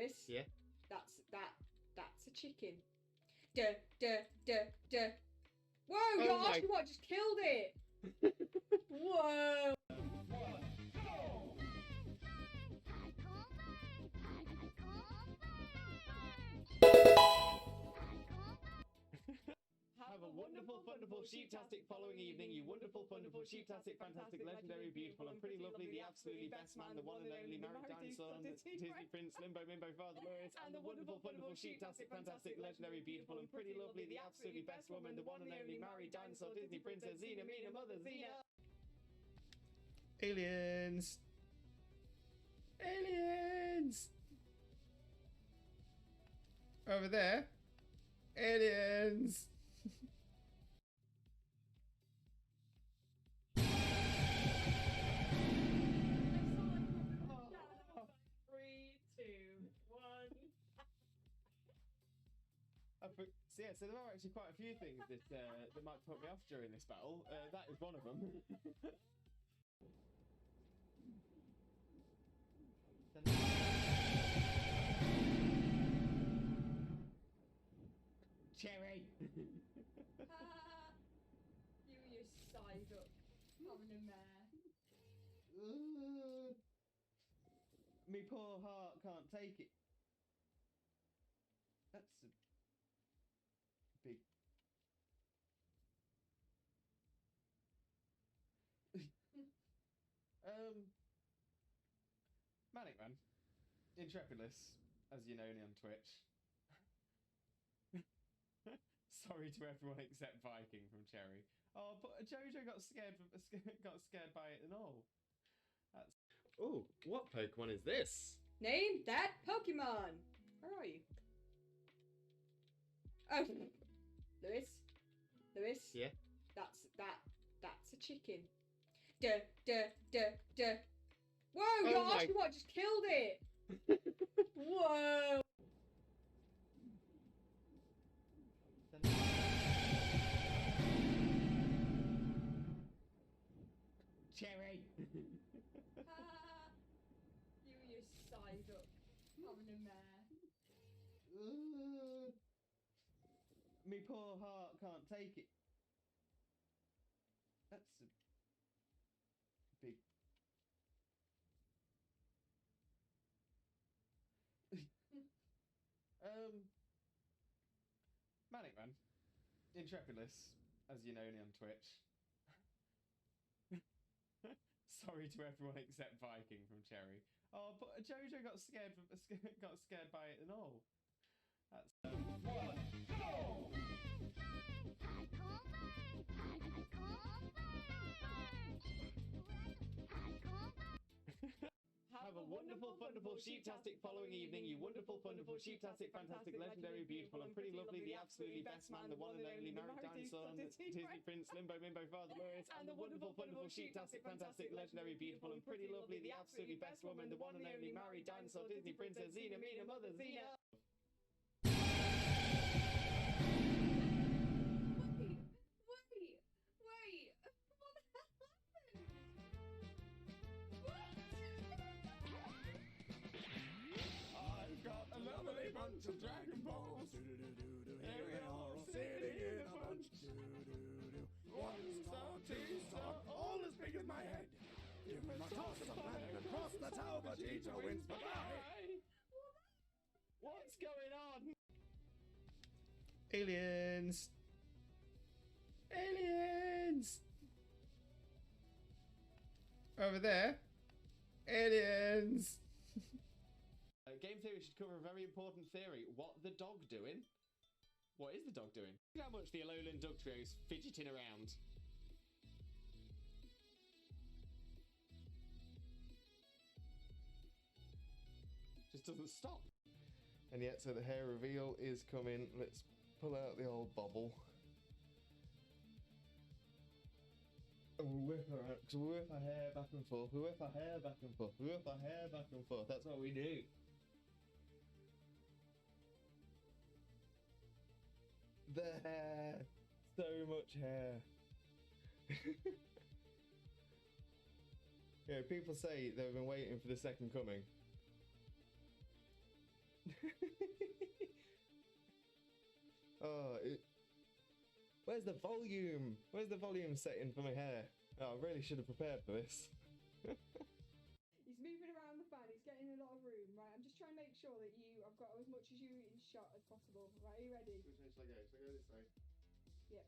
Lewis. Yeah. That's a chicken. Duh, duh, duh, duh. Whoa, Oh your my- Oshawott just killed it! Whoa! Have a wonderful, wonderful, sheeptastic following evening, you wonderful, wonderful, sheeptastic, fantastic, legendary, beautiful, and pretty lovely, the absolutely best man, the one and only married dinosaur, Disney Prince, Limbo, Mimbo, Father Lewis, and the wonderful, wonderful, sheeptastic, fantastic, legendary, beautiful, and pretty lovely, the absolutely best woman, the one and only married dinosaur, Disney Princess, Xena, Mina, Mother, Xena. Aliens! Aliens! Over there. Aliens! So there are actually quite a few things that might put me off during this battle. That is one of them. Cherry! You side up, having a mare. Me poor heart can't take it. That's a big... Manic Man. Intrepidus, as you know me on Twitch. Sorry to everyone except Viking from Cherry. Oh, but Jojo got scared by it and all. That's... Oh, what Pokemon is this? Name that Pokemon! Where are you? Oh, Lewis. Lewis. Yeah. That's a chicken. Duh, duh, duh, duh. Whoa, Oh your my- Oshawott just killed it! Whoa! Cherry! You side up, having a mare. Me poor heart can't take it. That's a big... Manic Man. Intrepidus, as you know me on Twitch. Sorry to everyone except Viking from Cherry. Oh, but Jojo got scared by it and all. That's... Have a wonderful, wonderful, sheeptastic following evening, you wonderful, wonderful, sheeptastic, fantastic, legendary, beautiful, and pretty lovely, the absolutely best man, the one and only married dinosaur, Disney Prince, Limbo, Mimbo, Father Lewis, and the wonderful, wonderful, sheeptastic, fantastic, legendary, beautiful, and pretty lovely, the absolutely best woman, the one and only married dinosaur, Disney Princess, Xena, Mina, Mother, Xena. Wait! What the hell happened? What? I've got a lovely bunch of Dragon Balls. Here we are all sitting in a bunch. 1 star, 2 star, all as big as my head. Give me my toss of a planet across the tower, Vegeta wins. Bye-bye. What's going on? Aliens! Aliens! Over there. Aliens! Game theory should cover a very important theory. What the dog doing? What is the dog doing? Look how much the Alolan Dugtrio's fidgeting around. Just doesn't stop. And yet, so the hair reveal is coming. Let's pull out the old bobble. And we'll whip her out. So we'll whip our hair back and forth. We whip our hair back and forth. We whip our hair back and forth. That's what we do. The hair. So much hair. Yeah, people say they've been waiting for the second coming. Oh, where's the volume? Where's the volume setting for my hair? Oh, I really should have prepared for this. He's moving around the fan. He's getting a lot of room. Right, I'm just trying to make sure that I've got as much as you in shot as possible. Right, are you ready? Which way shall I go? Shall I go this way? Yep.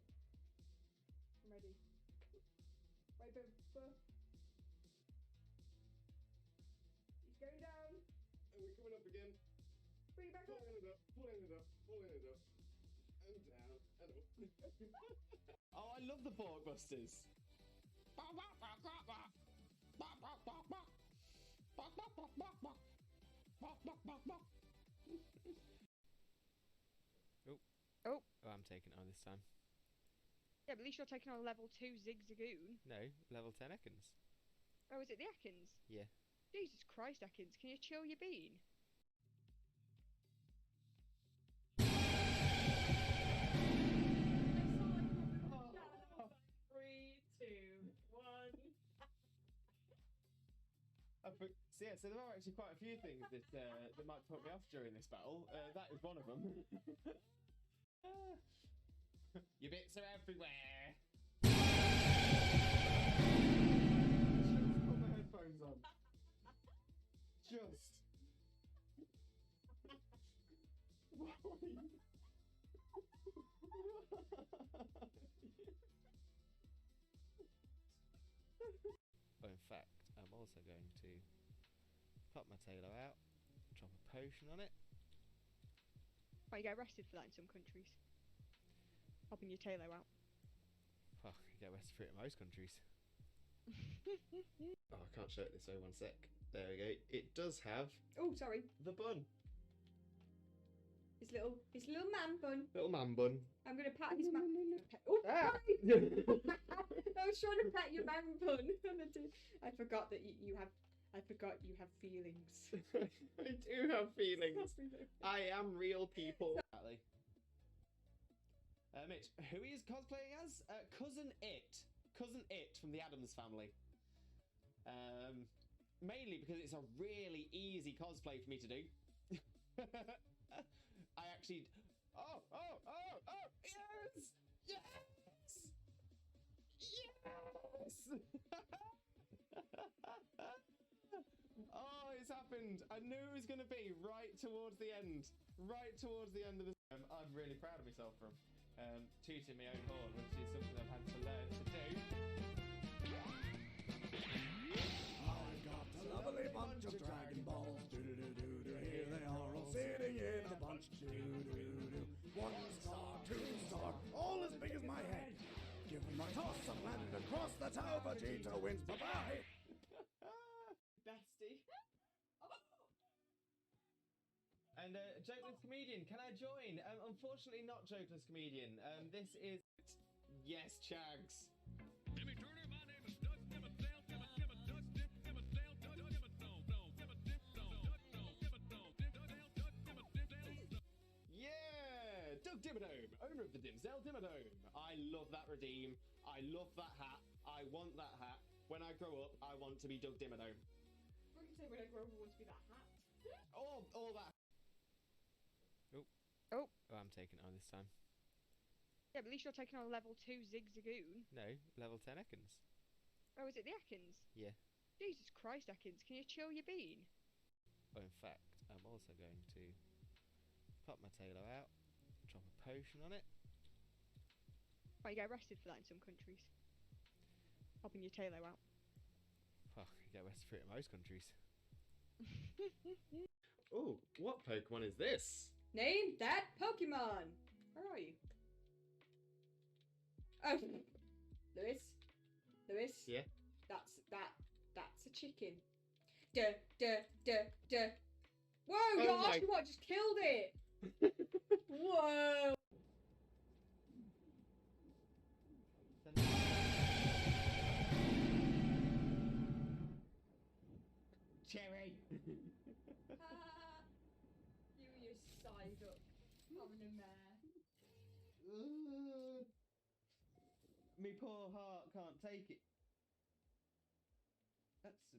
I'm ready. Right, but he's going down. And we're coming up again. Bring it back up. Pulling it up, pulling it up, pulling it up. And down, and up. Oh, I love the pork busters. Oh, I'm taking it on this time. yeah, but at least you're taking on level 2 Zigzagoon. No, level 10 Ekans. Oh, is it the Ekans? Yeah. Jesus Christ, Ekans, can you chill your bean? Three, two, one. So yeah, so there are actually quite a few things that might put me off during this battle. That is one of them. Your bits are everywhere. Just put my headphones on. Just. Well, in fact, I'm also going to pop my tailor out, drop a potion on it. Well, you get arrested for that in some countries. Popping your tailo out. Well, you get arrested for it in most countries. Oh, I can't show it this way, one sec. There we go. It does have Oh, sorry. the bun. His little man bun. Little man bun. I'm gonna pat his man. Oh, Ah. sorry. I was trying to pat your man bun. I forgot that you have. I forgot you have feelings. I do have feelings. I am real people. Exactly. Mitch, who he is cosplaying as? Cousin It. Cousin It from the Addams Family. Mainly because it's a really easy cosplay for me to do. I actually... Oh! Yes! Yes! Yes! Oh, it's happened. I knew it was going to be right towards the end. Right towards the end of the... I'm really proud of myself from tooting my own horn, which is something I've had to learn to do. I've got a lovely bunch of Dragon Balls. Do-do-do-do-do. Here they are all sitting in a bunch. Do-do-do-do. 1 star, 2 star, all as big as my head. Give them a toss and land across the tower. Vegeta wins. Bye-bye. Bestie. And Jokeless Comedian, can I join? Unfortunately not Jokeless Comedian. This is... Yes, Chags. Yeah! Doug Dimmadome, owner of the Dimsdale Dimmadome. I love that redeem. I love that hat. I want that hat. When I grow up, I want to be Doug Dimmadome. What did you say when I grow up? I want to be that hat. All that. Oh. Oh, I'm taking it on this time. Yeah, but at least you're taking on level 2 Zigzagoon. No, level 10 Ekans. Oh, is it the Ekans? Yeah. Jesus Christ, Ekans, can you chill your bean? Oh, in fact, I'm also going to pop my tailor out, drop a potion on it. Well, you get arrested for that in some countries. Popping your tailo out. Well, you get arrested for it in most countries. Oh, what Pokemon is this? Name that Pokemon. Where are you? Oh, Lewis. Yeah. That's a chicken. Duh. Whoa, Oh your my- Oshawott just killed it. Whoa. Cherry. You side up having a mare. Me poor heart can't take it. That's a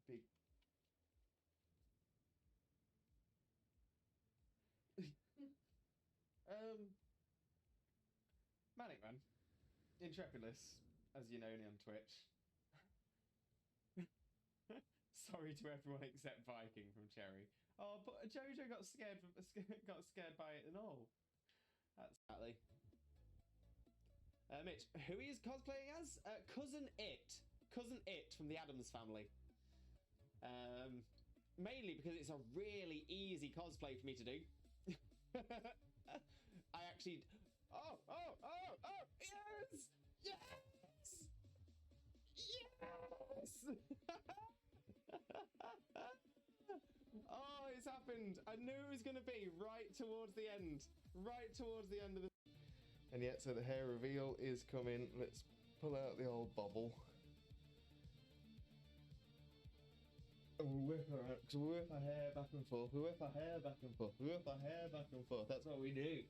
big... Manic Man. Intrepidus, as you know me on Twitch. Sorry to everyone except Viking from Cherry. Oh, but Jojo got scared by it and all. That's Sally. Mitch, who he is cosplaying as? Cousin It. Cousin It from the Addams Family. Mainly because it's a really easy cosplay for me to do. I actually... Oh! Yes! Yes! Yes! Oh, it's happened. I knew it was going to be right towards the end. Right towards the end of the... And yet, so the hair reveal is coming. Let's pull out the old bobble. And we'll whip our hair back and forth. We whip our hair back and forth. We whip our hair back and forth. That's what we do.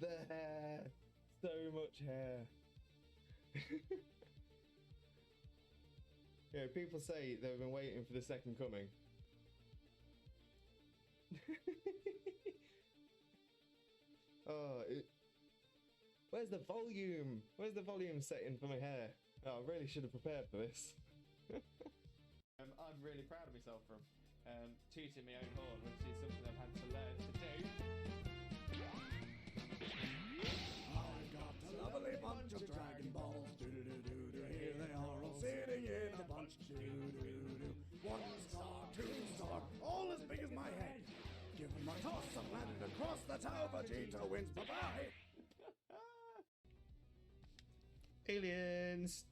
The hair. So much hair. Yeah, people say they've been waiting for the second coming. Where's the volume? Where's the volume setting for my hair? Oh, I really should have prepared for this. I'm really proud of myself for tooting my own horn, which is something I've had to learn to do. I've got a lovely bunch of Dragon Balls. Do-do-do-do-do. Here they are all sitting in a bunch. Do-do-do-do. 1 star, 2 star, all as big as my head. Give them a toss and land across the tower. Vegeta wins. Bye-bye. Aliens!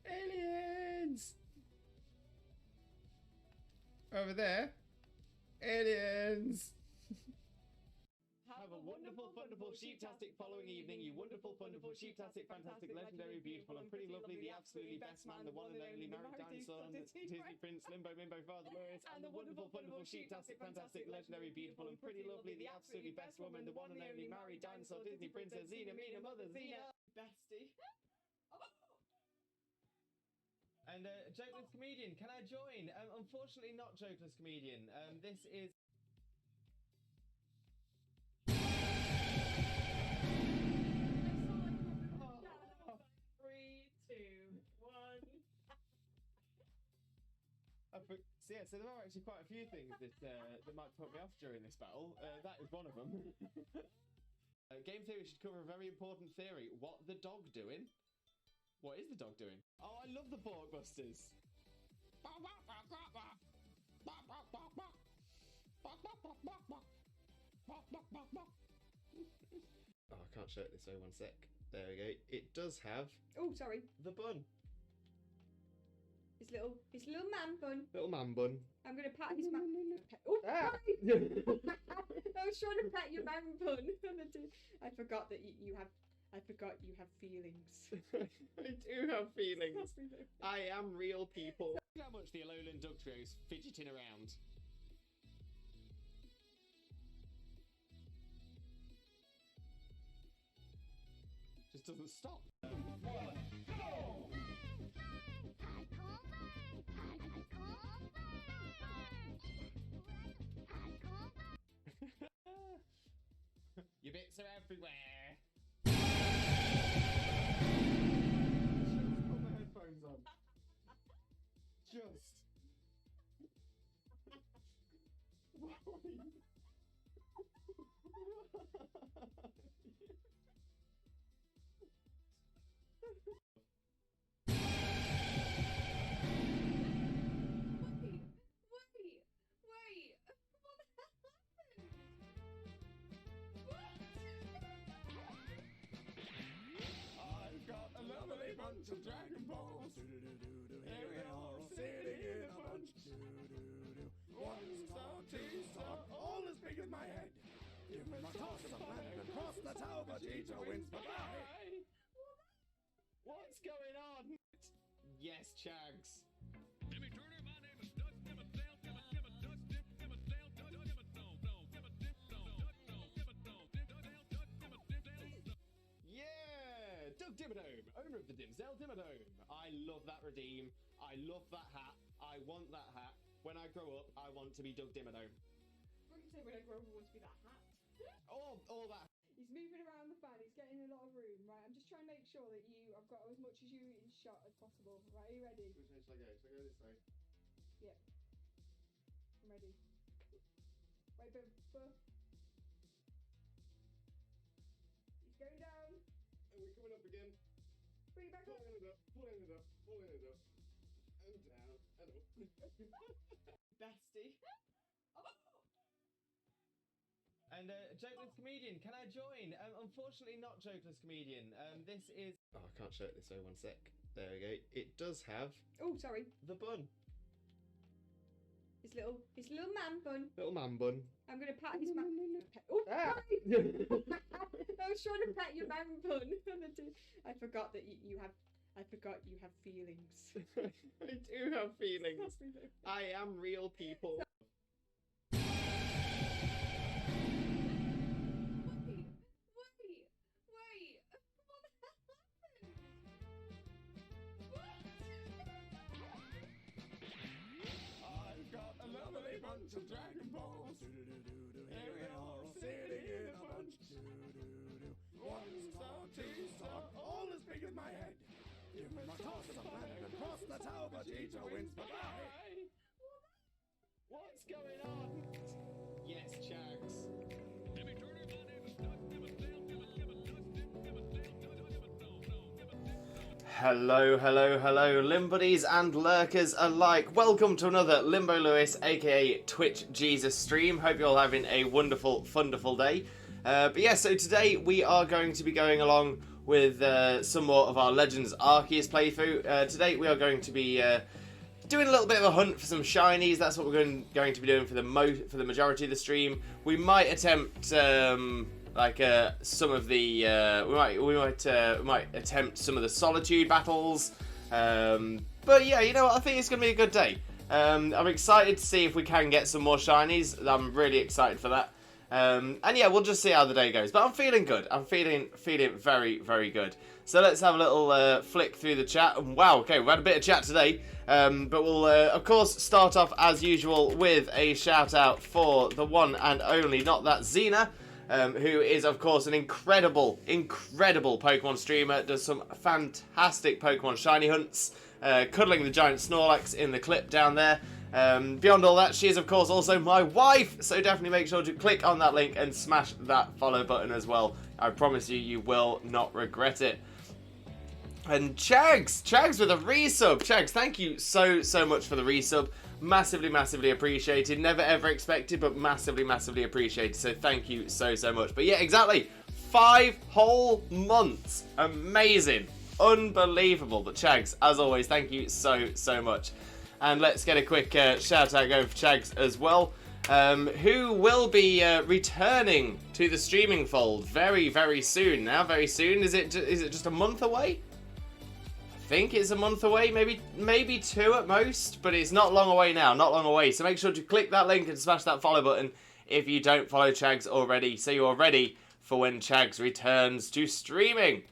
Aliens! Over there. Aliens! Have a wonderful, wonderful, sheep-tastic following evening, you wonderful, wonderful, sheep-tastic, fantastic, legendary, beautiful, and pretty lovely, the absolutely best man, the one and only married dinosaur, Disney Prince, Limbo Mimbo, Father Lewis, and the wonderful, wonderful, sheep-tastic, fantastic, legendary, beautiful, and pretty lovely, the absolutely best woman, the one and only married dinosaur, Disney Princess, Xena, Mina, Mother, Xena. Bestie. And Jokeless Comedian, can I join? Unfortunately not Jokeless Comedian. This is... So there are actually quite a few things that might put me off during this battle. That is one of them. Game theory should cover a very important theory. What the dog doing? What is the dog doing? Oh, I love the Borkbusters. Oh, I can't show it this way. 1 sec. There we go. It does have... Oh, sorry. The bun. His little man bun. Little man bun. I'm gonna pat his man. Oh, sorry. I was trying to pat your man bun. I forgot that you have. I forgot you have feelings. I do have feelings. I am real people. Look how much the Alolan Duck Trio is fidgeting around. Just doesn't stop. Your bits are everywhere. Just put my headphones on. Just. Bunch of Dragon Balls. Do-do-do-do-do. Here we are all sitting in a bunch. Do-do-do-do. 1 star, 2 star, all as big as my head. Give them a toss of land across the tower. Vegeta wins. Bye-bye. What's going on? Yes, Chags. Jimmy Turner, my name is Dust Dimmadale, Yeah, Doug Dimmadome, owner of the Dimsdale Dimmadome. I love that redeem. I love that hat. I want that hat. When I grow up, I want to be Doug Dimmadome. What can you say when I grow up, I want to be that hat? All that. He's moving around the fan, he's getting a lot of room, right? I'm just trying to make sure that I've got as much as you in shot as possible. Right, are you ready? Which way should I go? Should I go this way? Yeah. I'm ready. Wait, but... He's going down. And we're coming up again. Bring it back up. Pulling it up, pulling it up, pulling it up. And down, and up. Bestie. And Jokeless Comedian, can I join? Unfortunately not Jokeless Comedian. This is... Oh, I can't show it this way, one sec. There we go. It does have... Oh, sorry. The bun. His little man bun. Little man bun. I'm going to pat his man... Oh, Ah. sorry! I was trying to pat your man bun. I forgot that you have... I forgot you have feelings. I do have feelings. I am real, people. Wait! What the hell happened? What? I've got a lovely bunch of Dragon Balls. Here we are, all sitting in a bunch. 1 star, 2 star, all as big as my head. Give me my toss of planet and cross the tower, but Vegeta wins. Bye-bye. What's going on? Yes, Chags. Timmy Turner, my name is Doug Hello, Limbuddies and lurkers alike. Welcome to another Limbo Lewis, aka Twitch Jesus stream. Hope you're all having a wonderful, wonderful day. But yeah, so today we are going to be going along with some more of our Legends Arceus playthrough. Today we are going to be doing a little bit of a hunt for some shinies. That's what we're going to be doing for the majority of the stream. We might attempt some of the we might attempt some of the Solitude battles. But yeah, you know what? I think it's going to be a good day. I'm excited to see if we can get some more shinies. I'm really excited for that. And yeah, we'll just see how the day goes. But I'm feeling good. I'm feeling very, very good. So let's have a little flick through the chat. And wow, okay, we've had a bit of chat today. But we'll, of course, start off as usual with a shout out for the one and only Not That Xena, who is, of course, an incredible Pokemon streamer. Does some fantastic Pokemon shiny hunts. Cuddling the giant Snorlax in the clip down there. Beyond all that, she is, of course, also my wife, so definitely make sure to click on that link and smash that follow button as well. I promise you, you will not regret it. And Chags with a resub. Chags, thank you so much for the resub. Massively appreciated. Never ever expected, but massively appreciated. So thank you so much. But yeah, exactly. 5 whole months. Amazing. Unbelievable. But Chags, as always, thank you so much. And let's get a quick shout out going for Chags as well, who will be returning to the streaming fold very soon. Now, very soon. Is it just a month away? I think it's a month away, maybe 2 at most, but it's not long away now, not long away. So make sure to click that link and smash that follow button if you don't follow Chags already, so you are ready for when Chags returns to streaming.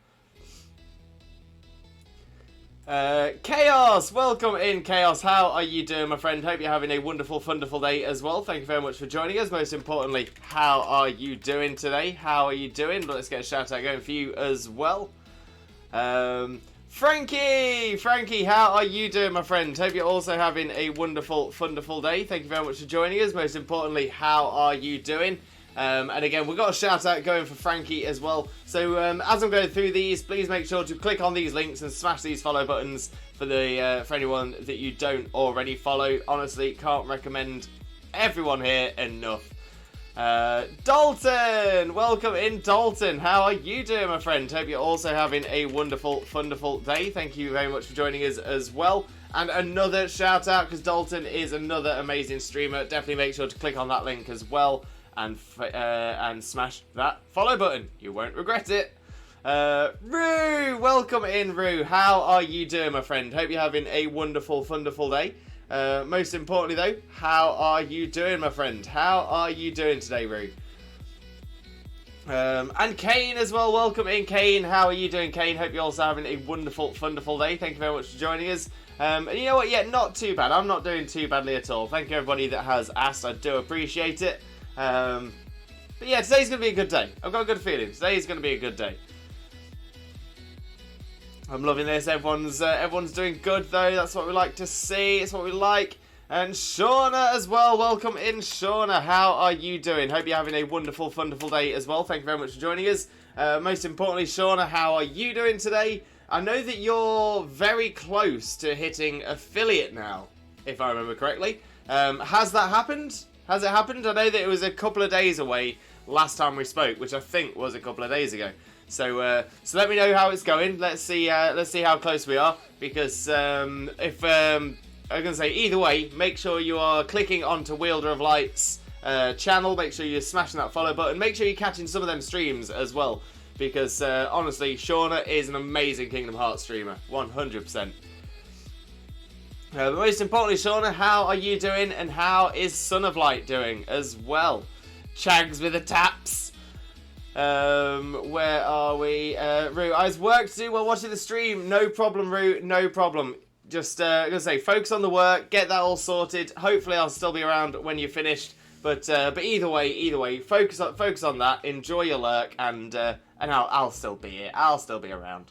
Chaos, welcome in, Chaos. How are you doing, my friend? Hope you're having a wonderful day as well. Thank you very much for joining us. Most importantly, how are you doing today? How are you doing? But let's get a shout out going for you as well. Frankie, how are you doing, my friend? Hope you're also having a wonderful day. Thank you very much for joining us. Most importantly, how are you doing? And again, we've got a shout out going for Frankie as well. So as I'm going through these, please make sure to click on these links and smash these follow buttons for anyone that you don't already follow. Honestly, can't recommend everyone here enough. Dalton, welcome in, Dalton. How are you doing, my friend? Hope you're also having a wonderful day. Thank you very much for joining us as well. And another shout out, because Dalton is another amazing streamer. Definitely make sure to click on that link as well. And smash that follow button. You won't regret it. Rue, welcome in, Rue. How are you doing, my friend? Hope you're having a wonderful day. Most importantly, though, how are you doing, my friend? How are you doing today, Rue? And Kane as well. Welcome in, Kane. How are you doing, Kane? Hope you're also having a wonderful, wonderful day. Thank you very much for joining us. And you know what? Yeah, not too bad. I'm not doing too badly at all. Thank you, everybody that has asked. I do appreciate it. But yeah, today's going to be a good day. I've got a good feeling. Today's going to be a good day. I'm loving this. Everyone's doing good, though. That's what we like to see. It's what we like. And Shauna as well. Welcome in, Shauna. How are you doing? Hope you're having a wonderful, wonderful day as well. Thank you very much for joining us. Most importantly, Shauna, how are you doing today? I know that you're very close to hitting affiliate now, if I remember correctly. Has that happened? Has it happened? I know that it was a couple of days away last time we spoke, which I think was a couple of days ago. So let me know how it's going. Let's see how close we are. Because if I'm going to say, either way, make sure you are clicking onto Wielder of Light's channel. Make sure you're smashing that follow button. Make sure you're catching some of them streams as well. Because, honestly, Shauna is an amazing Kingdom Hearts streamer. 100%. But most importantly, Shauna, how are you doing? And how is Son of Light doing as well? Chags with the taps. Where are we? Rue, I was work to do while watching the stream. No problem, Rue. No problem. Just gonna say, focus on the work, get that all sorted. Hopefully, I'll still be around when you're finished. But either way, focus on that. Enjoy your lurk, and I'll still be here. I'll still be around.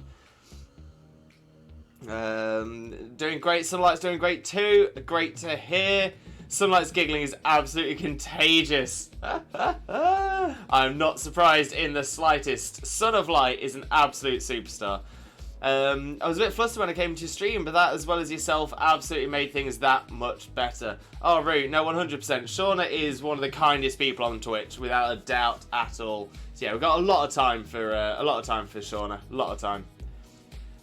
Doing great. Sunlight's doing great too. Great to hear. Sunlight's giggling is absolutely contagious. I'm not surprised in the slightest. Son of Light is an absolute superstar. I was a bit flustered when I came to your stream, but that, as well as yourself, absolutely made things that much better. Oh, Roo, no, 100%. Shauna is one of the kindest people on Twitch, without a doubt at all. So yeah, we've got a lot of time for Shauna. A lot of time.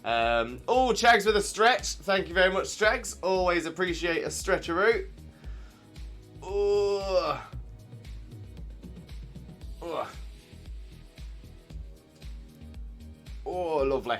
Oh, Chags with a stretch. Thank you very much, Chags. Always appreciate a stretcheroo. Oh. Oh. Oh, lovely.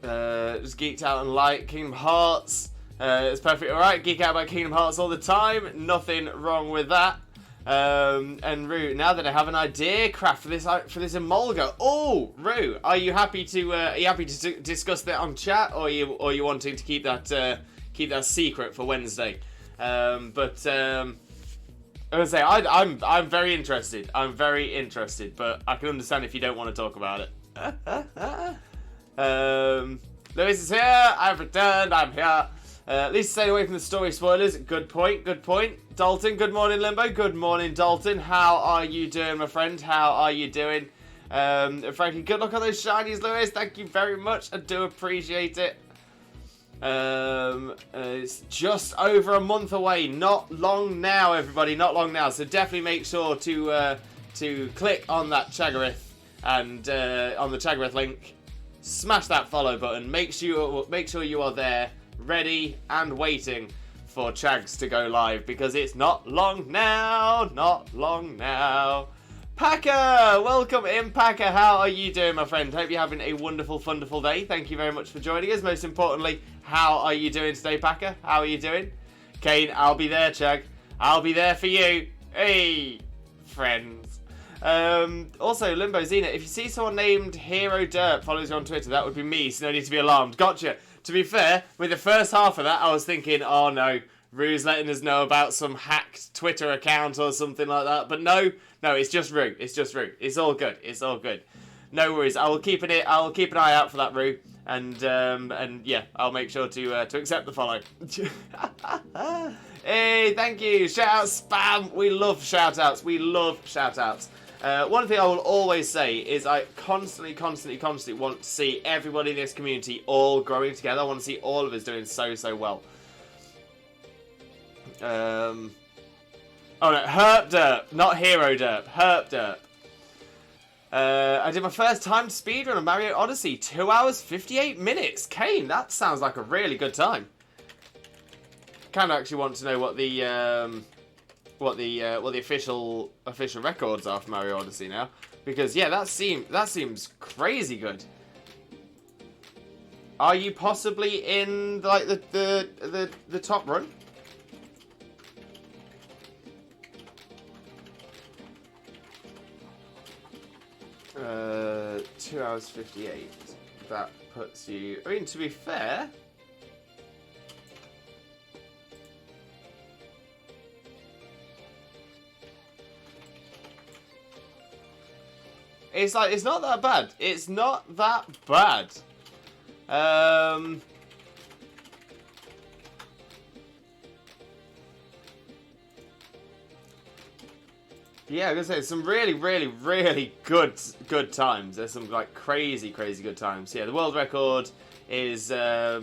Just geeked out on Light. Kingdom Hearts. It's perfectly alright. Geek out about Kingdom Hearts all the time. Nothing wrong with that. And Rue, now that I have an idea, craft for this emolga. Oh, Rue, are you happy to discuss that on chat, or are you wanting to keep that secret for Wednesday? I was gonna say I'm very interested. I'm very interested, but I can understand if you don't want to talk about it. Lewis is here. I've returned. I'm here. At least stay away from the story spoilers. Good point. Good point. Dalton, good morning, Limbo. Good morning, Dalton. How are you doing, my friend? How are you doing? Frankly, good luck on those shinies, Lewis. Thank you very much. I do appreciate it. It's just over a month away. Not long now, everybody. Not long now. So definitely make sure to click on that Chagarith and on the Chagarith link. Smash that follow button. Make sure you are there, ready and waiting for Chags to go live, because it's not long now. Not long now. Packer, welcome in, Packer. How are you doing, my friend? Hope you're having a wonderful, wonderful day. Thank you very much for joining us. Most importantly, how are you doing today, Packer? How are you doing? Kane, I'll be there, Chag. I'll be there for you. Hey, friends. Also, Limbo Xena, if you see someone named Hero Derp follows you on Twitter, that would be me, so no need to be alarmed. Gotcha. To be fair, with the first half of that, I was thinking, oh no, Rue's letting us know about some hacked Twitter account or something like that. But no, it's just Rue. It's just Rue. It's all good. It's all good. No worries. I'll keep an eye out for that, Rue. And yeah, I'll make sure to accept the follow. Hey, thank you. Shout out spam. We love shout outs. We love shout outs. One thing I will always say is I constantly want to see everybody in this community all growing together. I want to see all of us doing so well. Oh no, Herp Derp, not Hero Derp. Herp Derp. I did my first time speedrun of Mario Odyssey, 2 hours 58 minutes. Kane, that sounds like a really good time. Kind of actually want to know what the official records are for Mario Odyssey now, because yeah, that seems crazy good. Are you possibly in like the top run? 2 hours 58. That puts you... I mean, to be fair... It's like, it's not that bad. It's not that bad. Yeah, I'm gonna say some really, really, really good times. There's some like crazy good times. Yeah, the world record is yeah,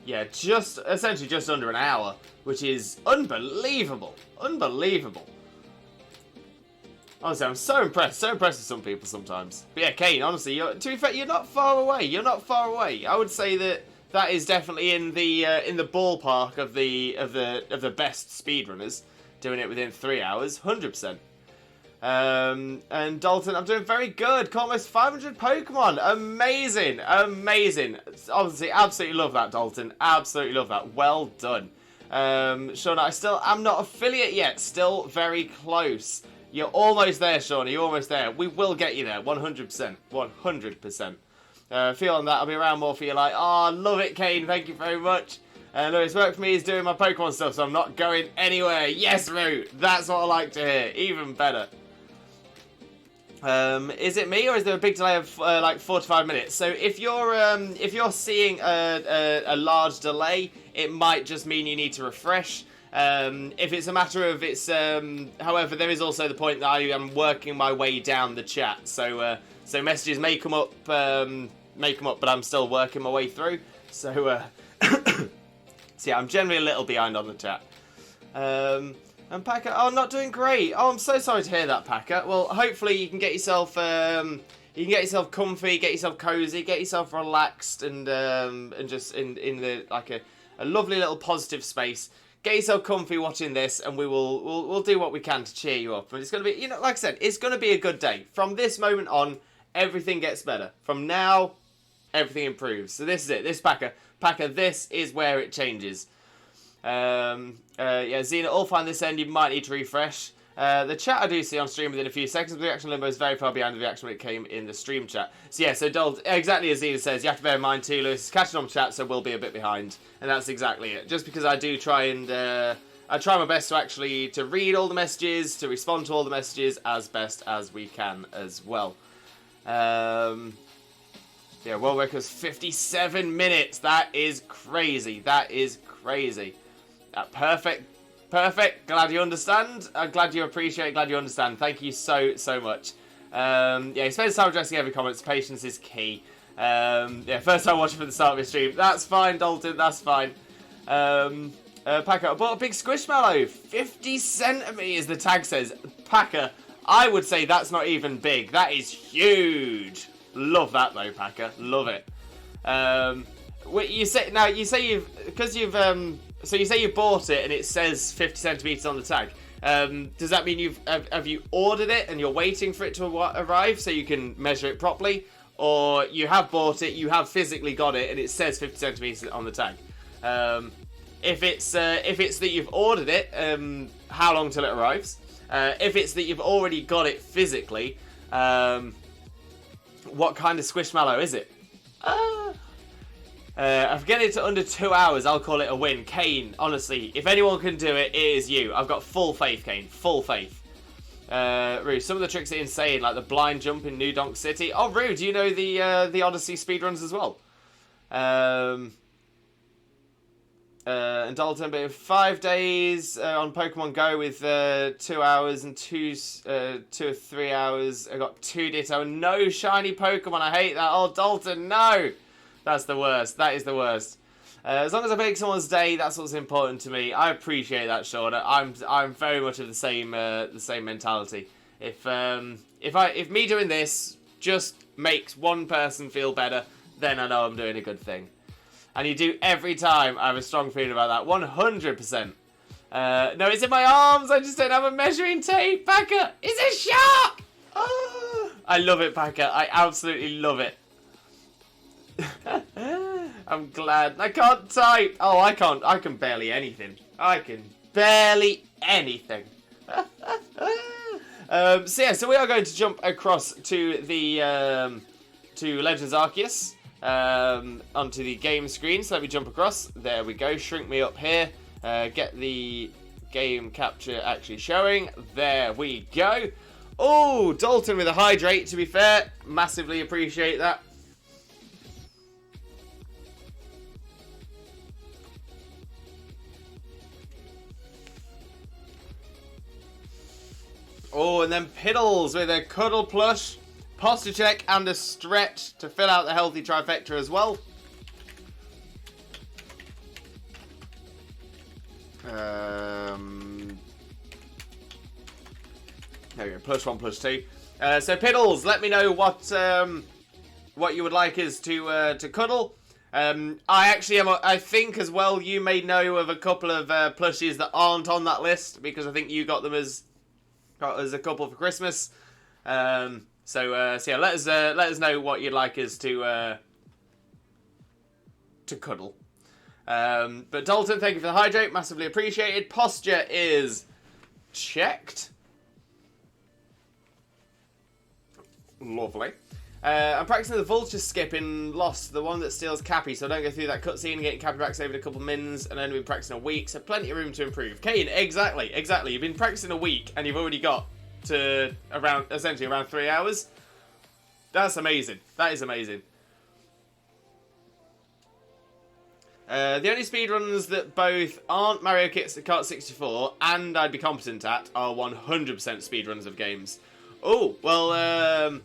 essentially just under an hour, which is unbelievable. Unbelievable. Honestly, I'm so impressed with some people sometimes. But yeah, Kane, honestly, to be fair, you're not far away. You're not far away. I would say that is definitely in the ballpark of the best speedrunners, doing it within 3 hours, 100%. And Dalton, I'm doing very good. Caught almost 500 Pokemon. Amazing, amazing. Obviously, absolutely love that, Dalton. Absolutely love that. Well done. Shauna, I'm not affiliate yet. Still very close. You're almost there, Shauna. You're almost there. We will get you there. 100%. 100%. Feeling that I'll be around more for you. Like, oh, love it, Kane. Thank you very much. Lewis, work for me is doing my Pokemon stuff, so I'm not going anywhere. Yes, Root. That's what I like to hear. Even better. Is it me, or is there a big delay of like 4 to 5 minutes? So if you're seeing a large delay, it might just mean you need to refresh. If it's a matter of however, there is also the point that I am working my way down the chat. So messages may come up, but I'm still working my way through. So so yeah, I'm generally a little behind on the chat. And Packer, oh, not doing great. Oh, I'm so sorry to hear that, Packer. Well, hopefully you can get yourself comfy, get yourself cozy, get yourself relaxed, and just in the like a lovely little positive space. Get yourself comfy watching this, and we'll do what we can to cheer you up. And it's gonna be, like I said, it's gonna be a good day. From this moment on, everything gets better. From now, everything improves. So this is it. This Packer, this is where it changes. Yeah, Xena, all fine this end. You might need to refresh. The chat I do see on stream within a few seconds. The reaction limbo is very far behind the reaction when it came in the stream chat. So yeah, so exactly as Xena says, you have to bear in mind too, Lewis is catching on chat, so we'll be a bit behind, and that's exactly it. Just because I do try and I try my best to actually to read all the messages, to respond to all the messages as best as we can as well. Yeah, world record's 57 minutes. That is crazy. That is crazy. Perfect. Glad you understand. I'm glad you appreciate. Glad you understand. Thank you so much. Yeah, spend time addressing every comment. Patience is key. Yeah, first time watching from the start of your stream. That's fine, Dalton. That's fine. Packer, I bought a big squishmallow. 50 centimeters. The tag says. Packer, I would say that's not even big. That is huge. Love that though, Packer. Love it. You say you bought it and it says 50 centimeters on the tag. Does that mean have you ordered it and you're waiting for it to arrive so you can measure it properly, or you have bought it, you have physically got it, and it says 50 centimeters on the tag? If it's that you've ordered it, how long till it arrives? If it's that you've already got it physically, what kind of squishmallow is it? If I get it to under 2 hours, I'll call it a win. Kane, honestly, if anyone can do it, it is you. I've got full faith, Kane. Full faith. Rue, some of the tricks are insane, like the blind jump in New Donk City. Oh, Rue, do you know the Odyssey speedruns as well? And Dalton, but in 5 days on Pokemon Go with 2 hours and 2 or 3 hours, I got 2 Ditto. No shiny Pokemon. I hate that. Oh, Dalton, no. That's the worst. That is the worst. As long as I make someone's day, that's what's important to me. I appreciate that, Shauna. I'm very much of the same mentality. If me doing this just makes one person feel better, then I know I'm doing a good thing. And you do every time. I have a strong feeling about that. 100%. No, it's in my arms. I just don't have a measuring tape. Packer, it's a shark. Oh, I love it, Packer. I absolutely love it. I'm glad. I can't type. Oh, I can't. I can barely anything. I can barely anything. So we are going to jump across to the to Legends Arceus onto the game screen. So let me jump across. There we go. Shrink me up here. Get the game capture actually showing. There we go. Oh, Dalton with a hydrate. To be fair, massively appreciate that. Oh, and then Piddles with a cuddle plush, posture check, and a stretch to fill out the healthy trifecta as well. There we go, +1, +2. So Piddles, let me know what you would like us to cuddle. I think as well you may know of a couple of plushies that aren't on that list because I think you got them as a couple for Christmas. So yeah, let us know what you'd like us to cuddle. But Dalton, thank you for the hydrate, massively appreciated. Posture is checked. Lovely. I'm practicing the vulture skip in Lost, the one that steals Cappy, so I don't go through that cutscene and getting Cappy back saved in a couple of mins, and only been practicing a week, so plenty of room to improve. Kane, exactly. You've been practicing a week, and you've already got to essentially around 3 hours. That's amazing. That is amazing. The only speedruns that both aren't Mario Kart 64 and I'd be competent at are 100% speedruns of games. Oh, well,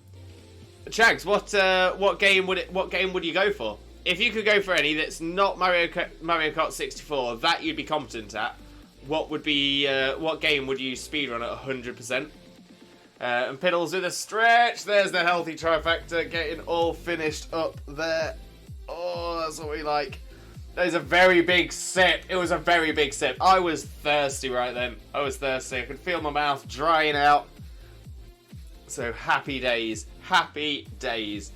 Chags, what game would you go for? If you could go for any that's not Mario Kart 64 that you'd be competent at, what game would you speedrun at 100%? And Piddles with a stretch. There's the healthy trifecta getting all finished up there. Oh, that's what we like. That is a very big sip. It was a very big sip. I was thirsty right then. I was thirsty. I could feel my mouth drying out. So happy days. Happy days.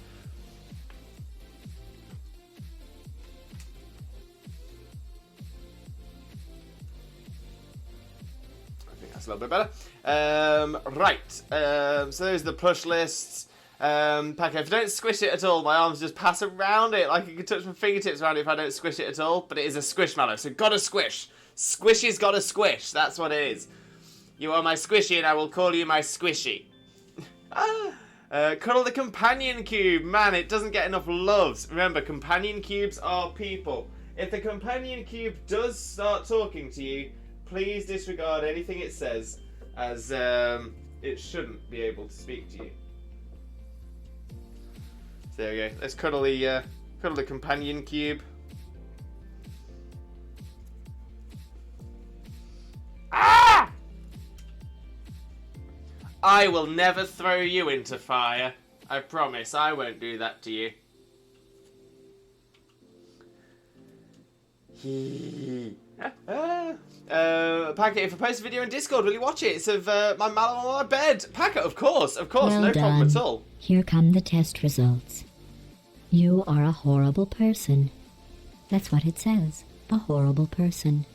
I think that's a little bit better. Right. So there's the push lists. Paco, if I don't squish it at all, my arms just pass around it. Like I can touch my fingertips around it if I don't squish it at all. But it is a squishmallow, so gotta squish. Squishy's gotta squish. That's what it is. You are my squishy and I will call you my squishy. Cuddle the companion cube. Man, it doesn't get enough loves. Remember, companion cubes are people. If the companion cube does start talking to you, please disregard anything it says, as it shouldn't be able to speak to you. So there we go. Let's cuddle the companion cube. Ah! I will never throw you into fire. I promise I won't do that to you. Packet, if I post a video on Discord, will you watch it? It's of my mallow on my bed. Packet, of course, Well no problem done. at all. Here come the test results. You are a horrible person. That's what it says. A horrible person.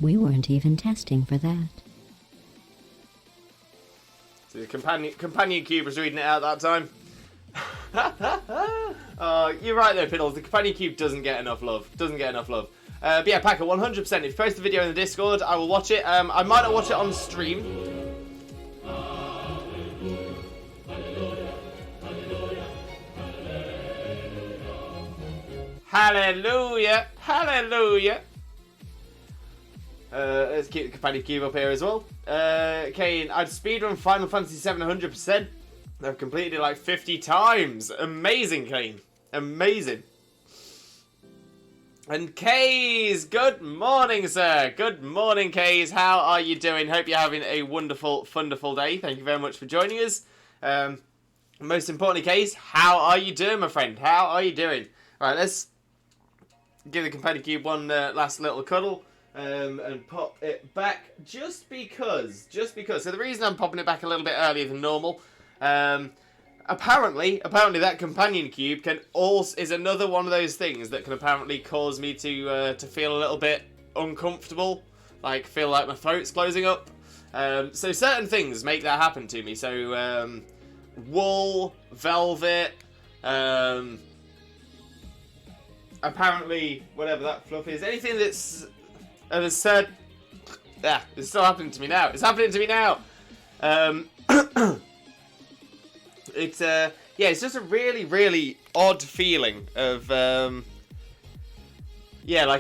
We weren't even testing for that. So the companion cube was reading it out that time. You're right though, Piddles. The companion cube doesn't get enough love. But yeah, Packer, 100%. If you post the video in the Discord, I will watch it. I might not watch it on stream. Hallelujah! Hallelujah! Let's keep the companion cube up here as well. Kane, I'd speedrun Final Fantasy 700%. I've completed it like 50 times. Amazing, Kane. Amazing. And Kays, good morning, sir. Good morning, Kays. How are you doing? Hope you're having a wonderful, wonderful day. Thank you very much for joining us. Most importantly, Kays, how are you doing, my friend? How are you doing? Right, let's give the companion cube one last little cuddle. And pop it back just because. So the reason I'm popping it back a little bit earlier than normal, apparently that companion cube is another one of those things that can apparently cause me to feel a little bit uncomfortable, like feel like my throat's closing up. So certain things make that happen to me. So wool, velvet, apparently whatever that fluff is, anything that's said. Yeah, it's still happening to me now. It's happening to me now. It's it's just a really, really odd feeling of like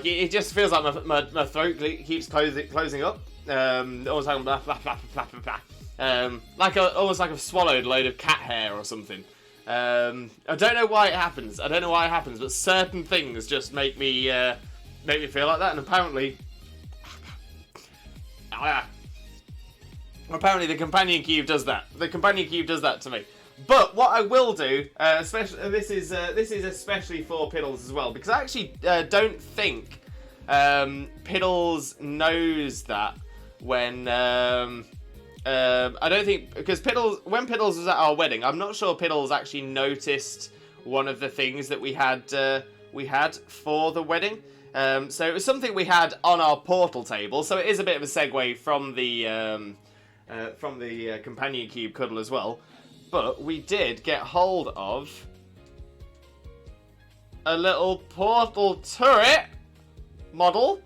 it just feels like my throat keeps closing up. Almost like blah, blah, blah, blah, blah, blah. Almost like I've swallowed a load of cat hair or something. I don't know why it happens. But certain things just make me feel like that, and apparently the companion cube does that. The companion cube does that to me. But what I will do, especially this is especially for Piddles as well, because I actually don't think Piddles knows that when I don't think, because when Piddles was at our wedding, I'm not sure Piddles actually noticed one of the things that we had for the wedding. So it was something we had on our portal table. So it is a bit of a segue from the companion cube cuddle as well. But we did get hold of a little portal turret model.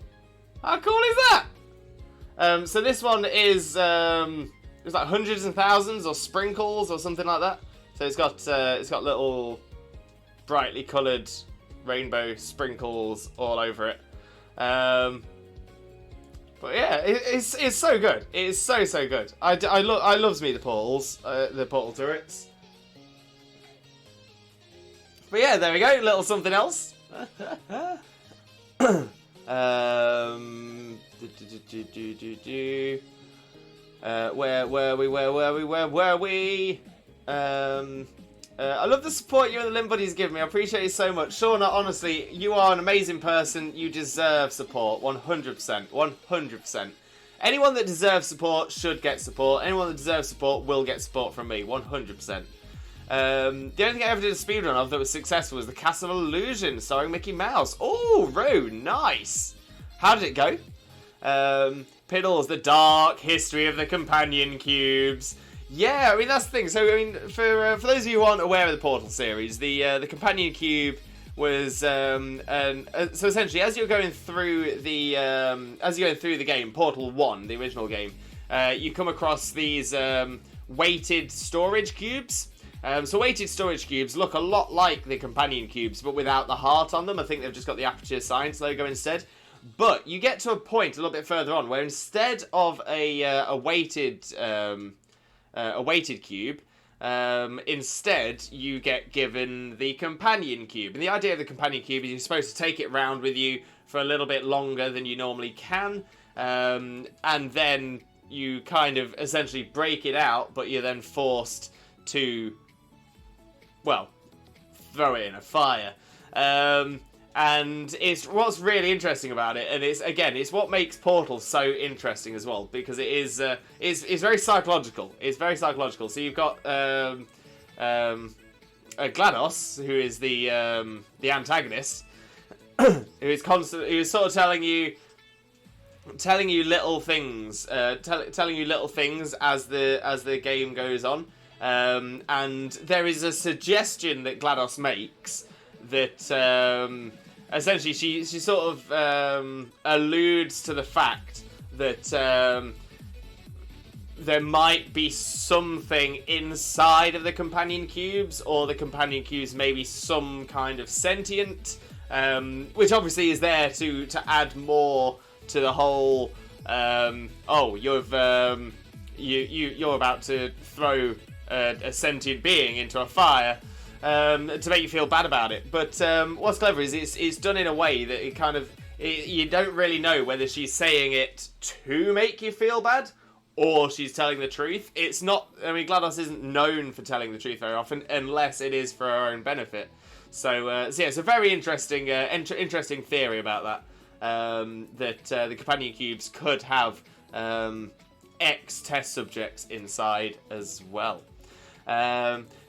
How cool is that? So this one is it's like hundreds and thousands or sprinkles or something like that. So it's got little brightly coloured rainbow sprinkles all over it. But yeah, it's so good. It is so good. I loves me the portals, the portal turrets. But yeah, there we go. Little something else. Where were we? I love the support you and the Limb Buddies give me. I appreciate it so much. Shauna, honestly, you are an amazing person. You deserve support. 100%. 100%. Anyone that deserves support should get support. Anyone that deserves support will get support from me. 100%. The only thing I ever did a speedrun of that was successful was the Castle of Illusion starring Mickey Mouse. Oh, Roo, nice. How did it go? Piddles, the dark history of the companion cubes. Yeah, I mean, that's the thing. So, I mean, for those of you who aren't aware of the Portal series, the companion cube was so essentially as you're going through the game, Portal 1, the original game, you come across these weighted storage cubes. So weighted storage cubes look a lot like the companion cubes, but without the heart on them. I think they've just got the Aperture Science logo instead. But you get to a point a little bit further on where instead of a weighted cube, instead you get given the companion cube. And the idea of the companion cube is you're supposed to take it round with you for a little bit longer than you normally can, and then you kind of essentially break it out, but you're then forced to, well, throw it in a fire. And it's what's really interesting about it, and it's what makes Portal so interesting as well, because it is it's very psychological. It's very psychological. So you've got GLaDOS, who is the antagonist, who is sort of telling you little things, telling you little things as the game goes on, and there is a suggestion that GLaDOS makes that. Essentially, she sort of alludes to the fact that there might be something inside of the companion cubes, or the companion cubes may be some kind of sentient, which obviously is there to add more to the whole. You're about to throw a sentient being into a fire. To make you feel bad about it. But what's clever is it's done in a way that it kind of... you don't really know whether she's saying it to make you feel bad or she's telling the truth. It's not... I mean, GLaDOS isn't known for telling the truth very often unless it is for her own benefit. So yeah, it's a very interesting interesting theory about that. That the companion cubes could have ex-test subjects inside as well.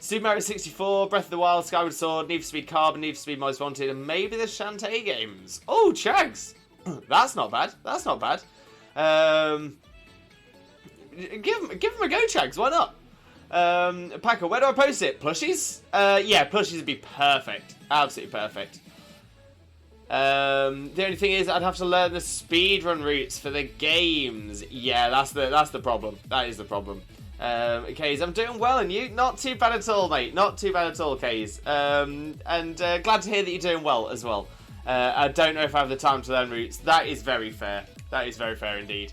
Super Mario 64, Breath of the Wild, Skyward Sword, Need for Speed Carbon, Need for Speed Most Wanted, and maybe the Shantae games. Oh, Chags! That's not bad. That's not bad. give them a go, Chags. Why not? Packer, where do I post it? Plushies? Yeah, plushies would be perfect. Absolutely perfect. The only thing is I'd have to learn the speedrun routes for the games. Yeah, that's the problem. That is the problem. Kays, I'm doing well, and you? Not too bad at all, mate. Not too bad at all, Kays. And glad to hear that you're doing well as well. I don't know if I have the time to learn routes. That is very fair. That is very fair indeed.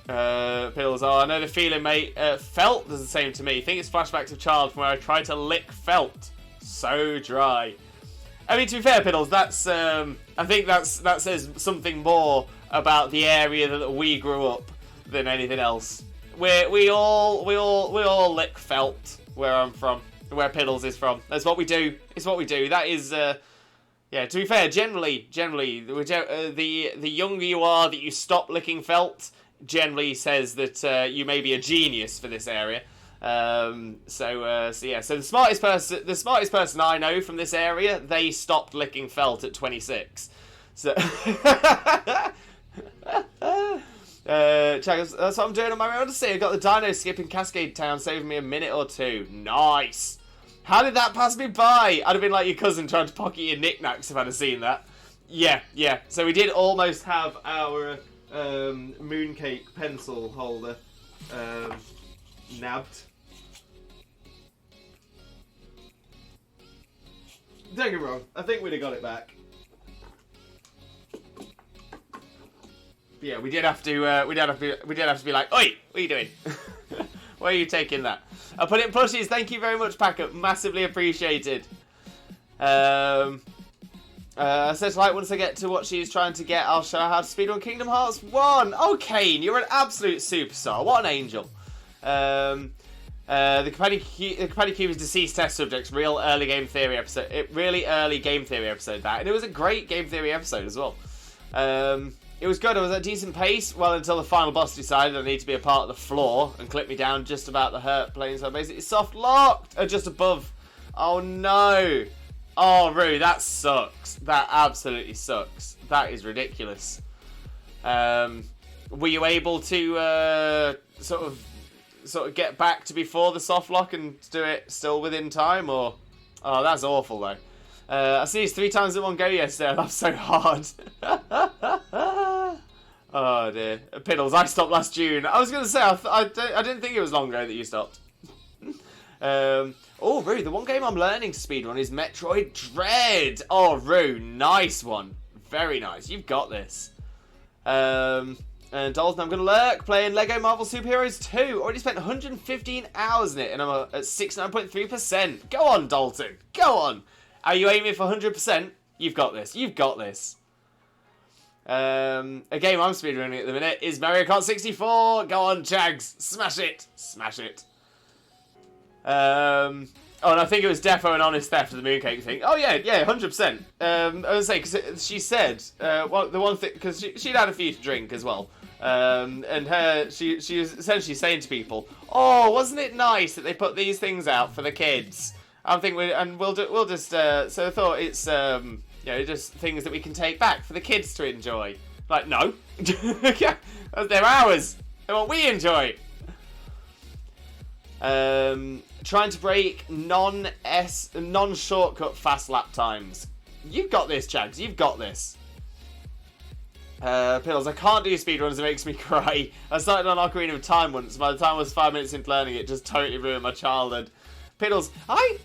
Pills, oh, I know the feeling, mate. Felt does the same to me. I think it's flashbacks of child from where I tried to lick felt. So dry. I mean, to be fair, Piddles, that's I think that says something more about the area that we grew up than anything else. We all lick felt where I'm from, where Piddles is from. That's what we do. It's what we do. That is, yeah. To be fair, generally, the younger you are that you stop licking felt, generally says that you may be a genius for this area. So yeah. So the smartest person I know from this area, they stopped licking felt at 26. So. Check, that's what I'm doing on my Odyssey. I got the dino skipping Cascade Town, saving me a minute or two. Nice. How did that pass me by? I'd have been like your cousin trying to pocket your knickknacks if I'd have seen that. Yeah. So we did almost have our mooncake pencil holder nabbed. Don't get me wrong. I think we'd have got it back. But yeah, we did have to be like, oi, what are you doing? Where are you taking that? I put it in plushies. Thank you very much, Packer. Massively appreciated. I said like once I get to what she's trying to get, I'll show her how to speedrun Kingdom Hearts 1. Oh, Kane, you're an absolute superstar. What an angel. The Companion Cube is deceased test subjects. Really early game theory episode. That, and it was a great game theory episode as well. It was good. I was at a decent pace. Well, until the final boss decided I need to be a part of the floor and clipped me down just about the hurt plane. So basically, soft locked just above. Oh no! Oh, Rue, that sucks. That absolutely sucks. That is ridiculous. Were you able to sort of get back to before the soft lock and do it still within time, or? Oh, that's awful though. I see these 3 times in one go yesterday. I laughed so hard. Oh dear. Piddles, I stopped last June. I was going to say, I didn't think it was long ago that you stopped. Oh, Rue, the one game I'm learning to speedrun is Metroid Dread. Oh, Rue, nice one. Very nice. You've got this. And Dalton, I'm going to lurk playing Lego Marvel Superheroes 2. Already spent 115 hours in it, and I'm at 69.3%. Go on, Dalton. Go on. Are you aiming for 100%? You've got this. You've got this. A game I'm speedrunning at the minute is Mario Kart 64. Go on, Jags. Smash it. Smash it. Oh, and I think it was defo and honest theft of the mooncake thing. Oh, yeah, 100%. I was going to say, because she said, the one thing, because she'd had a few to drink as well. And she was essentially saying to people, oh, wasn't it nice that they put these things out for the kids? I think we'll just so I thought it's just things that we can take back for the kids to enjoy. Like, no. They're ours. They're what we enjoy. Trying to break non-shortcut fast lap times. You've got this, Chags. You've got this. Pills, I can't do speedruns. It makes me cry. I started on Ocarina of Time once. By the time I was 5 minutes into learning it, just totally ruined my childhood. Piddles, I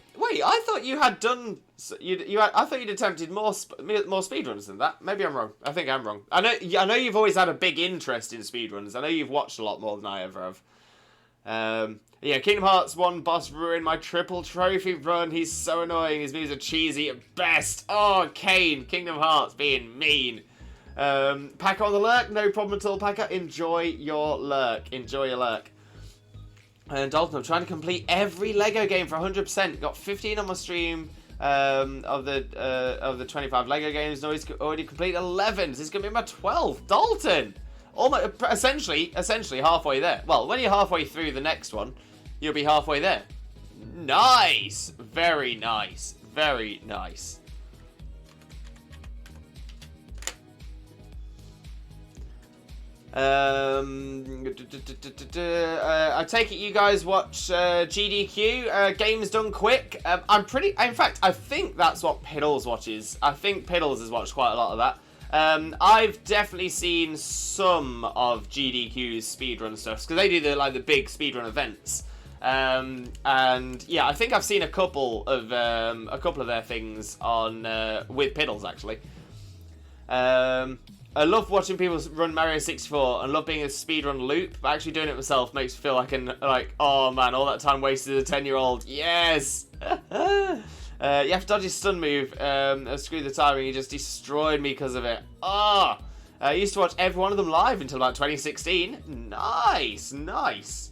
thought you had done. I thought you'd attempted more speedruns than that. Maybe I'm wrong. I think I'm wrong. I know you've always had a big interest in speedruns. I know you've watched a lot more than I ever have. Yeah, Kingdom Hearts 1 boss ruined my triple trophy run. He's so annoying. His moves are cheesy at best. Oh, Kane, Kingdom Hearts being mean. Packer on the lurk, no problem at all. Packer, enjoy your lurk. Enjoy your lurk. And Dalton, I'm trying to complete every Lego game for 100%. Got 15 on my stream of the 25 Lego games. No, he's already completed 11. This is going to be my 12th. Dalton! Almost, essentially halfway there. Well, when you're halfway through the next one, you'll be halfway there. Nice! Very nice. Very nice. I take it you guys watch GDQ, Games Done Quick. In fact, I think that's what Piddles watches. I think Piddles has watched quite a lot of that. I've definitely seen some of GDQ's speedrun stuff, because they do the big speedrun events. And yeah, I think I've seen a couple of their things on with Piddles actually. I love watching people run Mario 64 and love being a speedrun loop, but actually doing it myself makes me feel oh man, all that time wasted as a 10-year-old. Yes! You have to dodge his stun move, screw the timing, he just destroyed me because of it. I used to watch every one of them live until about 2016. Nice, nice.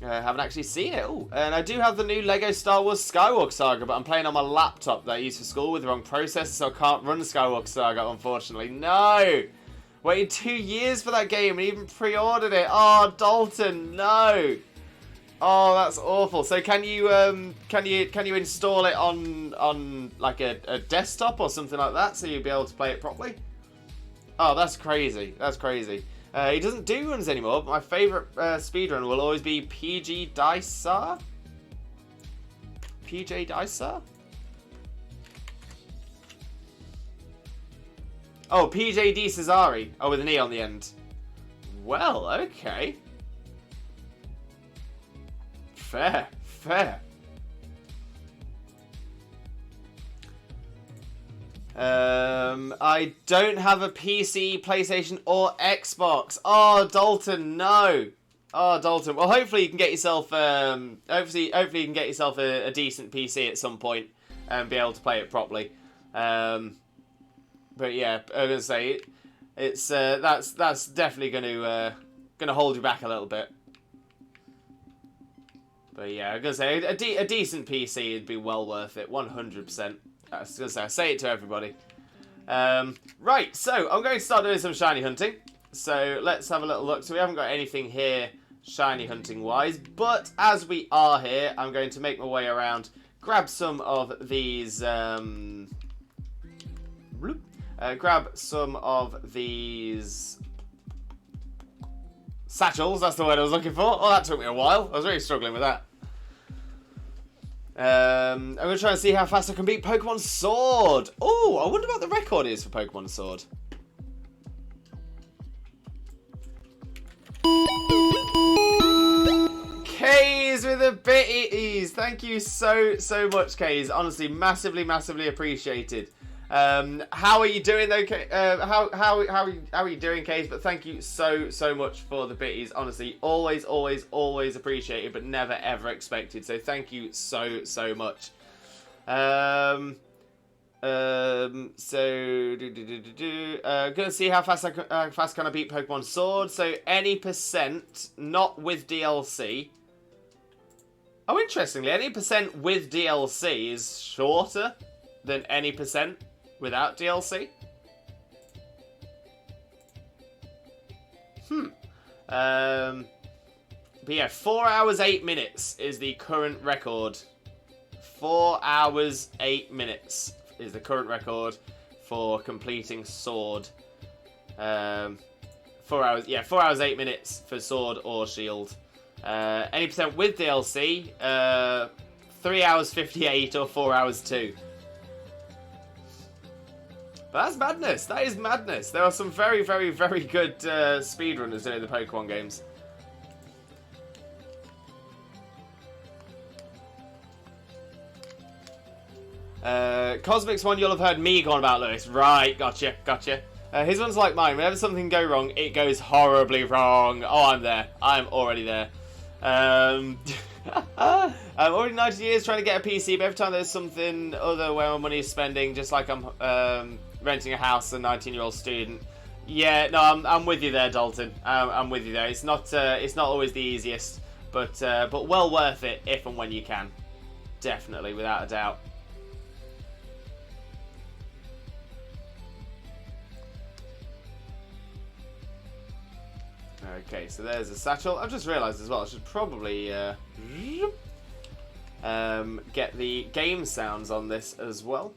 Haven't actually seen it. Ooh. And I do have the new Lego Star Wars Skywalker Saga, but I'm playing on my laptop that I use for school with the wrong processor, so I can't run Skywalker Saga, unfortunately. No! Waited 2 years for that game and even pre-ordered it. Oh, Dalton, no! Oh, that's awful. So can you install it on like a desktop or something like that, so you'll be able to play it properly? Oh, that's crazy. That's crazy. He doesn't do runs anymore, but my favourite speedrun will always be PG Dicer? PJ Dicer? Oh, PJ D. Cesari. Oh, with an E on the end. Well, okay. Fair, fair. I don't have a PC, PlayStation, or Xbox. Oh, Dalton, no. Oh, Dalton. Well, hopefully you can get yourself, hopefully you can get yourself a decent PC at some point and be able to play it properly. But yeah, I'm gonna say it's that's definitely gonna hold you back a little bit. But yeah, I'm gonna say a decent PC would be well worth it, 100%. I say it to everybody. Right, so I'm going to start doing some shiny hunting. So let's have a little look. So we haven't got anything here shiny hunting wise, but as we are here, I'm going to make my way around, grab some of these satchels. That's the word I was looking for. Oh, that took me a while. I was really struggling with that. I'm going to try and see how fast I can beat Pokemon Sword. Oh, I wonder what the record is for Pokemon Sword. Kays with the bitties. Thank you so much, Kays. Honestly, massively appreciated. How are you doing though? How are you doing, Kays? But thank you so much for the bitties. Honestly, always appreciated, but never ever expected. So thank you so much. Gonna see how fast can I beat Pokemon Sword. So any percent not with DLC. Oh, interestingly, any percent with DLC is shorter than any percent without DLC. But yeah, 4 hours 8 minutes is the current record. 4 hours 8 minutes is the current record for completing Sword. 4 hours 8 minutes for Sword or Shield. Any percent with DLC, 3 hours 58 or 4 hours 2. But that's madness. That is madness. There are some very good speedrunners doing the Pokemon games. Cosmic's one you'll have heard me go on about, Lewis. Right, gotcha. His one's like mine. Whenever something goes wrong, it goes horribly wrong. Oh, I'm there. I'm already there. I'm already 90 years trying to get a PC, but every time there's something other where my money is spending, just like I'm renting a house as a 19-year-old student. Yeah, no, I'm with you there, Dalton. I'm with you there. It's not always the easiest, but well worth it if and when you can. Definitely, without a doubt. Okay, so there's a satchel. I've just realised as well, I should probably get the game sounds on this as well.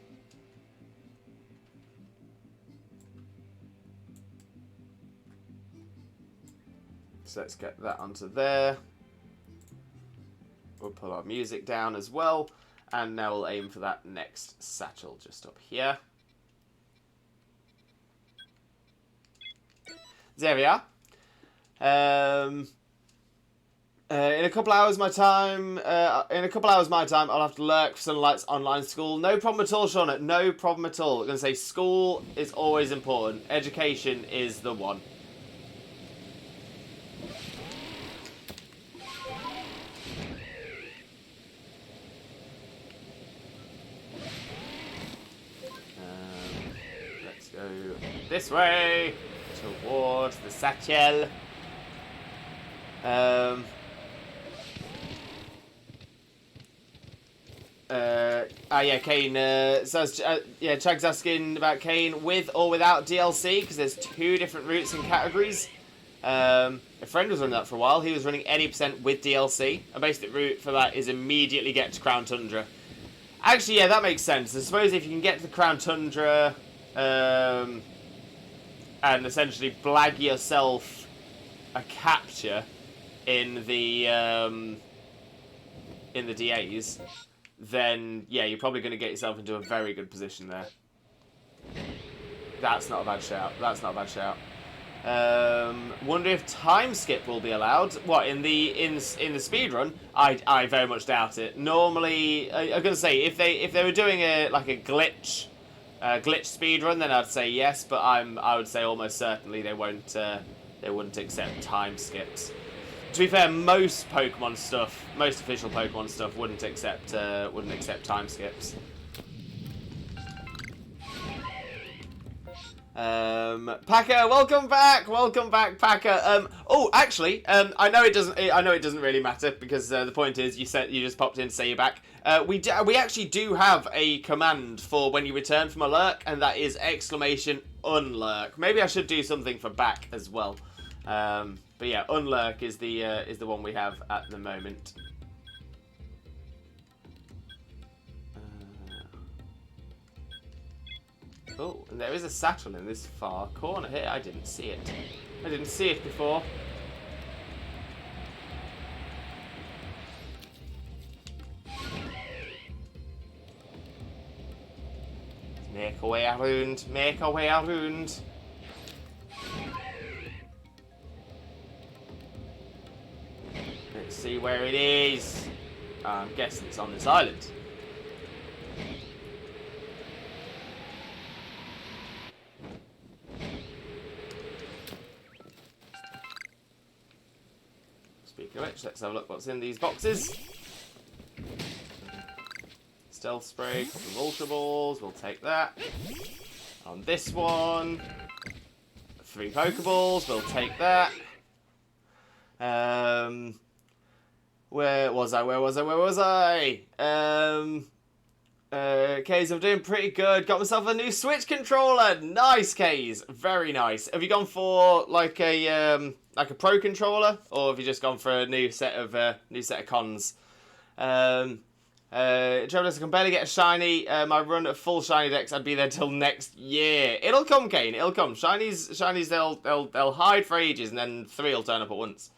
So let's get that onto there. We'll put our music down as well. And now we'll aim for that next satchel just up here. There we are. In a couple hours my time, I'll have to lurk for Sunlight's online school. No problem at all, Shauna. No problem at all. I'm going to say school is always important. Education is the one. Let's go this way towards the satchel. Yeah, Kane. Chag's asking about Kane with or without DLC because there's 2 different routes and categories. A friend was running that for a while. He was running any % with DLC. A basic route for that is immediately get to Crown Tundra. Actually, yeah, that makes sense. I suppose if you can get to the Crown Tundra and essentially blag yourself a capture in the DAs, then yeah, you're probably going to get yourself into a very good position there. That's not a bad shout. That's not a bad shout. Wonder if time skip will be allowed. What, in the speed run? I very much doubt it. Normally, I'm gonna say if they were doing a glitch speed run, then I'd say yes. But I would say almost certainly they wouldn't accept time skips. To be fair, most official Pokemon stuff wouldn't accept time skips. Packer, welcome back, Packer. Oh, actually, I know it doesn't really matter because the point is you just popped in to say you're back. We actually do have a command for when you return from a lurk, and that is !unlurk. Maybe I should do something for back as well. But yeah, unlurk is the one we have at the moment. Oh, and there is a satchel in this far corner here. I didn't see it. I didn't see it before. Make our way around. Make our way around. Let's see where it is. I'm guessing it's on this island. Speaking of which, let's have a look what's in these boxes. Stealth spray, couple of ultra balls, we'll take that. On this one, 3 Pokeballs, we'll take that. Where was I? Kays, I'm doing pretty good. Got myself a new Switch controller. Nice, Kays. Very nice. Have you gone for like a pro controller, or have you just gone for a new set of cons? Trevor, I can barely get a shiny. My run of full shiny decks, I'd be there till next year. It'll come, Kane. It'll come. Shinies, they'll hide for ages, and then 3 will turn up at once.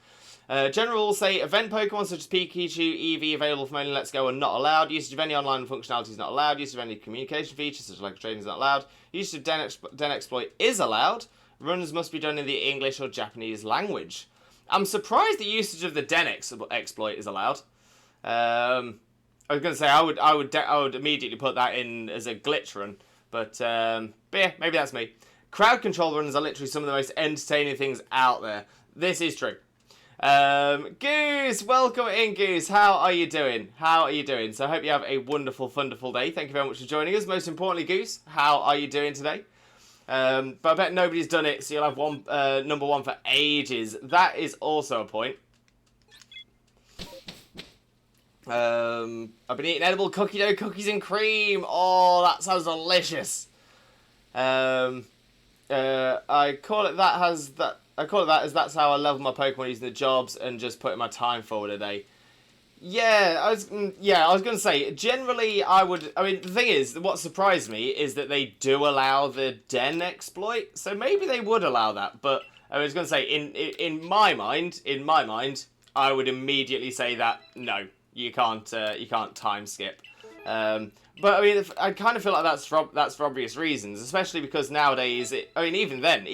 General will say event Pokemon such as Pikachu, Eevee available from only Let's Go are not allowed. Usage of any online functionality is not allowed. Usage of any communication features such as like trading is not allowed. Usage of Den Exploit is allowed. Runs must be done in the English or Japanese language. I'm surprised the usage of the Den Exploit is allowed. I was going to say I would immediately put that in as a glitch run, but yeah, maybe that's me. Crowd control runs are literally some of the most entertaining things out there. This is true. Goose, welcome in, Goose. How are you doing? So I hope you have a wonderful, wonderful day. Thank you very much for joining us. Most importantly, Goose, how are you doing today? But I bet nobody's done it, so you'll have number 1 for ages. That is also a point. I've been eating edible cookie dough cookies and cream. Oh, that sounds delicious. I call it that as that's how I level my Pokemon using the jobs and just putting my time forward a day. Yeah, I was going to say, generally I mean, the thing is, what surprised me is that they do allow the den exploit, so maybe they would allow that, but I was going to say, in my mind, I would immediately say that, no, you can't time skip. But I mean, I kind of feel like that's for obvious reasons, especially because nowadays, even then,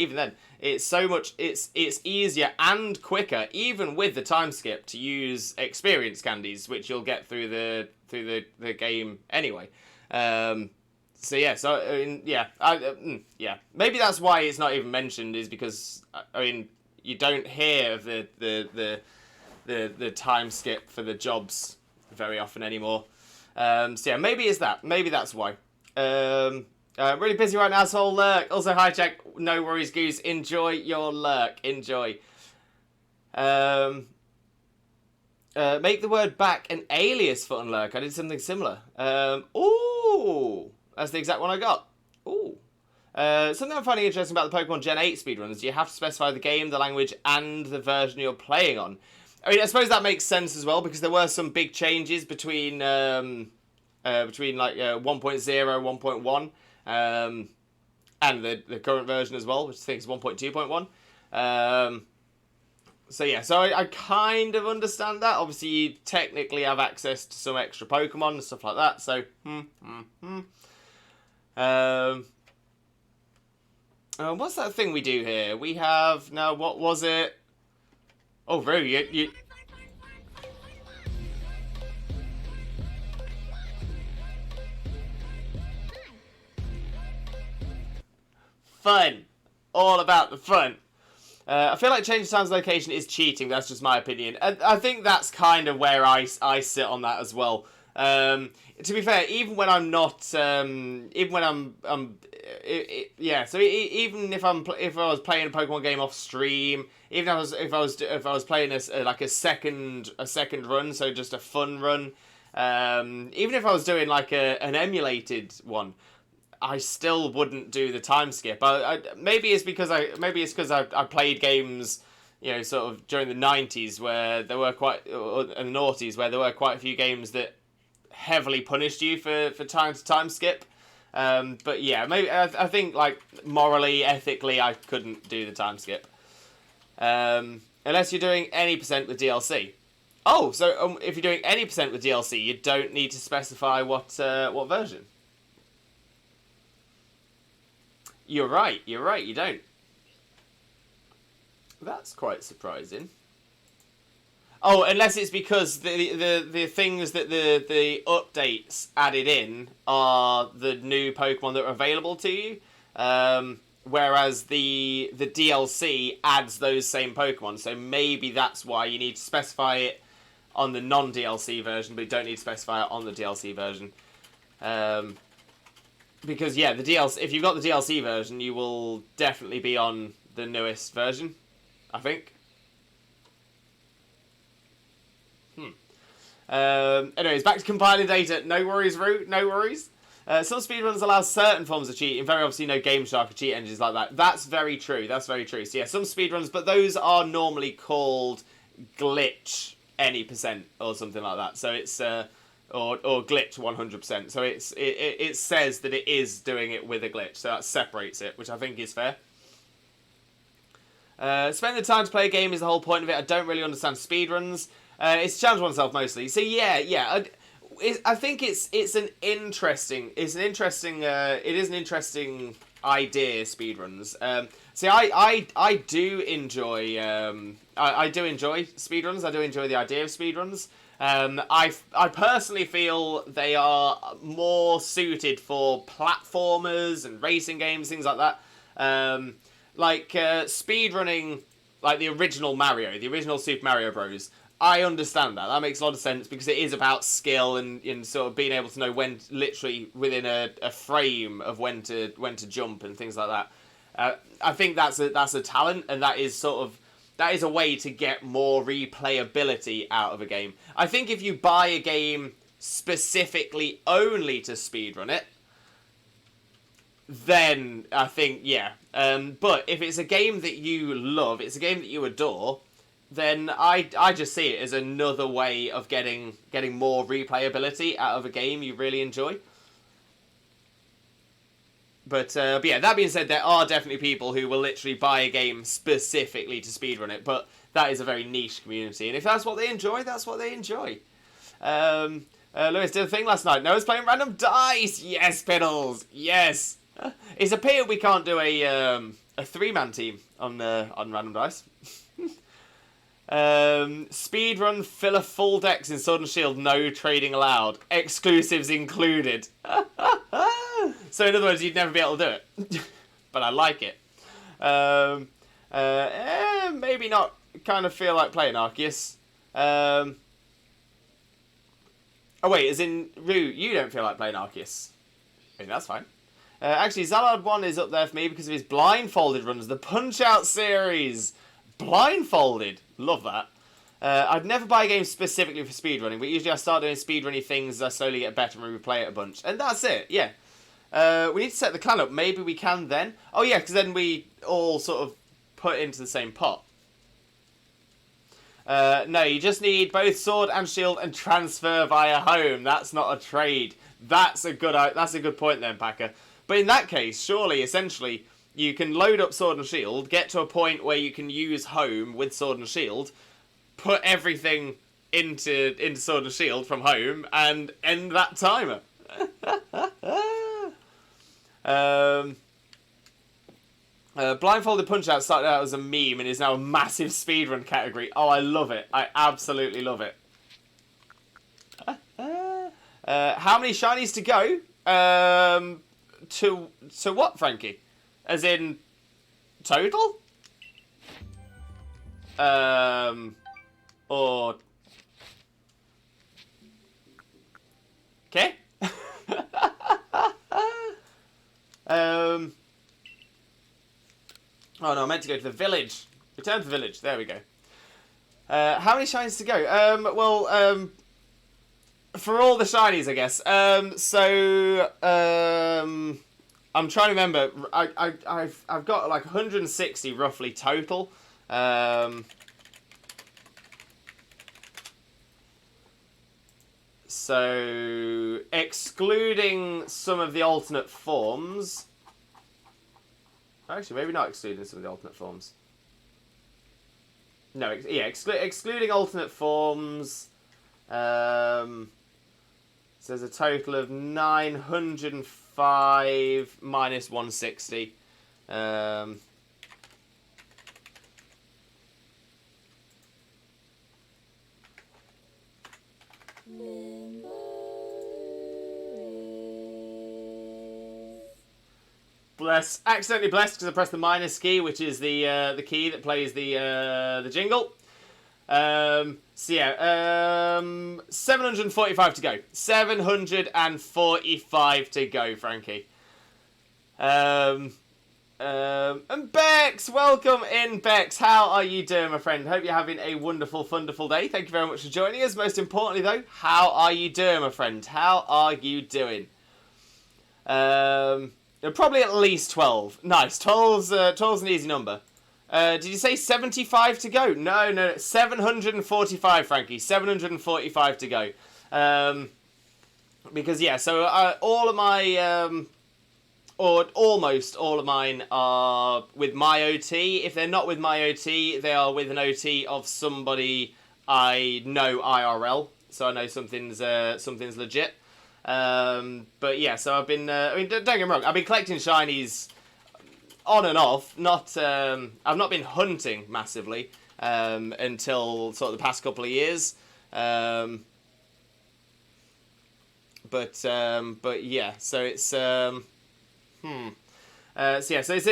it's so much, it's easier and quicker, even with the time skip, to use experience candies, which you'll get through the game anyway. So maybe that's why it's not even mentioned, is because I mean, you don't hear of the time skip for the jobs very often anymore. So yeah, maybe it's that. Maybe that's why. Really busy right now, so I'll lurk. Also, hi, Jack. No worries, Goose. Enjoy your lurk. Enjoy. Make the word back an alias for unlurk. I did something similar. Ooh, that's the exact one I got. Ooh. Something I'm finding interesting about the Pokemon Gen 8 speedruns, you have to specify the game, the language, and the version you're playing on. I mean, I suppose that makes sense as well, because there were some big changes between like 1.0, 1.1, and the current version as well, which I think is 1.2.1. So yeah, so I kind of understand that. Obviously, you technically have access to some extra Pokemon and stuff like that. So, what's that thing we do here? We have now. What was it? Oh, really? You... Fun. All about the fun. I feel like changing time's location is cheating. That's just my opinion. I think that's kind of where I sit on that as well. To be fair, even when I'm not, even when yeah. So even if I was playing a Pokemon game off stream, even if I was playing a second run, so just a fun run, even if I was doing like an emulated one, I still wouldn't do the time skip. Maybe it's because I played games, you know, sort of during the 90s where there were and the noughties where there were quite a few games that heavily punished you for time skip. But yeah, maybe I think like morally, ethically, I couldn't do the time skip. Unless you're doing any % with DLC. Oh, so if you're doing any % with DLC, you don't need to specify what version. You're right, you don't. That's quite surprising. Oh, unless it's because the things that the updates added in are the new Pokemon that are available to you, whereas the DLC adds those same Pokemon. So maybe that's why you need to specify it on the non-DLC version, but you don't need to specify it on the DLC version. Because yeah, the DLC. If you've got the DLC version, you will definitely be on the newest version, I think. Anyways, back to compiling data. No worries, Root. No worries. Some speedruns allow certain forms of cheating. Very obviously, no Game Shark or cheat engines like that. That's very true. That's very true. So yeah, some speedruns, but those are normally called glitch any % or something like that. So it's or glitch 100%. So it says that it is doing it with a glitch. So that separates it, which I think is fair. Spending the time to play a game is the whole point of it. I don't really understand speedruns. It's to challenge oneself mostly. So yeah. I think it is an interesting idea, speedruns. See, I do enjoy I do enjoy speedruns. I do enjoy the idea of speedruns. I personally feel they are more suited for platformers and racing games, things like that. Like speedrunning, like the original Mario, the original Super Mario Bros. I understand that. That makes a lot of sense because it is about skill and sort of being able to know when, literally within a frame of when to jump and things like that. I think that's a talent, and that is a way to get more replayability out of a game. I think if you buy a game specifically only to speedrun it, then I think, yeah. But if it's a game that you love, it's a game that you adore, then I just see it as another way of getting more replayability out of a game you really enjoy. But yeah, that being said, there are definitely people who will literally buy a game specifically to speedrun it, but that is a very niche community, and if that's what they enjoy, that's what they enjoy. Lewis did a thing last night. Noah's playing random dice. Yes, Piddles. Yes. It's a pity we can't do a 3-man team on random dice. Speedrun, fill a full decks in Sword and Shield, no trading allowed. Exclusives included. So in other words, you'd never be able to do it. But I like it. Maybe not kind of feel like playing Arceus. Oh wait, as in, Rue, you don't feel like playing Arceus. I mean, that's fine. Actually, Zalard 1 is up there for me because of his blindfolded runs. The Punch-Out series! Blindfolded! Love that. I'd never buy a game specifically for speedrunning, but usually I start doing speedrunning things as I slowly get better and replay it a bunch. And that's it, yeah. We need to set the clan up. Maybe we can then. Oh yeah, because then we all sort of put into the same pot. No, you just need both sword and shield and transfer via home. That's not a trade. That's a good point then, Packer. But in that case, surely, essentially, you can load up sword and shield, get to a point where you can use home with sword and shield, put everything into sword and shield from home, and end that timer. Blindfolded Punch-Out started out as a meme and is now a massive speedrun category. Oh, I love it. I absolutely love it. How many shinies to go? To what, Frankie? As in total? Or okay? Oh no, I meant to go to the village. Return to the village. There we go. How many shinies to go? For all the shinies, I guess. I'm trying to remember. I've got like 160 roughly total. So excluding some of the alternate forms. Actually, maybe not excluding some of the alternate forms. No, yeah, excluding alternate forms. So there's a total of 905 minus 160. Bless. Accidentally blessed because I pressed the minus key, which is the key that plays the jingle. So yeah, 745 to go. 745 to go, Frankie. And Bex, welcome in, Bex. How are you doing, my friend? Hope you're having a wonderful, wonderful day. Thank you very much for joining us. Most importantly, though, how are you doing, my friend? How are you doing? Probably at least 12. Nice. 12's an easy number. Did you say 75 to go? No. 745, Frankie. 745 to go. Because, yeah, so all of my... or almost all of mine are with my OT. If they're not with my OT, they are with an OT of somebody I know IRL. So I know something's legit. But yeah, so I've been... I mean, don't get me wrong. I've been collecting shinies on and off. I've not been hunting massively until sort of the past couple of years. But yeah, so it's... So yeah, so it's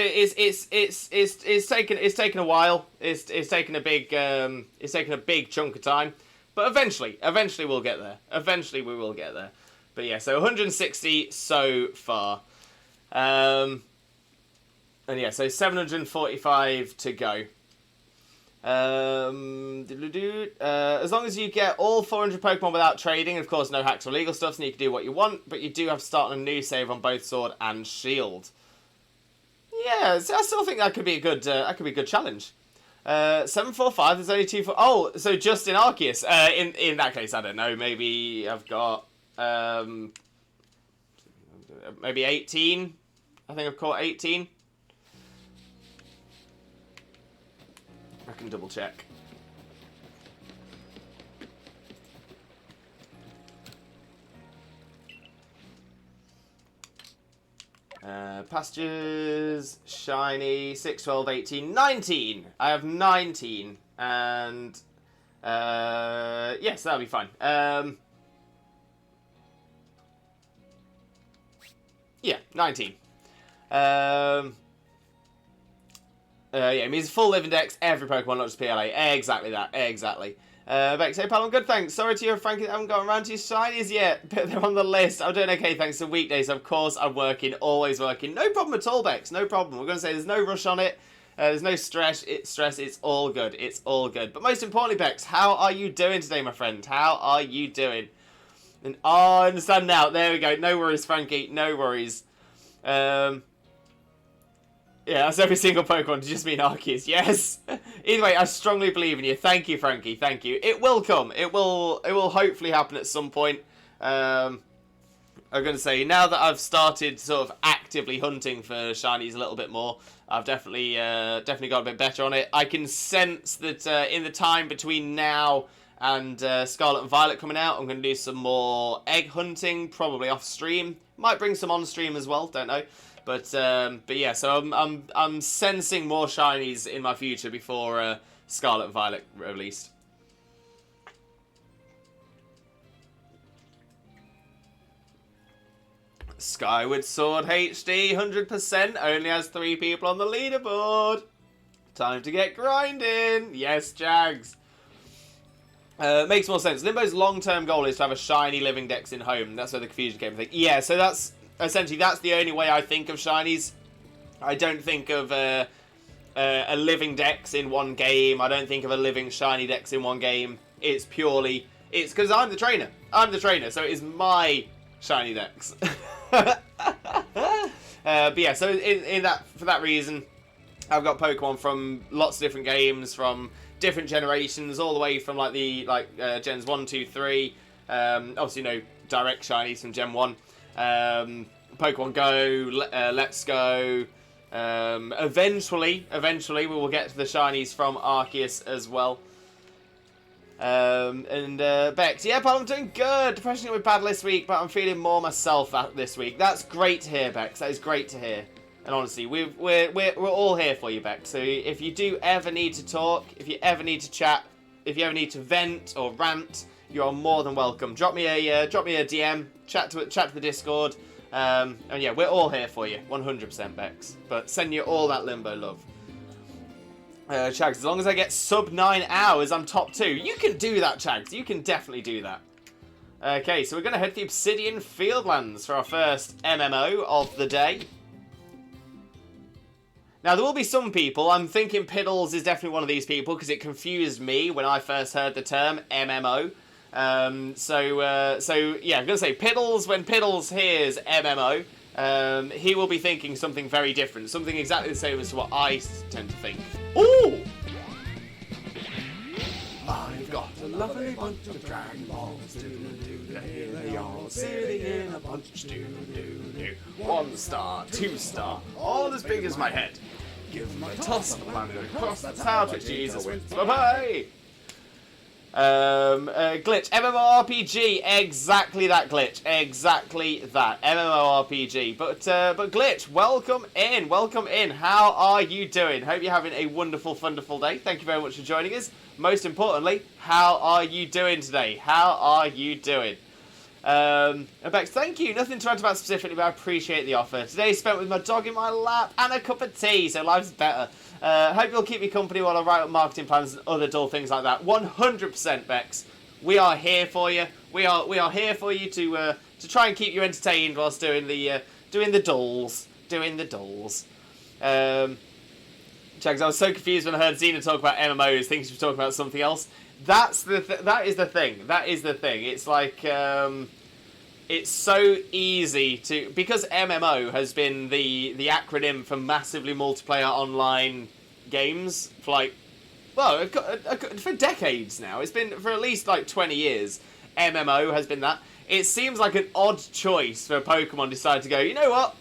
taken a while. It's taken a big chunk of time, but eventually we'll get there. Eventually we will get there. But yeah, so 160 so far, and yeah, so 745 to go. As long as you get all 400 Pokemon without trading, of course, no hacks or legal stuff, so you can do what you want, but you do have to start on a new save on both Sword and Shield. Yeah, so I still think that could be a good challenge. 745. There's only 2 for. Oh, so just in Arceus. In that case, I don't know. Maybe I've got maybe 18. I think I've caught 18. I can double check. Pastures, shiny, 6, 12, 18, 19. I have 19. And, yes, that'll be fine. Yeah, 19. Yeah, it means full living dex, every Pokemon, not just PLA. Exactly that, exactly. Bex, hey pal, I'm good, thanks. Sorry to you, Frankie, I haven't gotten around to your shinies yet, but they're on the list. I'm doing okay, thanks to weekdays. Of course, I'm working, always working. No problem at all, Bex, no problem. We're going to say there's no rush on it. There's no stress. It's all good. It's all good. But most importantly, Bex, how are you doing today, my friend? How are you doing? And oh, I understand now. There we go. No worries, Frankie. No worries. Yeah, that's every single Pokemon. Did you just mean Arceus? Yes. Either way, I strongly believe in you. Thank you, Frankie. Thank you. It will come. It will hopefully happen at some point. I'm going to say, now that I've started sort of actively hunting for shinies a little bit more, I've definitely got a bit better on it. I can sense that in the time between now and Scarlet and Violet coming out, I'm going to do some more egg hunting, probably off stream. Might bring some on stream as well. Don't know. But yeah, so I'm sensing more shinies in my future before Scarlet and Violet released. Skyward Sword HD 100% only has 3 people on the leaderboard. Time to get grinding. Yes, Jags. Makes more sense. Limbo's long-term goal is to have a shiny living dex in home. That's where the confusion came from. Yeah, so that's essentially that's the only way I think of shinies. I don't think of a living dex in one game. I don't think of a living shiny dex in one game. It's because I'm the trainer. I'm the trainer, so it is my shiny dex. But yeah, so for that reason, I've got Pokemon from lots of different games, from different generations, all the way from gens 1, 2, 3. Obviously, direct shinies from Gen 1. Pokemon Go, Let's Go. Eventually, we will get to the shinies from Arceus as well. Bex, yeah, pal, I'm doing good. Depression with bad this week, but I'm feeling more myself this week. That's great to hear, Bex. That is great to hear. And honestly, we're all here for you, Bex. So if you do ever need to talk, if you ever need to chat, if you ever need to vent or rant, you are more than welcome. Drop me a DM, chat to the Discord, and yeah, we're all here for you, 100%, Bex. But send you all that Limbo love. Chags, as long as I get sub 9 hours, I'm top 2. You can do that, Chags. You can definitely do that. Okay, so we're going to head to the Obsidian Fieldlands for our first MMO of the day. Now, there will be some people. I'm thinking Piddles is definitely one of these people because it confused me when I first heard the term MMO. So yeah, I'm going to say Piddles, when Piddles hears MMO, he will be thinking something very different. Something exactly the same as what I tend to think. Ooh! I've got a lovely bunch of Dragon Balls. Here they all sitting in a bunch. Do-do-do. 1 star, 2 star, all as big as my head. Give my Toss the land across the town to Jesus wins. Bye-bye! Glitch, MMORPG, exactly that, Glitch, exactly that, MMORPG. But Glitch, welcome in. How are you doing? Hope you're having a wonderful, wonderful day. Thank you very much for joining us. Most importantly, how are you doing today? How are you doing? Bex, thank you. Nothing to rant about specifically, but I appreciate the offer. Today spent with my dog in my lap and a cup of tea, so life's better. Hope you'll keep me company while I write up marketing plans and other dull things like that. 100%, Bex. We are here for you. We are here for you to try and keep you entertained whilst doing the dulls. Chags, I was so confused when I heard Xena talk about MMOs, thinking she was talking about something else. That is the thing. It's like it's so easy to, because MMO has been the acronym for massively multiplayer online games for like well, for decades now. It's been for at least like 20 years. MMO has been that. It seems like an odd choice for Pokemon decide to go, you know what?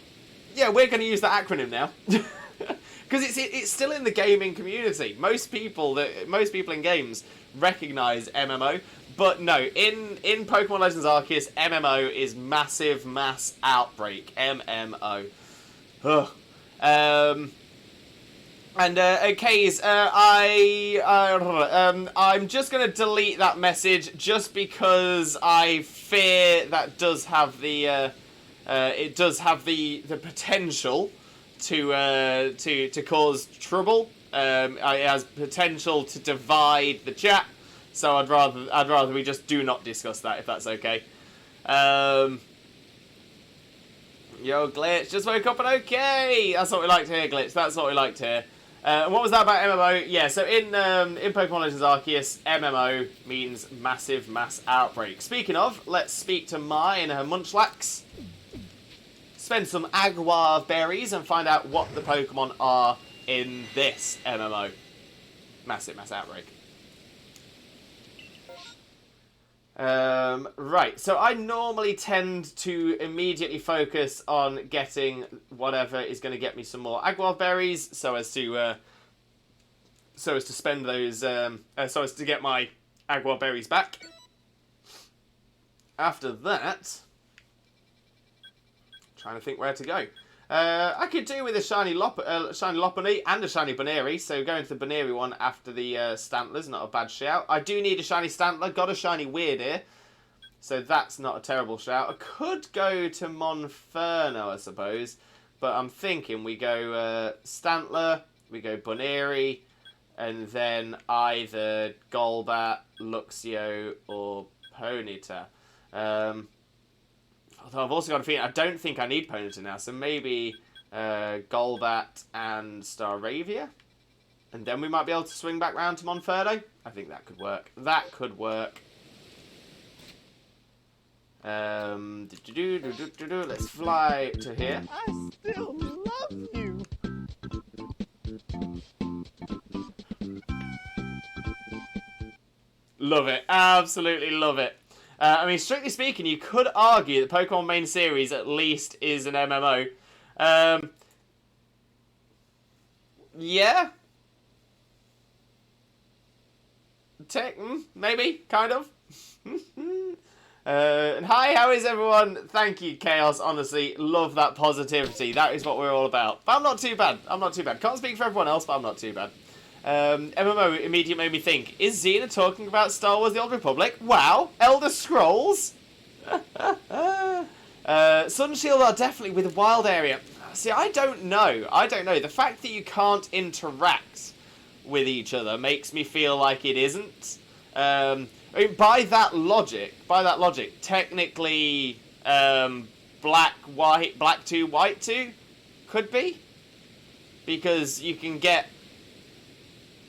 Yeah, we're going to use that acronym now. Because it's still in the gaming community. Most people in games recognize MMO, but no, in Pokemon Legends Arceus, MMO is Massive Mass Outbreak. MMO. Ugh. Kays, I'm just gonna delete that message just because I fear that does have the it does have the potential to cause trouble. It has potential to divide the chat, so I'd rather we just do not discuss that if that's okay. Yo, Glitch, just woke up and okay. That's what we like to hear, Glitch. That's what we like to hear. What was that about MMO? Yeah, so in Pokemon Legends Arceus, MMO means Massive Mass Outbreak. Speaking of, let's speak to Mai and her Munchlax. Spend some Agua berries and find out what the Pokemon are in this MMO. Massive Mass Outbreak. Right, so I normally tend to immediately focus on getting whatever is going to get me some more Agua berries, so as to spend those, so as to get my Agua berries back. After that, trying to think where to go. I could do with a shiny Lopunny and a shiny Baneri, so going to the Baneri one after the Stantler's not a bad shout. I do need a shiny Stantler, got a shiny Weirdeer, so that's not a terrible shout. I could go to Monferno, I suppose, but I'm thinking we go Stantler, we go Baneri, and then either Golbat, Luxio, or Ponyta. Although I've also got a feeling I don't think I need Ponyta now, so maybe Golbat and Staravia, and then we might be able to swing back round to Monferno. I think that could work. That could work. Let's fly to here. I still love you. Love it. Absolutely love it. I mean, strictly speaking, you could argue that Pokemon main series at least is an MMO. Yeah. Maybe, kind of. And hi, how is everyone? Thank you, Chaos. Honestly, love that positivity. That is what we're all about. But I'm not too bad. I'm not too bad. Can't speak for everyone else, but I'm not too bad. MMO immediately made me think, is Xena talking about Star Wars The Old Republic? Wow. Elder Scrolls? Sun Shield are definitely with Wild Area. See, I don't know. The fact that you can't interact with each other makes me feel like it isn't. I mean, by that logic, technically, black 2, white 2 could be, because you can get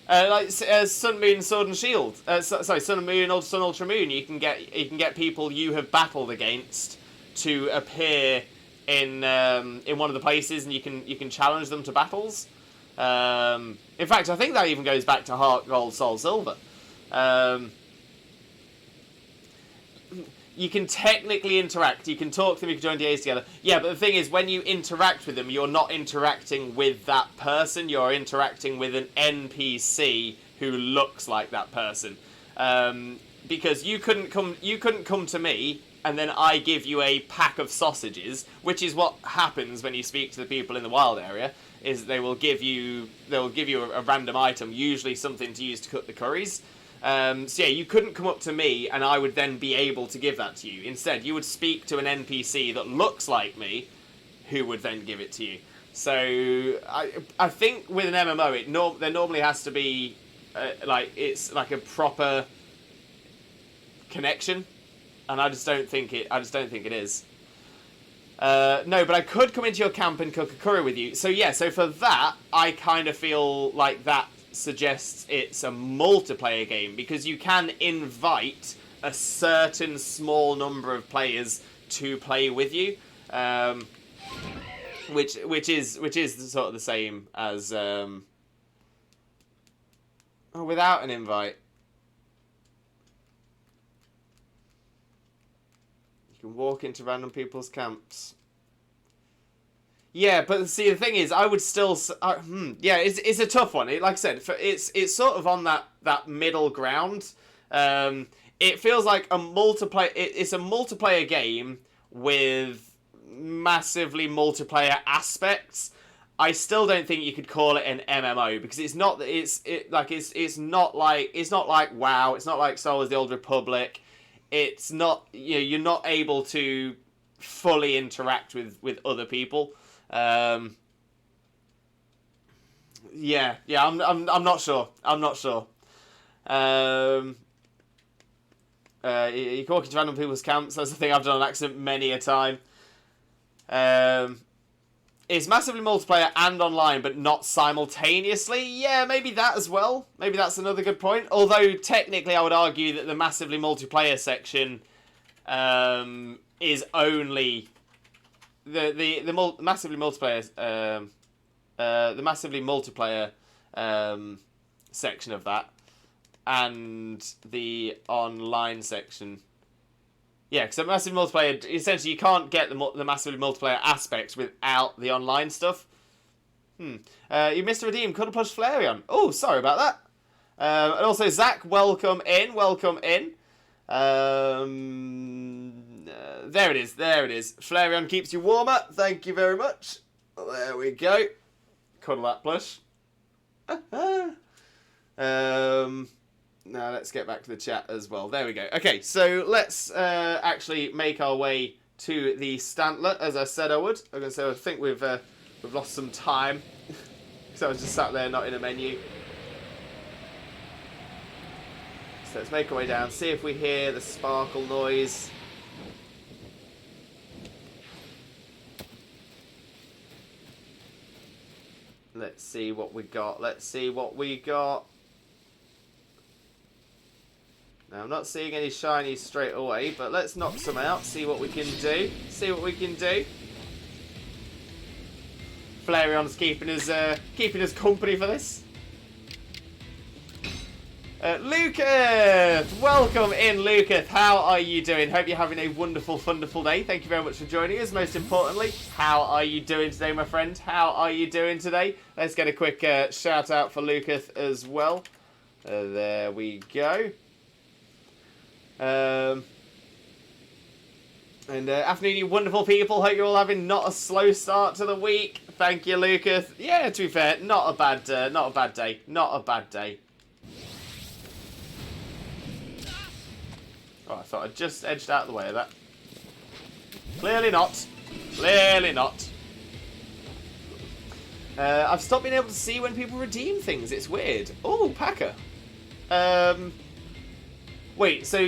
Sun, Moon, Sword and Shield. Sorry, Sun and Moon, Sun, Ultra Moon. You can get people you have battled against to appear in one of the places, and you can challenge them to battles. In fact, I think that even goes back to Heart Gold, Soul Silver. You can technically interact. You can talk to them. You can join DAs together. Yeah, but the thing is, when you interact with them, you're not interacting with that person. You're interacting with an NPC who looks like that person. Because you couldn't come to me and then I give you a pack of sausages, which is what happens when you speak to the people in the wild area. Is they will give you a random item, usually something to use to cook the curries. So yeah, you couldn't come up to me and I would then be able to give that to you. Instead, you would speak to an NPC that looks like me, who would then give it to you. So I think with an MMO, there normally has to be it's like a proper connection, and I just don't think it is. No, but I could come into your camp and cook a curry with you. So yeah, so for that, I kind of feel like that suggests it's a multiplayer game, because you can invite a certain small number of players to play with you, which is sort of the same as Oh, without an invite. You can walk into random people's camps. Yeah, but see, the thing is, I would still... yeah, it's a tough one. Like I said, it's sort of on that middle ground. It feels like a multiplayer... It's a multiplayer game with massively multiplayer aspects. I still don't think you could call it an MMO because it's not. It's not like WoW. It's not like Star Wars: The Old Republic. It's not. You're not able to fully interact with other people. Yeah. I'm not sure. I'm not sure. You can walk into random people's camps. That's the thing I've done on accident many a time. It's massively multiplayer and online, but not simultaneously. Yeah, maybe that as well. Maybe that's another good point. Although, technically, I would argue that the massively multiplayer section is only... The massively multiplayer... the massively multiplayer section of that and the online section... Yeah, because a massive multiplayer, essentially you can't get the massively multiplayer aspects without the online stuff. You missed a redeem, Cuddle Plush Flareon. Oh, sorry about that. And also, Zach, welcome in, welcome in. There it is, there it is. Flareon keeps you warmer, thank you very much. There we go. Cuddle that plush. Now let's get back to the chat as well. There we go. Okay, so let's actually make our way to the Stantler, as I said I would. I'm going to say I think we've lost some time because I was just sat there not in a menu. So let's make our way down, see if we hear the sparkle noise. Let's see what we got. Let's see what we got. Now, I'm not seeing any shinies straight away, but let's knock some out, see what we can do. See what we can do. Flareon's keeping us company for this. Lucas! Welcome in, Lucas. How are you doing? Hope you're having a wonderful, wonderful day. Thank you very much for joining us. Most importantly, how are you doing today, my friend? How are you doing today? Let's get a quick shout out for Lucas as well. There we go. Afternoon, you wonderful people. Hope you're all having not a slow start to the week. Thank you, Lucas. Yeah, to be fair, not a bad day. Not a bad day. Oh, I thought I'd just edged out of the way of that. Clearly not. Clearly not. I've stopped being able to see when people redeem things. It's weird. Oh, Packer. Wait, so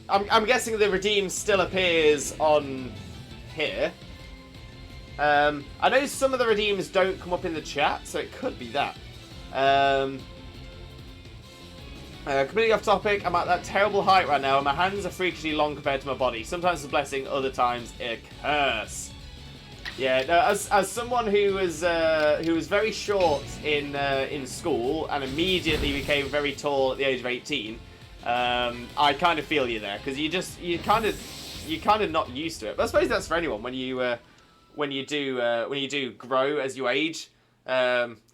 I'm guessing the redeem still appears on here. I know some of the redeems don't come up in the chat, so it could be that. Completely off topic, I'm at that terrible height right now and my hands are freakishly long compared to my body. Sometimes it's a blessing, other times a curse. Yeah, no, as someone who was very short in school and immediately became very tall at the age of 18, I kind of feel you there because you're kind of not used to it. But I suppose that's for anyone when you do grow as you age.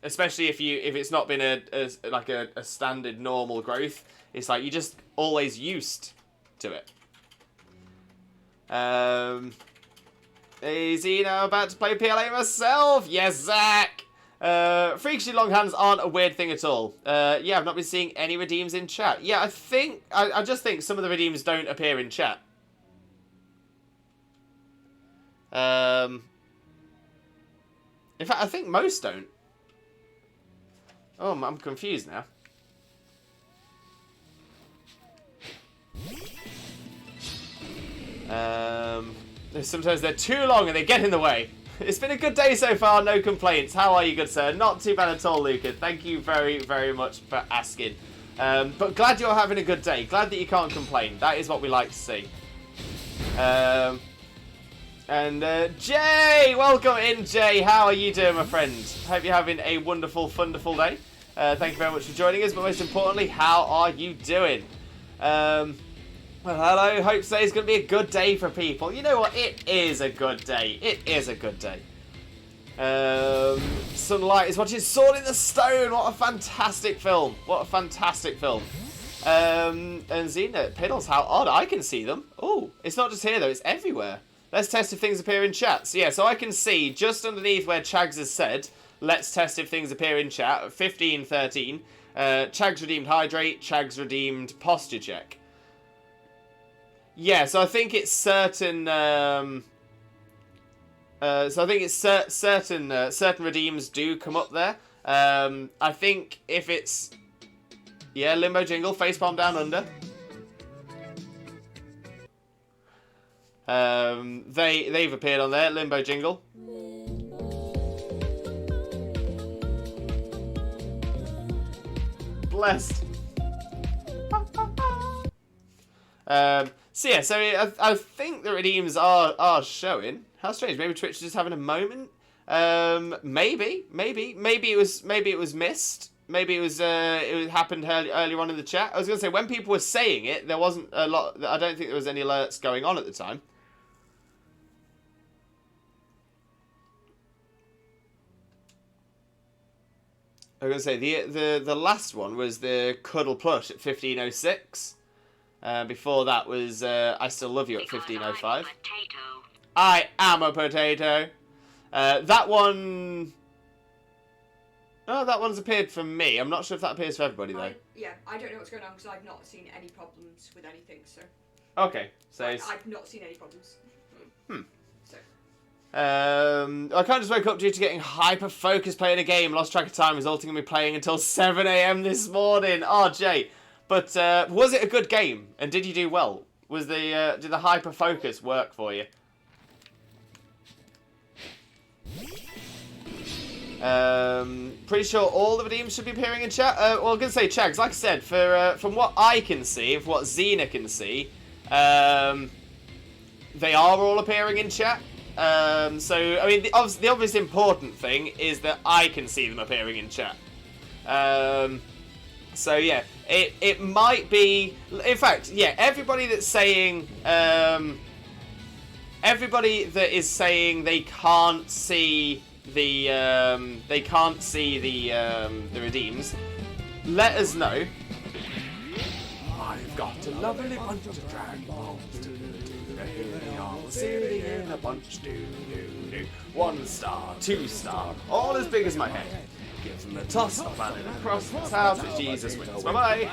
Especially if it's not been a standard normal growth, it's like you're just always used to it. Is he now about to play PLA myself? Yes, Zach. Freakishly long hands aren't a weird thing at all. Yeah, I've not been seeing any redeems in chat. Yeah, I just think some of the redeems don't appear in chat. In fact, I think most don't. Oh, I'm confused now. Sometimes they're too long and they get in the way. It's been a good day so far, no complaints. How are you, good sir? Not too bad at all, Lucas. Thank you very, very much for asking. But glad you're having a good day. Glad that you can't complain. That is what we like to see. Jay! Welcome in, Jay. How are you doing, my friend? Hope you're having a wonderful, wonderful day. Thank you very much for joining us, but most importantly, how are you doing? Well, hello. Hope today's going to be a good day for people. You know what? It is a good day. It is a good day. Sunlight is watching Sword in the Stone. What a fantastic film. What a fantastic film. And Xena, Piddles, how odd. I can see them. Oh, it's not just here, though. It's everywhere. Let's test if things appear in chat. So, yeah, so I can see just underneath where Chags has said, let's test if things appear in chat. 15:13. Chags redeemed Hydrate. Chags redeemed Posture Check. Yeah, so I think it's certain... certain redeems do come up there. I think if it's... Yeah, Limbo Jingle, facepalm down under. They've appeared on there, Limbo Jingle. Blessed. So yeah, so I think the redeems are showing. How strange. Maybe Twitch is just having a moment. Maybe it was missed. Maybe it happened earlier on in the chat. I was gonna say when people were saying it, there wasn't a lot. I don't think there was any alerts going on at the time. I was gonna say the last one was the Cuddle Plush at 15:06. Before that was I Still Love You at 15:05. I am a potato. That one. Oh, that one's appeared for me. I'm not sure if that appears for everybody though. Yeah, I don't know what's going on because I've not seen any problems with anything. So. Okay, so I've not seen any problems. I kind of just woke up due to getting hyper focused playing a game. Lost track of time, resulting in me playing until 7 AM this morning. Oh, Jay. But was it a good game? And did you do well? Was the did the hyper focus work for you? Pretty sure all the redeems should be appearing in chat. Well, I'm gonna say Chags. Like I said, from what I can see, and from what Xena can see, they are all appearing in chat. So I mean, the obvious important thing is that I can see them appearing in chat. So yeah, it might be. In fact, yeah, everybody that's saying, everybody that is saying they can't see the redeems, let us know. I've got a lovely bunch of Dragon Balls. They are sitting in a bunch. 1 star, 2 star, all as big as my head. Give them a toss, I'll land it across the house with Jesus wins. Bye bye.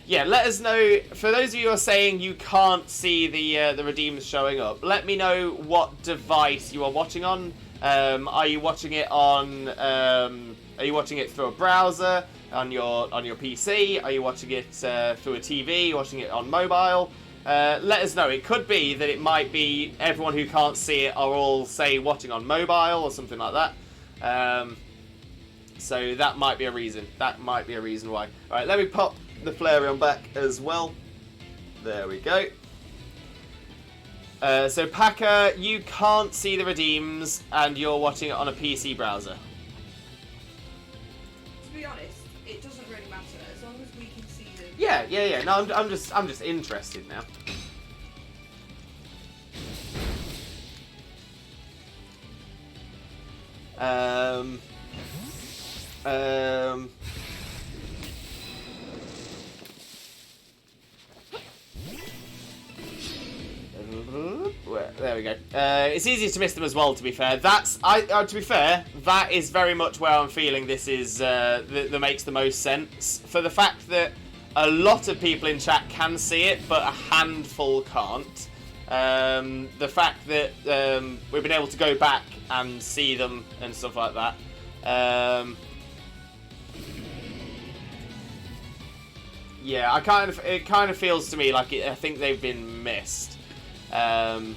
Yeah, let us know. For those of you who are saying you can't see the redeems showing up, let me know what device you are watching on. Are you watching it on? Are you watching it through a browser on your PC? Are you watching it through a TV? Watching it on mobile? Let us know. It could be that it might be everyone who can't see it are all, say, watching on mobile or something like that. So that might be a reason. That might be a reason why. Alright, let me pop the Flareon back as well. There we go. So Packer, you can't see the redeems and you're watching it on a PC browser. To be honest, it doesn't really matter as long as we can see them. Yeah. No, I'm just interested now. There we go. It's easy to miss them as well. To be fair, to be fair, that is very much where I'm feeling this is that makes the most sense. For the fact that a lot of people in chat can see it, but a handful can't. The fact that we've been able to go back and see them and stuff like that. Yeah, it kind of feels to me like I think they've been missed. It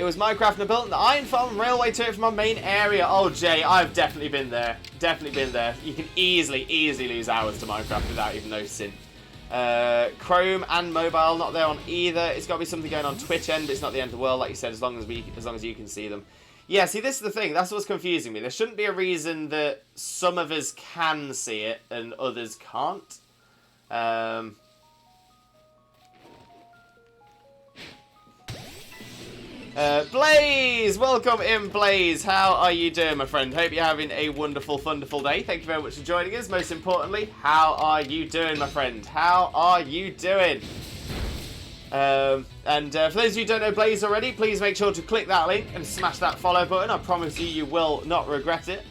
was Minecraft and I built the Iron Farm railway to it from my main area. Oh, Jay, I've definitely been there. Definitely been there. You can easily lose hours to Minecraft without even noticing. Chrome and mobile not there on either. It's got to be something going on Twitch end. It's not the end of the world, like you said. As long as you can see them. Yeah, see, this is the thing. That's what's confusing me. There shouldn't be a reason that some of us can see it and others can't. Blaze! Welcome in, Blaze. How are you doing, my friend? Hope you're having a wonderful, wonderful day. Thank you very much for joining us. Most importantly, how are you doing, my friend? How are you doing? For those of you who don't know Blaze already, please make sure to click that link and smash that follow button. I promise you, you will not regret it.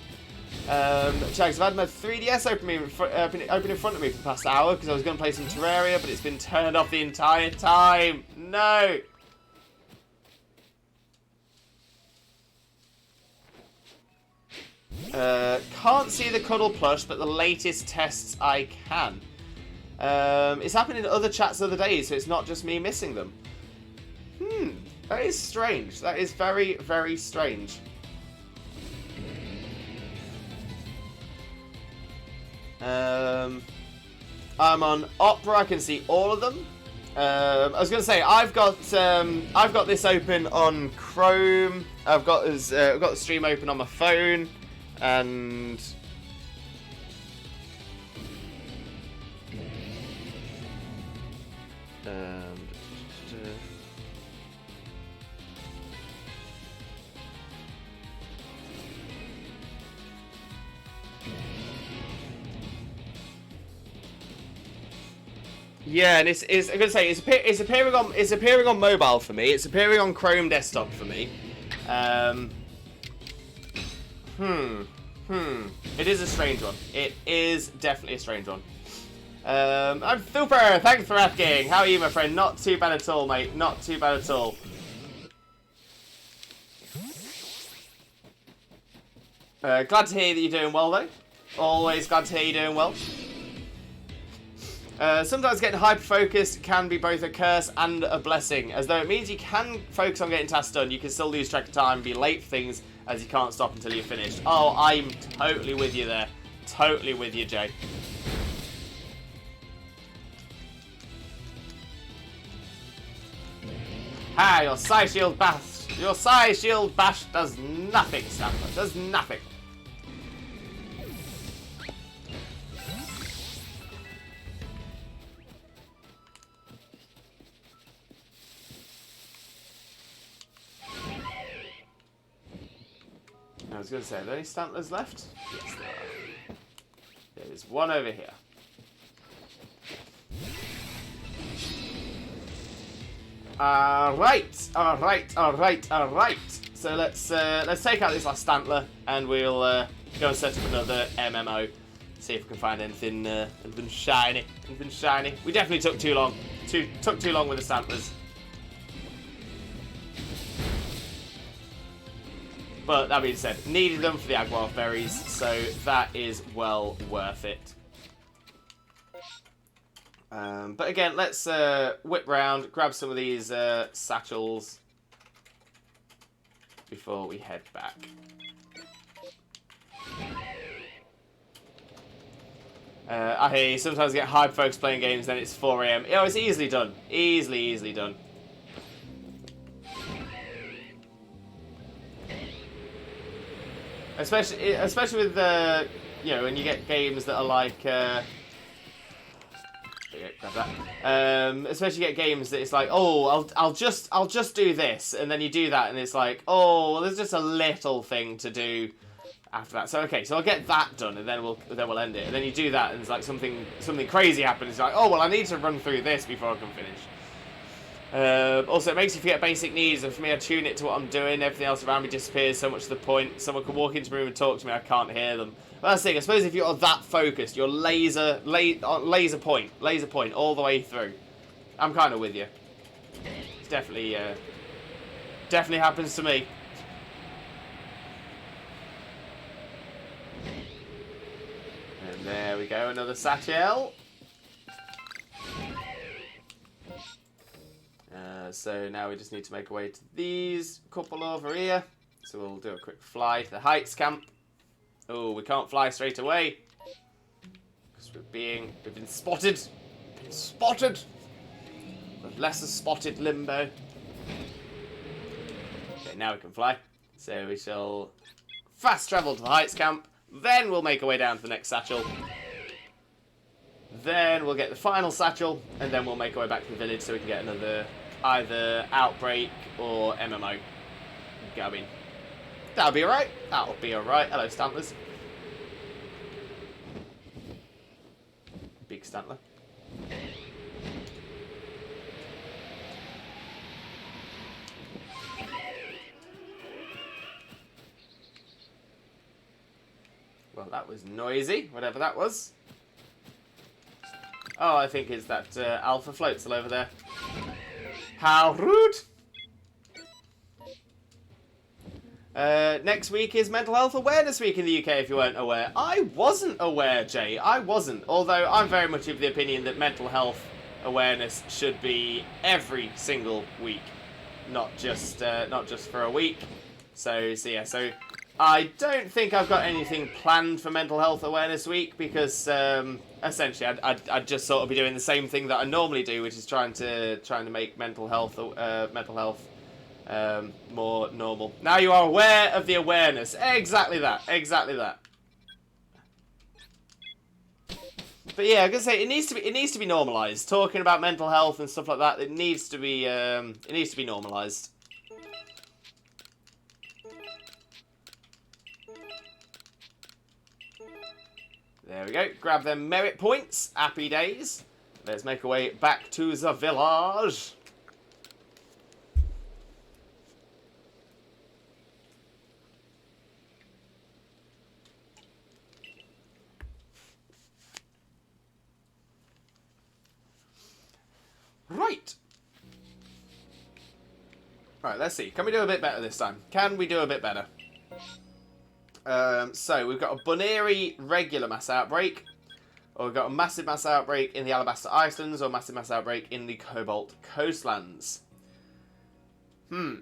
Chags, I've had my 3DS open in front of me for the past hour because I was going to play some Terraria, but it's been turned off the entire time. No! Can't see the cuddle plush, but the latest tests I can. It's happened in other chats the other days, so it's not just me missing them. That is strange. That is very, very strange. I'm on Opera. I can see all of them. I was going to say I've got this open on Chrome. I've got the stream open on my phone, and yeah, and it's I'm gonna say it's appearing on mobile for me. It's appearing on Chrome desktop for me. It is a strange one. It is definitely a strange one. I'm super. Thanks for asking. How are you, my friend? Not too bad at all, mate. Not too bad at all. Glad to hear that you're doing well, though. Always glad to hear you're doing well. Sometimes getting hyper-focused can be both a curse and a blessing, as though it means you can focus on getting tasks done, you can still lose track of time and be late for things, as you can't stop until you're finished. Oh, I'm totally with you there. Totally with you, Jay. Ah, your Psy Shield Bash. Your Psy Shield Bash does nothing, Stamper. Does nothing. I was going to say, are there any Stamplers left? Yes, there are. There's one over here. Alright. So let's take out this last Stantler and we'll go and set up another MMO. See if we can find anything shiny. Anything shiny. We definitely took too long. Took too long with the Stamplers. But that being said, needed them for the Agwarth berries, so that is well worth it. But again, let's whip round, grab some of these satchels before we head back. I hear you sometimes get hyper-focused playing games, then it's 4 AM. You know, it's easily done. Easily done. Especially with you know, when you get games that are like grab that. Especially you get games that it's like, oh, I'll just do this, and then you do that, and it's like, oh, well, there's just a little thing to do after that. So okay, so I'll get that done, and then we'll end it. And then you do that, and it's like something crazy happens. It's like, oh, well, I need to run through this before I can finish. Also, it makes you forget basic needs, and for me, I tune it to what I'm doing. Everything else around me disappears, so much to the point. Someone can walk into the room and talk to me, I can't hear them. But that's the thing, I suppose if you're that focused, you're laser point all the way through. I'm kind of with you. It's definitely happens to me. And there we go, another satchel. So now we just need to make our way to these couple over here. So we'll do a quick fly to the Heights camp. Oh, we can't fly straight away because we've been spotted. The lesser spotted limbo. Okay, now we can fly. So we shall fast travel to the Heights camp. Then we'll make our way down to the next satchel. Then we'll get the final satchel, and then we'll make our way back to the village so we can get another either Outbreak or MMO. I mean, that'll be alright. That'll be alright. Hello, Stantlers. Big Stantler. Well, that was noisy, whatever that was. Oh, I think it's that Alpha Floatzel over there. How rude! Next week is Mental Health Awareness Week in the UK, if you weren't aware. I wasn't aware, Jay. I wasn't. Although I'm very much of the opinion that mental health awareness should be every single week, not just for a week. So yeah. So I don't think I've got anything planned for Mental Health Awareness Week because essentially I'd just sort of be doing the same thing that I normally do, which is trying to make mental health more normal. Now you are aware of the awareness. Exactly that. Exactly that. But yeah, I'm gonna say it needs to be normalized. Talking about mental health and stuff like that, it needs to be normalized. There we go. Grab them merit points. Happy days. Let's make our way back to the village. Right. Right, let's see. Can we do a bit better this time? Can we do a bit better? So, we've got a Buneri regular mass outbreak, or we've got a massive mass outbreak in the Alabaster Icelands, or a massive mass outbreak in the Cobalt Coastlands. I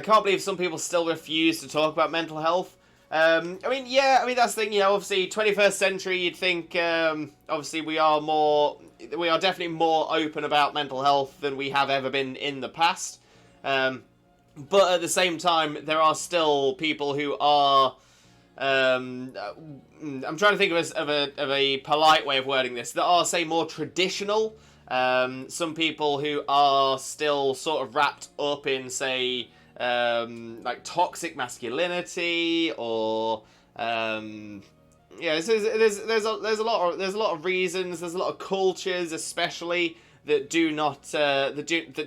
can't believe some people still refuse to talk about mental health. I mean, that's the thing, obviously, 21st century, you'd think, obviously, we are definitely more open about mental health than we have ever been in the past. But at the same time, there are still people who are, I'm trying to think of a polite way of wording this, that are, say, more traditional. Some people who are still sort of wrapped up in, say, like toxic masculinity, or there's a lot of reasons. There's a lot of cultures, especially that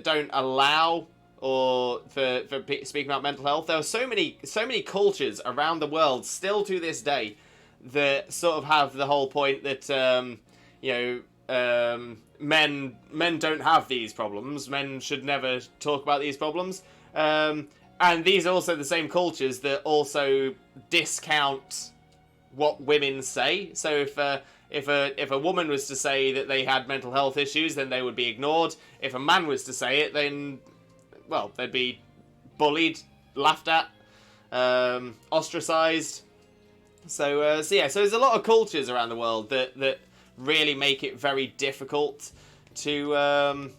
don't allow or for speaking about mental health. There are so many cultures around the world still to this day that sort of have the whole point that men don't have these problems. Men should never talk about these problems. And these are also the same cultures that also discount what women say. So if a woman was to say that they had mental health issues, then they would be ignored. If a man was to say it, then, well, they'd be bullied, laughed at, ostracized. So there's a lot of cultures around the world that really make it very difficult to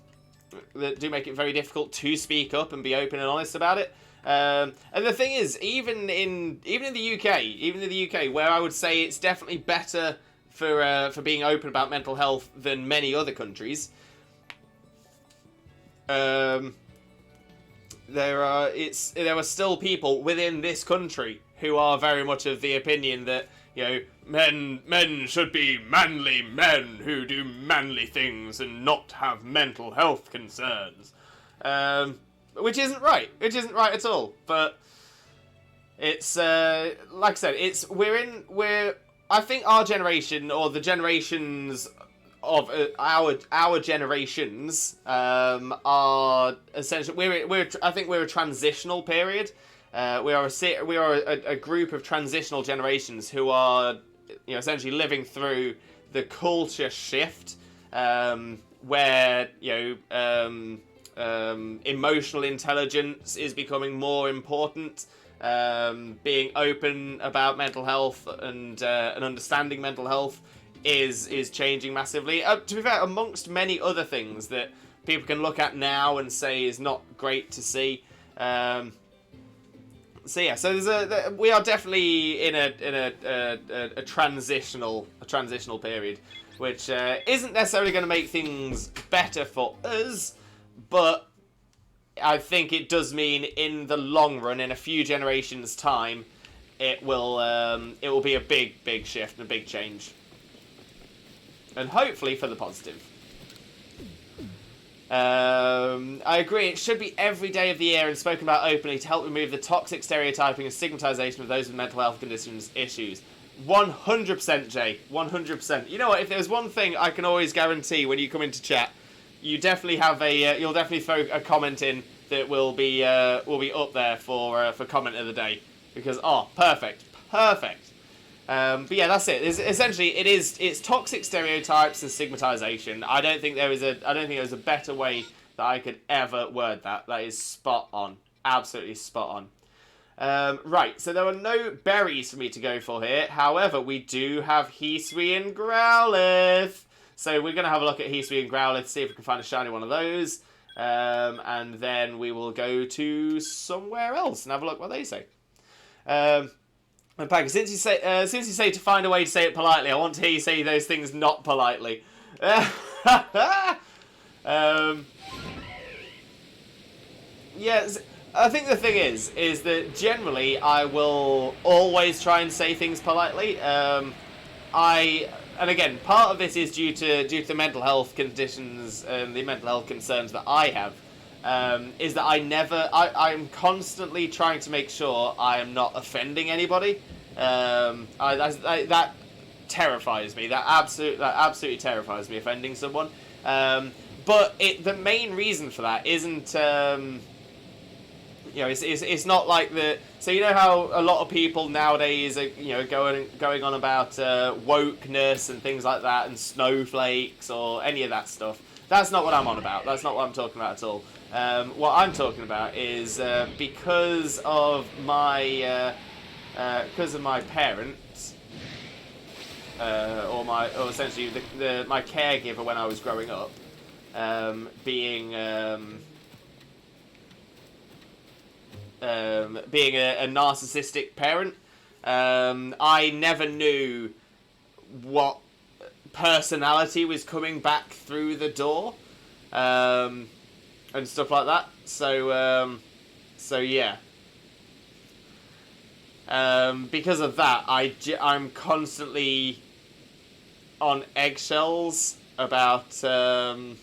that do make it very difficult to speak up and be open and honest about it. And the thing is, even in the UK, where I would say it's definitely better for being open about mental health than many other countries, there are still people within this country who are very much of the opinion that men should be manly men who do manly things and not have mental health concerns, which isn't right. Which isn't right at all. But it's like I said, I think our generation, or the generations of our generations, are essentially I think we're a transitional period. We are a group of transitional generations who are, essentially living through the culture shift, where emotional intelligence is becoming more important. Being open about mental health and understanding mental health, is changing massively. To be fair, amongst many other things that people can look at now and say is not great to see. So yeah, so we are definitely in a transitional period, which isn't necessarily going to make things better for us, but I think it does mean in the long run, in a few generations' time, it will be a big shift and a big change, and hopefully for the positive. I agree, it should be every day of the year and spoken about openly to help remove the toxic stereotyping and stigmatization of those with mental health conditions issues. 100%, Jay. 100%. You know what? If there's one thing I can always guarantee when you come into chat, you definitely have you'll definitely throw a comment in that will be up there for comment of the day, because perfect. But yeah, that's it. Essentially, it's toxic stereotypes and stigmatization. I don't think there was a better way that I could ever word that. That is spot on, absolutely spot on. Right, so there are no berries for me to go for here. However, we do have Hisui and Growlithe. So we're gonna have a look at Hisui and Growlithe, see if we can find a shiny one of those, and then we will go to somewhere else and have a look what they say. And Pagger, since you say to find a way to say it politely, I want to hear you say those things not politely. Yes, I think the thing is that generally I will always try and say things politely. And again, part of this is due to the mental health conditions and the mental health concerns that I have. Is that I'm constantly trying to make sure I am not offending anybody. That terrifies me. That absolutely terrifies me, offending someone. But the main reason for that isn't, it's not like so you know how a lot of people nowadays are, going on about wokeness and things like that, and snowflakes or any of that stuff. That's not what I'm on about. That's not what I'm talking about at all. What I'm talking about is because of my parents, or essentially my caregiver when I was growing up, being a narcissistic parent, I never knew what personality was coming back through the door, and stuff like that. So yeah. Because of that, I'm constantly on eggshells about I'm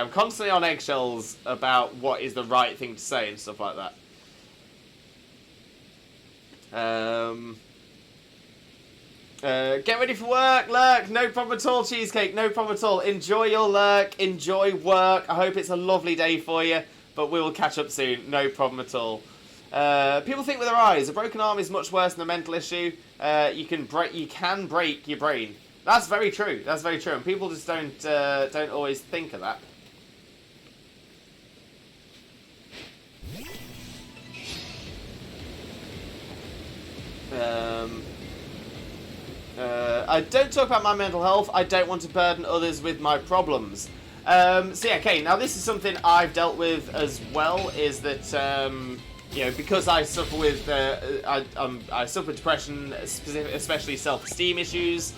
constantly on eggshells about what is the right thing to say and stuff like that. Get ready for work, Lurk. No problem at all, Cheesecake. No problem at all. Enjoy your Lurk. Enjoy work. I hope it's a lovely day for you. But we will catch up soon. No problem at all. People think with their eyes. A broken arm is much worse than a mental issue. You can break your brain. That's very true. That's very true. And people just don't always think of that. I don't talk about my mental health. I don't want to burden others with my problems. So yeah, okay. Now this is something I've dealt with as well. Is that because I suffer with I suffer depression, especially self-esteem issues.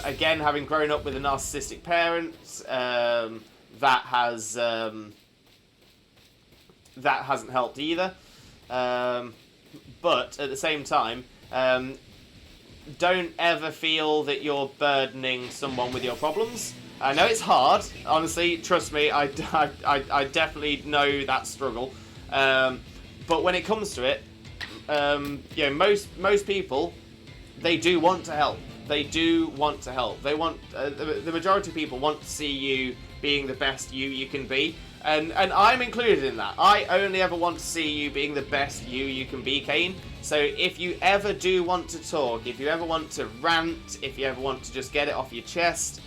Again, having grown up with a narcissistic parent, that hasn't helped either. But at the same time, don't ever feel that you're burdening someone with your problems. I know it's hard, honestly, trust me, I definitely know that struggle. But when it comes to it, most people, they do want to help. They do want to help. They want, the majority of people want to see you being the best you can be. And I'm included in that. I only ever want to see you being the best you can be, Kane. So if you ever do want to talk, if you ever want to rant, if you ever want to just get it off your chest,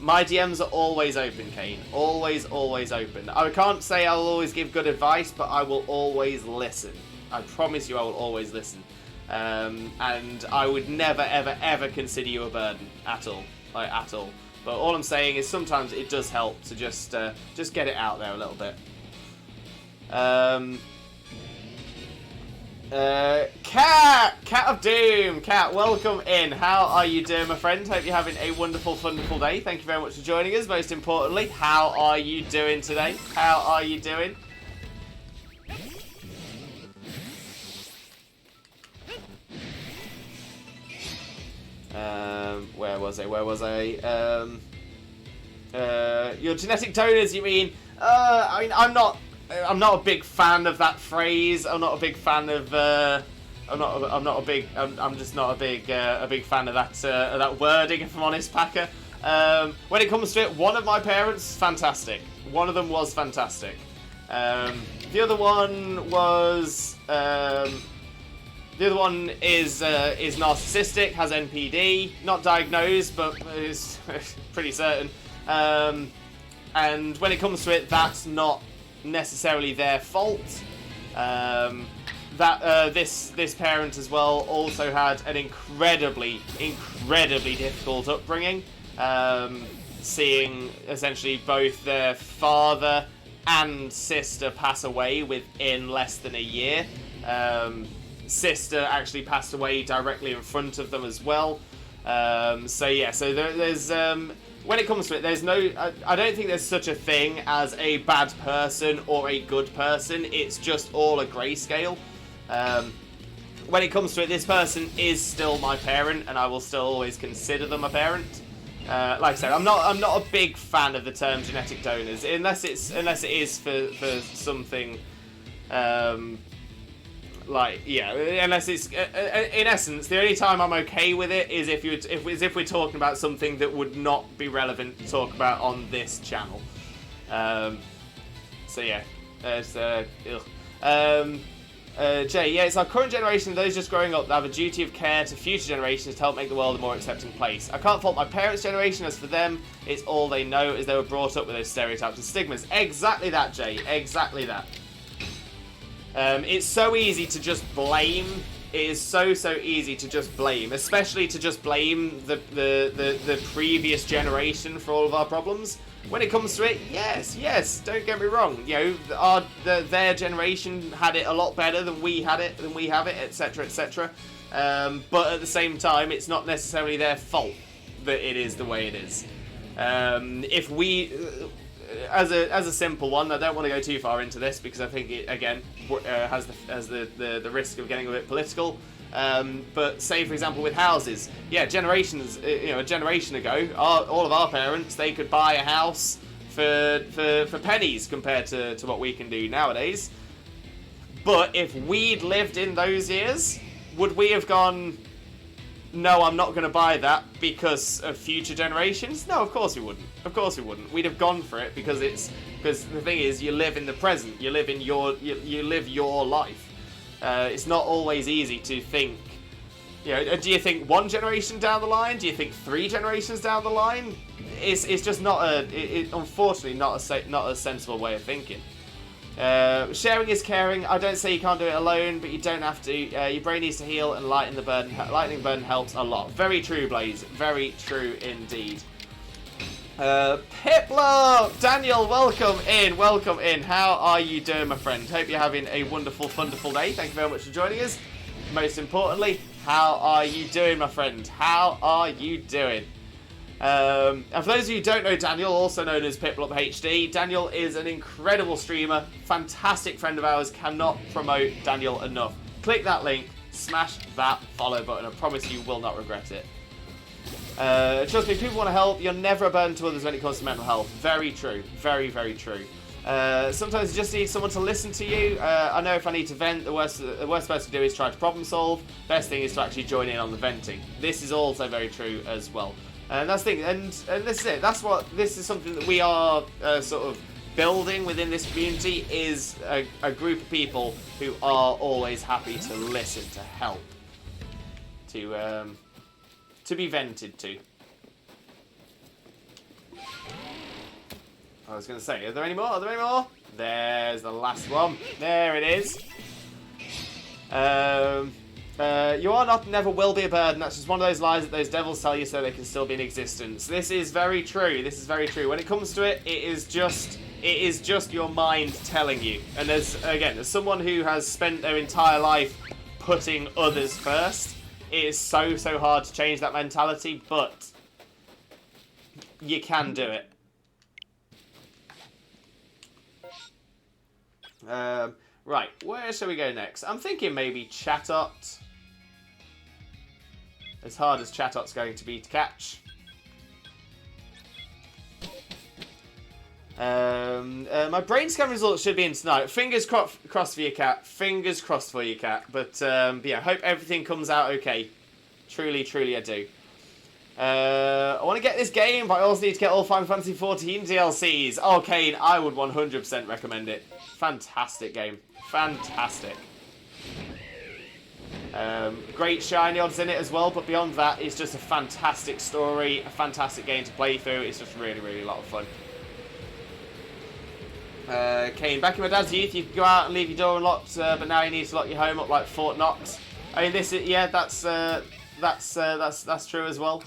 my DMs are always open, Kane. Always, always open. I can't say I'll always give good advice, but I will always listen. I promise you I will always listen. and I would never, ever, ever consider you a burden at all, like at all. But all I'm saying is sometimes it does help to just get it out there a little bit. Cat of Doom, Cat, welcome in. How are you doing, my friend? Hope you're having a wonderful, wonderful day. Thank you very much for joining us. Most importantly, how are you doing today? How are you doing? Where was I? Your genetic donors, you mean? I mean, I'm not a big fan of that phrase. I'm not a big fan of. I'm just not a big fan of that wording. If I'm honest, Packer. When it comes to it, one of my parents, fantastic. One of them was fantastic. The other one was. The other one is narcissistic, has NPD, not diagnosed, but is pretty certain. And when it comes to it, that's not necessarily their fault. This parent as well also had an incredibly difficult upbringing, seeing essentially both their father and sister pass away within less than a year. Sister actually passed away directly in front of them as well. So there's when it comes to it, there's no. I don't think there's such a thing as a bad person or a good person. It's just all a grayscale. When it comes to it, this person is still my parent, and I will still always consider them a parent. Like I said, I'm not a big fan of the term genetic donors, unless it is for something. Unless it's in essence, the only time I'm okay with it is if we're talking about something that would not be relevant to talk about on this channel. Jay, yeah, it's our current generation, those just growing up, that have a duty of care to future generations to help make the world a more accepting place. I can't fault my parents' generation, as for them, it's all they know, as they were brought up with those stereotypes and stigmas. Exactly that, Jay, exactly that. It's so easy to just blame. It is so easy to just blame, especially to just blame the previous generation for all of our problems. When it comes to it, yes, don't get me wrong. You know, their generation had it a lot better than we have it, etc., etc. But at the same time, it's not necessarily their fault that it is the way it is. If we, as a simple one, I don't want to go too far into this because I think it again has the risk of getting a bit political. But say for example with houses, a generation ago, all of our parents, they could buy a house for pennies compared to what we can do nowadays. But if we'd lived in those years, would we have gone, no, I'm not going to buy that because of future generations? No, of course we wouldn't. Of course we wouldn't. We'd have gone for it because the thing is, you live in the present. You live your life. It's not always easy to think. You know, do you think one generation down the line? Do you think 3 generations down the line? It's just not unfortunately not a sensible way of thinking. Sharing is caring. I don't say you can't do it alone, but you don't have to. Your brain needs to heal, and lightening the burden helps a lot. Very true, Blaze. Very true indeed. Piplo! Daniel, welcome in. How are you doing, my friend? Hope you're having a wonderful, wonderful day. Thank you very much for joining us. Most importantly, how are you doing, my friend? How are you doing? And for those of you who don't know Daniel, also known as Piplup HD, Daniel is an incredible streamer, fantastic friend of ours. Cannot promote Daniel enough. Click that link, smash that follow button. I promise you will not regret it. Trust me, people want to help. You're never a burden to others when it comes to mental health. Very true. Very, very true. Sometimes you just need someone to listen to you. I know if I need to vent, the worst person to do is try to problem solve. Best thing is to actually join in on the venting. This is also very true as well. And that's the thing. And this is it. This is something that we are sort of building within this community, is a group of people who are always happy to listen, to help, to be vented to. I was going to say, are there any more? There's the last one. There it is. You are not, never will be a bird, and that's just one of those lies that those devils tell you so they can still be in existence. This is very true. This is very true. When it comes to it, it is just your mind telling you. And as someone who has spent their entire life putting others first, it is so hard to change that mentality, but you can do it. Right, where shall we go next? I'm thinking maybe Chatot. As hard as Chatot's going to be to catch. My brain scan results should be in tonight. Fingers crossed for you, Cat. Fingers crossed for you, Cat. But yeah, hope everything comes out okay. Truly, truly I do. I want to get this game, but I also need to get all Final Fantasy 14 DLCs. Oh, Kane, I would 100% recommend it. Fantastic game. Fantastic. Great shiny odds in it as well, but beyond that, it's just a fantastic story, a fantastic game to play through. It's just really, really a lot of fun. Kane, back in my dad's youth, you could go out and leave your door unlocked, but now you need to lock your home up like Fort Knox. I mean, this is, yeah, that's true as well.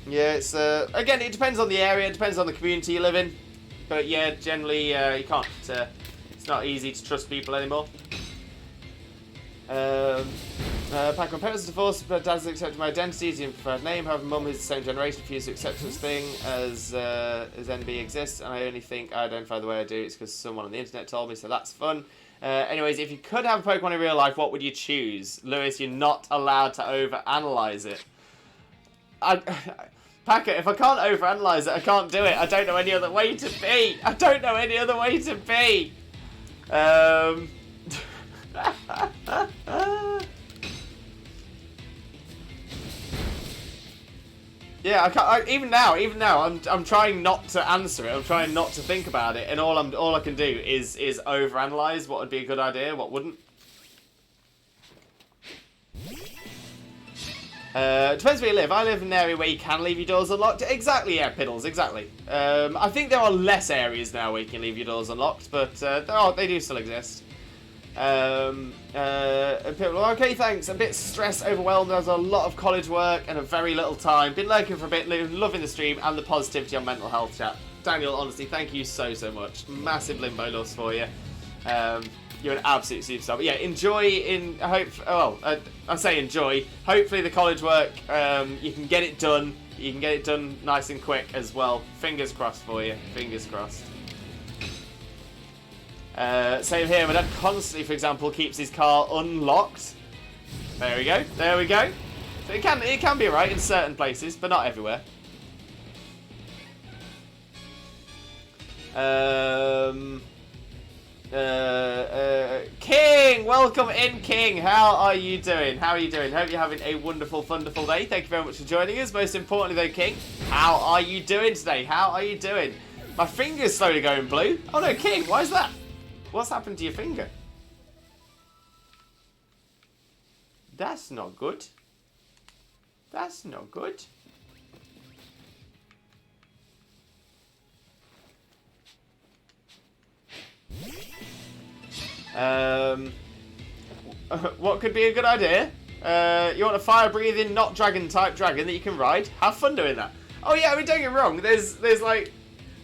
Yeah, it's again, it depends on the area, it depends on the community you live in, but yeah, generally you can't. It's not easy to trust people anymore. Pac, my parents are divorced, but dad's accepted my identity, his preferred name. However, mum is the same generation, refused to accept such thing as NB exists, and I only think I identify the way I do. It's because someone on the internet told me, so that's fun. Anyways, if you could have a Pokemon in real life, what would you choose? Lewis, you're not allowed to overanalyze it. Packer, if I can't overanalyze it, I can't do it. I don't know any other way to be. I don't know any other way to be. Yeah, I can't. Even now, I'm trying not to answer it. I'm trying not to think about it, and all I can do is overanalyze what would be a good idea, what wouldn't. Depends where you live. I live in an area where you can leave your doors unlocked. Exactly, yeah, Piddles, exactly. I think there are less areas now where you can leave your doors unlocked, but they do still exist. And people are okay, thanks. A bit stressed, overwhelmed. There's a lot of college work and a very little time. Been lurking for a bit, loving the stream and the positivity on mental health chat. Daniel, honestly, thank you so much. Massive Limbo loves for you. You're an absolute superstar. But yeah, enjoy I hope. Well, I say enjoy. Hopefully the college work, you can get it done. You can get it done nice and quick as well. Fingers crossed for you. Fingers crossed. Same here. My dad constantly, for example, keeps his car unlocked. There we go. There we go. So it can be right in certain places, but not everywhere. King, welcome in, King. How are you doing? How are you doing? Hope you're having a wonderful, wonderful day. Thank you very much for joining us. Most importantly, though, King, how are you doing today? How are you doing? My finger's slowly going blue. Oh no, King, why is that? What's happened to your finger? That's not good. That's not good. What could be a good idea? You want a fire-breathing, not dragon-type dragon that you can ride? Have fun doing that. Oh yeah, I mean, don't get me wrong. There's like...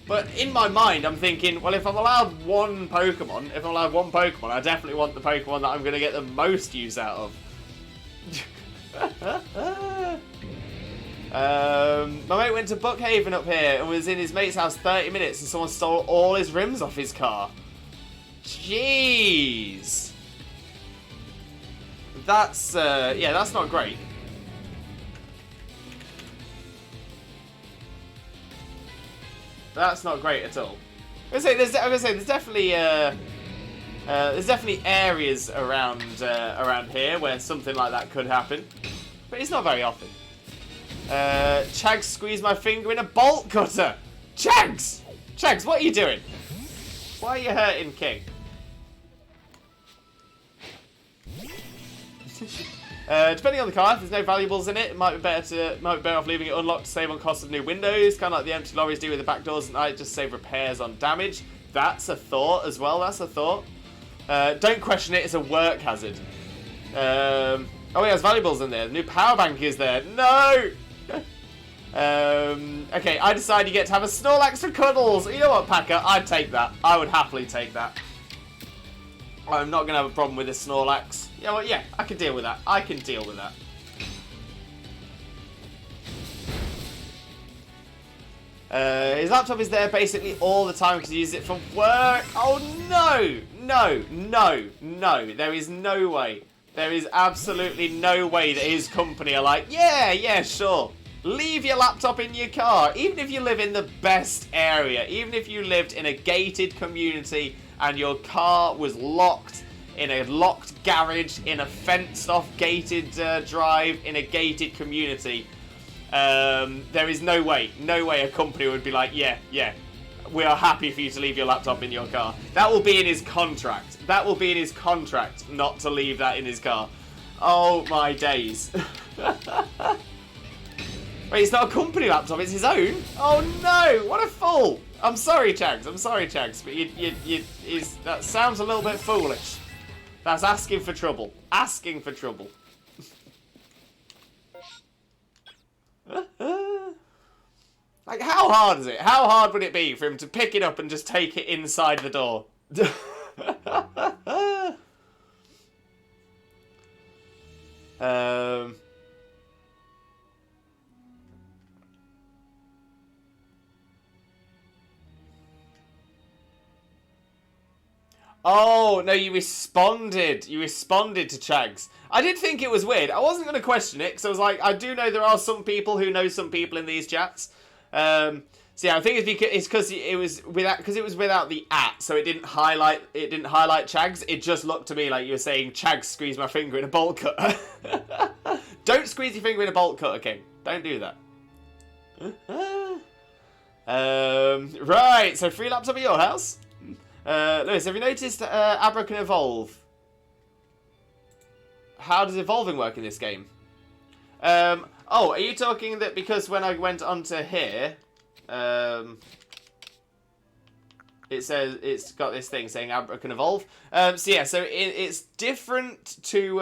But in my mind, I'm thinking, well, if I'm allowed one Pokemon, I definitely want the Pokemon that I'm going to get the most use out of. My mate went to Buckhaven up here and was in his mate's house 30 minutes and someone stole all his rims off his car. Jeez. That's, yeah, that's not great. That's not great at all. I'm gonna say there's definitely areas around here where something like that could happen, but it's not very often. Chags squeezed my finger in a bolt cutter. Chags, what are you doing? Why are you hurting King? Depending on the car, if there's no valuables in it, it might be better off leaving it unlocked to save on cost of new windows, kind of like the empty lorries do with the back doors at night, just save repairs on damage. That's a thought as well. That's a thought. Don't question it, it's a work hazard. Oh, he has valuables in there. The new power bank is there. No! Okay, I decide you get to have a Snorlax for cuddles. You know what, Packer? I'd take that. I would happily take that. I'm not going to have a problem with this Snorlax. Yeah, well, yeah, I can deal with that. I can deal with that. His laptop is there basically all the time because he uses it for work. Oh, no! No, no, no. There is no way. There is absolutely no way that his company are like, yeah, sure. Leave your laptop in your car. Even if you live in the best area. Even if you lived in a gated community and your car was locked in a locked garage, in a fenced-off gated drive, in a gated community. There is no way a company would be like, yeah, we are happy for you to leave your laptop in your car. That will be in his contract. That will be in his contract, not to leave that in his car. Oh, my days. Wait, it's not a company laptop, it's his own? Oh, no, what a fool. I'm sorry, Chags, but that sounds a little bit foolish. That's asking for trouble. Asking for trouble. Like, how hard is it? How hard would it be for him to pick it up and just take it inside the door? Oh, no, you responded. You responded to Chags. I did think it was weird. I wasn't going to question it, because I was like, I do know there are some people who know some people in these chats. So yeah, I think it's because it was without the @ so it didn't highlight Chags. It just looked to me like you were saying, Chags, squeeze my finger in a bolt cutter. Don't squeeze your finger in a bolt cutter, King. Don't do that. Right, so free laptop at your house. Lewis, have you noticed Abra can evolve? How does evolving work in this game? Oh, are you talking that because when I went onto here, it says it's got this thing saying Abra can evolve. So yeah, so it's different to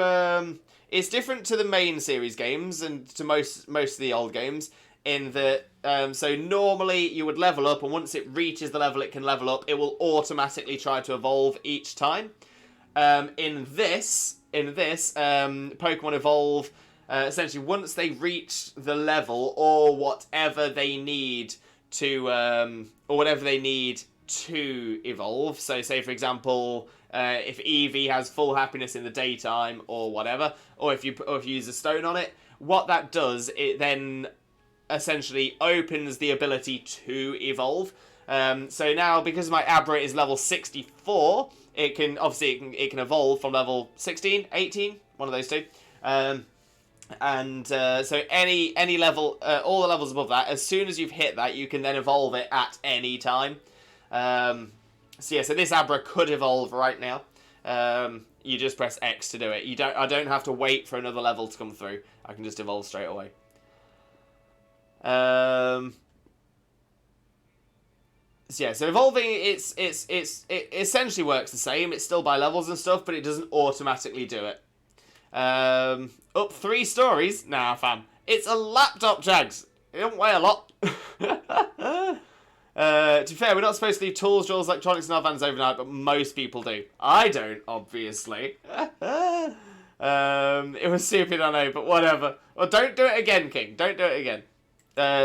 the main series games and to most of the old games in that. So normally you would level up, and once it reaches the level it can level up, it will automatically try to evolve each time. In this, Pokemon evolve essentially once they reach the level or whatever they need to evolve. So say for example, if Eevee has full happiness in the daytime or whatever, or if you use a stone on it, what that does, it then essentially opens the ability to evolve. So now, because my Abra is level 64, it can evolve from level 16, 18, one of those two. So any level, all the levels above that, as soon as you've hit that, you can then evolve it at any time. So yeah, so this Abra could evolve right now. You just press X to do it. I don't have to wait for another level to come through. I can just evolve straight away. So yeah, so evolving, it essentially works the same. It's still by levels and stuff, but it doesn't automatically do it. Up 3 stories? Nah, fam. It's a laptop, Jags. It don't weigh a lot. To be fair, we're not supposed to leave tools, drawers, electronics in our vans overnight, but most people do. I don't, obviously. It was stupid, I know, but whatever. Well, don't do it again, King. Don't do it again.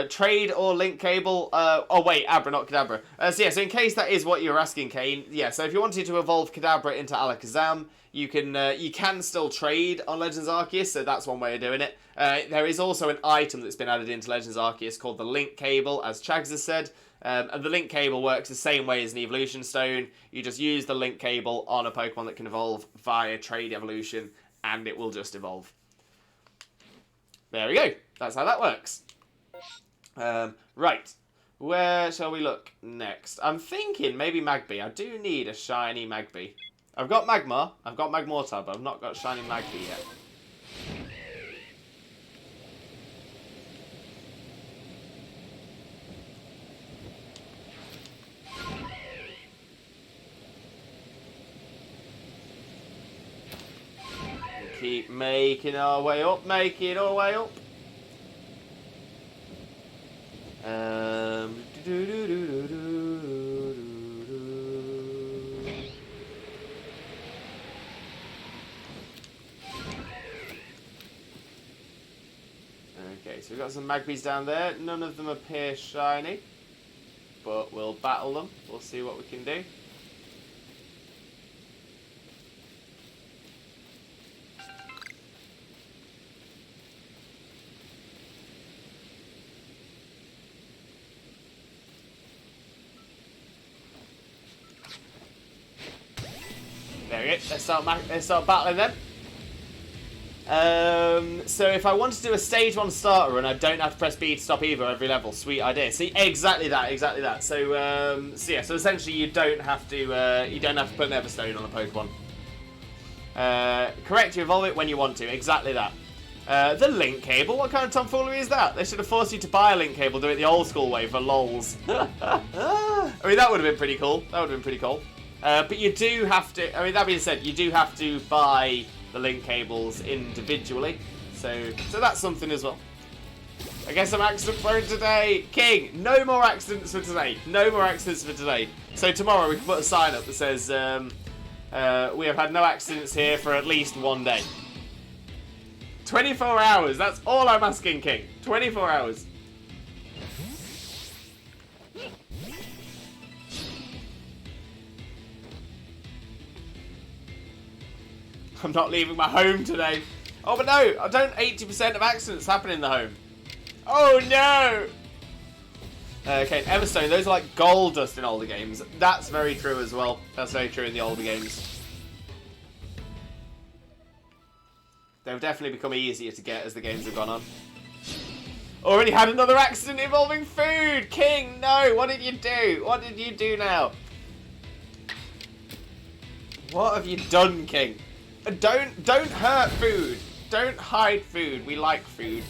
Trade or link cable. Oh wait, Abra, not Kadabra. So yeah, so in case that is what you're asking, Kane. Yeah, so if you wanted to evolve Kadabra into Alakazam, you can still trade on Legends Arceus. So that's one way of doing it. There is also an item that's been added into Legends Arceus called the link cable, as Chags has said. And the link cable works the same way as an evolution stone. You just use the link cable on a Pokemon that can evolve via trade evolution, and it will just evolve. There we go. That's how that works. Right, where shall we look next? I'm thinking maybe Magby. I do need a shiny Magby. I've got Magmar, I've got Magmortar, but I've not got shiny Magby yet. Keep making our way up, making our way up. Okay, so we've got some magpies down there. None of them appear shiny, but we'll battle them. We'll see what we can do. There we go. Let's start battling them. So if I want to do a stage 1 starter run, I don't have to press B to stop either every level. Sweet idea. See, exactly that. So so essentially you don't have to put an Everstone on a Pokemon. Correct, you evolve it when you want to. Exactly that. The link cable. What kind of tomfoolery is that? They should have forced you to buy a link cable. Do it the old school way for lols. I mean, that would have been pretty cool. But you do have to. I mean, that being said, you do have to buy the link cables individually, so that's something as well. I guess I'm accident prone today. King, no more accidents for today. So tomorrow we can put a sign up that says we have had no accidents here for at least one day. 24 hours, that's all I'm asking, King. 24 hours. I'm not leaving my home today. Oh, but no, I don't. 80% of accidents happen in the home. Oh, no. Okay, Everstone, those are like gold dust in older games. That's very true as well. That's very true in the older games. They've definitely become easier to get as the games have gone on. Already had another accident involving food. King, no. What did you do? What did you do now? What have you done, King? Don't hurt food. Don't hide food. We like food.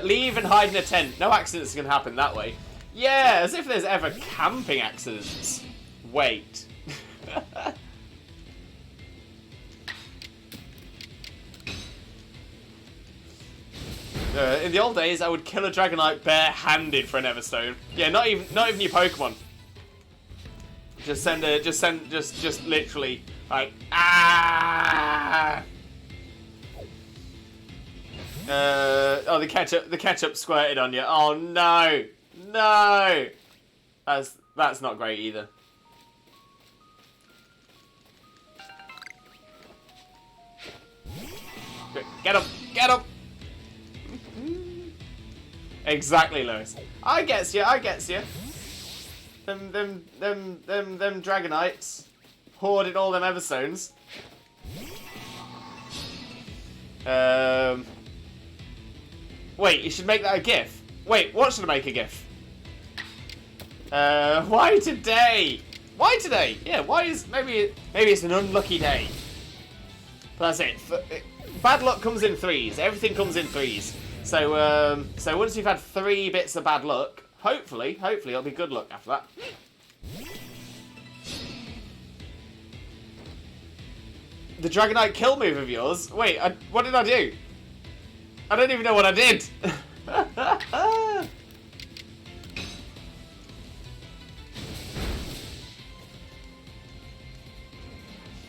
Leave and hide in a tent. No accidents can happen that way. Yeah, as if there's ever camping accidents. Wait. In the old days, I would kill a Dragonite bare-handed for an Everstone. Yeah, not even your Pokemon. Just literally. Like, oh, the ketchup squirted on you. Oh no, no, that's not great either. Get up. Exactly, Lewis. I gets you. Them Dragonites. Hoarded all them Everstones. Wait, you should make that a GIF. Wait, what should I make a GIF? Why today? Why today? Yeah, why is maybe it's an unlucky day. But that's it. Bad luck comes in threes. Everything comes in threes. So once you've had 3 bits of bad luck, hopefully it'll be good luck after that. The Dragonite kill move of yours? Wait, what did I do? I don't even know what I did.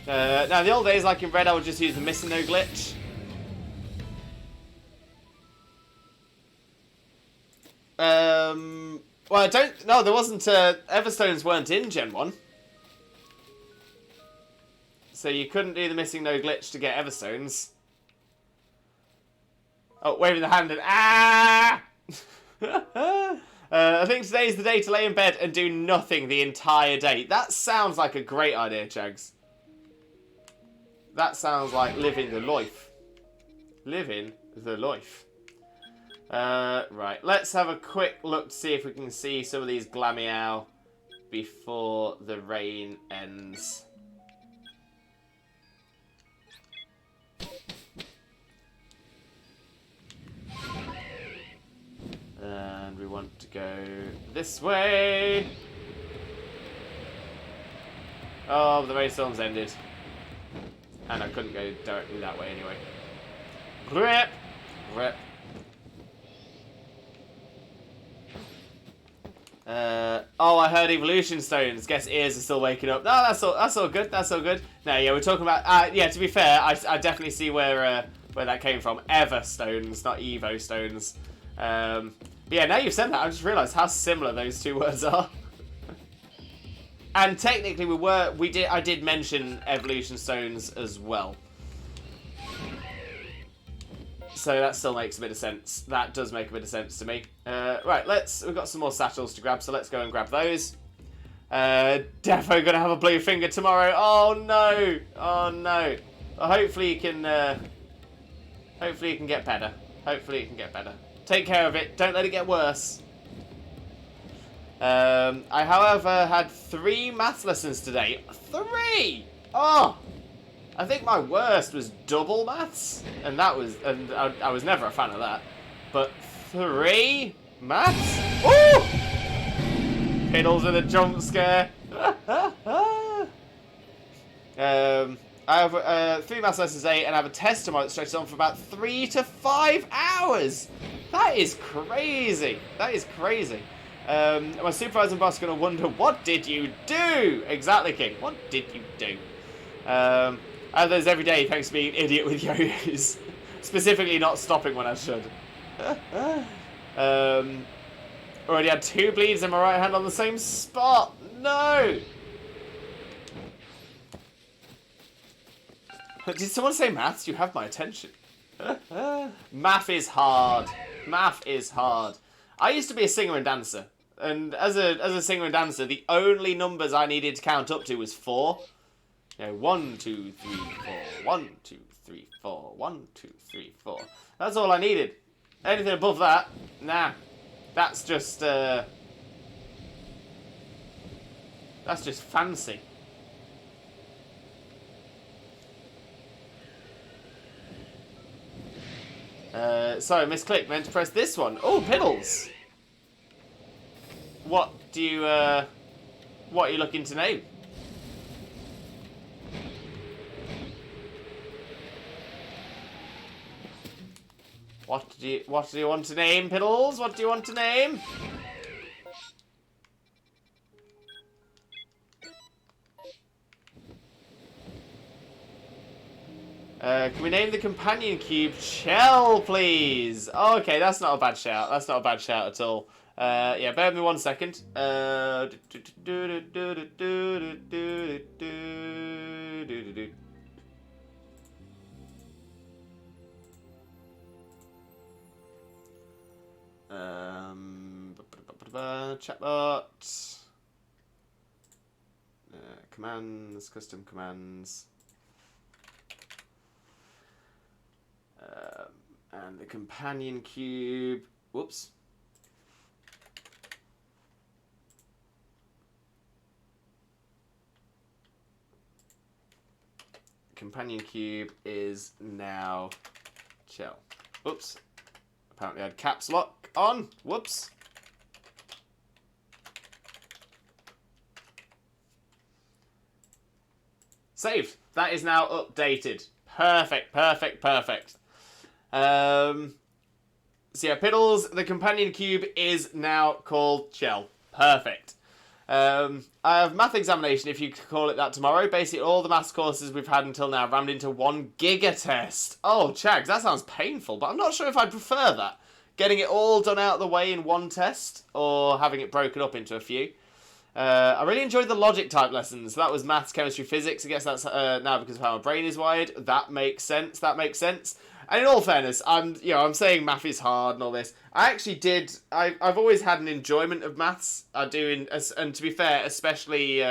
Now, in the old days, like in Red, I would just use the missing no glitch. Well, I don't... No, there wasn't... Everstones weren't in Gen 1. So you couldn't do the missing no glitch to get Everstones. Oh, waving the hand and ah! I think today's the day to lay in bed and do nothing the entire day. That sounds like a great idea, Chags. That sounds like living the life. Living the life. Right, let's have a quick look to see if we can see some of these Glameow before the rain ends. And we want to go this way. Oh, the rainstorm's ended. And I couldn't go directly that way anyway. Rip! Rip. Oh, I heard evolution stones. Guess ears are still waking up. No, that's all good. That's all good. No, yeah, we're talking about. Yeah, to be fair, I definitely see where that came from. Ever stones, not Evo stones. But yeah, now you've said that, I just realised how similar those two words are. And technically, I did mention evolution stones as well. So that still makes a bit of sense. That does make a bit of sense to me. Right, we've got some more satchels to grab, so let's go and grab those. Defo gonna have a blue finger tomorrow. Oh no! Oh no! Well, hopefully you can get better. Hopefully you can get better. Take care of it. Don't let it get worse. I, however, had 3 math lessons today. 3! Oh! I think my worst was double maths, and I was never a fan of that. But 3 maths? Ooh! Piddles with a jump scare. I have 3 maths lessons today, and I have a test tomorrow that stretches on for about 3 to 5 hours. That is crazy. That is crazy. My supervisor and boss are going to wonder, what did you do? Exactly, King. What did you do? I have those every day thanks to being an idiot with yo-yos. Specifically not stopping when I should. Already had 2 bleeds in my right hand on the same spot. No! Did someone say maths? You have my attention. Math is hard. Math is hard. I used to be a singer and dancer. And as a singer and dancer, the only numbers I needed to count up to was 4. You know, 1, 2, 3, 4. 1, 2, 3, 4. 1, 2, 3, 4. That's all I needed. Anything above that, nah. That's just fancy. Sorry, misclicked. Meant to press this one. Oh, Piddles. What are you looking to name? What do you want to name, Piddles? What do you want to name? Can we name the companion cube Shell, please? Oh, okay, that's not a bad shout. That's not a bad shout at all. Yeah, bear with me 1 second. Chatbot. Commands, custom commands. And the companion cube. Whoops. Companion cube is now Shell. Whoops. Apparently I had caps lock on. Whoops. Saved. That is now updated. Perfect, perfect, perfect. So yeah, Piddles, the companion cube is now called Shell. Perfect. I have math examination, if you could call it that, tomorrow. Basically, all the maths courses we've had until now rammed into 1 giga test. Oh, Chags, that sounds painful, but I'm not sure if I'd prefer that. Getting it all done out of the way in 1 test, or having it broken up into a few. I really enjoyed the logic type lessons. That was maths, chemistry, physics. I guess that's now because of how my brain is wired. That makes sense. That makes sense. And in all fairness, I'm saying math is hard and all this. I actually did. I've always had an enjoyment of maths. I do, and to be fair, especially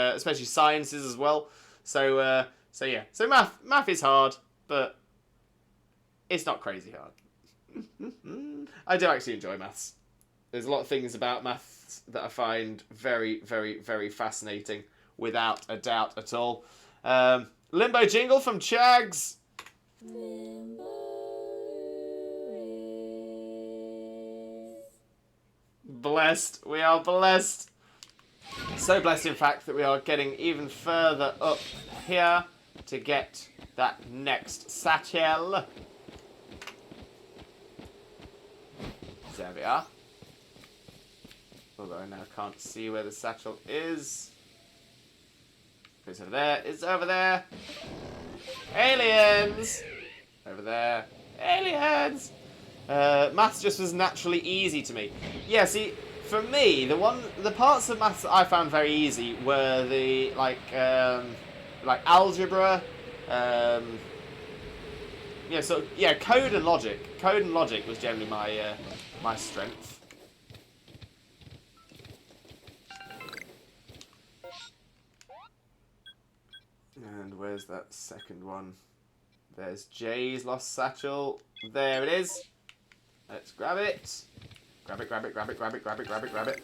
sciences as well. So yeah. So math is hard, but it's not crazy hard. I do actually enjoy maths. There's a lot of things about maths that I find very, very, very fascinating, without a doubt at all. Limbo jingle from Chags. Blessed. We are blessed. So blessed, in fact, that we are getting even further up here. to get that next satchel. There we are. Although I now can't see where the satchel is. It's over there. It's over there. Aliens! Over there. Aliens! Maths just was naturally easy to me. Yeah, see, for me, the parts of maths that I found very easy were the, like algebra, yeah, so, yeah, code and logic. Code and logic was generally my strength. And where's that second one? There's Jay's lost satchel. There it is. Let's grab it. Grab it, grab it, grab it, grab it, grab it, grab it, grab it.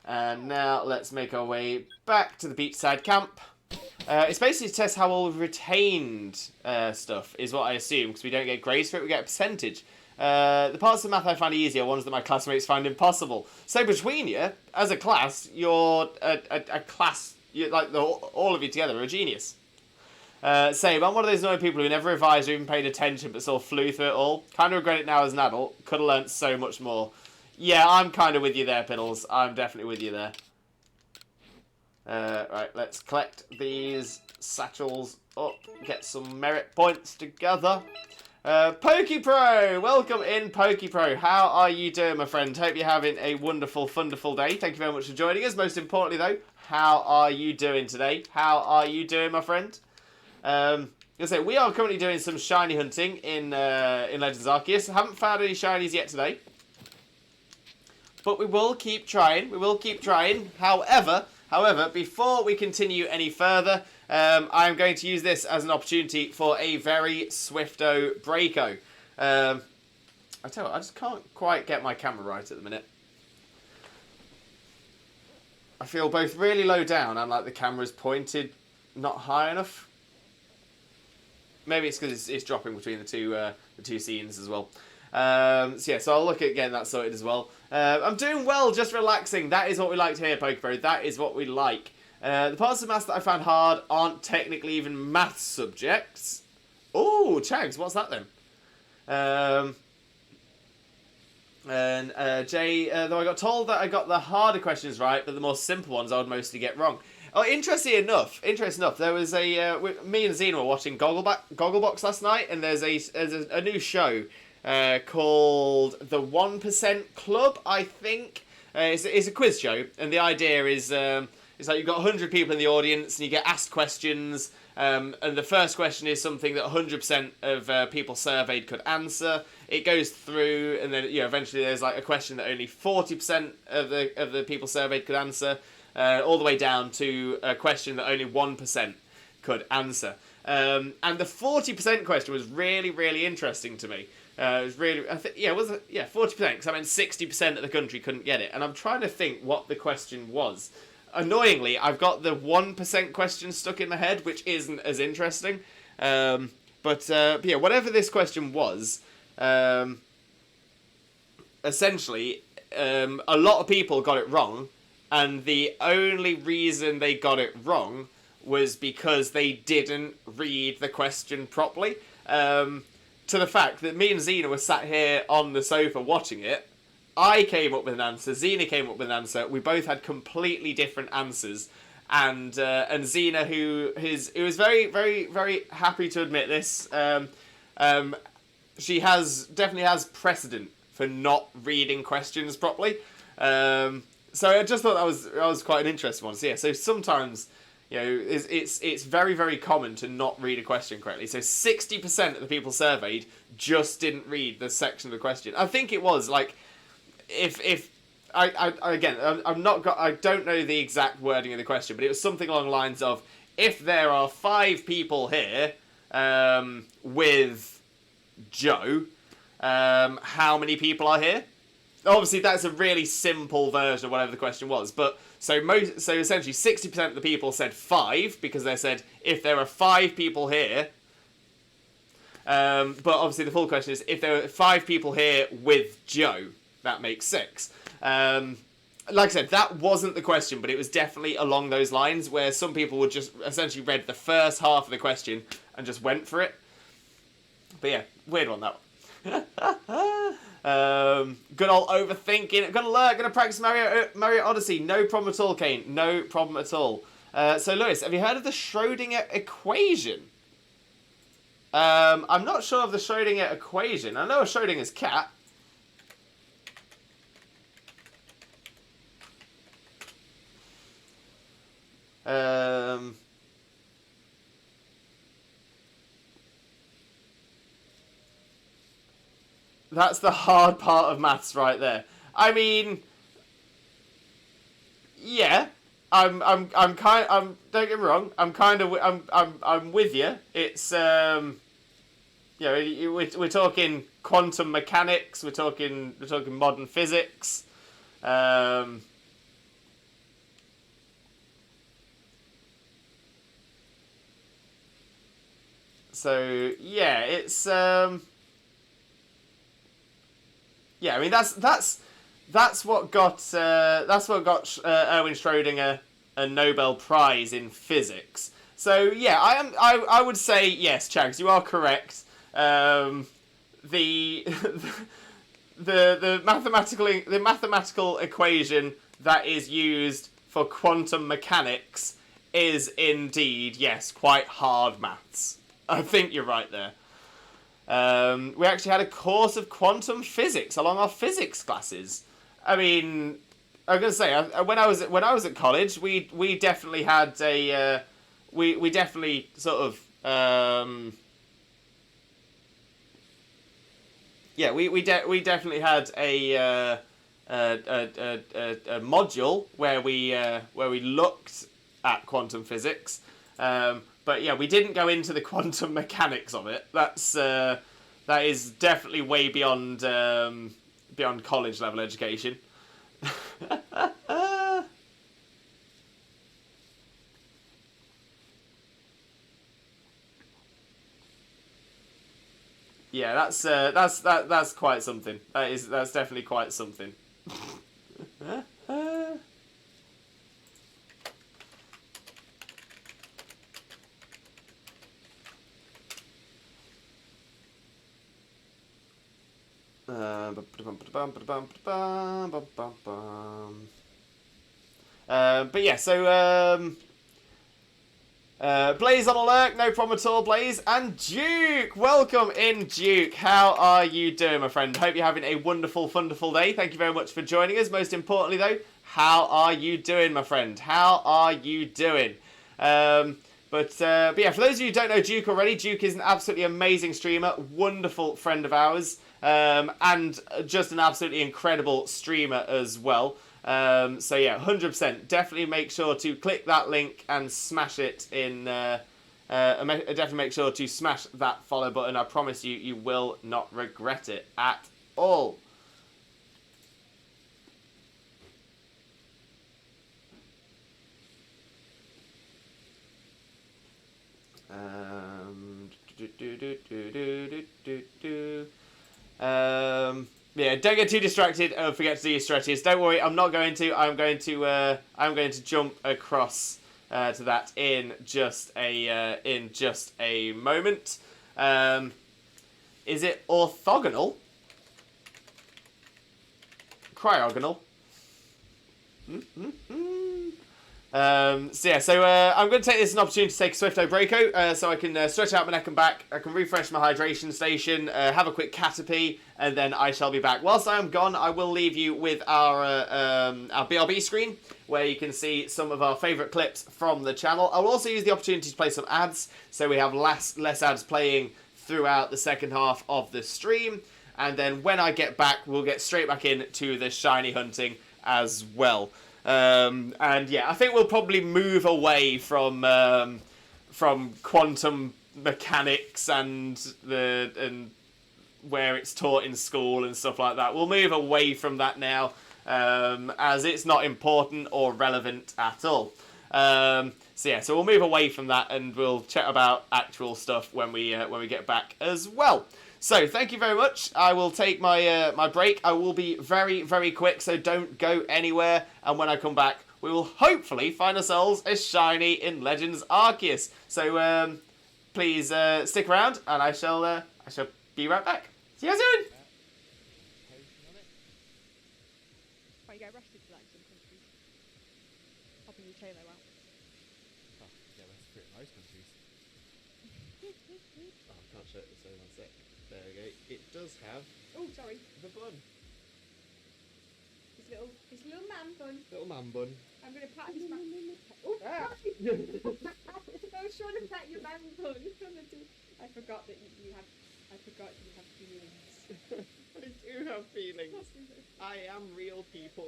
And now let's make our way back to the beachside camp. It's basically to test how all retained stuff is what I assume, because we don't get grades for it, we get a percentage. The parts of math I find easier are ones that my classmates find impossible. So between you, as a class, you're a class, all of you together are a genius. Same, I'm one of those annoying people who never revised or even paid attention but still flew through it all. Kind of regret it now as an adult. Could have learnt so much more. Yeah, I'm kind of with you there, Piddles. I'm definitely with you there. Right, let's collect these satchels up. Get some merit points together. PokePro! Welcome in, PokePro. How are you doing, my friend? Hope you're having a wonderful, wonderful day. Thank you very much for joining us. Most importantly, though, how are you doing today? How are you doing, my friend? We are currently doing some shiny hunting in Legends Arceus. Haven't found any shinies yet today. But we will keep trying. We will keep trying. However, before we continue any further, I am going to use this as an opportunity for a very swifto breako. I tell you what, I just can't quite get my camera right at the minute. I feel both really low down and like the camera's pointed not high enough. Maybe it's because it's dropping between the two scenes as well. So I'll look at getting that sorted as well. I'm doing well, just relaxing. That is what we like to hear, PokePro. That is what we like. The parts of maths that I found hard aren't technically even maths subjects. Oh, Chags, what's that then? Jay, though I got told that I got the harder questions right, but the more simple ones I would mostly get wrong. Oh, interesting enough, there was me and Xena were watching Gogglebox last night, and there's a new show called The 1% Club, I think. It's a quiz show, and the idea is it's like you've got 100 people in the audience, and you get asked questions, and the first question is something that 100% of people surveyed could answer. It goes through, and then eventually there's like a question that only 40% of the people surveyed could answer. All the way down to a question that only 1% could answer. And the 40% question was really, really interesting to me. It was really, 40%, because I meant 60% of the country couldn't get it. And I'm trying to think what the question was. Annoyingly, I've got the 1% question stuck in my head, which isn't as interesting. But whatever this question was, essentially, a lot of people got it wrong. And the only reason they got it wrong was because they didn't read the question properly. To the fact that me and Xena were sat here on the sofa watching it. I came up with an answer. Xena came up with an answer. We both had completely different answers. And Xena, who was very, very, very happy to admit this, she definitely has precedent for not reading questions properly. So I just thought that was quite an interesting one. So yeah, so sometimes, it's very, very common to not read a question correctly. So 60% of the people surveyed just didn't read the section of the question. I think it was like, I don't know the exact wording of the question, but it was something along the lines of, if there are 5 people here with Joe, how many people are here? Obviously, that's a really simple version of whatever the question was. But so essentially, 60% of the people said 5 because they said if there are 5 people here. But obviously, the full question is if there are 5 people here with Joe, that makes 6. like I said, that wasn't the question, but it was definitely along those lines where some people would just essentially read the first half of the question and just went for it. But yeah, weird one, that one. Good old overthinking. Gonna practice Mario Odyssey. No problem at all, Kane. No problem at all. So, Lewis, have you heard of the Schrödinger equation? I'm not sure of the Schrödinger equation. I know a Schrödinger's cat. That's the hard part of maths right there. I mean, yeah, don't get me wrong. I'm with you. It's you know, we're talking quantum mechanics. We're talking modern physics. So yeah, it's yeah. I mean that's what got Erwin Schrödinger a Nobel Prize in physics. So yeah, I would say yes, Chags, you are correct. The the mathematical equation that is used for quantum mechanics is indeed, yes, quite hard maths. I think you're right there. We actually had a course of quantum physics along our physics classes. I mean, I was gonna say when I was at college, we definitely had a we definitely sort of yeah, we definitely had a module where we looked at quantum physics, but yeah, we didn't go into the quantum mechanics of it. That is definitely way beyond beyond college level education. Yeah, that's quite something. That's definitely quite something. But yeah, so Blaze on alert, no problem at all, Blaze. And Duke, welcome in, Duke. How are you doing, my friend? Hope you're having a wonderful, wonderful day. Thank you very much for joining us. Most importantly, though, how are you doing, my friend? How are you doing? But yeah, for those of you who don't know Duke already, Duke is an absolutely amazing streamer, wonderful friend of ours, and just an absolutely incredible streamer as well. So yeah, 100%. Definitely make sure to click that link and smash it in. Definitely make sure to smash that follow button. I promise you, you will not regret it at all. Yeah, don't get too distracted. Don't forget to do your stretches. Don't worry, I'm not going to. I'm going to jump across to that in just a moment. Is it orthogonal? Cryogonal? I'm going to take this as an opportunity to take a Swifto Breako, so I can stretch out my neck and back, I can refresh my hydration station, have a quick caterpie, and then I shall be back. Whilst I am gone, I will leave you with our BRB screen, where you can see some of our favourite clips from the channel. I will also use the opportunity to play some ads, so we have less ads playing throughout the second half of the stream, and then when I get back, we'll get straight back into the shiny hunting as well. And yeah, I think we'll probably move away from quantum mechanics and where it's taught in school and stuff like that. We'll move away from that now, as it's not important or relevant at all. So yeah, so we'll move away from that and we'll chat about actual stuff when we get back as well. So, thank you very much. I will take my my break. I will be very, very quick, so don't go anywhere. And when I come back, we will hopefully find ourselves a shiny in Legends Arceus. So, please stick around, and I shall be right back. See you soon! Why you get arrested for that in some countries? Popping your tail out. Oh, yeah, that's pretty most countries. Oh, I can't show it, so 1 sec. There we go. It does have Oh, sorry. the bun. His little man bun. Little man bun. I'm gonna pat his man. Oh, Ah. I was trying to pat your man bun. I forgot that you have. I forgot you have feelings. I do have feelings. I am real people.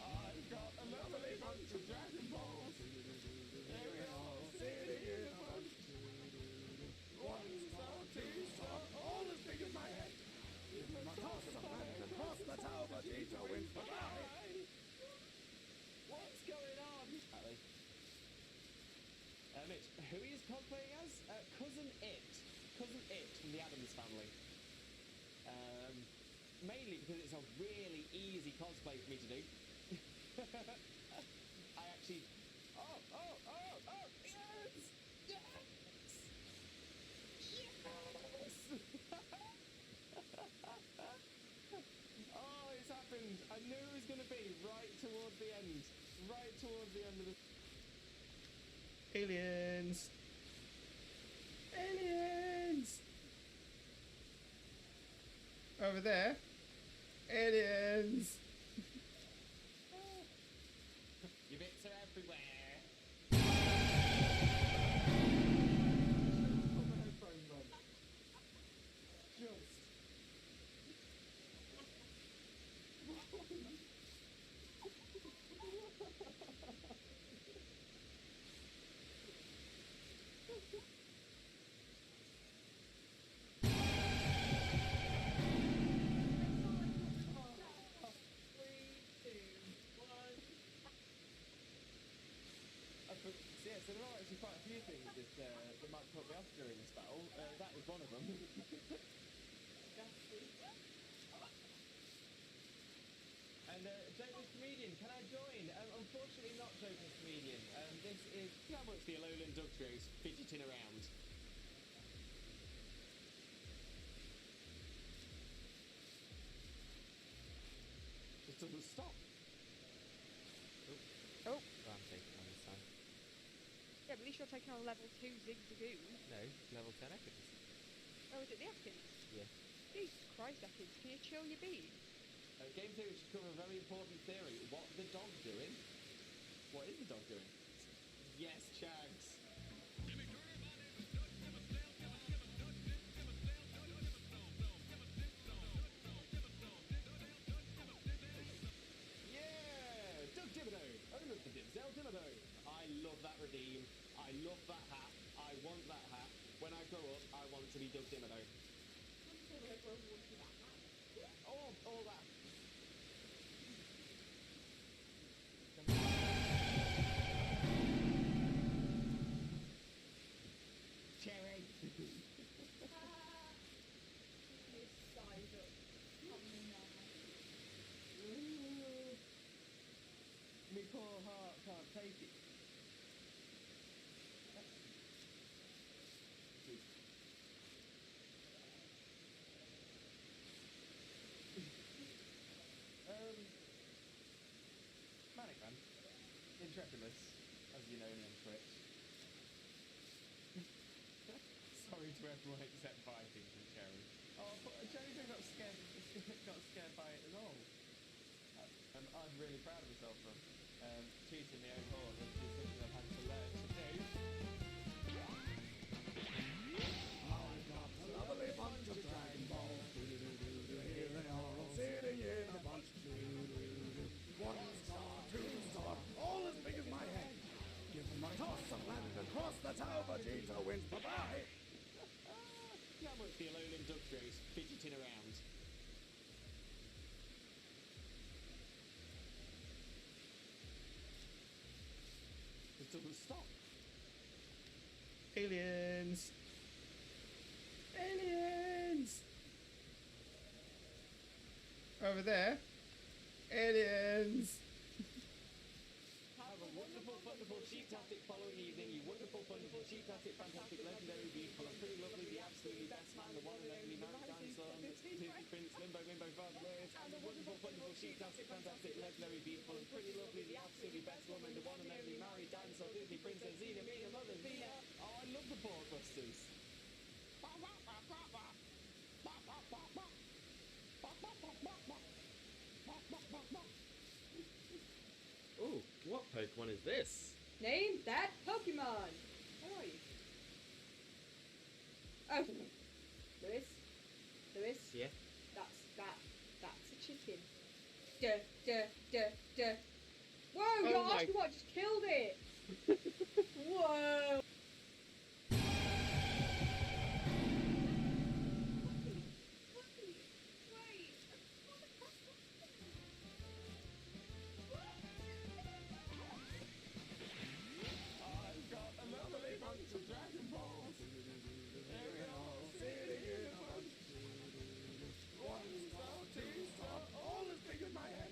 I've got a lovely bunch of Dragon Balls. Here we are, sitting in a bunch. 1 star, 2 star, all as big as my head. Give them a toss of land across the tower, Vegeta wins the battle. What's going on? Mitch, who is cosplaying as? Cousin It. Cousin It from the Addams Family. Mainly because it's a really easy cosplay for me to do. I actually... Oh, yes! Yes! Yes! Oh, it's happened. I knew it was going to be right towards the end. Right towards the end of the... Aliens! Aliens! Over there. Aliens! Your bits are everywhere. So there are actually quite a few things that might put me off during this battle. That is one of them. And Joker's Comedian, can I join? Unfortunately not Joker's Comedian. This is how much the Alolan Dugtro's fidgeting around. Just doesn't stop. Oh. I'm taking on this time. Yeah, but at least you're taking on level 2 Zigzagoon. No, level 10 Ekans. Oh, is it the Atkins? Yeah. Jesus Christ, Atkins, can you chill your bean? Game theory should cover a very important theory. What the dog doing? What is the dog doing? Yes, Chags. Yeah! Doug Dimino! Owner of the Dibsdale Dimino! I love that redeem. I love that hat. I want that hat. When I grow up, I want to be Doug Dimino. All that. Cherry. My poor heart can't take it. Manic Man. Intrepidus, as you know me on Twitch. Sorry to everyone except Vikings and Cherry. Oh, but Cherry got scared by it at all. I'm really proud of myself for cheating my own horse, which is something I've had to learn to do. I've got a lovely bunch of Dragon Balls. Here they are, all sitting in a bunch. 1 star, 2 star, all as big as my head. Give them a toss of land across the tower, Vegeta wins. Bye-bye. How much the Alolan Dugtro's fidgeting around. stop. Aliens. Aliens. Over there. Aliens. Have a wonderful, wonderful, sheep-tastic following evening. You wonderful, wonderful, sheep-tastic, fantastic, legendary, beautiful, and pretty lovely, the absolutely best man, the one and only married dinosaur, Disney Prince, Limbo, Mimbo, Father Lewis, and the wonderful, wonderful, sheep-tastic, fantastic, legendary, beautiful, and pretty lovely, the absolutely best woman, the one and only married dinosaur, Disney Princess, Xena, Mina, Mother, Xena. Oh, I love the Porkbusters. Oh, what Pokemon is this? Name that Pokemon. Where are you? Oh, Lewis. Yeah. That's a chicken. Duh. Whoa! Your my- Oshawott just killed it. Whoa. I've got a lovely bunch of Dragon Balls. They're all sitting in a bunch. One star, two star, all as big as my head.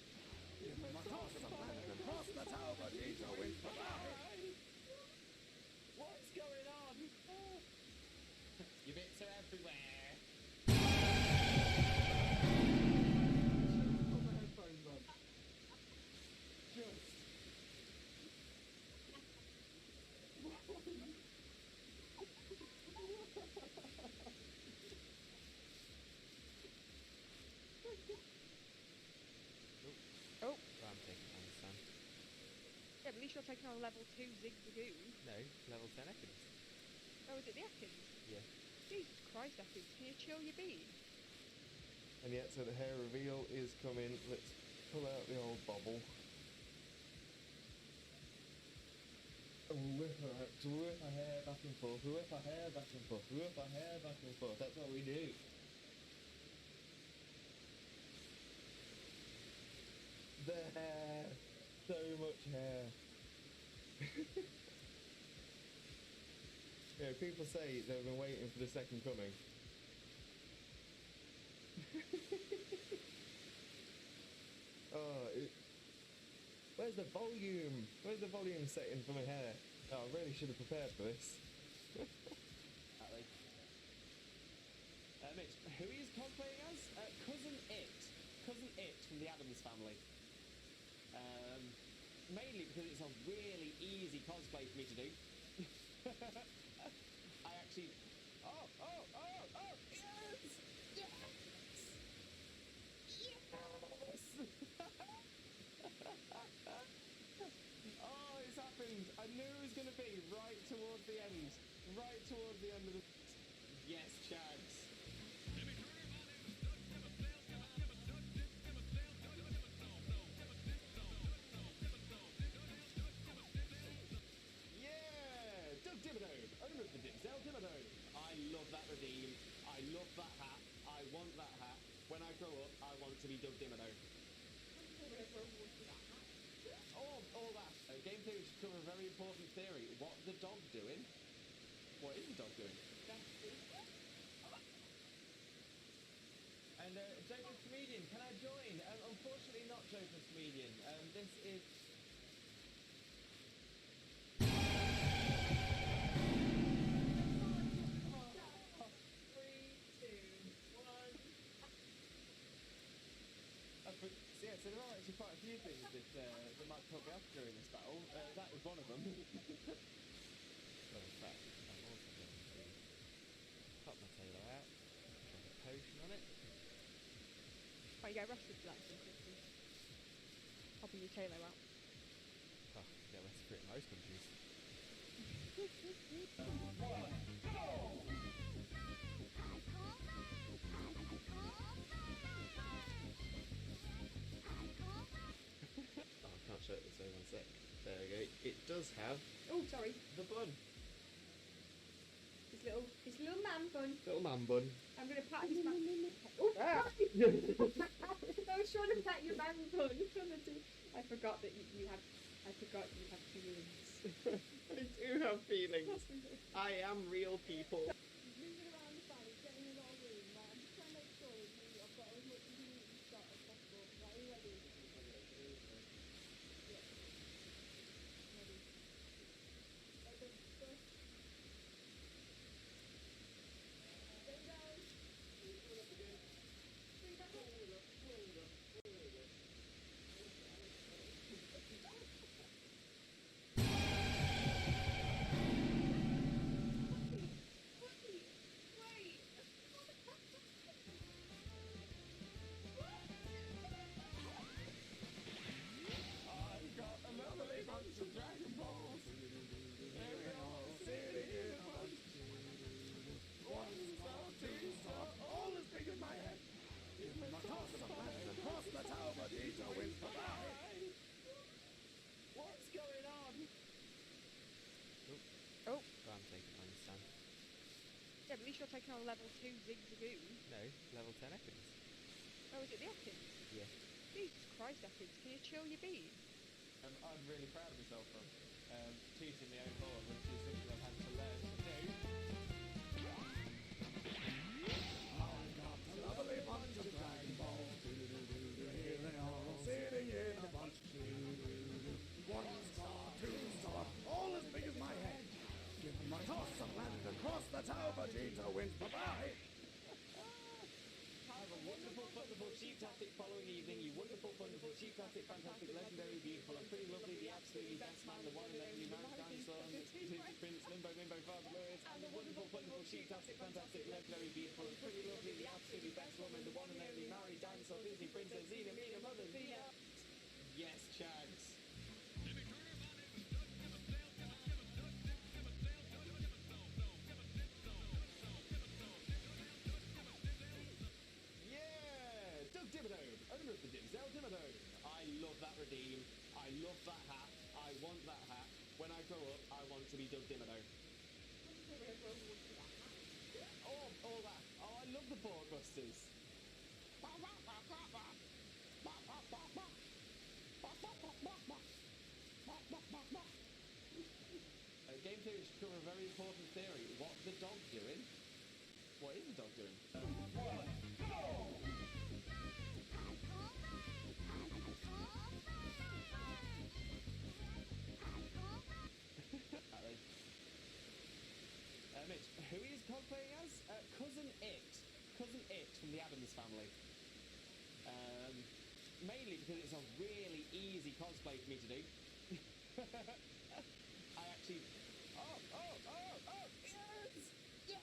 Give them across the planet and cross the tower, but each a wins for What's going on? Your bits are everywhere. Put my headphones on. Just. Oh. I'm taking on the sun. Yeah, but at least you're taking on level 2 Zigzagoon. No, level 10 Ekans. Oh, is it the Ekans? Yeah. Jesus Christ, Ekans, can you chill your bean? And yet, so the hair reveal is coming. Let's pull out the old bobble. Whip our hair back and forth, whip our hair back and forth, whip our hair back and forth. That's what we do. The hair. So much hair. Yeah, people say they've been waiting for the second coming. Where's the volume? Where's the volume setting for my hair? Oh, I really should have prepared for this. Mitch, who is cosplaying as? Cousin It. Cousin It from the Addams Family. Mainly because it's a really easy cosplay for me to do. I actually... Oh, yes! Yes! Oh, it's happened. I knew it was going to be right towards the end. Right towards the end of the... Yes, Chags. Yeah! Doug Dimmadome, owner of the Dimsdale Dimmadome. I love that redeem. I love that hat. I want that hat. When I grow up, I want to be Doug Dimmadome. All that. Game theory should cover a very important theory. What's the dog doing? What is the dog doing? And Joker's Comedian, can I join? Unfortunately not Joker's Comedian. This is... Yeah, so there are actually quite a few things that might put me off during this battle. That was one of them. Well, in fact, I'm also going to pop my tailor out, drop a potion on it. Oh, you get arrested for that in some countries. Popping your tailor out. Oh, you get arrested for it in most countries. Oh, I can't show it this way, one sec. There we go. It does have Oh, sorry. the bun. His little man bun. Little man bun. I'm gonna pat his man. Oh, Ah. I was trying to pat your man bun. I forgot that you have. I forgot you have feelings. I do have feelings. I am real people. Moving around the side, getting in our room, right? I'm just trying to make sure that I've got as much immunity shot as possible. Right, are you ready? Yeah. Ready. Okay, go. Stay down. Stay back up. Wait. I've got a lovely bunch of Dragon Balls. They're all sitting in a bunch. One star, two star, all as big as my head. Give me my toss of a planet across the tower, but Vegeta wins. Bye-bye. What's going on? Oh. I'm taking on Sam. Yeah, but at least you're taking on level 2 Zigzagoon. No, level 10 Ekans. Oh, is it the Ekans? Yeah. Jesus Christ, Ekans, can you chill your bean? I'm really proud of myself for teaching my own form, which is something I've had to learn to do. I've got a lovely bunch of Dragon Balls. Here they are all sitting in a bunch. One star, two star, all as big as my head. Give me my toss of planet across the tower, but Vegeta wins. Bye-bye. Have a wonderful, wonderful, sheep-tastic following evening, you wonderful, wonderful, sheep-tastic, fantastic, legendary, beautiful, and pretty lovely, the absolutely best man, the one and only married grandson, Disney Prince, Limbo, Father Lewis, and the wonderful, wonderful, sheep-tastic, fantastic, legendary, beautiful, and pretty lovely, the absolutely best woman, the one and only married dinosaur, Disney Princess, Xena, Mina, Mother, Xena. Yes, Chags. Yeah! Doug Dimmadome, owner of the Dimsdale Dimmadome. I love that redeem. I love that hat. I want that hat. When I grow up, I want to be Doug Dimmadome. Oh, all that. Oh, I love the Porkbusters. Game theory should cover a very important theory. What's the dog doing? What is the dog doing? Mitch, who is cosplaying as? Cousin It. Cousin It from the Addams Family. Mainly because it's a really easy cosplay for me to do. I actually... Oh! Yes! Yes!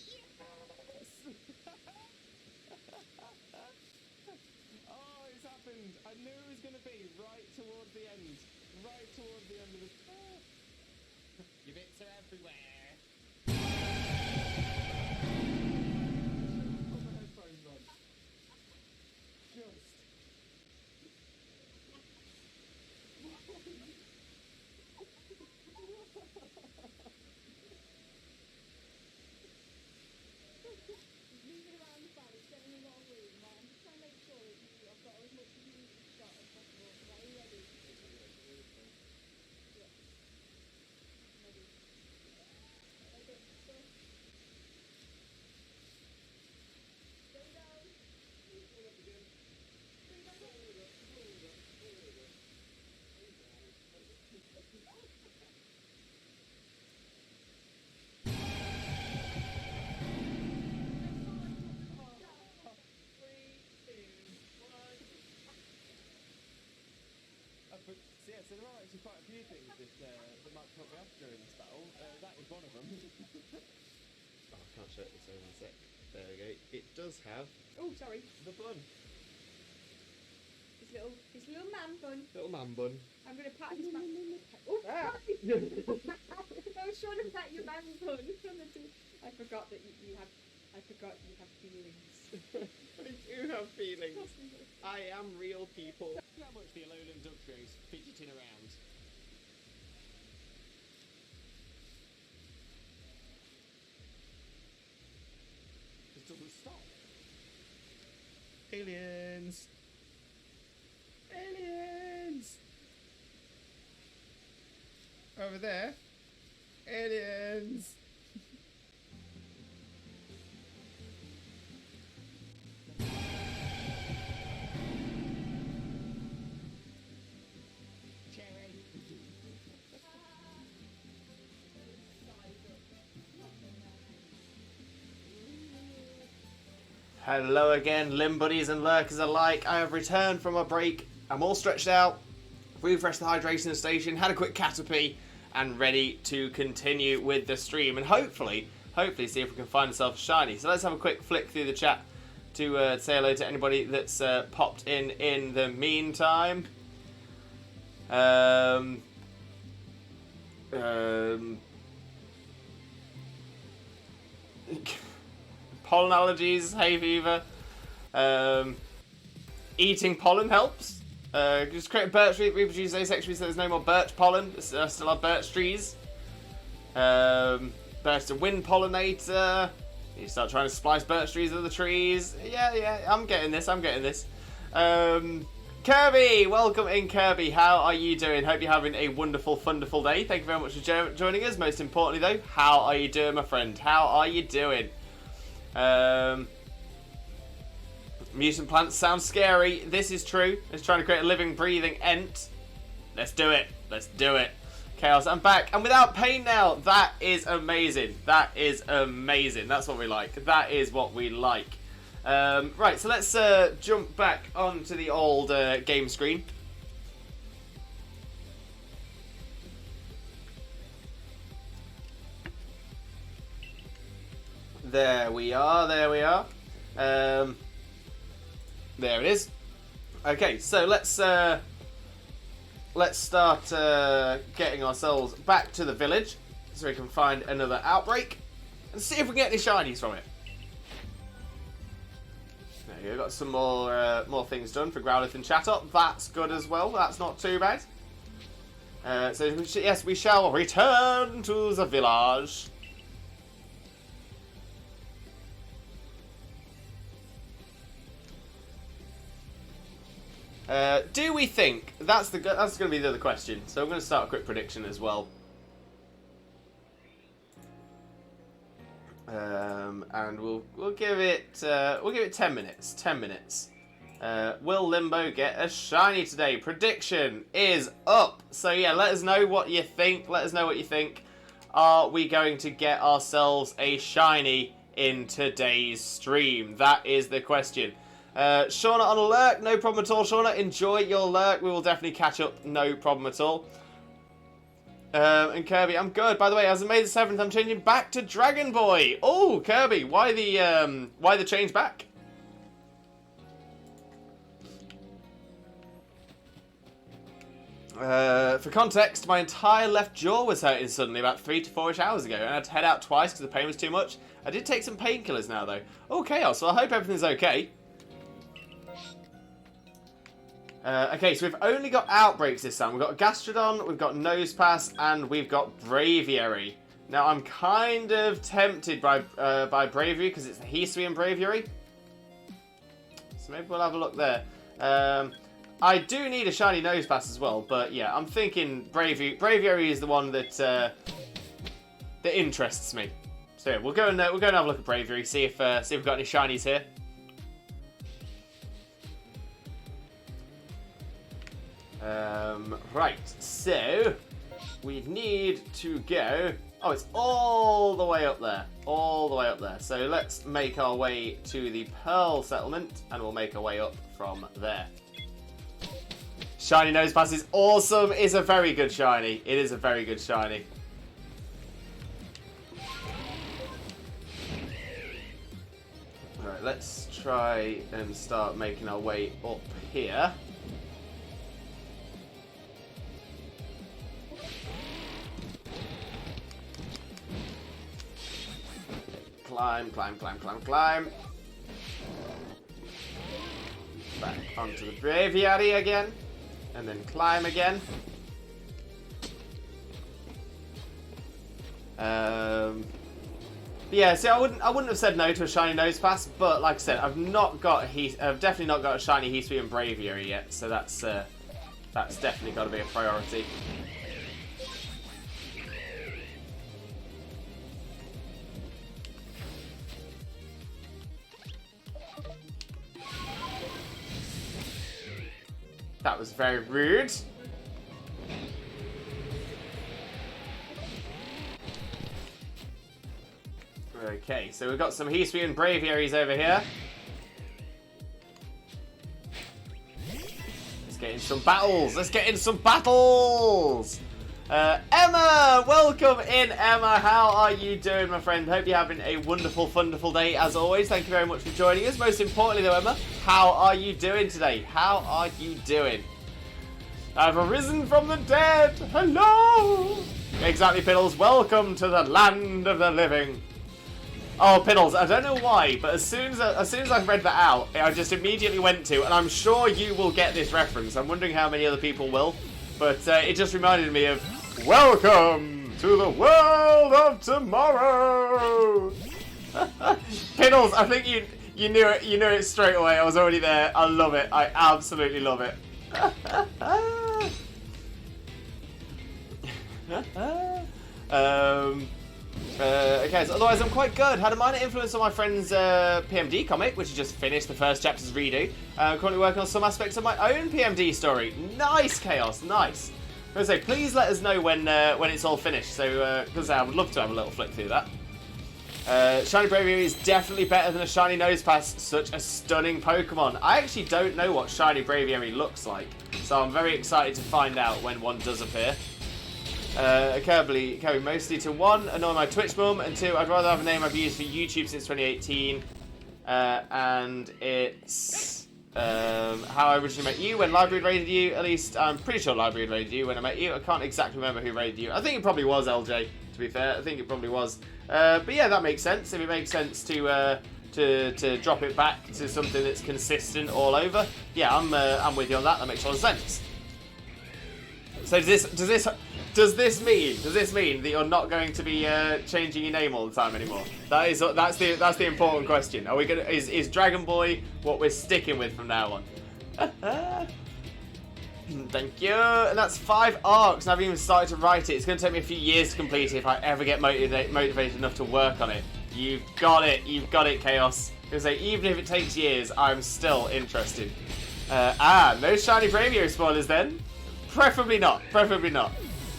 Yes! Oh, it's happened. I knew it was going to be right towards the end. Right towards the end of the... Your bits are everywhere. Put my headphones on. Just. Moving around the side, getting in our room, right? I'm just trying to make sure that I've got as much immunity shot as possible. Right, are you ready? Yeah. Ready. Okay, go. Stay down. Stay back up. So there are actually quite a few things that might put me off during this battle. That is one of them. Oh, I can't show it this over in a sec. There we go. It does have Oh, sorry. the bun. His little man bun. Little man bun. I'm gonna pat his man. Oh, Ah. I was trying to pat your man bun. I forgot that you have. I forgot you have feelings. I do have feelings. I am real people. How much the Alolan Duck goes fidgeting around. Just doesn't stop. Aliens! Aliens! over there. Aliens. Hello again, Limb Buddies and Lurkers alike. I have returned from a break. I'm all stretched out, refreshed the hydration station, had a quick caterpie, and ready to continue with the stream. And hopefully see if we can find ourselves shiny. So let's have a quick flick through the chat to say hello to anybody that's popped in the meantime. Pollen allergies, hay fever. Eating pollen helps. Just create a birch tree, reproduce asexually so there's no more birch pollen. Still have birch trees. Birch to wind pollinator. You start trying to splice birch trees with the trees. Yeah, I'm getting this. Kirby, welcome in, Kirby. How are you doing? Hope you're having a wonderful, wonderful day. Thank you very much for joining us. Most importantly, though, how are you doing, my friend? How are you doing? Mutant plants sound scary. This is true. It's trying to create a living, breathing ent. Let's do it. Chaos, I'm back. And without pain now. That is amazing. That's what we like. Right, so let's jump back onto the old game screen. There we are. There it is. Okay, so let's start getting ourselves back to the village so we can find another outbreak and see if we can get any shinies from it. There you go, got some more things done for Growlithe and Chatot. That's good as well. That's not too bad. So yes, we shall return to the village. Do we think that's going to be the other question? So I'm going to start a quick prediction as well. And we'll give it 10 minutes. 10 minutes. Will Limbo get a shiny today? Prediction is up. So yeah, let us know what you think. Are we going to get ourselves a shiny in today's stream? That is the question. Shauna on a lurk, no problem at all. Shauna, enjoy your lurk. We will definitely catch up, no problem at all. And Kirby, I'm good. By the way, as I made the 7th, I'm changing back to Dragon Boy. Oh, Kirby, why the change back? For context, my entire left jaw was hurting suddenly about 3 to 4-ish hours ago, and I had to head out twice because the pain was too much. I did take some painkillers now, though. Oh, Chaos, well, I hope everything's okay. Okay, so we've only got outbreaks this time. We've got Gastrodon, we've got Nosepass, and we've got Braviary. Now, I'm kind of tempted by Braviary because it's the Hisuian Braviary. So maybe we'll have a look there. I do need a shiny Nosepass as well, but yeah, I'm thinking Braviary is the one that interests me. So yeah, we'll go and have a look at Braviary, see if we've got any shinies here. Right, so we need to go. Oh, it's all the way up there. So let's make our way to the Pearl Settlement, and we'll make our way up from there. Shiny Nosepass is awesome. It's a very good shiny. It is a very good shiny. Alright, let's try and start making our way up here. Climb. Back onto the Braviary again. And then climb again. Yeah, see, I wouldn't have said no to a shiny Nosepass, but like I said, I've definitely not got a shiny Hisuian Braviary yet, so that's definitely got to be a priority. That was very rude. Okay, so we've got some Heathspeed Braviaries over here. Let's get in some battles. Let's get in some battles. Emma, welcome in, Emma. How are you doing, my friend? Hope you're having a wonderful, wonderful day as always. Thank you very much for joining us. Most importantly, though, Emma, how are you doing today? How are you doing? I've arisen from the dead. Hello. Exactly, Piddles. Welcome to the land of the living. Oh, Piddles, I don't know why, but as soon as I read that out, I just immediately went to, and I'm sure you will get this reference. I'm wondering how many other people will, but it just reminded me of, welcome to the world of tomorrow. Piddles, I think you knew it straight away. I was already there. I love it. I absolutely love it. Okay, so otherwise I'm quite good. Had a minor influence on my friend's PMD comic, which has just finished the first chapter's redo. I'm currently working on some aspects of my own PMD story. Nice, Chaos, nice. I was going to say, please let us know when it's all finished, so because I would love to have a little flick through that. Shiny Braviary is definitely better than a Shiny Nosepass, such a stunning Pokemon. I actually don't know what Shiny Braviary looks like, so I'm very excited to find out when one does appear. Kirby mostly to 1, annoy my Twitch mum, and 2, I'd rather have a name I've used for YouTube since 2018, and it's how I originally met you when Library raided you. At least I'm pretty sure Library raided you when I met you. I can't exactly remember who raided you. I think it probably was LJ, to be fair. I think it probably was. But yeah, that makes sense. If it makes sense to drop it back to something that's consistent all over, yeah, I'm with you on that. That makes a lot of sense. So does this mean that you're not going to be changing your name all the time anymore? That's the important question. Are we gonna is Dragon Boy what we're sticking with from now on? Thank you. And that's 5 arcs, and I've even started to write it. It's going to take me a few years to complete it if I ever get motivated enough to work on it. You've got it, Chaos. I was gonna say, even if it takes years, I'm still interested. No Shiny Braviary spoilers then. Preferably not.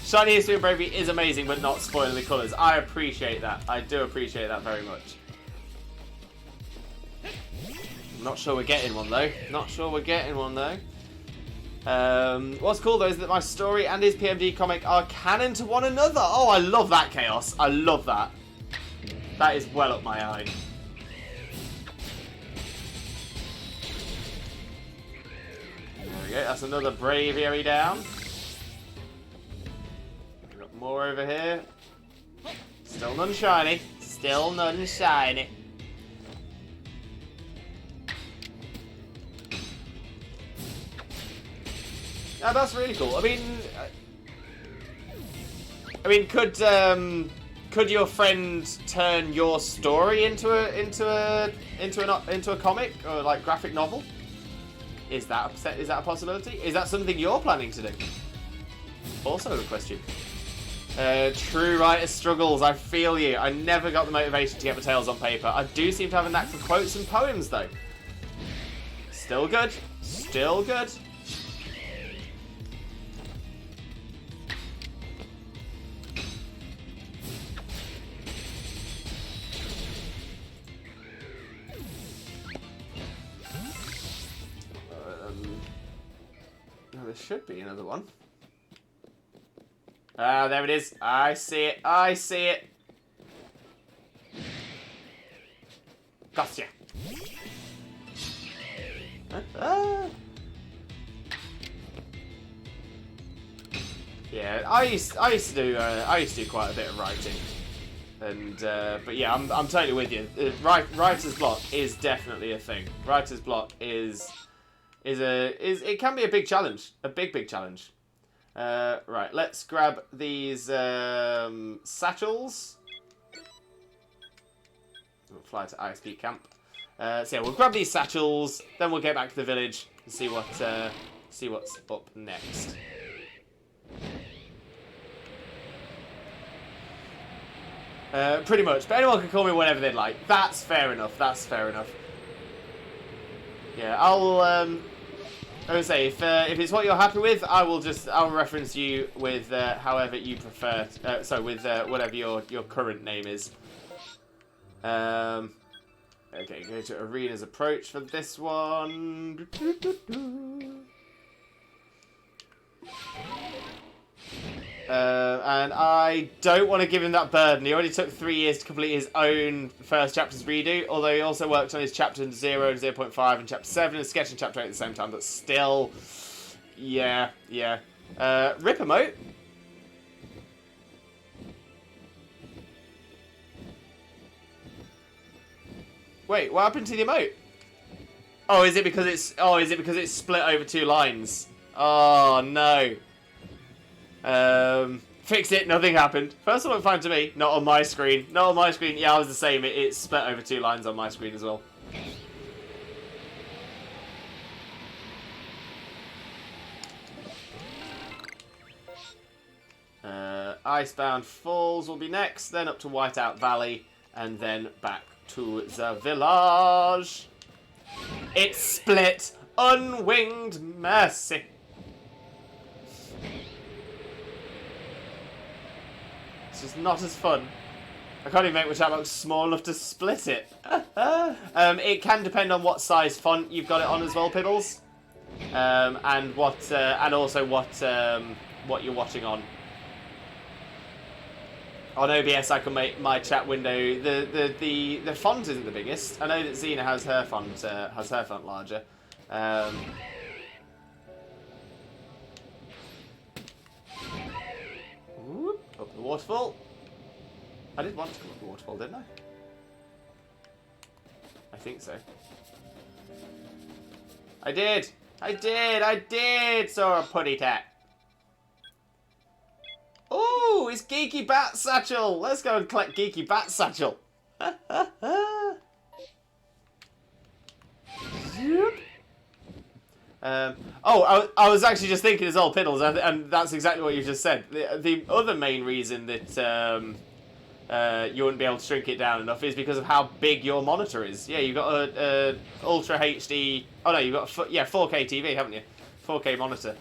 Shiny History of Bravery is amazing, but not spoiling the colours. I appreciate that. I do appreciate that very much. Not sure we're getting one, though. What's cool, though, is that my story and his PMD comic are canon to one another. Oh, I love that, Chaos. I love that. That is well up my alley. There we go. That's another Braviary down. More over here. Still none shiny. Now that's really cool. I mean, could your friend turn your story into a comic or like graphic novel? Is that a possibility? Is that something you're planning to do? Also a question. True writer struggles, I feel you. I never got the motivation to get my tales on paper. I do seem to have a knack for quotes and poems, though. Still good. There should be another one. Ah, there it is. I see it. Gotcha. Yeah, I used to do quite a bit of writing, and but yeah, I'm totally with you. Writer's block is definitely a thing. Writer's block is it can be a big challenge, a big challenge. Right, let's grab these satchels. We'll fly to ISP camp. So yeah, we'll grab these satchels, then we'll get back to the village and see what's up next. Pretty much, but anyone can call me whatever they'd like. That's fair enough. Yeah, I would say if it's what you're happy with, I'll reference you with however you prefer. With whatever your current name is. Okay, go to Arena's approach for this one. And I don't want to give him that burden. He already took 3 years to complete his own first chapter's redo, although he also worked on his chapter 0 and 0.5 and chapter 7 and sketching chapter 8 at the same time, but still, yeah. Rip emote. Wait, what happened to the emote? Oh, is it because it's split over 2 lines? Oh no. Fix it, nothing happened. First one looked fine to me, not on my screen. Not on my screen, yeah, I was the same. It's split over 2 lines on my screen as well. Icebound Falls will be next, then up to Whiteout Valley, and then back to the village. It's split. Unwinged mercy. It's just not as fun. I can't even make my chat box small enough to split it. It can depend on what size font you've got it on as well, Piddles, and what, and also what you're watching on. On OBS, I can make my chat window. The font isn't the biggest. I know that Xena has her font larger. Whoop, up the waterfall. I did want to come up the waterfall, didn't I? I think so. I did! Saw a putty tat. Ooh, it's Geeky Bat Satchel! Let's go and collect Geeky Bat Satchel. I was actually just thinking as well, Piddles, and that's exactly what you just said. The other main reason that you wouldn't be able to shrink it down enough is because of how big your monitor is. Yeah, you've got a Ultra HD... Oh no, you've got 4K TV, haven't you? 4K monitor.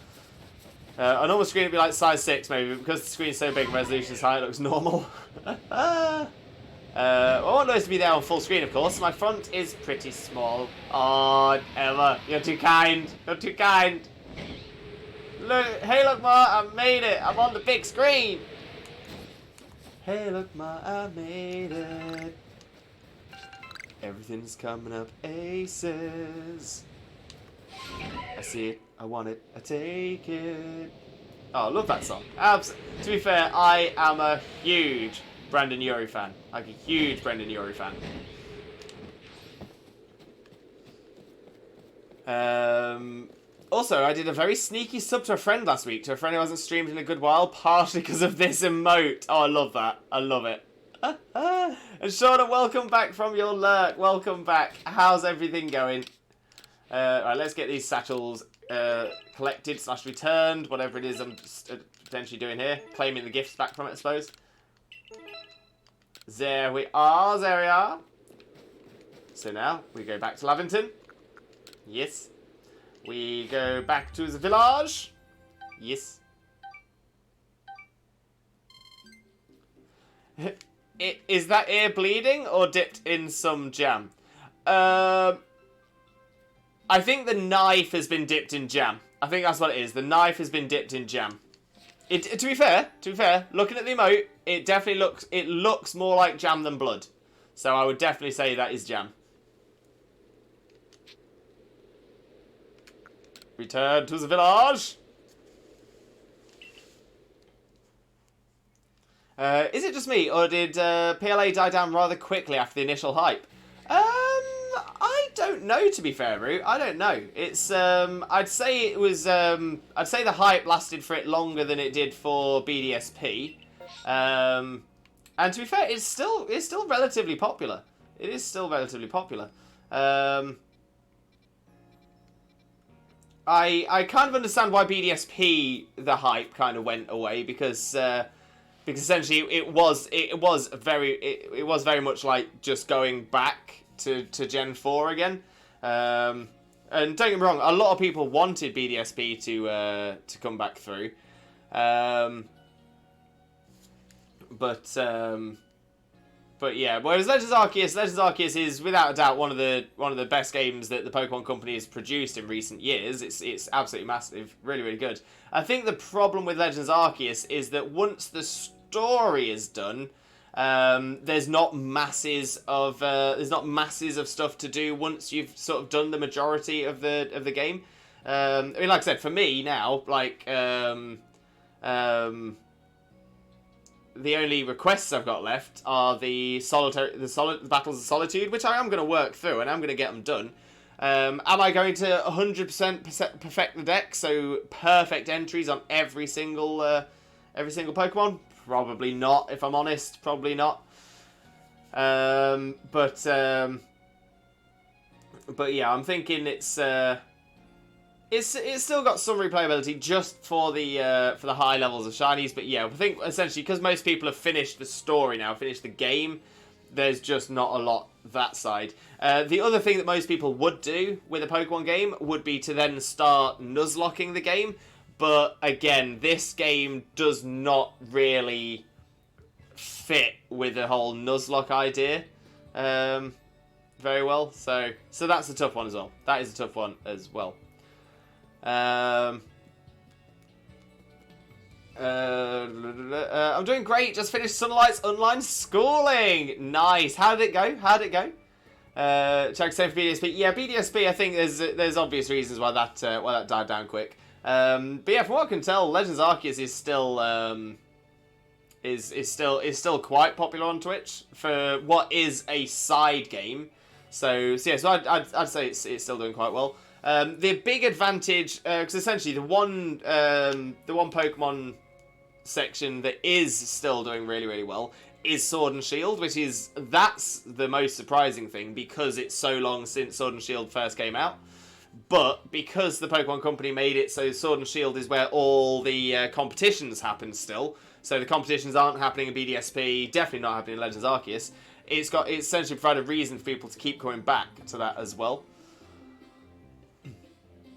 A normal screen would be like size 6 maybe, but because the screen's so big and resolution's high, it looks normal. I want those to be there on full screen, of course. My front is pretty small. Oh, Emma, you're too kind. You're too kind. Look, hey, look, Ma, I made it. I'm on the big screen. Hey, look, Ma, I made it. Everything's coming up aces. I see it, I want it, I take it. Oh, I love that song. To be fair, I am a huge Brandon Urie fan. Like a huge Brandon Urie fan. Also, I did a very sneaky sub to a friend last week, to a friend who hasn't streamed in a good while, partially because of this emote. Oh, I love that. I love it. And Shauna, welcome back from your lurk. Welcome back. How's everything going? Right, let's get these satchels collected / returned, whatever it is I'm potentially doing here. Claiming the gifts back from it, I suppose. There we are. So now, we go back to Lavington. Yes. We go back to the village. Yes. Is that ear bleeding or dipped in some jam? I think the knife has been dipped in jam. I think that's what it is. The knife has been dipped in jam. To be fair, looking at the emote, it definitely looks more like jam than blood. So I would definitely say that is jam. Return to the village. Is it just me, or did PLA die down rather quickly after the initial hype? I don't know, to be fair, Roo. I don't know. It's I'd say it was I'd say the hype lasted for it longer than it did for BDSP. And to be fair, it's still relatively popular. It is still relatively popular. I kind of understand why BDSP the hype kind of went away because essentially it was very much like just going back to Gen 4 again. and don't get me wrong, a lot of people wanted BDSP to come back through, but yeah. Whereas Legends Arceus is without a doubt one of the best games that the Pokemon Company has produced in recent years. It's absolutely massive, really really good. I think the problem with Legends Arceus is that once the story is done, there's not masses of stuff to do once you've sort of done the majority of the game. I mean, like I said, for me now, like the only requests I've got left are the Battles of Solitude, which I am going to work through and I'm going to get them done. Am I going to 100% perfect the deck, so perfect entries on every single Pokemon? Probably not, if I'm honest. Probably not. But yeah, I'm thinking it's still got some replayability just for the high levels of shinies. But yeah, I think essentially because most people have finished the story now, finished the game, there's just not a lot that side. The other thing that most people would do with a Pokemon game would be to then start Nuzlocking the game. But again, this game does not really fit with the whole Nuzlocke idea very well. So that's a tough one as well. That is a tough one as well. I'm doing great. Just finished Sunlight's online schooling. Nice. How did it go? Check same for BDSP. Yeah, BDSP. I think there's obvious reasons why that died down quick. But yeah, from what I can tell, Legends Arceus is still quite popular on Twitch for what is a side game. So I'd say it's still doing quite well. The big advantage, because essentially the one Pokemon section that is still doing really really well is Sword and Shield, that's the most surprising thing because it's so long since Sword and Shield first came out. But because the Pokemon Company made it so Sword and Shield is where all the competitions happen still, so the competitions aren't happening in BDSP, definitely not happening in Legends Arceus, it's essentially provided a reason for people to keep coming back to that as well.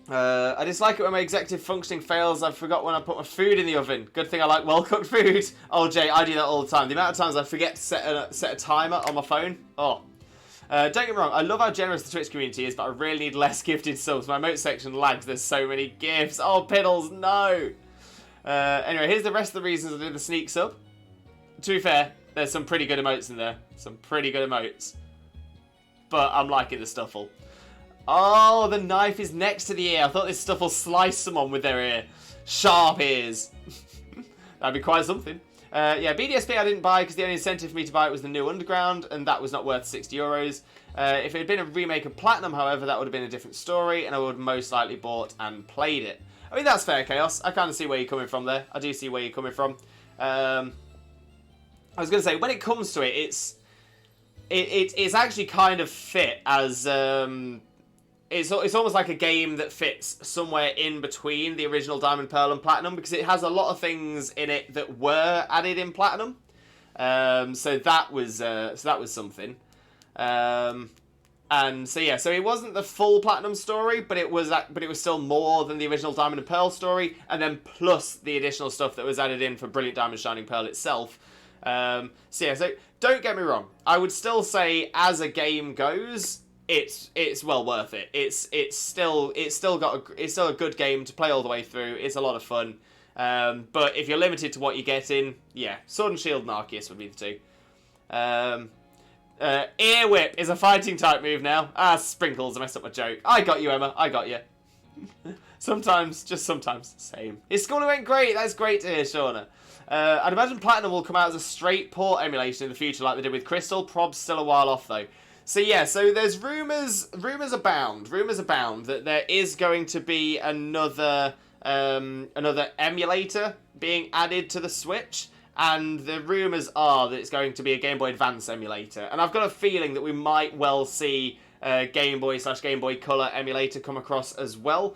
I dislike it when my executive functioning fails. I forgot when I put my food in the oven. Good thing I like well-cooked food. Oh, Jay, I do that all the time. The amount of times I forget to set a timer on my phone. Oh. Don't get me wrong, I love how generous the Twitch community is, but I really need less gifted subs. My emote section lags, there's so many gifts. Oh, Piddles, no! Anyway, here's the rest of the reasons I did the sneak sub. To be fair, there's some pretty good emotes in there. Some pretty good emotes. But I'm liking the Stuffle. Oh, the knife is next to the ear. I thought this stuff will slice someone with their ear. Sharp ears. That'd be quite something. Yeah, BDSP I didn't buy because the only incentive for me to buy it was the new Underground, and that was not worth €60. If it had been a remake of Platinum, however, that would have been a different story, and I would have most likely bought and played it. I mean, that's fair, Chaos. I kind of see where you're coming from there. I do see where you're coming from. I was going to say, when it comes to it, it's actually kind of fit as... It's almost like a game that fits somewhere in between the original Diamond, Pearl and Platinum because it has a lot of things in it that were added in Platinum. So that was something. And so yeah, so it wasn't the full Platinum story, but it was still more than the original Diamond and Pearl story, and then plus the additional stuff that was added in for Brilliant Diamond Shining Pearl itself. So yeah, so don't get me wrong, I would still say as a game goes, it's well worth it. It's still a good game to play all the way through. It's a lot of fun. But if you're limited to what you're getting, yeah, Sword and Shield and Arceus would be the two. Ear Whip is a fighting type move now. Sprinkles, I messed up my joke. I got you, Emma. I got you. Sometimes, just sometimes, same. His schooling went great. That's great to hear, Shauna. I'd imagine Platinum will come out as a straight port emulation in the future like they did with Crystal. Prob's still a while off, though. So yeah, so there's rumours abound that there is going to be another emulator being added to the Switch, and the rumours are that it's going to be a Game Boy Advance emulator. And I've got a feeling that we might well see Game Boy/Game Boy Color emulator come across as well,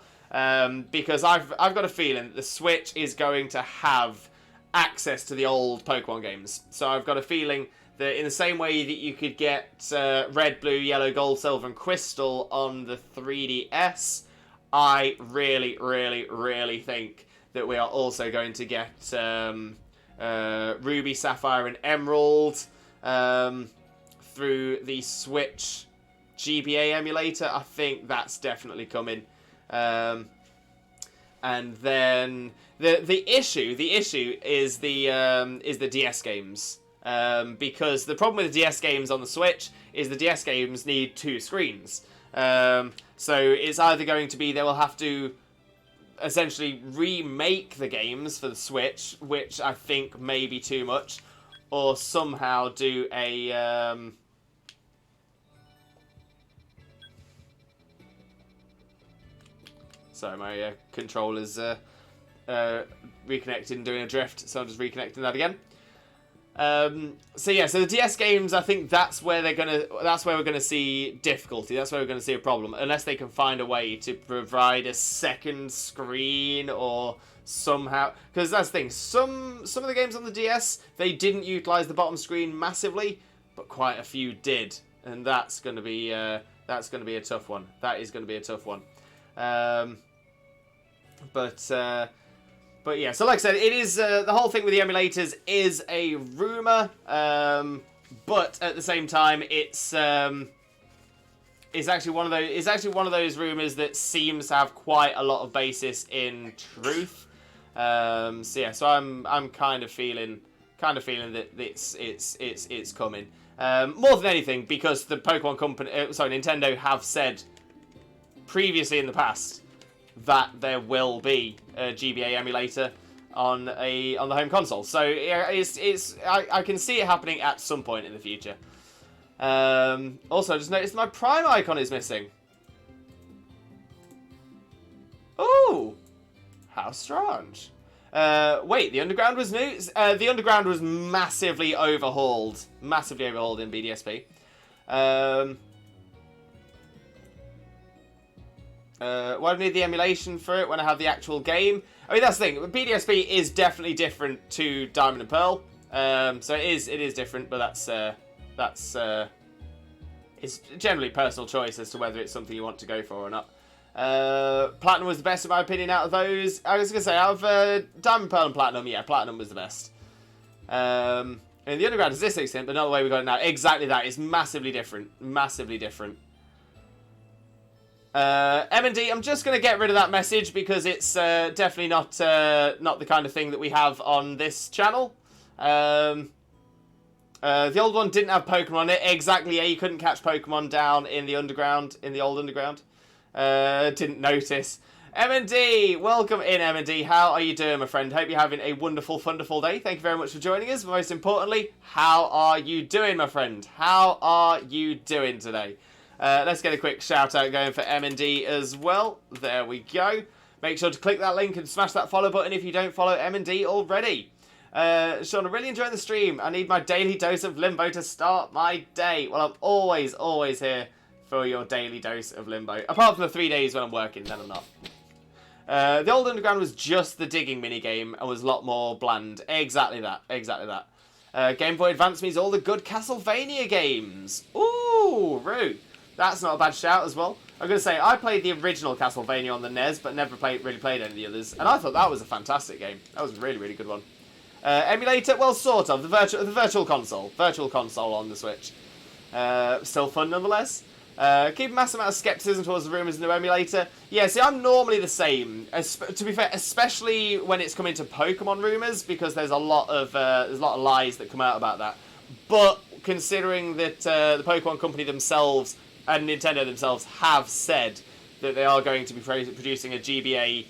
because I've got a feeling that the Switch is going to have access to the old Pokemon games. So I've got a feeling that in the same way that you could get Red, Blue, Yellow, Gold, Silver, and Crystal on the 3DS, I really, really, really think that we are also going to get Ruby, Sapphire, and Emerald through the Switch GBA emulator. I think that's definitely coming. And then the issue is the DS games. Because the problem with the DS games on the Switch is the DS games need 2 screens. So it's either going to be they will have to essentially remake the games for the Switch, which I think may be too much, or somehow do a... Sorry, my controller's reconnected and doing a drift, so I'm just reconnecting that again. So the DS games, I think that's where we're gonna see difficulty. That's where we're gonna see a problem, unless they can find a way to provide a second screen or somehow. Because that's the thing. Some of the games on the DS, they didn't utilize the bottom screen massively, but quite a few did, and that's gonna be a tough one. That is gonna be a tough one. But yeah, so like I said, it is the whole thing with the emulators is a rumor, but at the same time, it's actually one of those rumors that seems to have quite a lot of basis in truth. So I'm kind of feeling that it's coming. More than anything, because the Pokemon company, Nintendo have said previously in the past that there will be a GBA emulator on the home console. So I can see it happening at some point in the future. Also, I just noticed my Prime icon is missing. Oh, how strange. Wait, the Underground was new? The Underground was massively overhauled in BDSP. Why do I need the emulation for it when I have the actual game? I mean, that's the thing. BDSP is definitely different to Diamond and Pearl. So it is different, but that's it's generally personal choice as to whether it's something you want to go for or not. Platinum was the best in my opinion out of those. I was going to say, out of Diamond, Pearl, and Platinum, yeah, Platinum was the best. And the Underground is this extent, but not the way we got it now. Exactly that. It's massively different. Massively different. M&D, I'm just going to get rid of that message because it's definitely not the kind of thing that we have on this channel. The old one didn't have Pokemon on it. Exactly, yeah, you couldn't catch Pokemon down in the Underground, in the old Underground. Didn't notice. M&D, welcome in, M&D. How are you doing, my friend? Hope you're having a wonderful, wonderful day. Thank you very much for joining us. But most importantly, how are you doing, my friend? How are you doing today? Let's get a quick shout out going for M&D as well. There we go. Make sure to click that link and smash that follow button if you don't follow M&D already. Sean, I'm really enjoying the stream. I need my daily dose of Limbo to start my day. Well, I'm always here for your daily dose of Limbo. Apart from the 3 days when I'm working, then I'm not. The old Underground was just the digging minigame and was a lot more bland. Exactly that. Game Boy Advance means all the good Castlevania games. Ooh, Roo. That's not a bad shout as well. I'm going to say, I played the original Castlevania on the NES, but never really played any of the others. And I thought that was a fantastic game. That was a really, really good one. Emulator? Well, sort of. The virtual console. Virtual console on the Switch. Still fun nonetheless. Keep a massive amount of skepticism towards the rumours in the emulator. Yeah, see, I'm normally the same. To be fair, especially when it's coming to Pokemon rumours, because there's a lot of lies that come out about that. But considering that the Pokemon company themselves and Nintendo themselves have said that they are going to be producing a GBA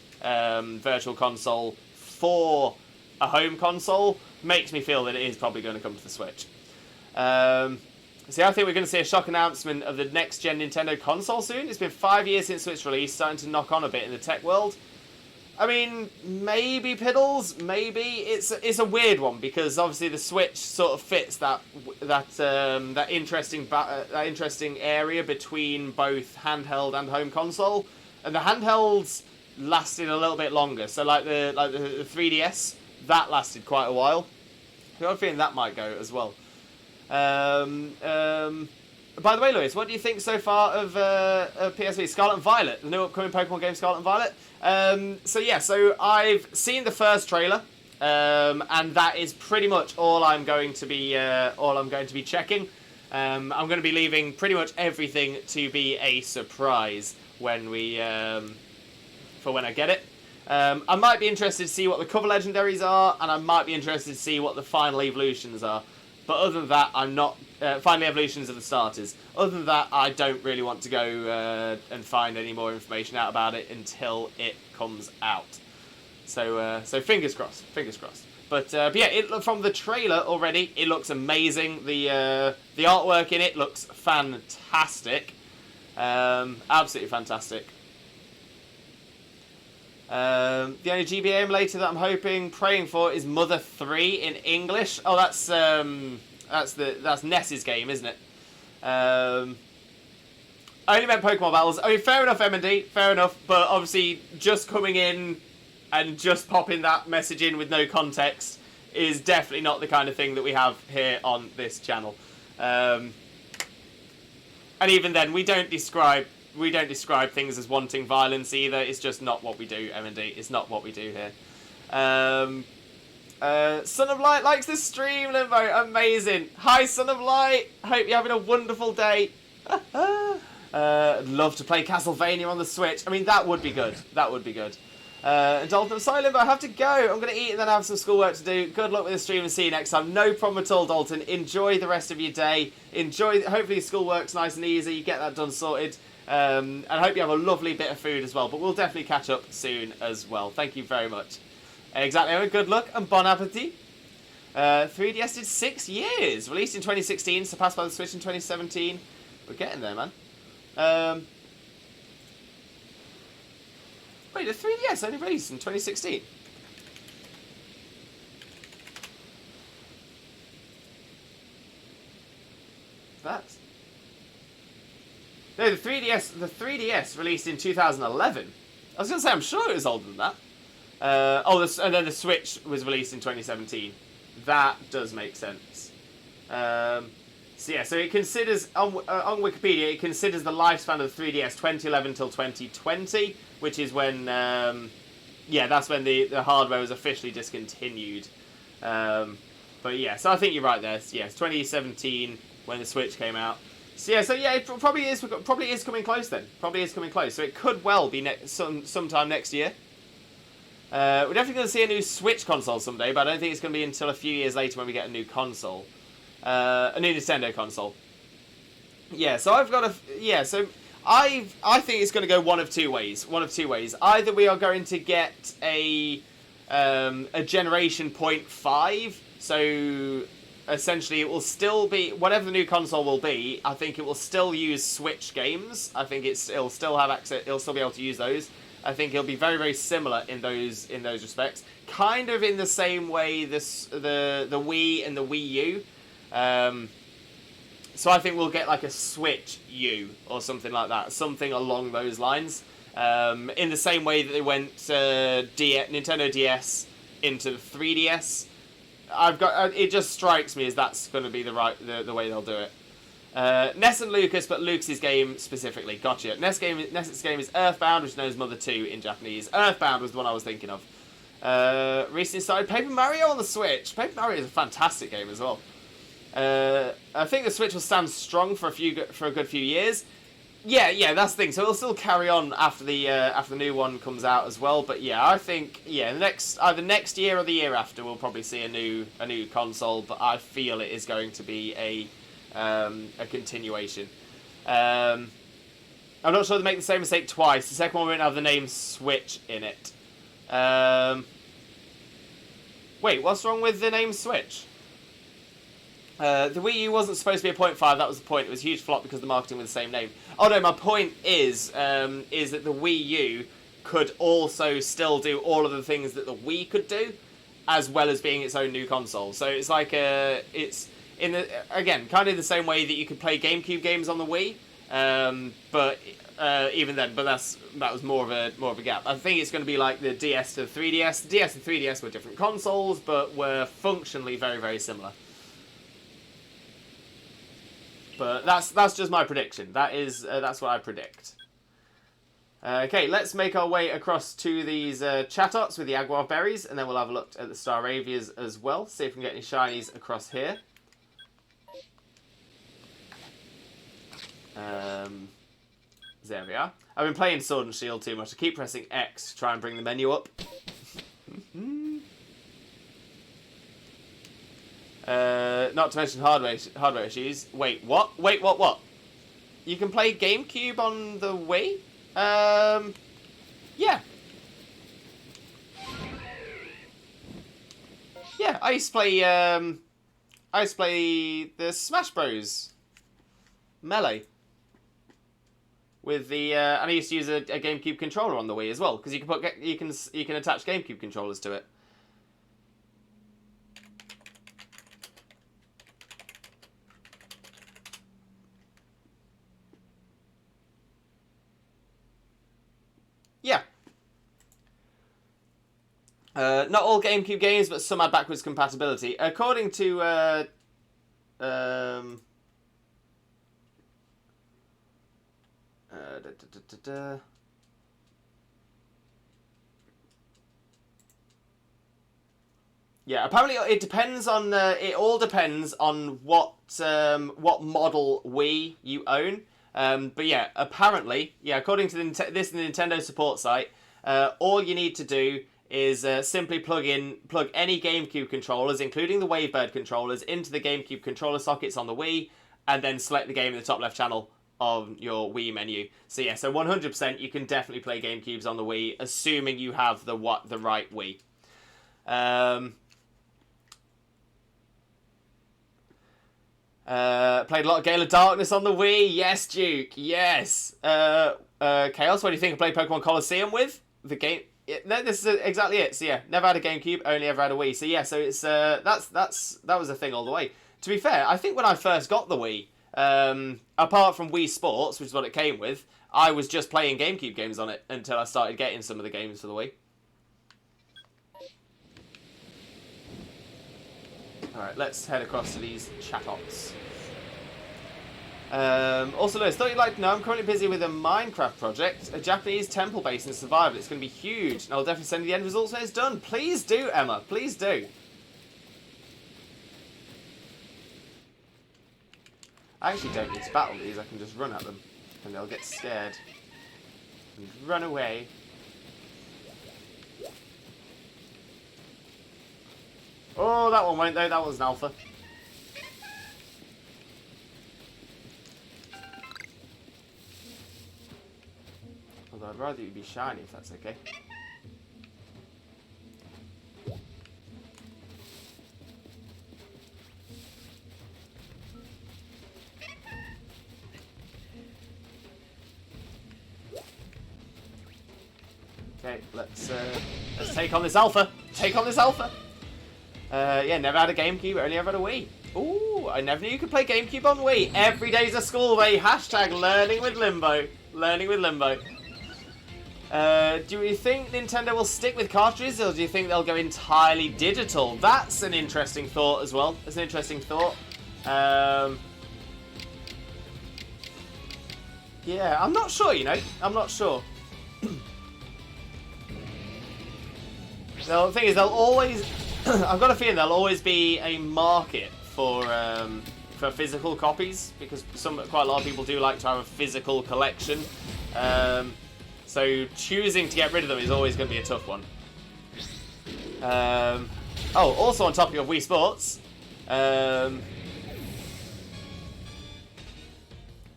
virtual console for a home console, makes me feel that it is probably going to come to the Switch. See, I think we're going to see a shock announcement of the next-gen Nintendo console soon. It's been 5 years since Switch release, starting to knock on a bit in the tech world. I mean, maybe Piddles, maybe. It's a weird one because obviously the Switch sort of fits that interesting area between both handheld and home console, and the handhelds lasted a little bit longer. So like the 3DS, that lasted quite a while. I got a feeling that might go as well. By the way, Lewis, what do you think so far of PSV Scarlet and Violet, the new upcoming Pokemon game Scarlet and Violet? So I've seen the first trailer, and that is pretty much all I'm going to be checking. I'm going to be leaving pretty much everything to be a surprise when I get it. I might be interested to see what the cover legendaries are, and I might be interested to see what the final evolutions are. But other than that, I'm not... final evolutions are the starters. Other than that, I don't really want to go and find any more information out about it until it comes out. So fingers crossed. But yeah, from the trailer already, it looks amazing. The artwork in it looks fantastic. Absolutely fantastic. The only GBA emulator that I'm praying for is Mother 3 in English. Oh, that's Ness's game, isn't it? I only meant Pokemon battles. I mean, fair enough, M&D, fair enough. But obviously, just coming in and just popping that message in with no context is definitely not the kind of thing that we have here on this channel. And even then, we don't describe things as wanting violence either. It's just not what we do, M&D. It's not what we do here. Son of Light likes this stream, Limbo. Amazing. Hi, Son of Light. Hope you're having a wonderful day. Love to play Castlevania on the Switch. I mean, that would be good. That would be good. And Dalton, I'm sorry, Limbo, I have to go. I'm going to eat and then I have some schoolwork to do. Good luck with the stream and see you next time. No problem at all, Dalton. Enjoy the rest of your day. Hopefully your schoolwork's nice and easy. You get that done sorted. And I hope you have a lovely bit of food as well. But we'll definitely catch up soon as well. Thank you very much. Exactly. Good luck and bon appetit. 3DS did 6 years. Released in 2016, surpassed by the Switch in 2017. We're getting there, man. Wait, the 3DS only released in 2016? That's... No, the 3DS released in 2011. I was going to say, I'm sure it was older than that. And then the Switch was released in 2017. That does make sense. So it considers, on Wikipedia, it considers the lifespan of the 3DS 2011 till 2020, which is when, that's when the hardware was officially discontinued. But yeah, so I think you're right there. Yeah, it's 2017 when the Switch came out. So yeah, it probably is coming close then. Probably is coming close. So it could well be sometime next year. We're definitely going to see a new Switch console someday, but I don't think it's going to be until a few years later when we get a new console. A new Nintendo console. Yeah, so I think it's going to go one of two ways. Either we are going to get a Generation Point 5, so essentially it will still be, whatever the new console will be, I think it will still use Switch games. I think it'll still have access, it'll still be able to use those. I think it'll be very, very similar in those respects. Kind of in the same way the Wii and the Wii U. So I think we'll get like a Switch U or something like that. Something along those lines. In the same way that they went Nintendo DS into the 3DS. It just strikes me as that's going to be the way they'll do it. Ness and Lucas, but Lucas's game specifically. Gotcha. Ness's game is Earthbound, which is known as Mother 2 in Japanese. Earthbound was the one I was thinking of. Recently started Paper Mario on the Switch. Paper Mario is a fantastic game as well. I think the Switch will stand strong for a good few years. Yeah, that's the thing. So it'll still carry on after the new one comes out as well. But yeah, I think either next year or the year after we'll probably see a new console. But I feel it is going to be a continuation. I'm not sure they make the same mistake twice. The second one won't have the name Switch in it. Wait, what's wrong with the name Switch? The Wii U wasn't supposed to be a 0.5, that was the point. It was a huge flop because of the marketing with the same name. Oh no, my point is that the Wii U could also still do all of the things that the Wii could do, as well as being its own new console. So it's like, it's, again, kind of the same way that you could play GameCube games on the Wii. But even then, that was more of a gap. I think it's going to be like the DS to 3DS. The DS and 3DS were different consoles, but were functionally very, very similar. But that's just my prediction. That's what I predict. Okay, let's make our way across to these Chatots with the Aguar berries, and then we'll have a look at the Staravias as well. See if we can get any shinies across here. There we are. I've been playing Sword and Shield too much. I keep pressing X to try and bring the menu up. Not to mention hardware issues. Wait, what? Wait, what? You can play GameCube on the Wii? Yeah. Yeah, I used to play the Smash Bros. Melee. With the and I used to use a GameCube controller on the Wii as well, because you can attach GameCube controllers to it. Yeah. Not all GameCube games, but some had backwards compatibility. According to yeah, apparently it depends on it all depends on what model Wii you own. But yeah, apparently, yeah, according to this Nintendo support site, all you need to do is simply plug any GameCube controllers, including the Wavebird controllers, into the GameCube controller sockets on the Wii, and then select the game in the top left channel of your Wii menu. So yeah, so 100% you can definitely play GameCubes on the Wii, assuming you have the right Wii. Played a lot of Gale of Darkness on the Wii. Yes, Duke. Yes. Chaos, what do you think I played Pokemon Colosseum with? The game. No, this is exactly it. So yeah, never had a GameCube, only ever had a Wii. So yeah, so it's that was a thing all the way. To be fair, I think when I first got the Wii, apart from Wii Sports, which is what it came with, I was just playing GameCube games on it until I started getting some of the games for the Wii. Alright, let's head across to these Chatots. Also, Lewis, thought you'd like to know I'm currently busy with a Minecraft project, a Japanese temple base in survival. It's going to be huge, and I'll definitely send you the end results when it's done. Please do, Emma. Please do. I actually don't need to battle these. I can just run at them, and they'll get scared and run away. Oh, that one won't though. That was an alpha. Although I'd rather you be shiny if that's okay. Okay, let's take on this alpha. Take on this alpha. Yeah, never had a GameCube, only ever had a Wii. Ooh, I never knew you could play GameCube on Wii. Every day's a school day. Hashtag learning with Limbo. Learning with Limbo. Do you think Nintendo will stick with cartridges, or do you think they'll go entirely digital? That's an interesting thought as well. That's an interesting thought. Yeah, I'm not sure, you know. I'm not sure. The thing is, they'll always... I've got a feeling there'll always be a market for physical copies, because quite a lot of people do like to have a physical collection. So choosing to get rid of them is always going to be a tough one. Oh, also on topic of Wii Sports,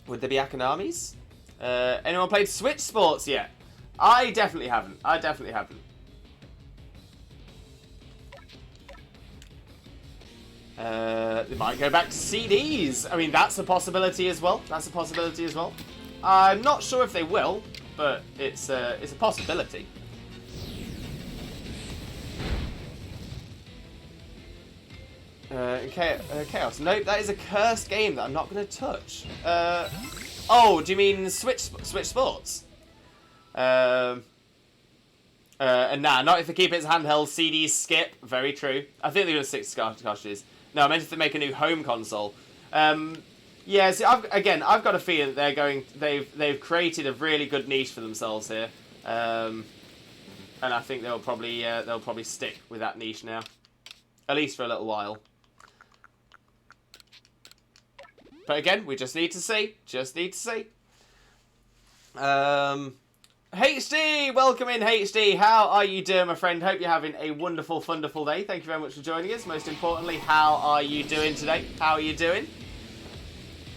would there be Akanamis? Anyone played Switch Sports yet? I definitely haven't. I definitely haven't. They might go back to CDs. I mean, that's a possibility as well. That's a possibility as well. I'm not sure if they will, but it's a possibility. Chaos. Nope, that is a cursed game that I'm not going to touch. Oh, do you mean Switch Sports? And nah, not if they keep it as handheld. CDs skip. Very true. I think they're going to stick to cartridges. No, I meant if they make a new home console. Yeah, see, I've got a feeling that they've created a really good niche for themselves here, and I think they'll probably stick with that niche now, at least for a little while. But again, we just need to see. HD, welcome in, HD. How are you doing, my friend? Hope you're having a wonderful, wonderful day. Thank you very much for joining us. Most importantly, how are you doing today? How are you doing?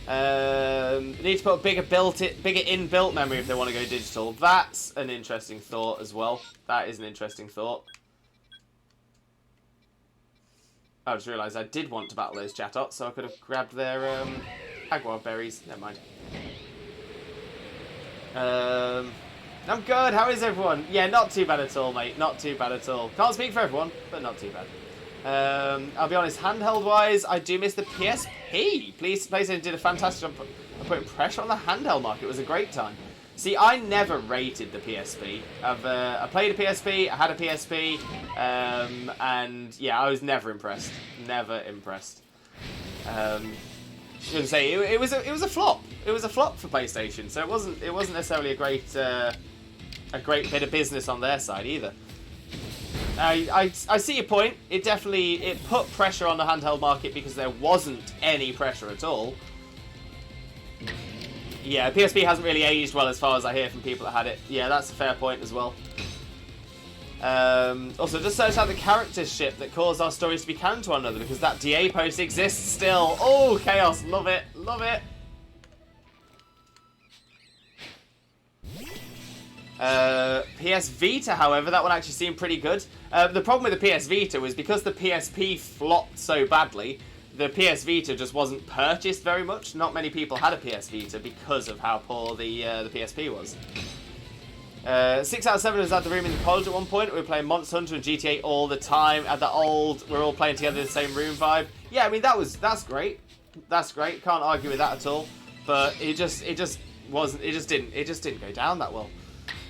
Need to put a bigger inbuilt memory if they want to go digital. That's an interesting thought as well. That is an interesting thought. I just realised I did want to battle those Chatots, so I could have grabbed their Jaguar berries. Never mind. I'm good. How is everyone? Yeah, not too bad at all, mate. Not too bad at all. Can't speak for everyone, but not too bad. I'll be honest, handheld-wise, I do miss the PSP. PlayStation did a fantastic job of putting pressure on the handheld market. It was a great time. See, I never rated the PSP. I played a PSP, I had a PSP, and yeah, I was never impressed. Never impressed. I was gonna say it was a flop. It was a flop for PlayStation, so it wasn't necessarily a great bit of business on their side either. I see your point. It put pressure on the handheld market because there wasn't any pressure at all. Yeah, PSP hasn't really aged well as far as I hear from people that had it. Yeah, that's a fair point as well. Also, just search out the characters ship that caused our stories to be canon to one another because that DA post exists still. Oh, chaos. Love it. Love it. PS Vita, however, that one actually seemed pretty good. The problem with the PS Vita was because the PSP flopped so badly, the PS Vita just wasn't purchased very much. Not many people had a PS Vita because of how poor the PSP was. 6 out of 7 was at the room in college at one point. We were playing Monster Hunter and GTA all the time. At the old, we're all playing together in the same room vibe. Yeah, I mean that's great. That's great. Can't argue with that at all. But it just didn't go down that well.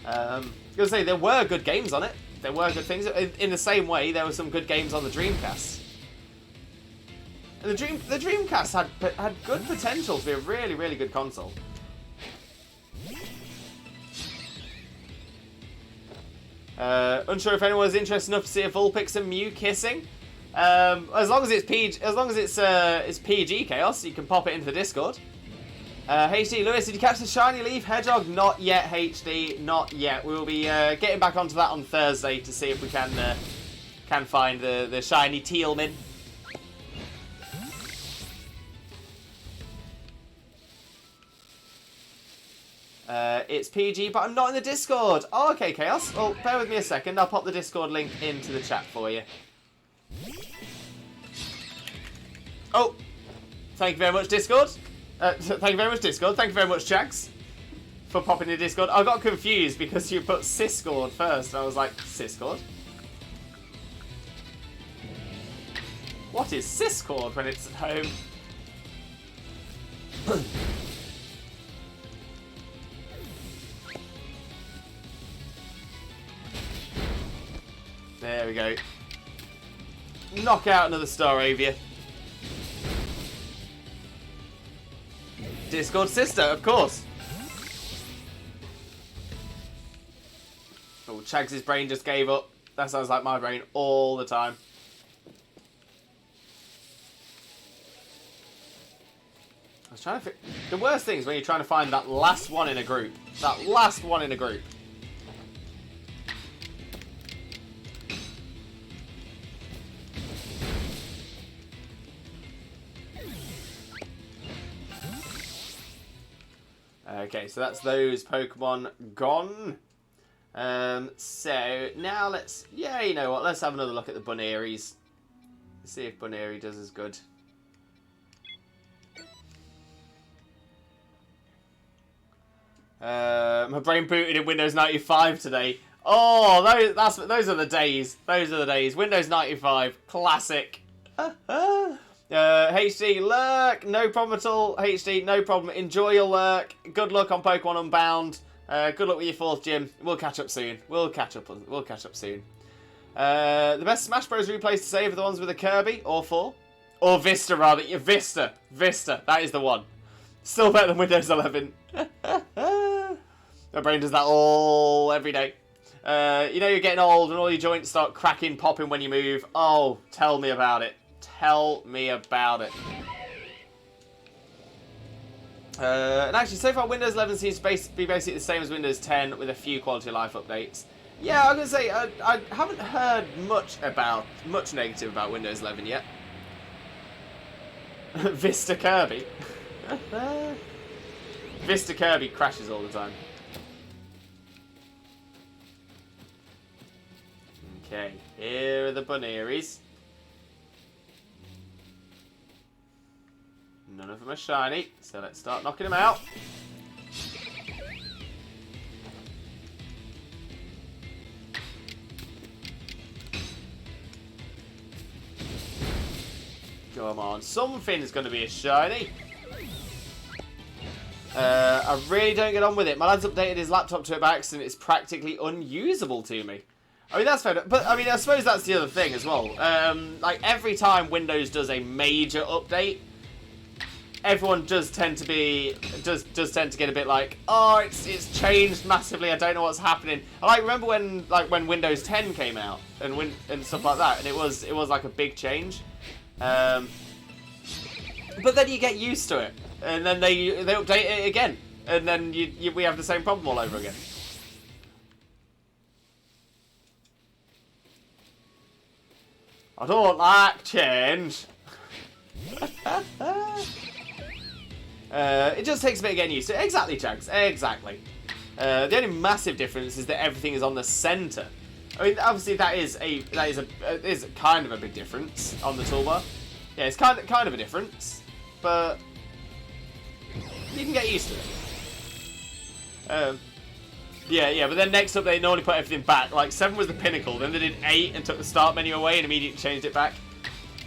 I was gonna say there were good games on it. There were good things. In the same way, there were some good games on the Dreamcast. And the Dreamcast had good potential to be a really, really good console. Unsure if anyone was interested enough to see a Vulpix and Mew kissing. As long as it's PG chaos, you can pop it into the Discord. HD Lewis, did you catch the shiny leaf hedgehog? Not yet, HD. Not yet. We will be getting back onto that on Thursday to see if we can find the shiny Tealman. It's PG, but I'm not in the Discord. Oh, okay, Chaos. Well, bear with me a second. I'll pop the Discord link into the chat for you. Oh, thank you very much, Discord. Thank you very much, Discord. Thank you very much, Jax, for popping in Discord. I got confused because you put Syscord first. I was like, Syscord? What is Syscord when it's at home? There we go. Knock out another Staravia. Discord sister, of course. Oh, Chags' brain just gave up. That sounds like my brain all the time. I was trying to the worst thing is when you're trying to find that last one in a group. That last one in a group. Okay, so that's those Pokemon gone. So now let's, yeah, you know what? Let's have another look at the Bunearies. See if Buneary does as good. My brain booted in Windows 95 today. Oh, those are the days. Those are the days. Windows 95, classic. HD, lurk, no problem at all. HD, no problem. Enjoy your lurk. Good luck on Pokemon Unbound. Good luck with your 4th gym. We'll catch up soon. We'll catch up soon. The best Smash Bros. Replays to save are the ones with a Kirby or 4. Or Vista, rather. Yeah, Vista. That is the one. Still better than Windows 11. My brain does that every day. You know you're getting old and all your joints start cracking, popping when you move. Oh, tell me about it. Tell me about it. And actually, so far, Windows 11 seems to be basically the same as Windows 10 with a few quality of life updates. Yeah, I was going to say, I haven't heard much negative about Windows 11 yet. Vista Kirby. Vista Kirby crashes all the time. Okay, here are the Bunearys. None of them are shiny, so let's start knocking them out. Come on, something's going to be a shiny. I really don't get on with it. My lad's updated his laptop to it by accident. It's practically unusable to me. I mean, that's fair, but I mean, I suppose that's the other thing as well. Like, every time Windows does a major update, everyone does tend to get a bit like, oh, it's changed massively. I don't know what's happening. I remember when Windows 10 came out and stuff like that, and it was like a big change. But then you get used to it, and then they update it again, and then we have the same problem all over again. I don't like change. It just takes a bit of getting used to it. Exactly, Jags. Exactly. The only massive difference is that everything is on the center. I mean, obviously that is kind of a big difference on the toolbar. Yeah, it's kind of a difference, but you can get used to it. Yeah, but then next up they normally put everything back. Like 7 was the pinnacle, then they did 8 and took the start menu away and immediately changed it back.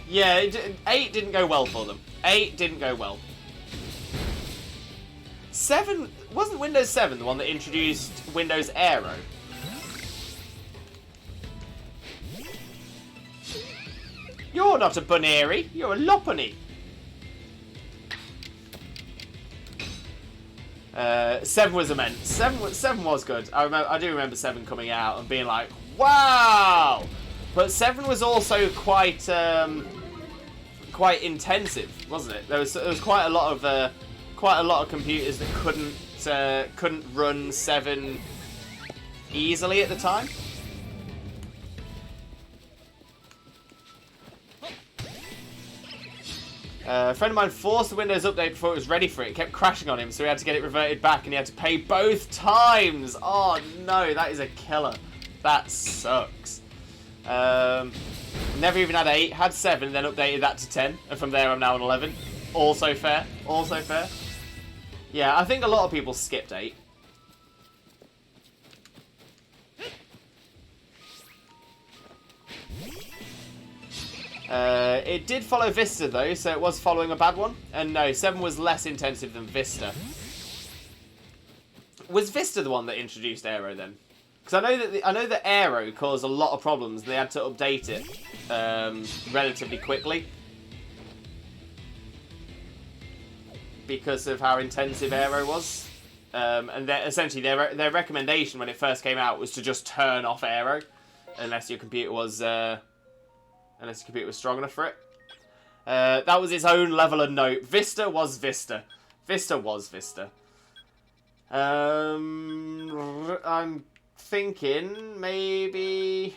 Yeah, 8 didn't go well for them. 8 didn't go well. 7 wasn't Windows 7 the one that introduced Windows Aero? You're not a Buneary, you're a Lopunny. 7 was immense. 7 was good. I do remember 7 coming out and being like, wow. But 7 was also quite intensive, wasn't it? There was quite a lot of computers that couldn't run 7 easily at the time. A friend of mine forced the Windows update before it was ready for it. It kept crashing on him, so he had to get it reverted back, and he had to pay both times. Oh no, that is a killer. That sucks. Never even had 8, had 7, then updated that to 10, and from there I'm now on 11. Also fair. Also fair. Yeah, I think a lot of people skipped 8. It did follow Vista though, so it was following a bad one. And no, 7 was less intensive than Vista. Was Vista the one that introduced Aero then? Because I know that Aero caused a lot of problems. They had to update it relatively quickly because of how intensive Aero was. And essentially their recommendation when it first came out was to just turn off Aero unless your computer was strong enough for it. That was its own level of note. Vista was Vista. Vista was Vista. I'm thinking maybe...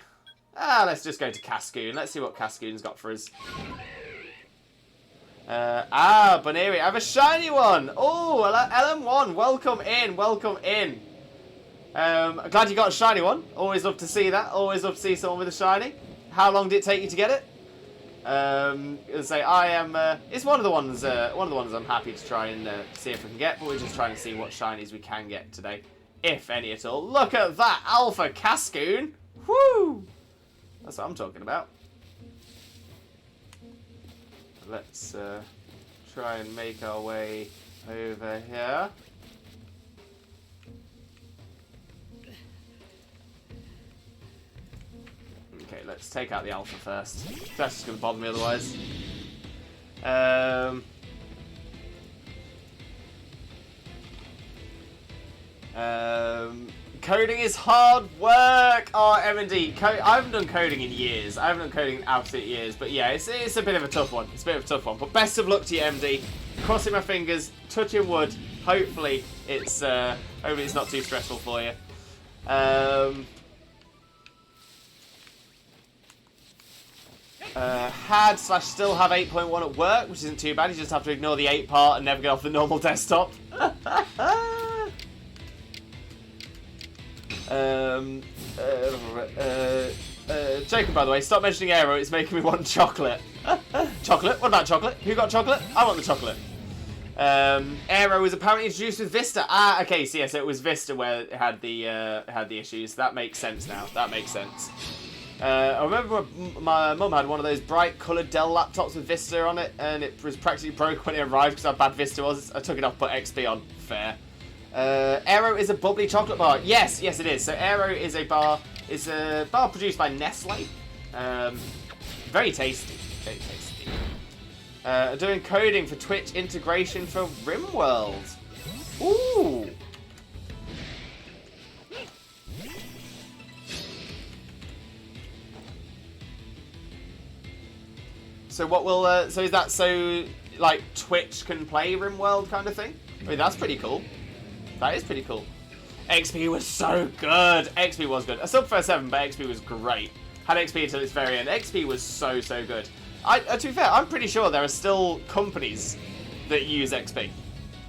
let's just go to Cascoon. Let's see what Cascoon's got for us. Buneary. I have a shiny one. Oh, LM1. Welcome in. Welcome in. Glad you got a shiny one. Always love to see that. Always love to see someone with a shiny. How long did it take you to get it? Say I am. It's one of the ones. I'm happy to try and see if we can get. But we're just trying to see what shinies we can get today, if any at all. Look at that Alpha Cascoon. Woo! That's what I'm talking about. let's try and make our way over here. Okay, let's take out the alpha first. That's just going to bother me otherwise. Coding is hard work. Oh, M&D. I haven't done coding in years. I haven't done coding in absolute years. But yeah, it's a bit of a tough one. It's a bit of a tough one. But best of luck to you, MD. Crossing my fingers, touching wood. Hopefully it's not too stressful for you. Still have 8.1 at work, which isn't too bad. You just have to ignore the 8 part and never get off the normal desktop. Jacob, by the way, stop mentioning Aero. It's making me want chocolate. Chocolate? What about chocolate? Who got chocolate? I want the chocolate. Aero was apparently introduced with Vista. Ah, okay, so yes, it was Vista where it had the issues. That makes sense now. That makes sense. I remember my mum had one of those bright coloured Dell laptops with Vista on it, and it was practically broke when it arrived because how bad Vista was. I took it off, put XP on. Fair. Aero is a bubbly chocolate bar. Yes, it is. So Aero is a bar produced by Nestle. Very tasty. Very tasty. Doing coding for Twitch integration for RimWorld. Ooh. So what will so is that so like Twitch can play RimWorld kind of thing? I mean, that's pretty cool. That is pretty cool. XP was so good. XP was good. I still prefer 7, but XP was great. Had XP until its very end. XP was so good. To be fair, I'm pretty sure there are still companies that use XP.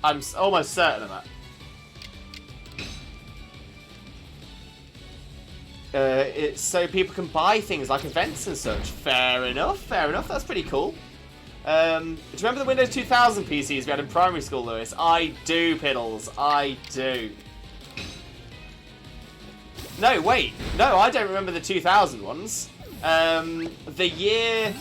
I'm almost certain of that. It's so people can buy things like events and such. Fair enough. That's pretty cool. Do you remember the Windows 2000 PCs we had in primary school, Lewis? I do, Piddles. I do. No, wait. No, I don't remember the 2000 ones. The year...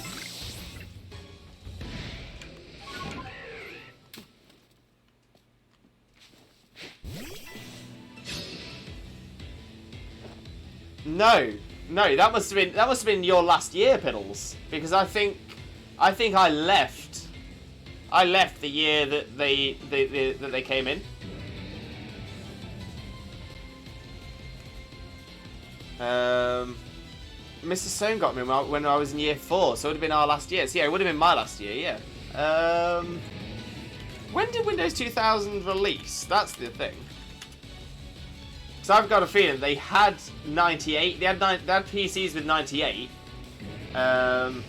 No, that must have been your last year, Piddles, because I think I left the year that they came in. Mr. Stone got me when I was in year 4, so it would have been our last year. So yeah, it would have been my last year, yeah. When did Windows 2000 release? That's the thing. So I've got a feeling they had 98. They had PCs with 98. I would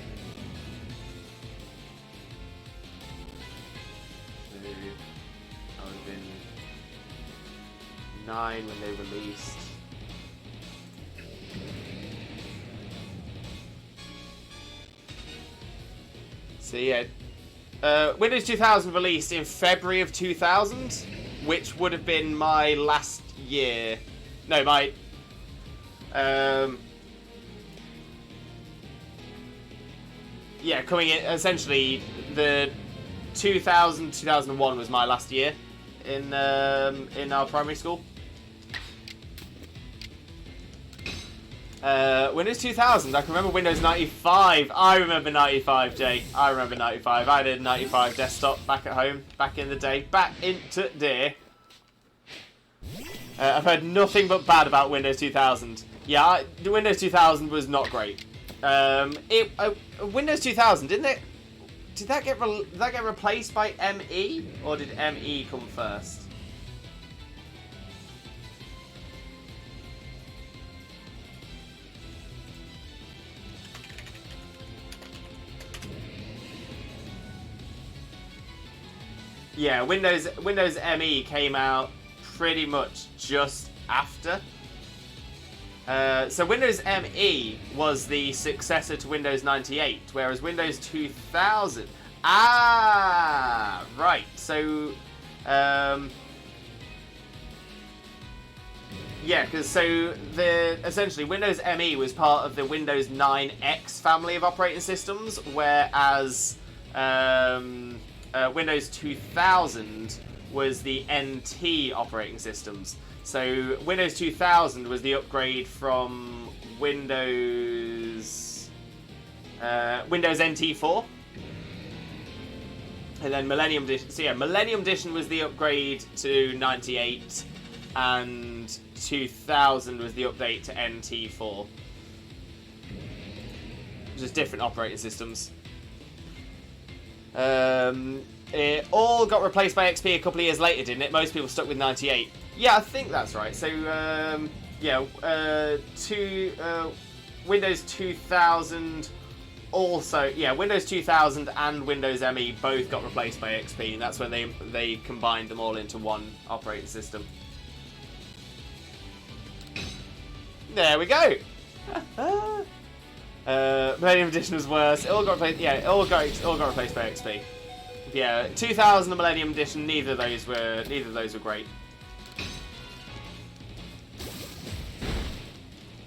have been 9 when they released. So yeah, Windows 2000 released in February of 2000, which would have been my last year. No, my yeah, coming in essentially the 2001 was my last year in our primary school. Windows 2000, I can remember Windows 95. I remember 95, Jay. I remember 95. I did 95 desktop back at home, back in the day. Back into day. I've heard nothing but bad about Windows 2000. Yeah, the Windows 2000 was not great. Windows 2000, did that get replaced by ME, or did ME come first? Yeah, Windows ME came out pretty much just after. So Windows ME was the successor to Windows 98, whereas Windows 2000... Ah, right. So, yeah, because essentially Windows ME was part of the Windows 9X family of operating systems, whereas Windows 2000 was the NT operating systems. So Windows 2000 was the upgrade from Windows NT4. And then Millennium Edition. So yeah, Millennium Edition was the upgrade to 98, and 2000 was the update to NT4. Just different operating systems. It all got replaced by XP a couple of years later, didn't it? Most people stuck with 98. Yeah, I think that's right. So Windows 2000. Also, yeah, Windows 2000 and Windows ME both got replaced by XP, and that's when they combined them all into one operating system. There we go. Millennium Edition was worse. It all got replaced. Yeah, it all got replaced by XP. Yeah, 2000 and Millennium Edition. Neither of those were great.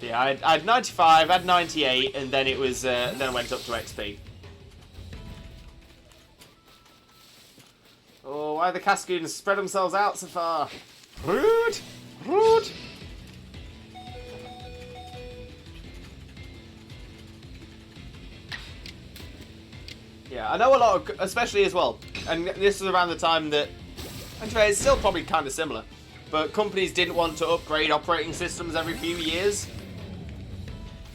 Yeah, I had 95, I had 98, and then it was then I went up to XP. Oh, why the Cascoons spread themselves out so far? Rude! Rude! Yeah, I know a lot of, especially as well, and this was around the time that, and it's still probably kind of similar, but companies didn't want to upgrade operating systems every few years.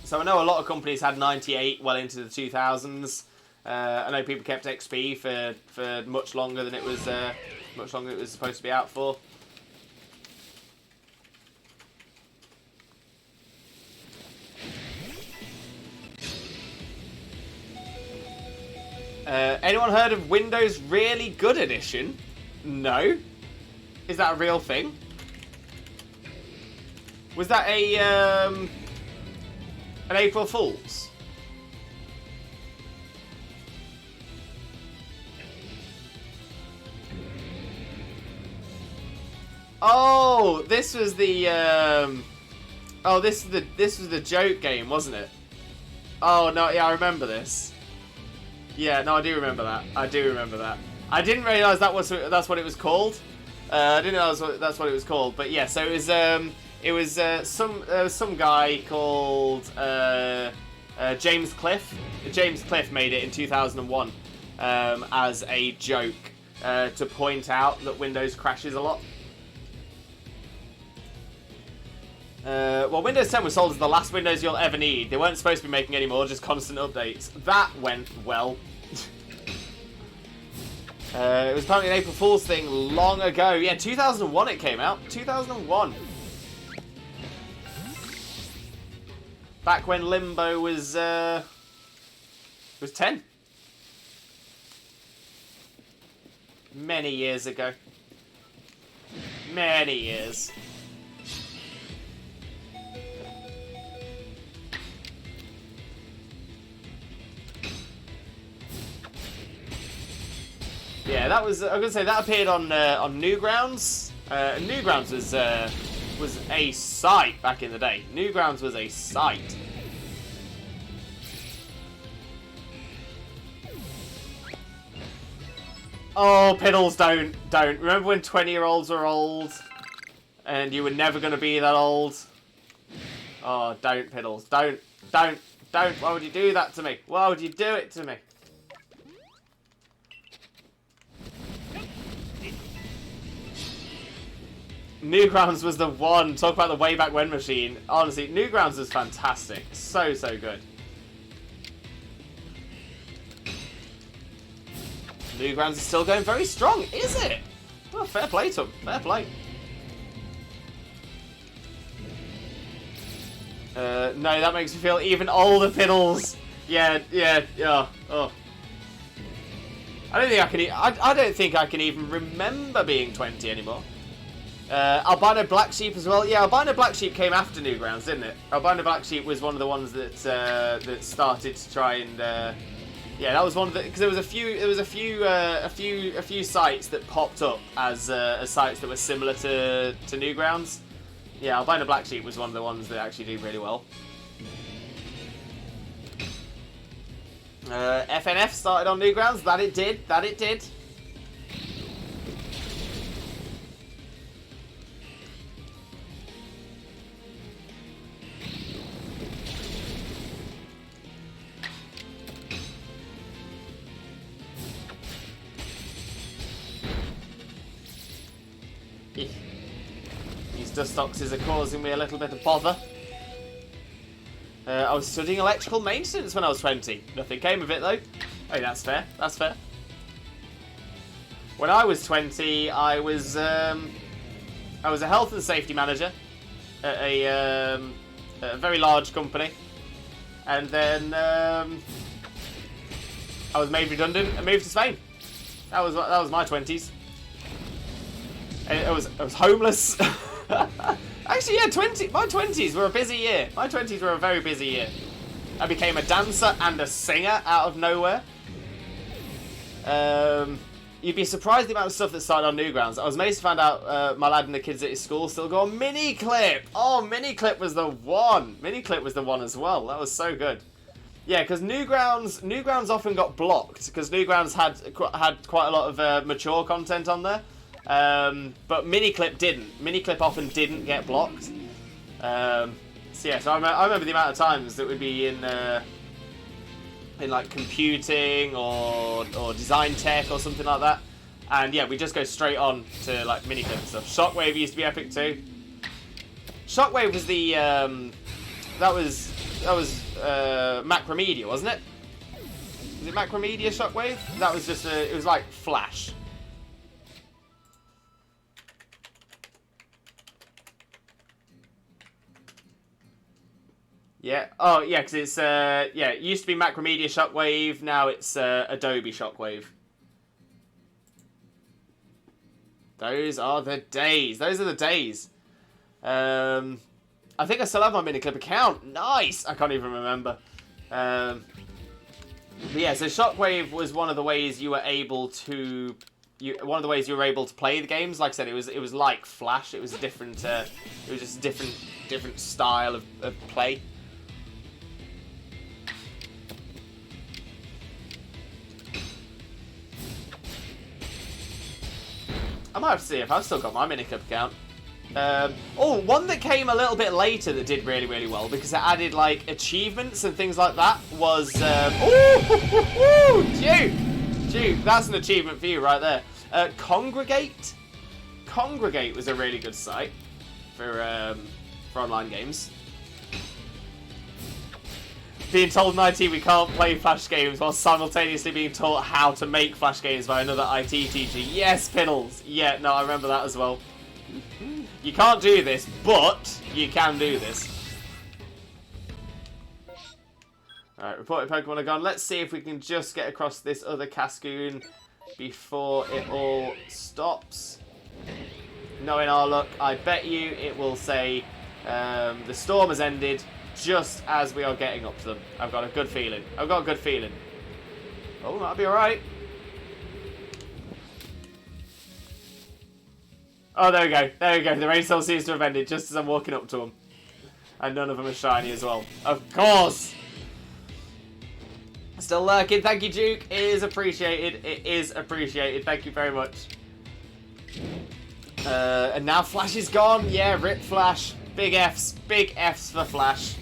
So I know a lot of companies had 98 well into the 2000s. I know people kept XP for much longer than it was supposed to be out for. Anyone heard of Windows Really Good Edition? No. Is that a real thing? Was that an April Fool's? Oh, this was the this was the joke game, wasn't it? Oh no, yeah, I remember this. Yeah, no, I do remember that. I do remember that. I didn't realise that's what it was called. I didn't know that's what it was called. But yeah, so it was some guy called James Cliff. James Cliff made it in 2001 as a joke to point out that Windows crashes a lot. Well, Windows 10 was sold as the last Windows you'll ever need. They weren't supposed to be making any more, just constant updates. That went well. It was apparently an April Fool's thing long ago. Yeah, 2001 it came out. 2001. Back when Limbo was 10. Many years ago. Many years. Yeah, that was. I'm gonna say that appeared on Newgrounds. Newgrounds was a sight back in the day. Newgrounds was a sight. Oh, Piddles, don't. Remember when 20-year-olds were old, and you were never gonna be that old? Oh, don't, Piddles, don't. Why would you do that to me? Why would you do it to me? Newgrounds was the one. Talk about the way back when machine. Honestly, Newgrounds was fantastic. So good. Newgrounds is still going very strong, is it? Oh, fair play to him. Fair play. No, that makes me feel even older, Piddles. Yeah. Oh. I don't think I can even remember being 20 anymore. Albino Black Sheep as well. Yeah, Albino Black Sheep came after Newgrounds, didn't it? Albino Black Sheep was one of the ones that that started to try and yeah, that was one of the, because there was a few sites that popped up as sites that were similar to Newgrounds. Yeah, Albino Black Sheep was one of the ones that actually did really well. FNF started on Newgrounds. That it did. That it did. These dust oxes are causing me a little bit of bother. I was studying electrical maintenance when I was 20. Nothing came of it though. Oh, that's fair. That's fair. When I was 20, I was a health and safety manager at a very large company, and then I was made redundant and moved to Spain. That was my 20s. I was homeless. Actually, yeah, my 20s were a busy year. My 20s were a very busy year. I became a dancer and a singer out of nowhere. You'd be surprised the amount of stuff that started on Newgrounds. I was amazed to find out my lad and the kids at his school still go on Miniclip. Oh, Miniclip was the one. Miniclip was the one as well. That was so good. Yeah, because Newgrounds often got blocked because Newgrounds had quite a lot of mature content on there. But Miniclip didn't. Miniclip often didn't get blocked. So yeah, so I remember the amount of times that would be in like computing or design tech or something like that, and yeah, we just go straight on to like Miniclip and stuff. Shockwave used to be epic too. Shockwave was the that was Macromedia, wasn't it? Was it Macromedia Shockwave? That was just it was like Flash. Yeah. Oh, yeah, because it's yeah, it used to be Macromedia Shockwave. Now it's Adobe Shockwave. Those are the days. Those are the days. I think I still have my Miniclip account. Nice. I can't even remember. But yeah, so Shockwave was one of the ways you were able to. One of the ways you were able to play the games. Like I said, it was like Flash. It was a different. It was just a different style of play. I might have to see if I've still got my Miniclip account. One that came a little bit later that did really, really well because it added like achievements and things like that was Dude, that's an achievement for you right there. Congregate. Congregate was a really good site for online games. Being told in IT we can't play Flash games while simultaneously being taught how to make Flash games by another IT teacher. Yes, Piddles. Yeah, no, I remember that as well. You can't do this, but you can do this. Alright, reported Pokemon are gone. Let's see if we can just get across this other Cascoon before it all stops. Knowing our luck, I bet you it will say the storm has ended just as we are getting up to them. I've got a good feeling. I've got a good feeling. Oh, that'll be alright. Oh, there we go. There we go. The rain still seems to have ended just as I'm walking up to them. And none of them are shiny as well. Of course! Still lurking. Thank you, Duke. It is appreciated. It is appreciated. Thank you very much. And now Flash is gone. Yeah, rip Flash. Big Fs. Big Fs for Flash.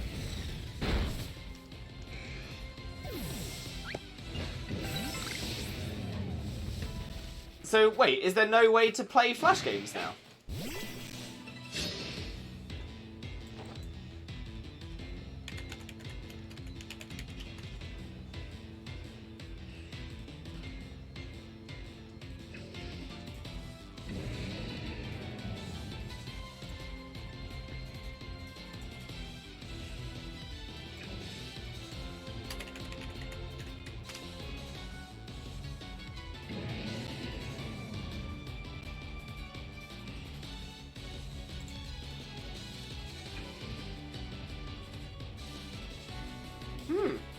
So, wait, is there no way to play Flash games now?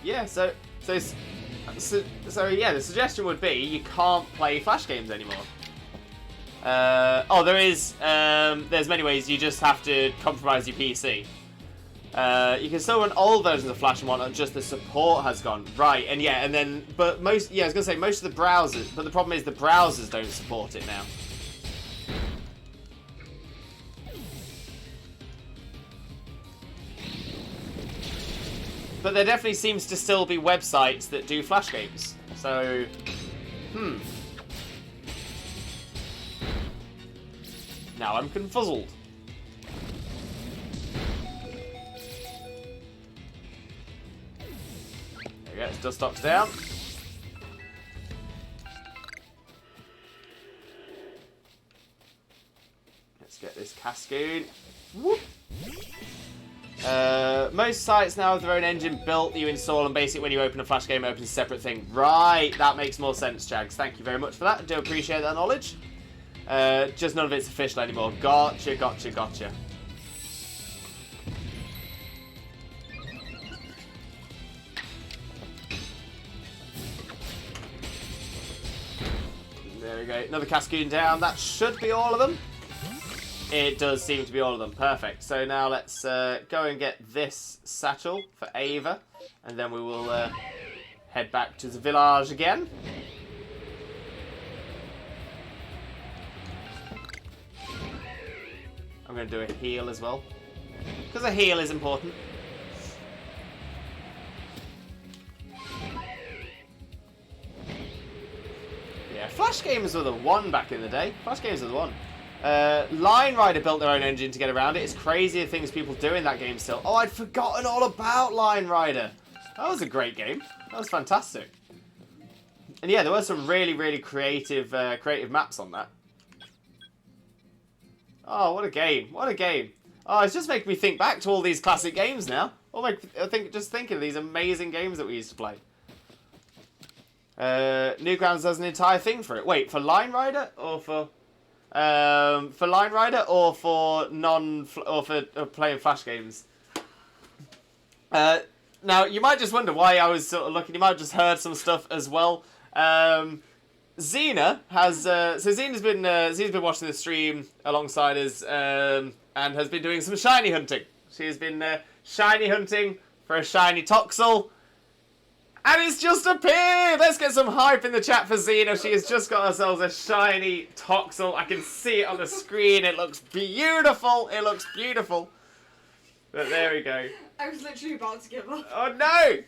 Yeah, so yeah, the suggestion would be you can't play Flash games anymore. There is, there's many ways. You just have to compromise your PC. You can still run old versions of Flash and whatnot, just the support has gone. Right, and yeah, and then, but most, yeah, I was going to say, most of the browsers, but the problem is the browsers don't support it now. But there definitely seems to still be websites that do Flash games. So, now I'm confuzzled. There we go, dust stops down. Let's get this Cascade. Whoop. Most sites now have their own engine built that you install, and basically when you open a Flash game, it opens a separate thing. Right, that makes more sense, Jags. Thank you very much for that. I do appreciate that knowledge. Just none of it's official anymore. Gotcha, gotcha, gotcha. There we go. Another Cascade down. That should be all of them. It does seem to be all of them. Perfect. So now let's go and get this satchel for Ava. And then we will head back to the village again. I'm going to do a heal as well. Because a heal is important. Yeah, Flash games were the one back in the day. Flash games were the one. Line Rider built their own engine to get around it. It's crazy the things people do in that game still. Oh, I'd forgotten all about Line Rider. That was a great game. That was fantastic. And yeah, there were some really, really creative maps on that. Oh, what a game. What a game. Oh, it's just making me think back to all these classic games now. Just thinking of these amazing games that we used to play. Newgrounds does an entire thing for it. Wait, for Line Rider or for Line Rider or for playing Flash games? Now you might just wonder why I was sort of looking. You might have just heard some stuff as well. Xena has Xena's been watching the stream alongside us and has been doing some shiny hunting. She has been shiny hunting for a shiny Toxel. And it's just appeared! Let's get some hype in the chat for Xena. She has just got herself a shiny Toxel. I can see it on the screen. It looks beautiful. It looks beautiful. But there we go. I was literally about to give up. Oh no!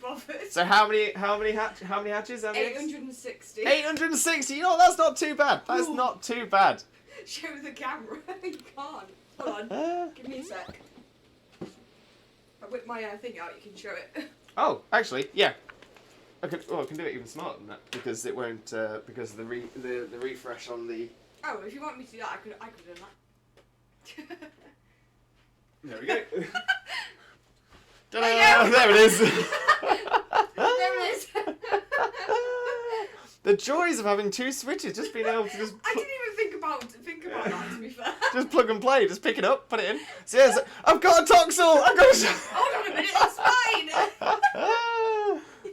So how many hatches? 860. 860. You know, that's not too bad. That's not too bad. Show the camera. You can't. Hold on. Give me a sec. I whip my thing out. You can show it. Oh, actually, yeah. I can do it even smarter than that because it won't because of the refresh on the. Oh, if you want me to do that, I could have done that. There we go. Ta-da! There it is. There it is. The joys of having two switches, just being able to just. I didn't even think about that. To be fair. Just plug and play. Just pick it up, put it in. So yes, I've got a Toxel. I've got a. Hold on a minute. It's fine.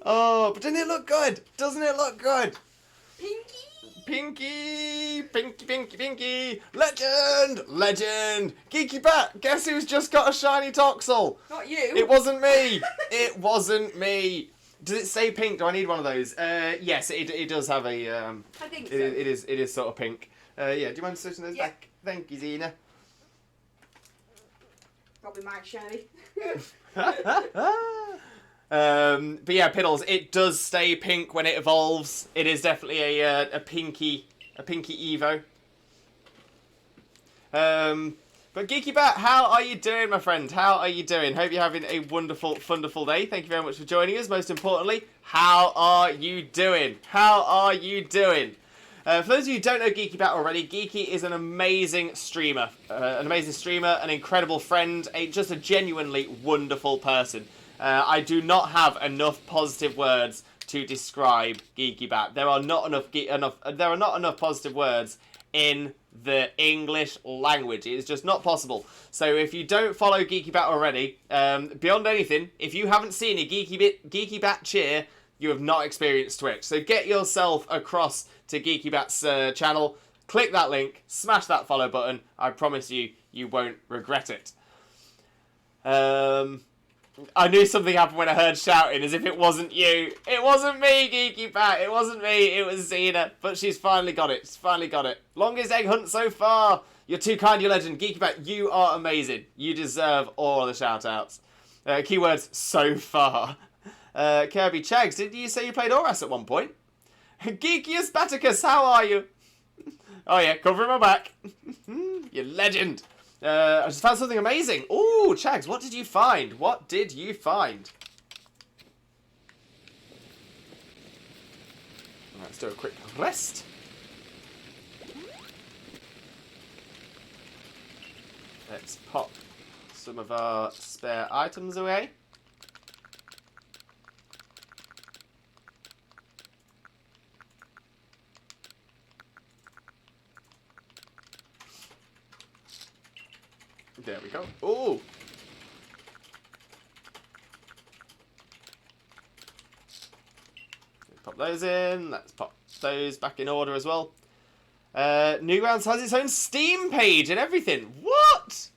Oh, but doesn't it look good? Doesn't it look good? Pinky. Pinky. Legend. Geeky Bat, guess who's just got a shiny Toxel? Not you. It wasn't me. It wasn't me. Does it say pink? Do I need one of those? Yes, it does have a. I think so. It is sort of pink. Yeah, do you mind switching those back? Thank you, Xena. Probably my shiny. But yeah, Piddles, it does stay pink when it evolves. It is definitely a pinky Evo. But Geeky Bat, how are you doing, my friend? How are you doing? Hope you're having a wonderful day. Thank you very much for joining us. Most importantly, how are you doing? How are you doing? For those of you who don't know Geeky Bat already, Geeky is an amazing streamer. An incredible friend, just a genuinely wonderful person. I do not have enough positive words to describe Geeky Bat. There are not enough positive words in the English language. It is just not possible. So if you don't follow Geeky Bat already, beyond anything, if you haven't seen a Geeky Bat cheer, you have not experienced Twitch. So get yourself across to Geeky Bat's channel, click that link, smash that follow button. I promise you, you won't regret it. I knew something happened when I heard shouting, as if it wasn't you. It wasn't me, Geeky Pat. It wasn't me. It was Xena. But she's finally got it. She's finally got it. Longest egg hunt so far. You're too kind, you legend. Geeky Pat, you are amazing. You deserve all the shout-outs. Keywords, so far. Kirby Chags, did you say you played Oras at one point? Geekiest Baticus, how are you? Oh yeah, covering my back. You legend. I just found something amazing. Ooh, Chags, what did you find? What did you find? Let's do a quick rest. Let's pop some of our spare items away. There we go. Ooh! Pop those in. Let's pop those back in order as well. Newgrounds has its own Steam page and everything. What?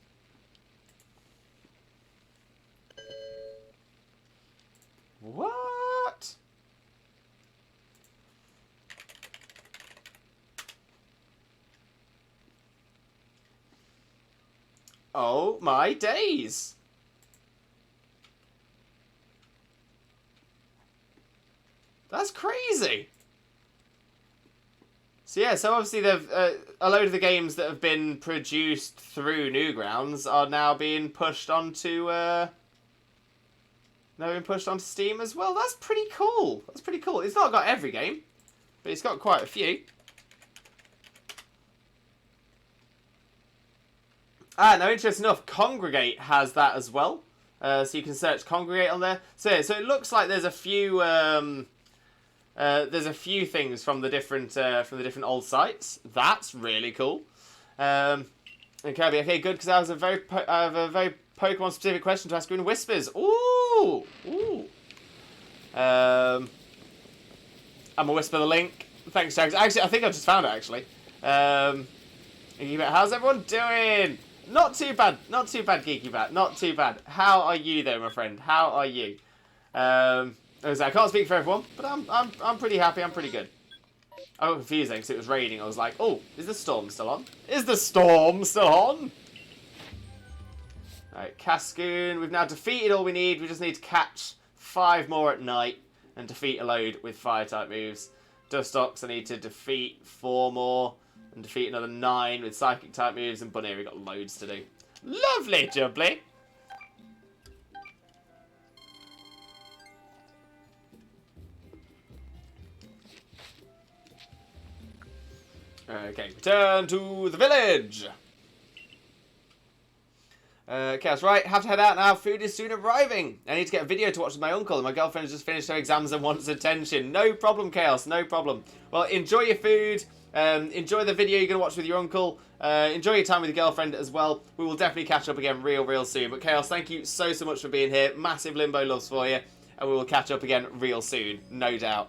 What? Oh my days! That's crazy! So yeah, so obviously they've a load of the games that have been produced through Newgrounds are now being pushed onto Steam as well. That's pretty cool. That's pretty cool. It's not got every game, but it's got quite a few. Ah, no, interesting enough, Congregate has that as well. So you can search Congregate on there. So yeah, so it looks like there's a few things from the different old sites. That's really cool. And Kirby, okay, good, because I have a very Pokemon specific question to ask you in Whispers. Ooh, ooh. I'm gonna whisper the link. Thanks, Jags. Actually, I think I just found it. Actually. How's everyone doing? Not too bad, Geeky Bat. Not too bad. How are you, though, my friend? How are you? I can't speak for everyone, but I'm pretty happy. I'm pretty good. I got confused because it was raining. I was like, oh, is the storm still on? Is the storm still on? Alright, Cascoon. We've now defeated all we need. We just need to catch 5 more at night and defeat a load with fire-type moves. Dustox, I need to defeat 4 more. And defeat another 9 with psychic type moves, and Bunny, we got loads to do. Lovely, Jubbly! Okay, return to the village! Chaos, right, have to head out now. Food is soon arriving. I need to get a video to watch with my uncle, and my girlfriend has just finished her exams and wants attention. No problem, Chaos, no problem. Well, enjoy your food. Enjoy the video you're going to watch with your uncle. Enjoy your time with your girlfriend as well. We will definitely catch up again real soon. But Chaos, thank you so much for being here. Massive Limbo loves for you. And we will catch up again real soon, no doubt.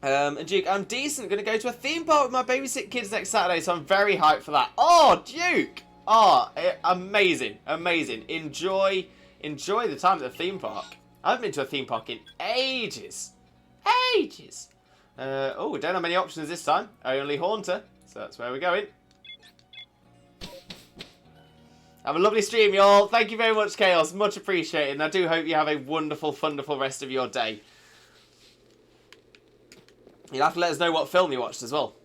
And Duke, I'm decent. Going to go to a theme park with my babysit kids next Saturday, so I'm very hyped for that. Oh, Duke! Oh, amazing, amazing. Enjoy the time at the theme park. I haven't been to a theme park in ages. Ages! Oh, we don't have many options this time. Only Haunter. So that's where we're going. Have a lovely stream, y'all. Thank you very much, Chaos. Much appreciated. And I do hope you have a wonderful, wonderful rest of your day. You'll have to let us know what film you watched as well.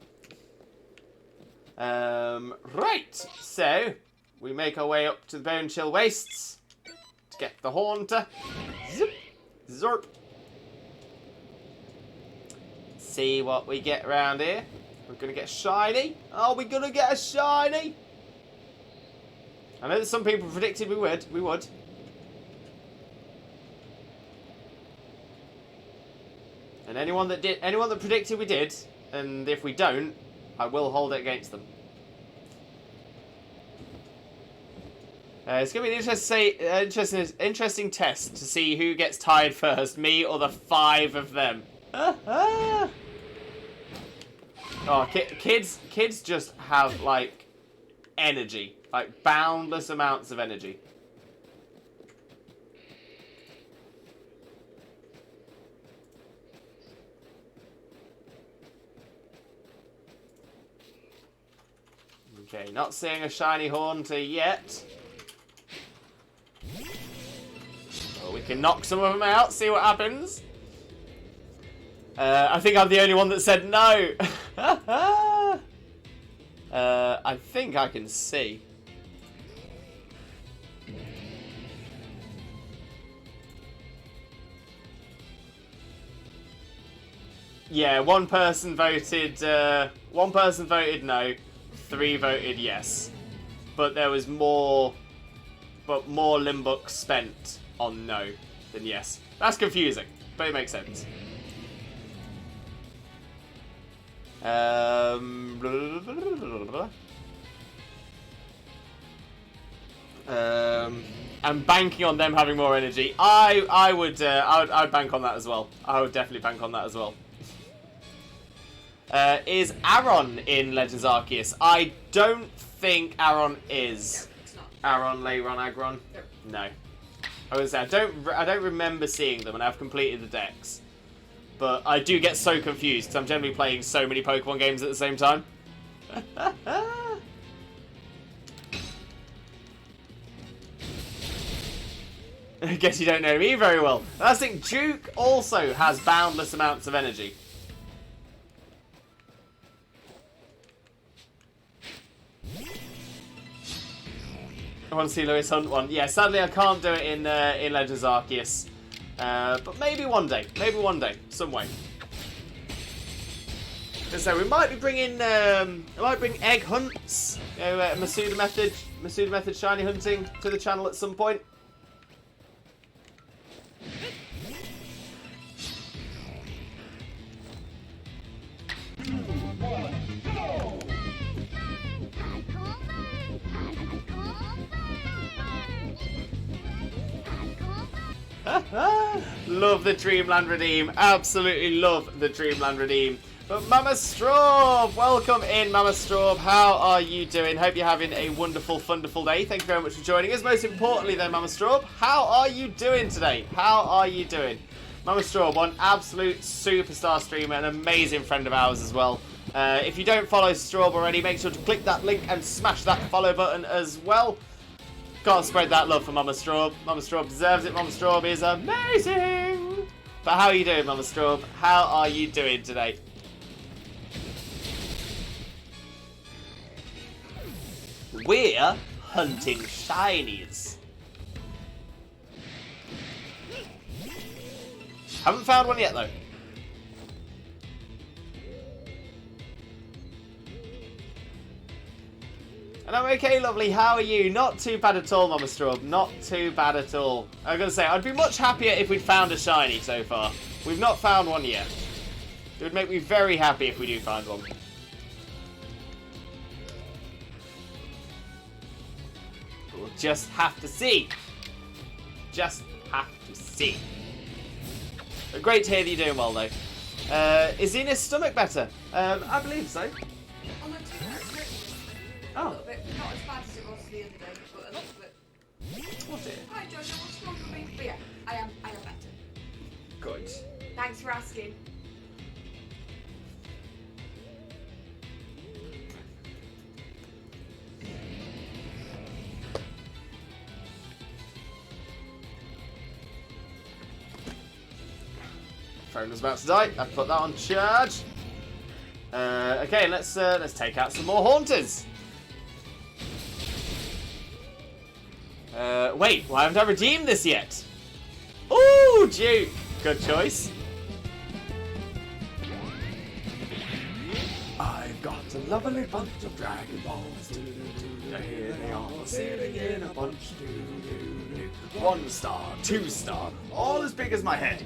Right. So, we make our way up to the Bone Chill Wastes to get the Haunter. Zip. Zerp. See what we get around here. We're going to get a shiny. Are we going to get a shiny? I know that some people predicted we would. We would. And anyone that predicted we did, and if we don't, I will hold it against them. It's going to be an interesting test to see who gets tired first, me or the 5 of them. Oh, kids just have, like, energy. Like, boundless amounts of energy. Okay, not seeing a shiny Haunter yet. Well, we can knock some of them out, see what happens. I think I'm the only one that said no. I think I can see. Yeah, one person voted no, 3 voted yes. But there was more Limbooks spent on no than yes. That's confusing, but it makes sense. I'm banking on them having more energy. I would bank on that as well. I would definitely bank on that as well. Is Aaron in Legends Arceus? I don't think Aaron is. No, it's not. Aaron, Leiron, Agron? No. I was say I don't remember seeing them, and I've completed the decks. But I do get so confused because I'm generally playing so many Pokemon games at the same time. I guess you don't know me very well. I think Duke also has boundless amounts of energy. I want to see Lewis Hunt one. Yeah, sadly I can't do it in Legends Arceus. But maybe one day, some way. So we might be bringing, bring egg hunts, you know, Masuda Method shiny hunting to the channel at some point. Love the Dreamland Redeem. Absolutely love the Dreamland Redeem. But Mama Straub, welcome in, Mama Straub. How are you doing? Hope you're having a wonderful, wonderful day. Thank you very much for joining us. Most importantly, though, Mama Straub, how are you doing today? How are you doing? Mama Straub, one absolute superstar streamer, an amazing friend of ours as well. If you don't follow Straub already, make sure to click that link and smash that follow button as well. Gotta spread that love for Mama Straub. Mama Straub deserves it. Mama Straub is amazing. But how are you doing, Mama Straub? How are you doing today? We're hunting shinies. Haven't found one yet, though. And I'm okay, lovely. How are you? Not too bad at all, Mama Straub. Not too bad at all. I was going to say, I'd be much happier if we'd found a shiny so far. We've not found one yet. It would make me very happy if we do find one. But we'll just have to see. Just have to see. But great to hear that you're doing well, though. Is Ina's stomach better? I believe so. A little bit, not as bad as it was the other day, but a little bit. Was it? I don't know what's wrong with me, but yeah, I am better. Good. Thanks for asking. Phone was about to die. I put that on charge. Okay, let's take out some more Haunters. Wait, why haven't I redeemed this yet? Ooh, Duke. Good choice. I've got a lovely bunch of Dragon Balls. Here they are sitting in a bunch. 1 star, 2 star, all as big as my head.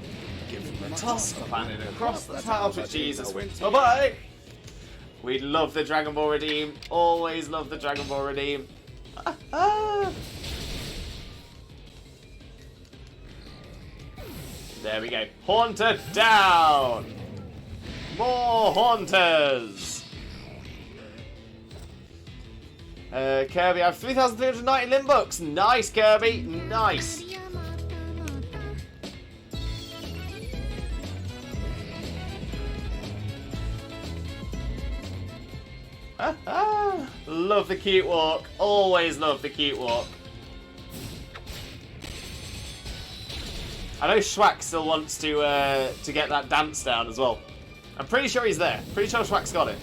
Give them a toss, planet across the clouds with Jesus. Bye-bye. We love the Dragon Ball Redeem. Always love the Dragon Ball Redeem. There we go. Haunter down! More Haunters! Kirby, I have 3,390 Limbooks. Nice, Kirby. Nice. Love the cute walk. Always love the cute walk. I know Schwack still wants to get that dance down as well. I'm pretty sure he's there. Pretty sure Schwack's got it.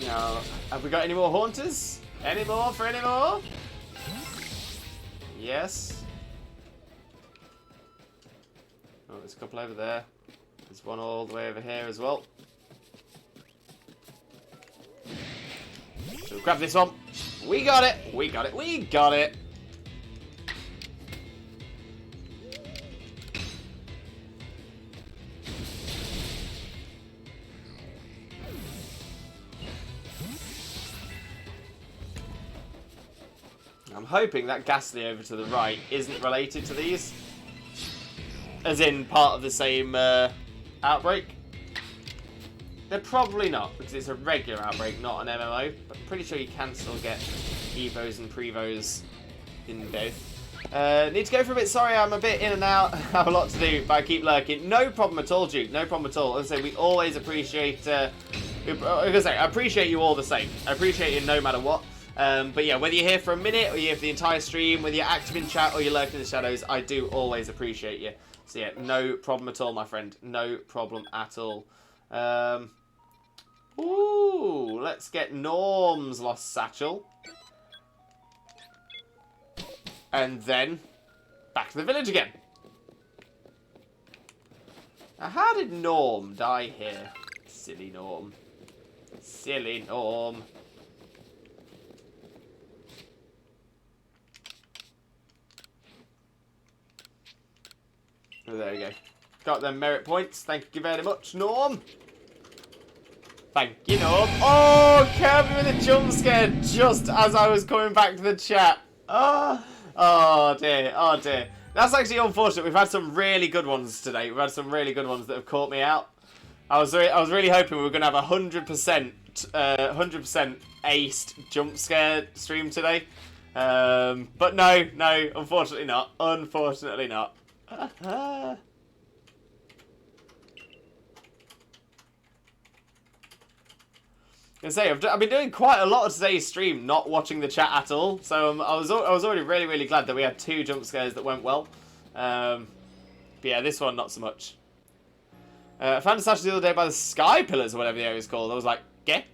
Now, have we got any more haunters? Any more for any more? Yes. Oh, there's a couple over there. There's one all the way over here as well. So grab this one. We got it. We got it. We got it. I'm hoping that Ghastly over to the right isn't related to these. As in part of the same outbreak. They're probably not, because it's a regular outbreak, not an MMO. But I'm pretty sure you can still get Evos and Prevos in both. Need to go for a bit. Sorry, I'm a bit in and out. I have a lot to do, but I keep lurking. No problem at all, Duke. No problem at all. As I say, we always appreciate... I appreciate you all the same. I appreciate you no matter what. But yeah, whether you're here for a minute or you're here for the entire stream, whether you're active in chat or you're lurking in the shadows, I do always appreciate you. So yeah, no problem at all, my friend. No problem at all. Ooh, let's get Norm's Lost Satchel. And then back to the village again. Now, how did Norm die here? Silly Norm. Silly Norm. Oh, there we go. Got them merit points. Thank you very much, Norm. Thank you, Norm. Oh, Kirby with a jump scare just as I was coming back to the chat. Oh dear. Oh dear. That's actually unfortunate. We've had some really good ones today. We've had some really good ones that have caught me out. I was really hoping we were going to have 100% aced jump scare stream today. But no, unfortunately not. Unfortunately not. I say I've been doing quite a lot of today's stream, not watching the chat at all. So I was already really glad that we had 2 jump scares that went well. But yeah, this one not so much. I found a statue the other day by the Sky Pillars or whatever the area is called. I was like, "Geh?"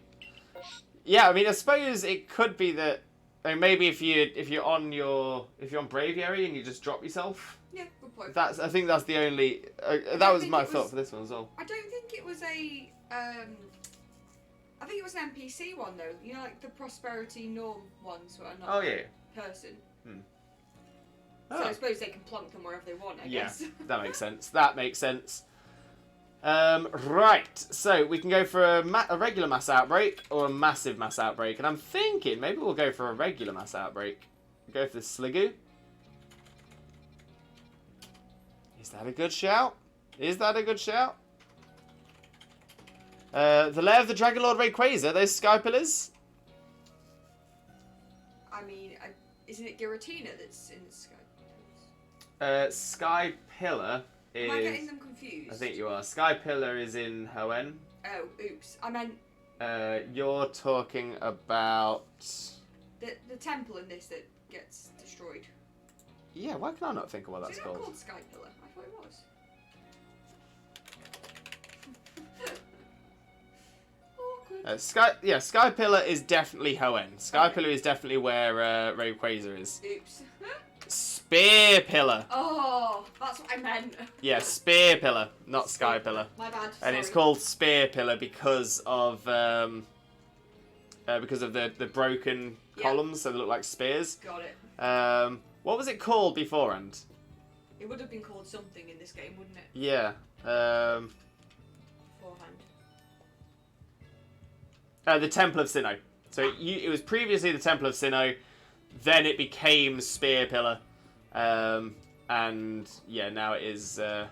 Yeah, I mean, I suppose it could be that. I mean, maybe if you're on Braviary and you just drop yourself. Yeah, good point. I think that's the only. That was my thought for this one as well. I don't think it was a. I think it was an NPC one though. You know, like the Prosperity Norm ones were not person. So I suppose they can plonk them wherever they want. I guess. That makes sense. That makes sense. Right, so we can go for a regular mass outbreak or a massive mass outbreak, and I'm thinking maybe we'll go for a regular mass outbreak. Go for the Sliggoo. Is that a good shout? Is that a good shout? The Lair of the Dragon Lord Rayquaza, those Sky Pillars? I mean, isn't it Giratina that's in the Sky Pillars? Sky Pillar is... Am I getting them confused? I think you are. Sky Pillar is in Hoenn. Oh, oops. I meant... you're talking about... The temple in this that gets destroyed. Yeah, why can I not think of what that's Is it called? not called Sky Pillar? I thought it was. Sky Pillar is definitely Hoenn. Sky Pillar is definitely where Rayquaza is. Oops. Spear Pillar. Oh, that's what I meant. Yeah, Spear Pillar, not Sky Pillar. My bad. And it's called Spear Pillar because of the broken columns, so they look like spears. Got it. What was it called beforehand? It would have been called something in this game, wouldn't it? Yeah. Beforehand. The Temple of Sinnoh. So it was previously the Temple of Sinnoh, then it became Spear Pillar, and yeah, now it is. Now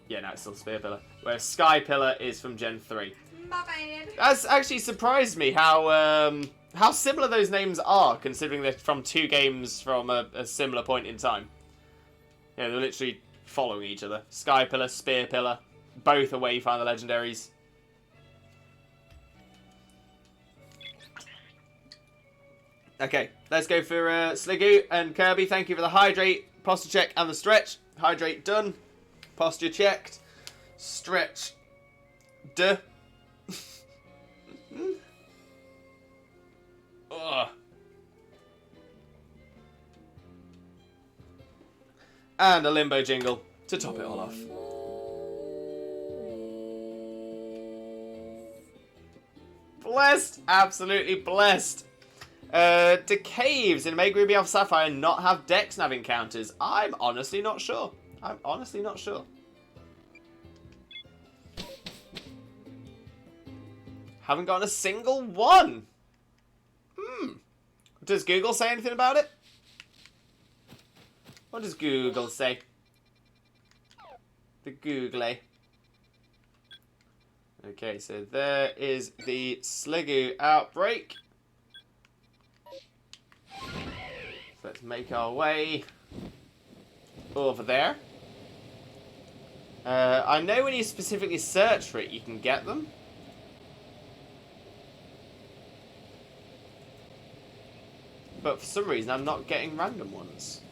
it's still Spear Pillar. Whereas Sky Pillar is from Gen 3. My bad. That's actually surprised me how similar those names are, considering they're from 2 games from a similar point in time. Yeah, they're literally following each other. Sky Pillar, Spear Pillar, both are where you find the legendaries. Okay, let's go for Sliggoo and Kirby. Thank you for the hydrate, posture check, and the stretch. Hydrate done. Posture checked. Stretch. Duh. Ugh. And a limbo jingle to top it all off. Blessed. Absolutely blessed. Do caves in Mega Ruby Alpha Sapphire not have Dex Nav encounters? I'm honestly not sure. I'm honestly not sure. Haven't gotten a single one. Does Google say anything about it? What does Google say? The Google. Okay, so there is the Sliggoo outbreak. So let's make our way over there. I know when you specifically search for it, you can get them. But for some reason, I'm not getting random ones.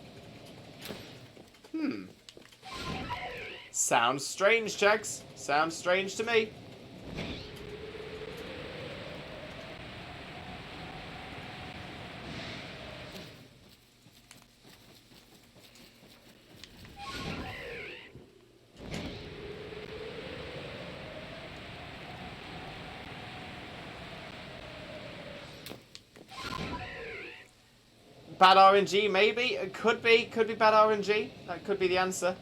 Sounds strange, Jags. Sounds strange to me. Bad RNG, maybe? It could be bad RNG. That could be the answer.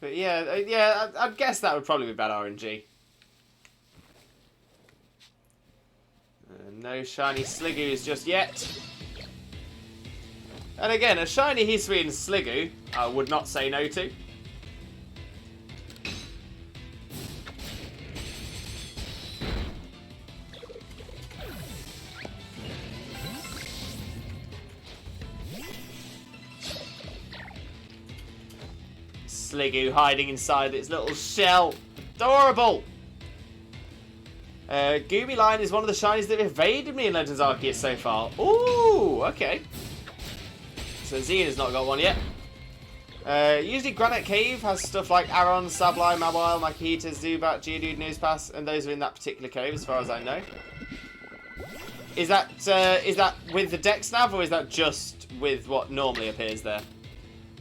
But yeah, I'd guess that would probably be bad RNG. No shiny Sliggoos just yet. And again, a shiny Hisui and Sliggoo, I would not say no to. Sliggoo hiding inside its little shell. Adorable! Gooby Lion is one of the shinies that have evaded me in Legends Arceus so far. Ooh, okay. So Xena's not got one yet. Usually Granite Cave has stuff like Aron, Sableye, Mawile, Makita, Zubat, Geodude, Newspass, and those are in that particular cave as far as I know. Is that with the Dex Nav, or is that just with what normally appears there?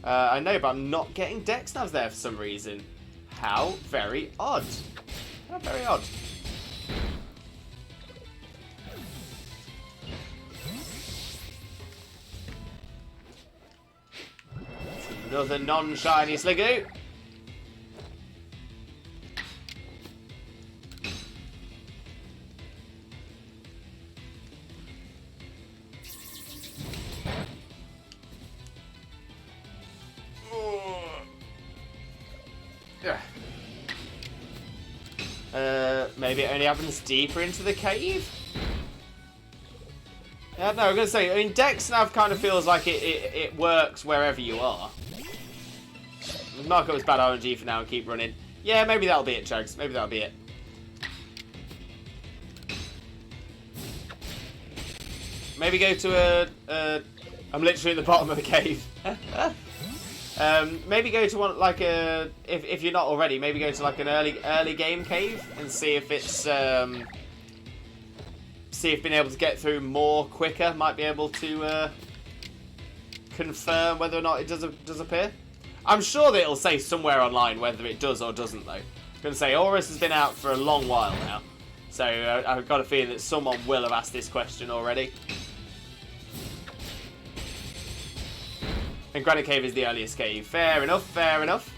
I know, but I'm not getting Dex Navs there for some reason. How very odd. How very odd. Another non-shiny Sliggoo. Maybe it only happens deeper into the cave? Yeah, no, I'm going to say, I mean, Dex Nav kind of feels like it works wherever you are. Mark up as bad RNG for now and keep running. Yeah, maybe that'll be it, Chugs. Maybe that'll be it. Maybe go to I'm literally at the bottom of the cave. Maybe go to one like a if you're not already. Maybe go to like an early game cave and see if it's see if being able to get through more quicker might be able to confirm whether or not it does appear. I'm sure that it'll say somewhere online whether it does or doesn't though. I'm gonna say Aurus has been out for a long while now, so I've got a feeling that someone will have asked this question already. And Granite Cave is the earliest cave. Fair enough, fair enough.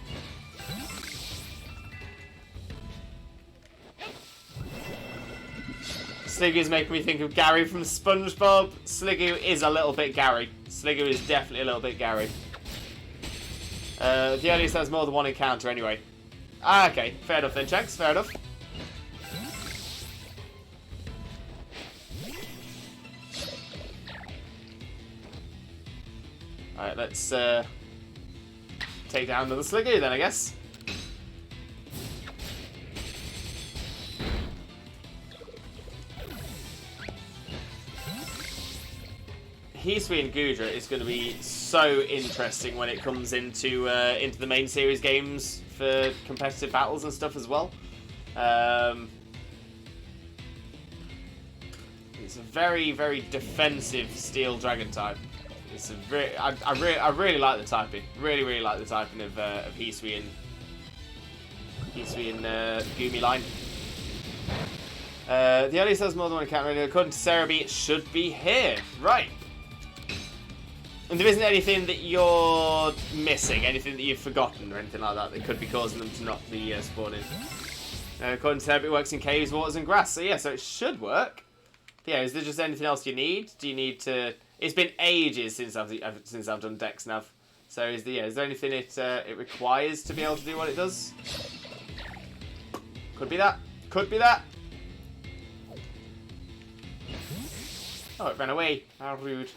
Sliggoo is making me think of Gary from SpongeBob. Sliggoo is a little bit Gary. Sliggoo is definitely a little bit Gary. The earliest has more than one encounter anyway. Ah, okay. Fair enough then, Chex. Fair enough. Sliggoo is making me think of Gary from SpongeBob. Sliggoo is a little bit Gary. Sliggoo is definitely a little bit Gary. The earliest has more than one encounter anyway. Ah, okay. Fair enough then, Chex. Fair enough. Sliggoo Alright, let's take down another Sliggoo then, I guess. Hisui and Gudra is going to be so interesting when it comes into the main series games for competitive battles and stuff as well. It's a very, very defensive Steel Dragon type. It's a very, I really like the typing. Really like the typing of Hisui and Gumi line. The early says more than one account radio. According to Cerebi, it should be here. Right. And there isn't anything that you're missing, anything that you've forgotten or anything like that that could be causing them to not be spawning. According to Cerebi, it works in caves, waters and grass. So yeah, so it should work. Yeah, is there just anything else you need? Do you need to... It's been ages since I've done Dex Nav. So is there anything it requires to be able to do what it does? Could be that. Could be that. Oh, it ran away. How rude.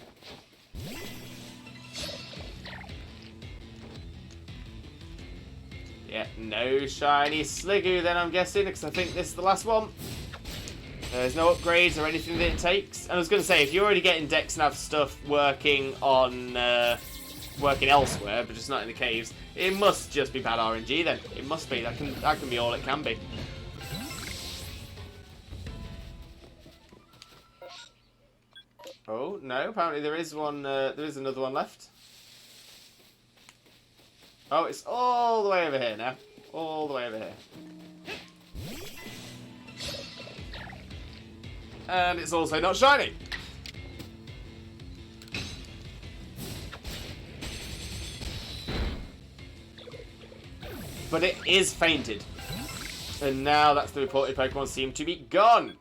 Yeah, no shiny Sliggoo then, I'm guessing, because I think this is the last one. There's no upgrades or anything that it takes. And I was going to say, if you're already getting Dex Nav stuff working on working elsewhere, but just not in the caves, it must just be bad RNG then. It must be. That can be all it can be. Oh no! Apparently there is one. There is another one left. Oh, it's all the way over here now. All the way over here. And it's also not shiny. But it is fainted. And now that's the reported Pokemon seem to be gone.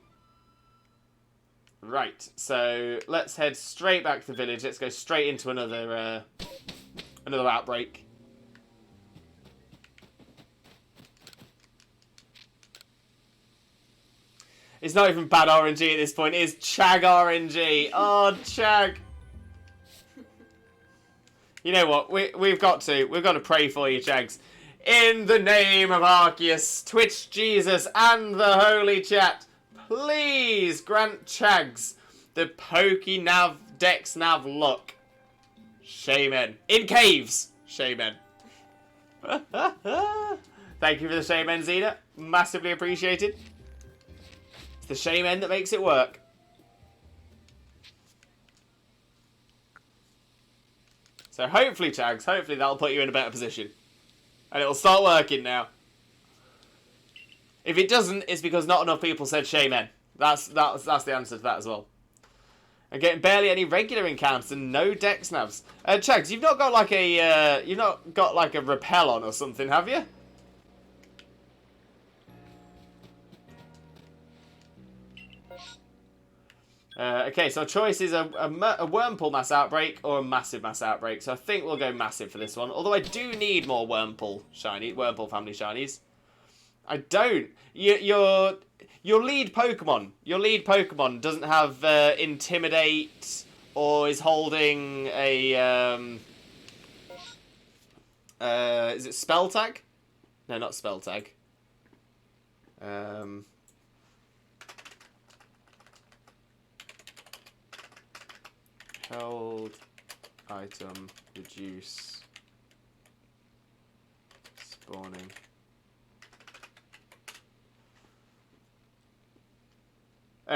Right, so let's head straight back to the village. Let's go straight into another outbreak. It's not even bad RNG at this point. It's Chag RNG. Oh, Chag. You know what? We've got to pray for you, Chags. In the name of Arceus, Twitch Jesus, and the Holy Chat, please grant Chags the Pokenav Dex Nav luck. Shaman. In caves. Shaman. Thank you for the Shaman, Zena. Massively appreciated. It's the Shaman that makes it work. So hopefully, Chags, hopefully that'll put you in a better position. And it'll start working now. If it doesn't, it's because not enough people said Shaman. That's the answer to that as well. And getting barely any regular encounters and no Dex Navs. Chags, you've not got like a repel on or something, have you? Okay, so our choice is a Wurmple mass outbreak or a massive mass outbreak. So I think we'll go massive for this one. Although I do need more Wurmple family shinies. I don't. Your lead Pokemon doesn't have Intimidate or is holding a is it Spell Tag? No, not Spell Tag. Held item reduce spawning.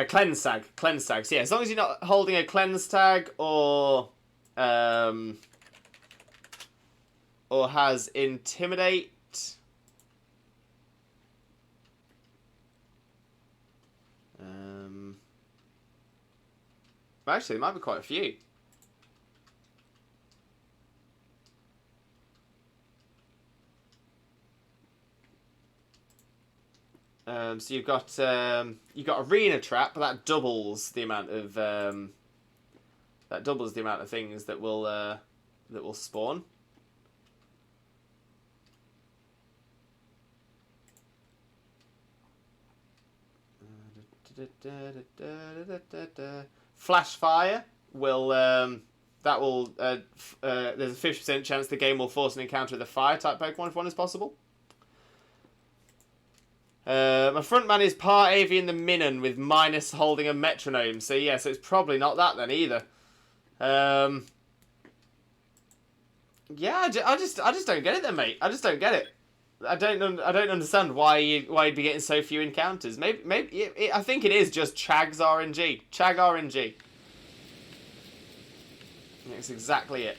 Cleanse tag. So yeah, as long as you're not holding a cleanse tag or has intimidate. Actually, there might be quite a few. So you've got Arena Trap, but that doubles the amount of things that will spawn. Flash Fire will that will there's a 50% chance the game will force an encounter with a fire type Pokemon if one is possible. My front man is part avian the Minun with minus holding a metronome. So yeah, so it's probably not that then either. Yeah, I just don't get it then, mate. I just don't get it. I don't understand why you'd be getting so few encounters. Maybe I think it is just Chag's RNG. Chag RNG. That's exactly it.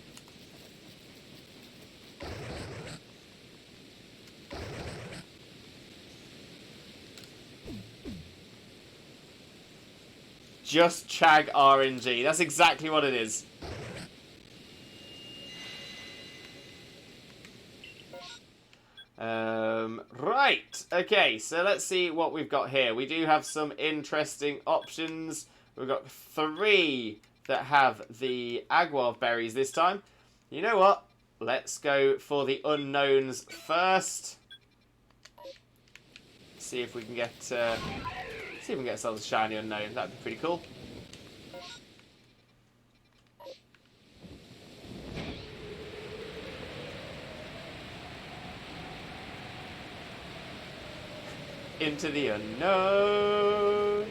Just Chag RNG. That's exactly what it is. Right. Okay, so let's see what we've got here. We do have some interesting options. We've got 3 that have the Aguav berries this time. You know what? Let's go for the unknowns first. See if we can get ourselves a shiny unknown. That'd be pretty cool. Into the unknown.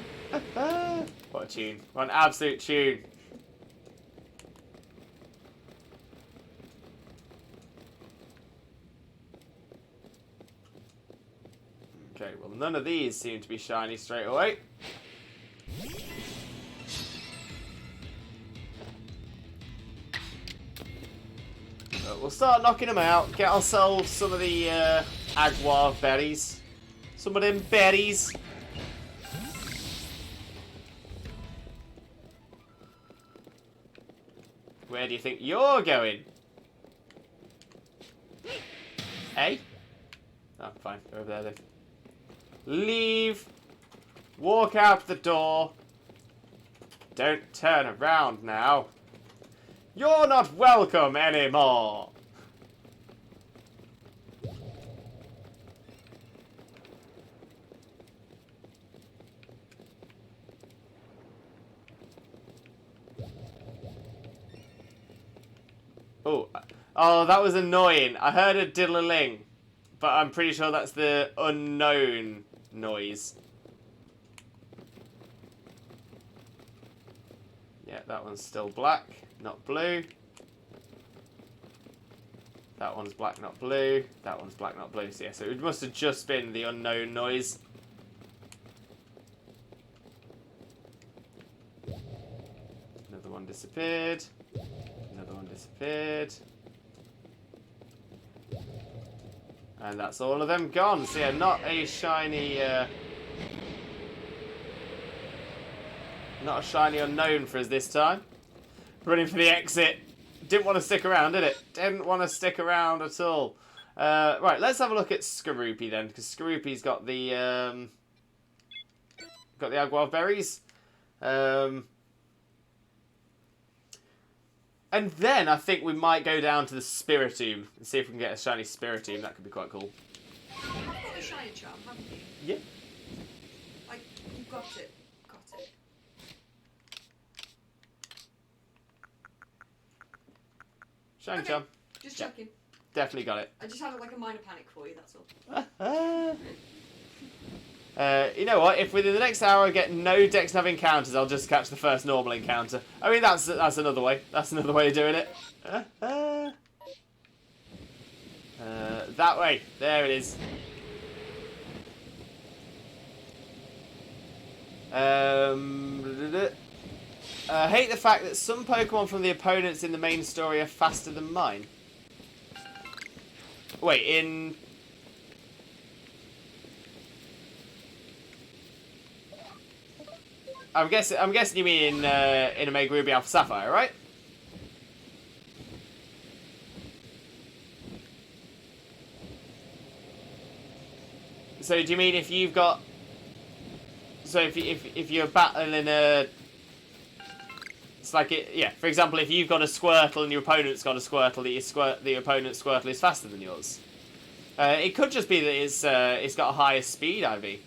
What a tune. What an absolute tune. Okay, well none of these seem to be shiny straight away. But we'll start knocking them out. Get ourselves some of the Aguav berries. Some of them berries. Where do you think you're going? Hey? Oh, fine. Go over there then. Leave. Walk out the door. Don't turn around now. You're not welcome anymore. Oh, that was annoying. I heard a diddle-a-ling, but I'm pretty sure that's the unknown noise. Yeah, that one's still black, not blue. That one's black, not blue. That one's black, not blue. So yeah, so it must have just been the unknown noise. Another one disappeared. Another one disappeared. And that's all of them gone. So yeah, not a shiny unknown for us this time. Running for the exit. Didn't want to stick around, did it? Didn't want to stick around at all. Right, let's have a look at Skorupi then, because Skorupi's got the Aguav berries. And then I think we might go down to the Spiritomb and see if we can get a shiny Spiritomb. That could be quite cool. I've got a shiny charm, haven't you? Yeah. Like, you got it. Got it. Shiny Okay, charm. just checking. Definitely got it. I just had like a minor panic for you, that's all. You know what? If within the next hour I get no Dex Nav encounters, I'll just catch the first normal encounter. I mean, that's another way. That's another way of doing it. That way. There it is. I hate the fact that some Pokemon from the opponents in the main story are faster than mine. Wait, in... I'm guessing you mean in Omega Ruby Alpha Sapphire, right? So do you mean if you've got... So if you're battling a... It's like it, yeah. For example, if you've got a Squirtle and your opponent's got a Squirtle, the opponent's Squirtle is faster than yours. It could just be that it's got a higher speed, Ivy.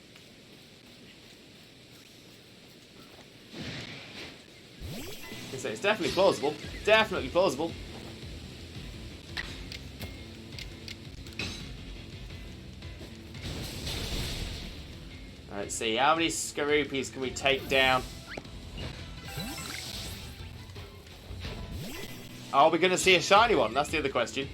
So it's definitely plausible. Definitely plausible. Let's see, how many Scroopies can we take down? Are we going to see a shiny one? That's the other question.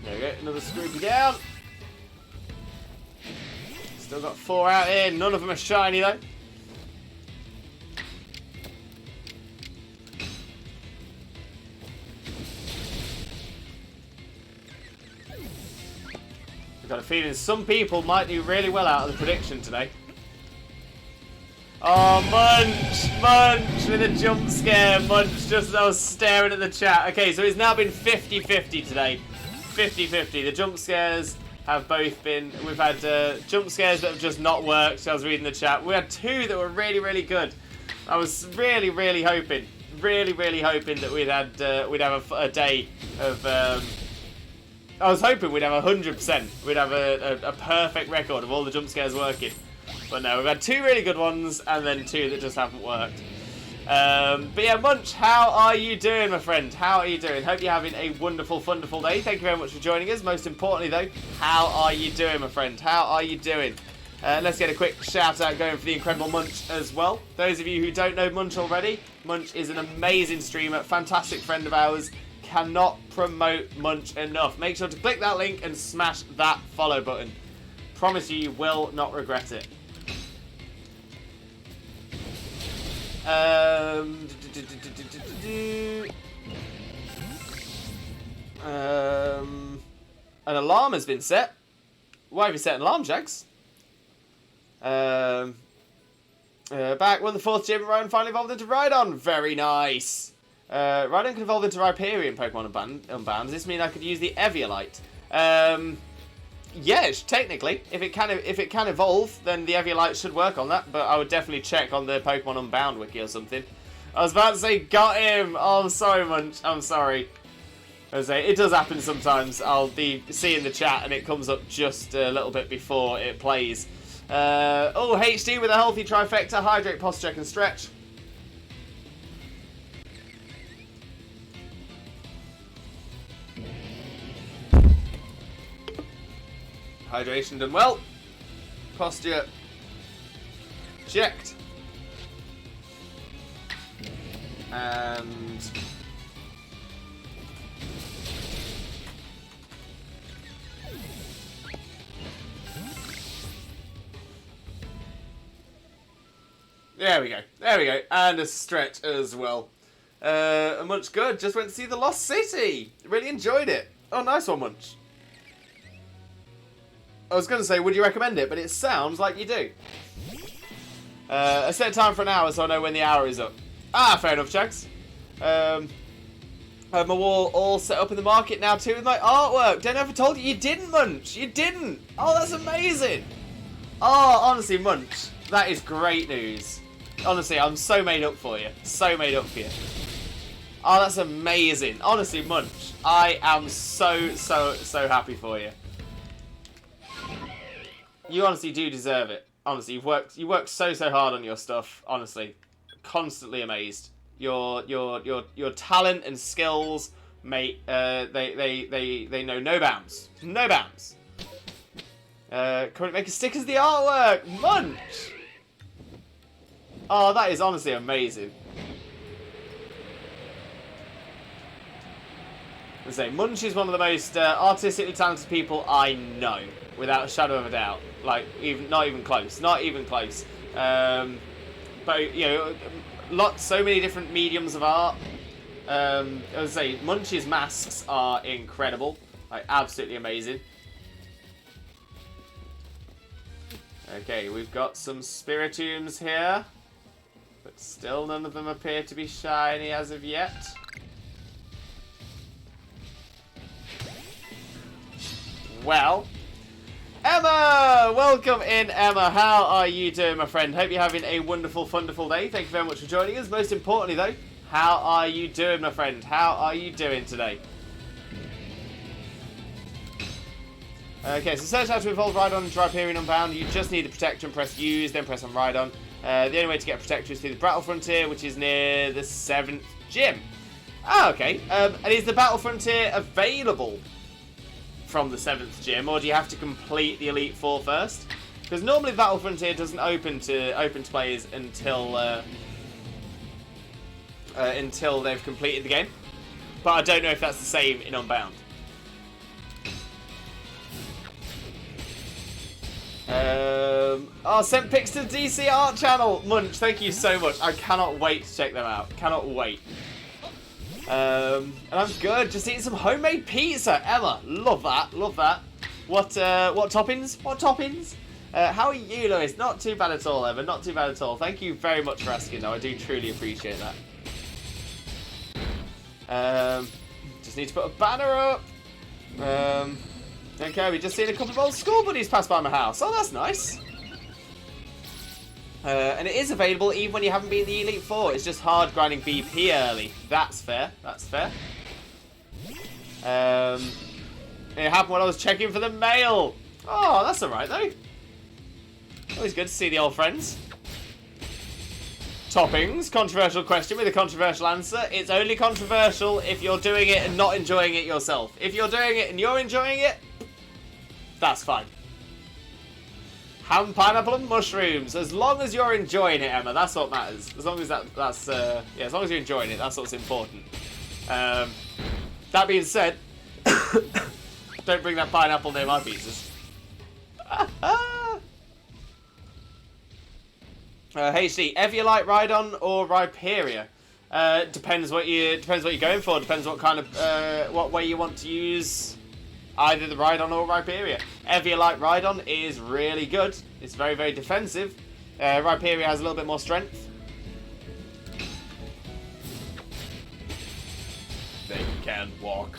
There we go, another Scroopy down. Still got 4 out here, none of them are shiny though. I've got a feeling some people might do really well out of the prediction today. Oh, Munch! Munch with a jump scare. Munch just as I was staring at the chat. Okay, so it's now been 50-50 today. 50-50. The jump scares have both been... We've had jump scares that have just not worked. I was reading the chat. We had 2 that were really, really good. I was really, really hoping. Really, really hoping that we'd have a day of... I was hoping we'd have 100%. We'd have a perfect record of all the jump scares working. But no, we've had 2 really good ones and then 2 that just haven't worked. But yeah, Munch, how are you doing, my friend? How are you doing? Hope you're having a wonderful, wonderful day. Thank you very much for joining us. Most importantly, though, how are you doing, my friend? How are you doing? Let's get a quick shout out going for the incredible Munch as well. Those of you who don't know Munch already, Munch is an amazing streamer, fantastic friend of ours. Cannot promote Munch enough. Make sure to click that link and smash that follow button. Promise you will not regret it. An alarm has been set. Why have you set an alarm, Jax? Back when the 4th gym, Rhydon finally evolved into Rhydon. Very nice. Rhydon can evolve into Rhyperior in Pokemon Unbound. Does this mean I could use the Eviolite? Yes, technically. If it can evolve, then the Eviolite should work on that. But I would definitely check on the Pokemon Unbound wiki or something. I was about to say, got him! Oh, I'm sorry, Munch. I'm sorry. I was saying, it does happen sometimes. I'll be seeing the chat and it comes up just a little bit before it plays. Oh, HD with a healthy trifecta. Hydrate, posture, check, and stretch. Hydration done well. Posture checked. And there we go. There we go. And a stretch as well. Munch good. Just went to see the Lost City. Really enjoyed it. Oh, nice one, Munch. I was going to say, would you recommend it? But it sounds like you do. I set a time for an hour so I know when the hour is up. Ah, fair enough, Chags. I have my wall all set up in the market now too with my artwork. Don't know if I told you. You didn't, Munch. You didn't. Oh, that's amazing. Oh, honestly, Munch. That is great news. Honestly, I'm so made up for you. So made up for you. Oh, that's amazing. Honestly, Munch. I am so happy for you. You honestly do deserve it. Honestly, you worked so hard on your stuff. Honestly, constantly amazed. Your talent and skills, mate. They know no bounds. No bounds. Currently making stickers of the artwork. Munch. Oh, that is honestly amazing. I say Munch is one of the most artistically talented people I know, without a shadow of a doubt. Like, not even close. Not even close. But you know, so many different mediums of art. I would say Munch's masks are incredible, like absolutely amazing. Okay, we've got some Spiritombs here, but still none of them appear to be shiny as of yet. Well, Emma! Welcome in, Emma. How are you doing, my friend? Hope you're having a wonderful, wonderful day. Thank you very much for joining us. Most importantly, though, how are you doing, my friend? How are you doing today? Okay, so search how to evolve Rhydon into Rhyperion Unbound. You just need the Protector and press use, then press on Rhydon. The only way to get a Protector is through the Battle Frontier, which is near the 7th gym. Ah, okay. And is the Battle Frontier available from the 7th gym, or do you have to complete the Elite Four first? Because normally the Battle Frontier doesn't open to players until they've completed the game. But I don't know if that's the same in Unbound. Sent pics to the DC Art channel. Munch, thank you so much. I cannot wait to check them out. Cannot wait. And I'm good. Just eating some homemade pizza. Emma, love that. Love that. What toppings? What toppings? How are you, Lewis? Not too bad at all, Emma. Not too bad at all. Thank you very much for asking, though. I do truly appreciate that. Just need to put a banner up. Okay, we just seen a couple of old school buddies pass by my house. Oh, that's nice. And it is available even when you haven't been the Elite Four. It's just hard grinding BP early. That's fair. That's fair. It happened when I was checking for the mail. Oh, that's alright though. Always good to see the old friends. Toppings. Controversial question with a controversial answer. It's only controversial if you're doing it and not enjoying it yourself. If you're doing it and you're enjoying it, that's fine. Ham, pineapple, and mushrooms. As long as you're enjoying it, Emma, that's what matters. As long as as long as you're enjoying it, that's what's important. That being said, don't bring that pineapple near my pizzas. HD, Eviolite, Rhydon, or Rhyperia? Depends what you're going for. Depends what kind of what way you want to use either the Rhydon or Rhyperia. Eviolite Rhydon is really good. It's very, very defensive. Rhyperia has a little bit more strength. They can walk.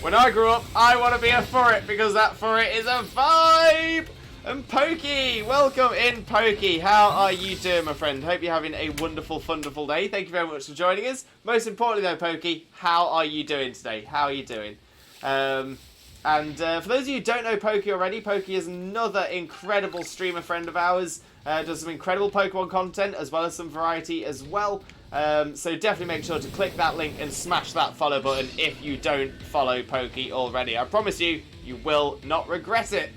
When I grew up, I want to be a furret because that furret is a vibe! And Pokey! Welcome in, Pokey. How are you doing, my friend? Hope you're having a wonderful, wonderful day. Thank you very much for joining us. Most importantly, though, Pokey, how are you doing today? How are you doing? For those of you who don't know Pokey already, Pokey is another incredible streamer friend of ours. Does some incredible Pokemon content as well as some variety as well. So definitely make sure to click that link and smash that follow button if you don't follow Pokey already. I promise you, you will not regret it.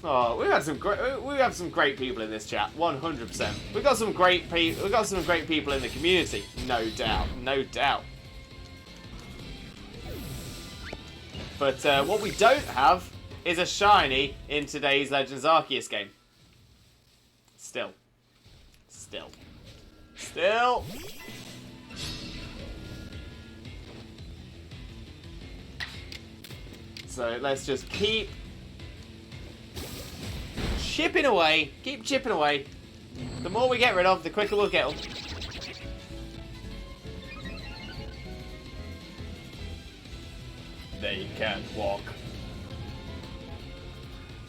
Oh, we have some great people in this chat, 100%. We've got some great people in the community, no doubt, no doubt. But what we don't have is a shiny in today's Legends Arceus game. Still. So let's just keep chipping away. Keep chipping away. The more we get rid of, the quicker we'll get them. They can't walk.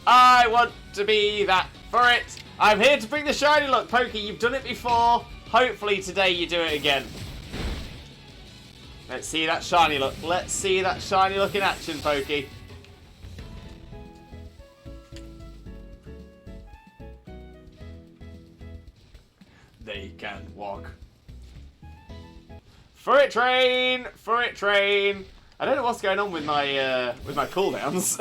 I want to be that for it. I'm here to bring the shiny look. Pokey, you've done it before. Hopefully today you do it again. Let's see that shiny look. Let's see that shiny look in action, Pokey. They can't walk. Furret train! Furret train! I don't know what's going on with my cooldowns.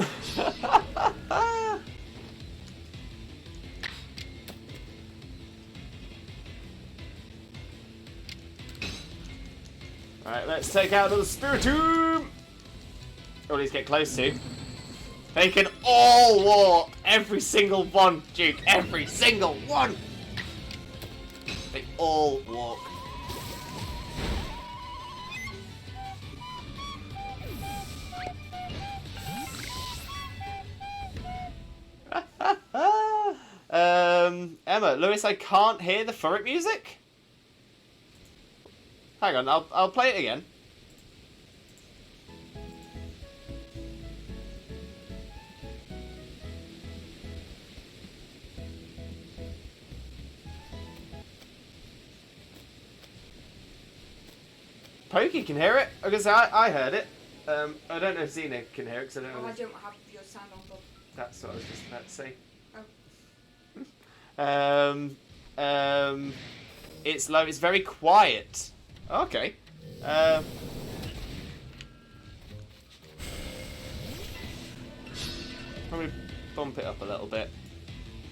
Alright, let's take out another Spiritomb! Or at least get close to. They can all walk! Every single one, Duke! Every single one! They all walk. Emma, Lewis, I can't hear the Furret music. Hang on, I'll play it again. Pokey can hear it because I heard it. I don't know if Xena can hear it because I don't know. Oh, I don't have your sound on, Bob. That's what I was just about to say. Oh. It's low. It's very quiet. Okay. Probably bump it up a little bit.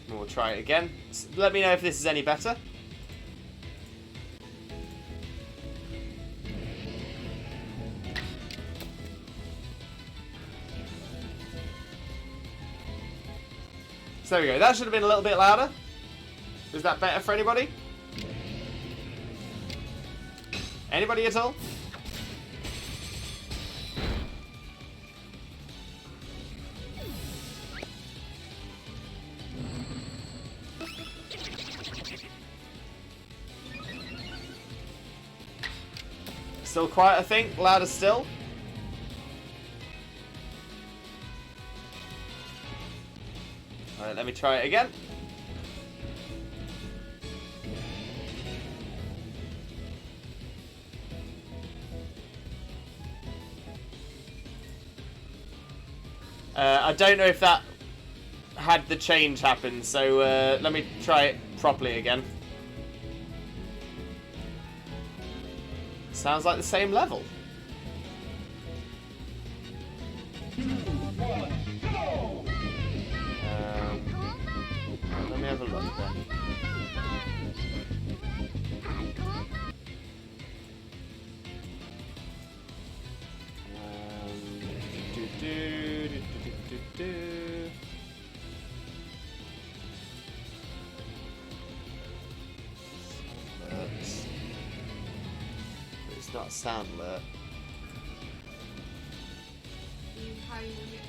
And we'll try it again. Let me know if this is any better. So there we go. That should have been a little bit louder. Is that better for anybody? Anybody at all? Still quiet, I think. Louder still. Alright, let me try it again. I don't know if that had the change happen, so let me try it properly again. Sounds like the same level. Let me have a look then. It's not a sound alert. How you turn it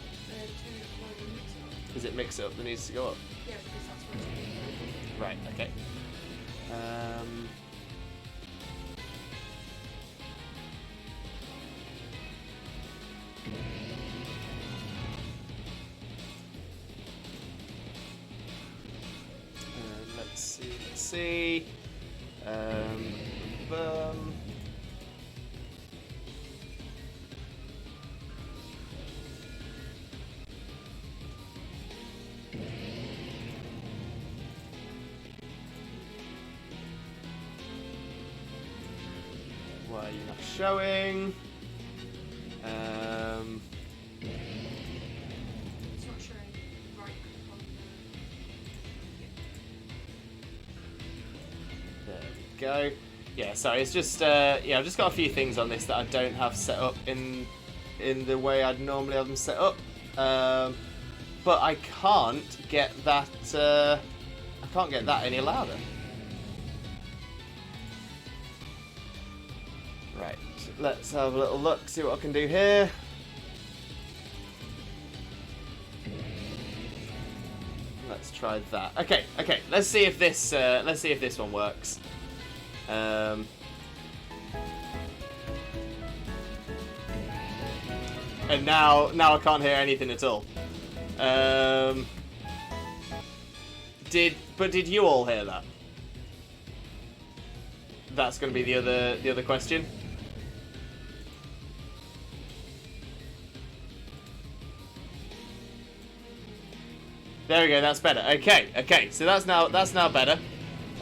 volume mix it up? Is it mix it up that needs to go up? Yeah, because that's what it's Right, okay. Let's see. Why are you not showing? It's not showing right on There we go. Yeah, sorry, it's just yeah, I've just got a few things on this that I don't have set up in the way I'd normally have them set up. But I can't get that any louder. Right, let's have a little look, see what I can do here. Let's try that. Okay, let's see if this one works. And now I can't hear anything at all. Did you all hear that? That's going to be the other question. There we go. That's better. Okay. So that's now better.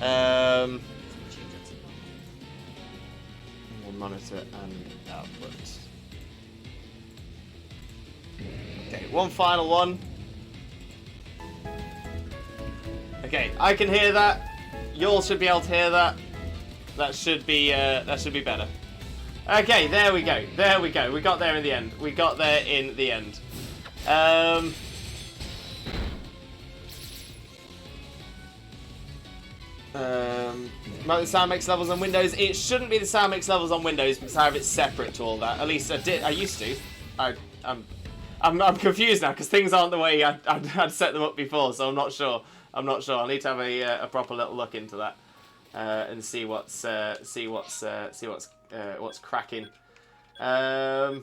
We'll monitor and output. Okay, one final one. Okay, I can hear that. You all should be able to hear that. That should be better. Okay, there we go. We got there in the end. About the sound mix levels on Windows. It shouldn't be the sound mix levels on Windows because I have it separate to all that. At least I used to. I'm confused now because things aren't the way I'd set them up before, so I'm not sure. I'll need to have a proper little look into that and see what's cracking. Right,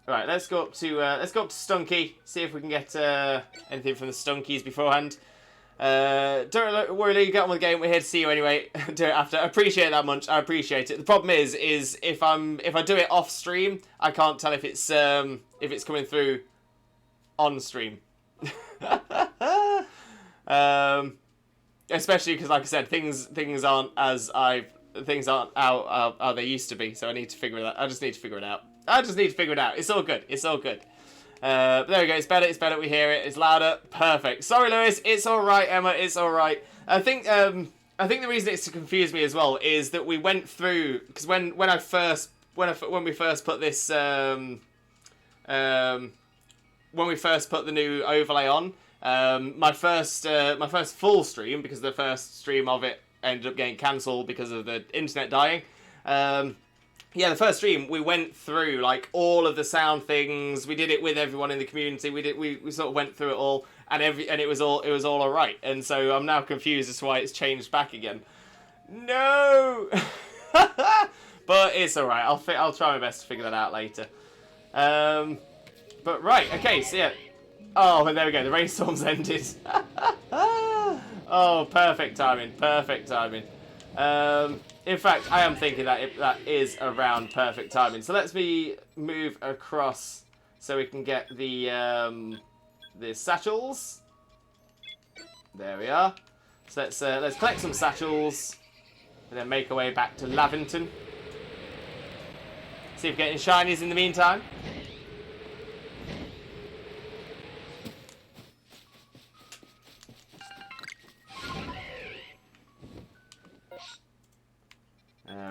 let's go up to Stunky. See if we can get anything from the Stunkies beforehand. Don't worry, you get on with the game. We're here to see you anyway. Do it after. I appreciate that much. I appreciate it. The problem is if I do it off stream, I can't tell if it's coming through on stream. Especially because, like I said, things aren't out how they used to be. So I need to figure it out. I just need to figure it out. It's all good. But there we go. It's better. We hear it. It's louder. Perfect. Sorry, Lewis. It's all right, Emma. It's all right. I think the reason it's to confuse me as well is that we went through, because when we first put this when we first put the new overlay on, my first full stream, because the first stream of it ended up getting cancelled because of the internet dying. Yeah, the first stream we went through like all of the sound things. We did it with everyone in the community. We sort of went through it all, and it was all alright. And so I'm now confused as to why it's changed back again. No, but it's alright. I'll try my best to figure that out later. But right, okay, so yeah. Oh, there we go. The rainstorm's ended. Oh, perfect timing. In fact, I am thinking that is around perfect timing. So let's move across so we can get the satchels. There we are. So let's collect some satchels and then make our way back to Lavington. See if we're getting shinies in the meantime.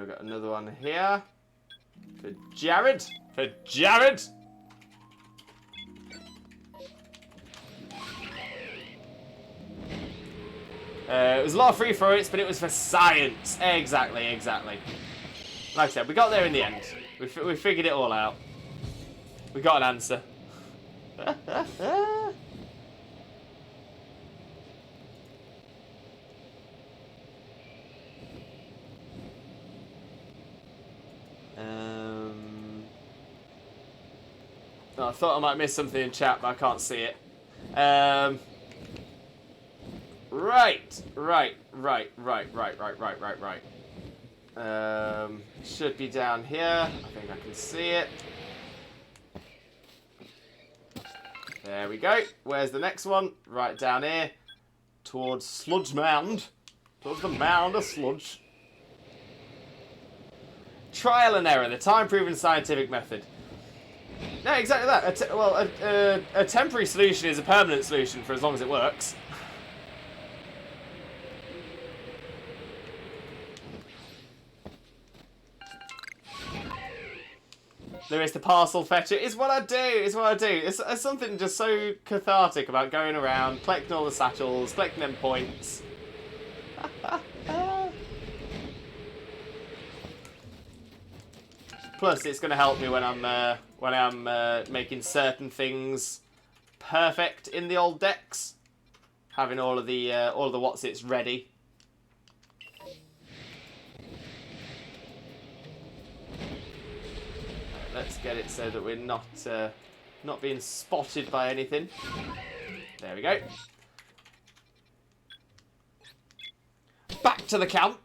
We've got another one here. For Jared. It was a lot of free throws, but it was for science. Exactly. Like I said, we got there in the end. We figured it all out. We got an answer. I thought I might miss something in chat, but I can't see it. Right. Should be down here. I think I can see it. There we go. Where's the next one? Right down here. Towards Sludge Mound. Towards the mound of sludge. Trial and error, the time-proven scientific method. No, exactly that. A temporary solution is a permanent solution for as long as it works. There is the parcel fetcher. It's what I do. It's something just so cathartic about going around, collecting all the satchels, collecting them points. Plus, it's going to help me when I'm making certain things perfect in the old decks. Having all of the what's-its ready. Let's get it so that we're not being spotted by anything. There we go. Back to the camp.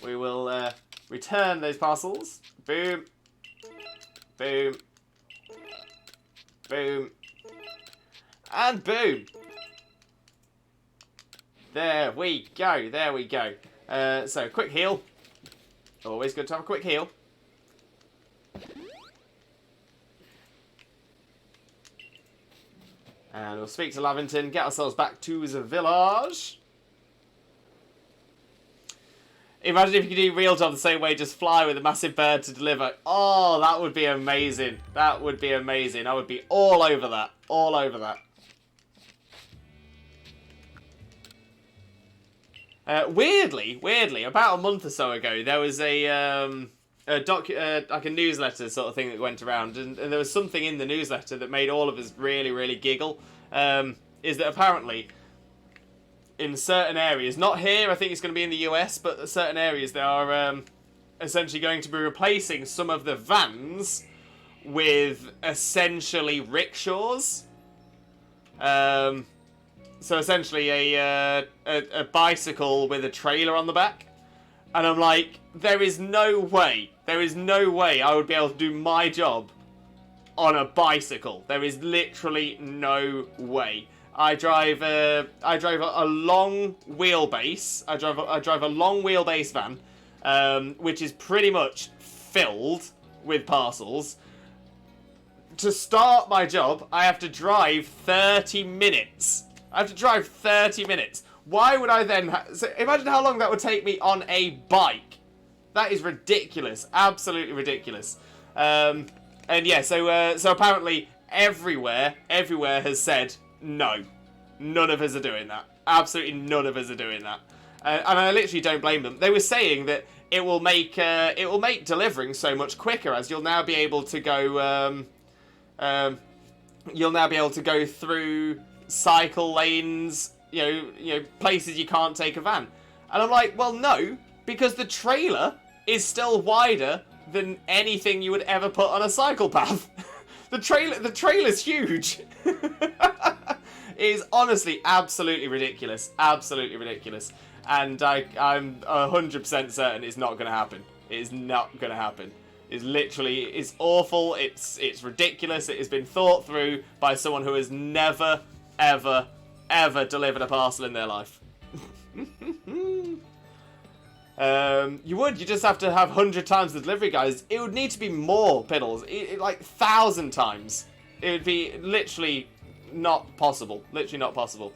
We will return those parcels. Boom. Boom. Boom. And boom. There we go. So, quick heal. Always good to have a quick heal. And we'll speak to Lavington, get ourselves back to the village. Imagine if you could do real job the same way, just fly with a massive bird to deliver. Oh, that would be amazing. That would be amazing. I would be all over that. All over that. Weirdly, about a month or so ago, there was like a newsletter sort of thing that went around, and there was something in the newsletter that made all of us really, really giggle. Is that apparently in certain areas, not here, I think it's going to be in the US, but certain areas they are essentially going to be replacing some of the vans with essentially rickshaws. So essentially a bicycle with a trailer on the back. And I'm like, there is no way I would be able to do my job on a bicycle. There is literally no way. I drive a long wheelbase. I drive a long wheelbase van, which is pretty much filled with parcels. To start my job, I have to drive 30 minutes. Why would I then... So imagine how long that would take me on a bike. That is ridiculous. Absolutely ridiculous. And yeah, so apparently everywhere has said no. None of us are doing that. Absolutely none of us are doing that. And I literally don't blame them. They were saying that it will make delivering so much quicker, as you'll now be able to go through cycle lanes, you know, places you can't take a van. And I'm like, well, no, because the trailer is still wider than anything you would ever put on a cycle path. the trailer's huge. It is honestly absolutely ridiculous. Absolutely ridiculous. And I'm 100% certain it's not going to happen. It is not going to happen. It's awful. It's ridiculous. It has been thought through by someone who has never, ever, ever delivered a parcel in their life. You just have to have 100 times the delivery guys. It would need to be more piddles. Like 1,000 times. It would be literally not possible. Literally not possible.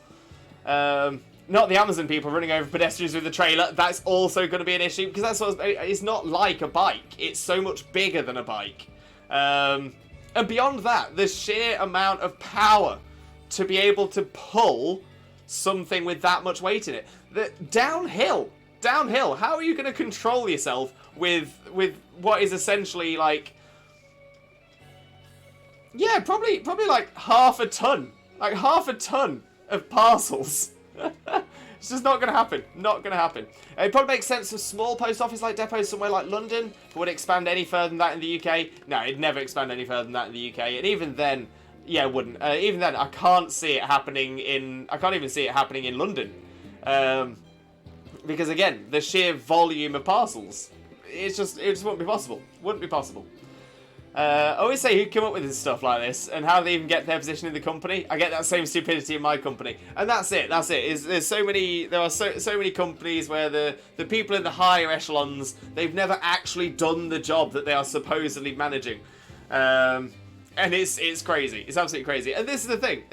Not the Amazon people running over pedestrians with the trailer. That's also going to be an issue, because it's not like a bike. It's so much bigger than a bike. And beyond that, the sheer amount of power to be able to pull something with that much weight in it. Downhill, how are you going to control yourself with what is essentially like... Yeah, probably like half a ton. Like half a ton of parcels. It's just not going to happen. Not going to happen. It probably makes sense for small post office like depots somewhere like London. But would it expand any further than that in the UK? No, it'd never expand any further than that in the UK. And even then, yeah, it wouldn't. Even then, I can't see it happening in... I can't even see it happening in London. Because again, the sheer volume of parcels. It just wouldn't be possible. Wouldn't be possible. I always say who come up with this stuff like this and how they even get their position in the company. I get that same stupidity in my company, and that's it. There are so many companies where the people in the higher echelons, they've never actually done the job that they are supposedly managing, and it's crazy. It's absolutely crazy. And this is the thing.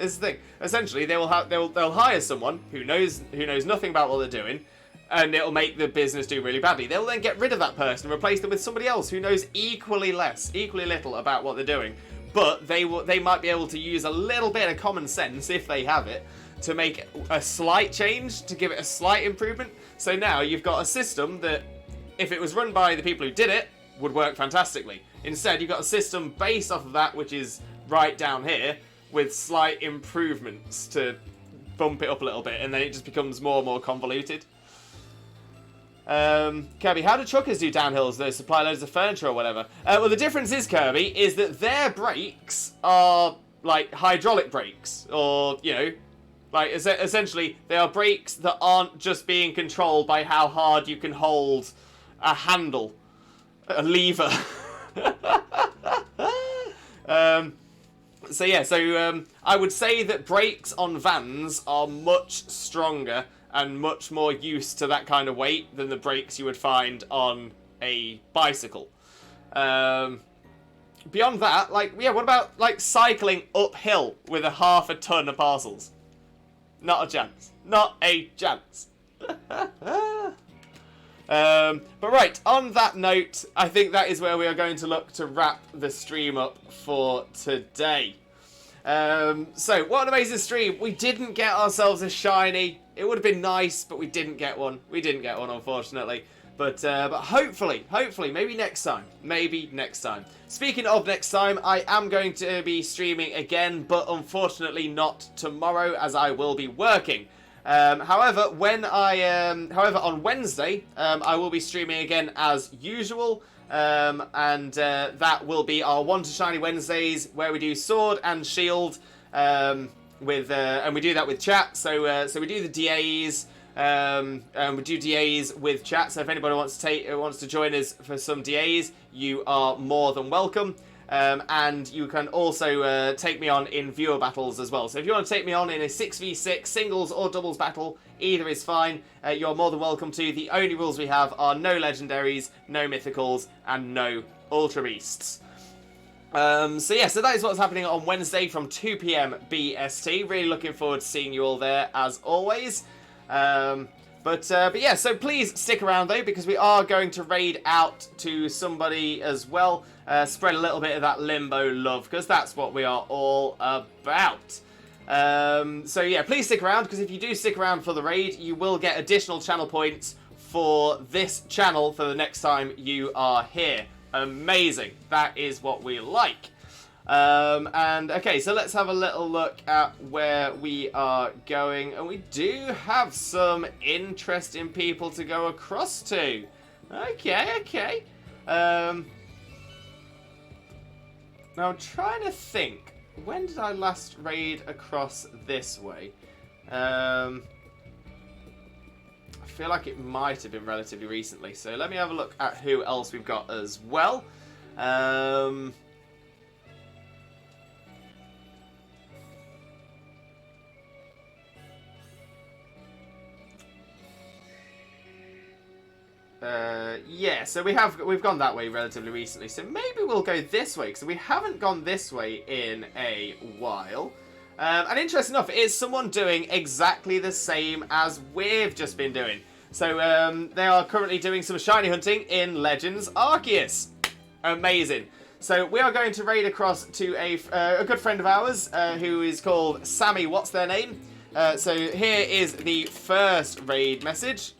Essentially, they'll hire someone who knows nothing about what they're doing. And it'll make the business do really badly. They'll then get rid of that person and replace them with somebody else who knows equally little about what they're doing. But they might be able to use a little bit of common sense, if they have it, to make a slight change, to give it a slight improvement. So now you've got a system that, if it was run by the people who did it, would work fantastically. Instead, you've got a system based off of that, which is right down here, with slight improvements to bump it up a little bit, and then it just becomes more and more convoluted. Kirby, how do truckers do downhills? They supply loads of furniture or whatever. Well, the difference is, Kirby, is that their brakes are like hydraulic brakes, or, you know, like essentially they are brakes that aren't just being controlled by how hard you can hold a handle, a lever. So I would say that brakes on vans are much stronger and much more used to that kind of weight than the brakes you would find on a bicycle. Beyond that, like, yeah, what about, like, cycling uphill with a half a ton of parcels? Not a chance. Not a chance. But right, on that note, I think that is where we are going to look to wrap the stream up for today. So, what an amazing stream. We didn't get ourselves a shiny. It would have been nice, but we didn't get one. We didn't get one, unfortunately. But hopefully, maybe next time. Maybe next time. Speaking of next time, I am going to be streaming again, but unfortunately not tomorrow, as I will be working. However, on Wednesday, I will be streaming again as usual. And that will be our 1 to Shiny Wednesdays, where we do Sword and Shield. and we do that with chat. So we do the DAs. And we do DAs with chat. So if anybody wants to join us for some DAs, you are more than welcome. And you can also take me on in viewer battles as well. So if you want to take me on in a 6v6 singles or doubles battle, either is fine. You're more than welcome to. The only rules we have are no legendaries, no mythicals, and no ultra beasts. So that is what's happening on Wednesday from 2 PM BST. Really looking forward to seeing you all there as always. But yeah, so please stick around though, because we are going to raid out to somebody as well. Spread a little bit of that limbo love, because that's what we are all about. So yeah, please stick around, because if you do stick around for the raid, you will get additional channel points for this channel for the next time you are here. Amazing. That is what we like. And okay, so let's have a little look at where we are going, and we do have some interesting people to go across to. Okay. Now I'm trying to think, when did I last raid across this way? I feel like it might have been relatively recently, so let me have a look at who else we've got as well. Yeah, so we've gone that way relatively recently, so maybe we'll go this way, because we haven't gone this way in a while. And interesting enough, it is someone doing exactly the same as we've just been doing. So they are currently doing some shiny hunting in Legends Arceus. Amazing. So we are going to raid across to a good friend of ours who is called Sammy. What's their name? So here is the first raid message.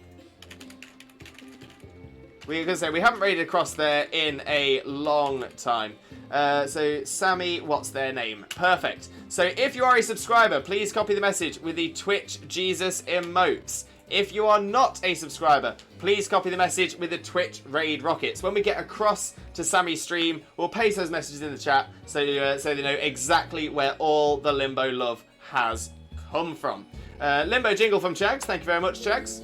We're going to say we haven't raided across there in a long time. So Sammy, what's their name? Perfect. So if you are a subscriber, please copy the message with the Twitch Jesus emotes. If you are not a subscriber, please copy the message with the Twitch raid rockets. When we get across to Sammy's stream, we'll paste those messages in the chat so they know exactly where all the Limbo love has come from. Limbo jingle from Chags. Thank you very much, Chags.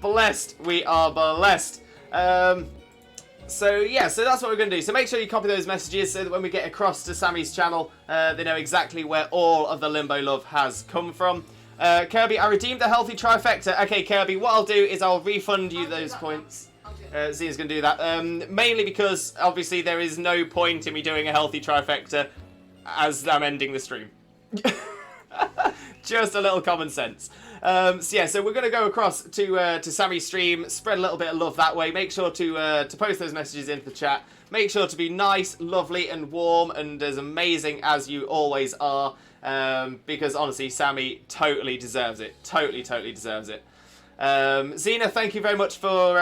Blessed. We are blessed. So yeah, so that's what we're going to do. So make sure you copy those messages so that when we get across to Sammy's channel, they know exactly where all of the Limbo love has come from. Kirby, I redeemed a healthy trifecta. Okay, Kirby, what I'll do is I'll refund you those points. Zina's going to do that. Mainly because, obviously, there is no point in me doing a healthy trifecta as I'm ending the stream. Just a little common sense. So yeah, so we're going to go across to Sammy's stream, spread a little bit of love that way. Make sure to post those messages into the chat. Make sure to be nice, lovely, and warm, and as amazing as you always are. Because honestly, Sammy totally deserves it. Totally deserves it. Zena, thank you very much for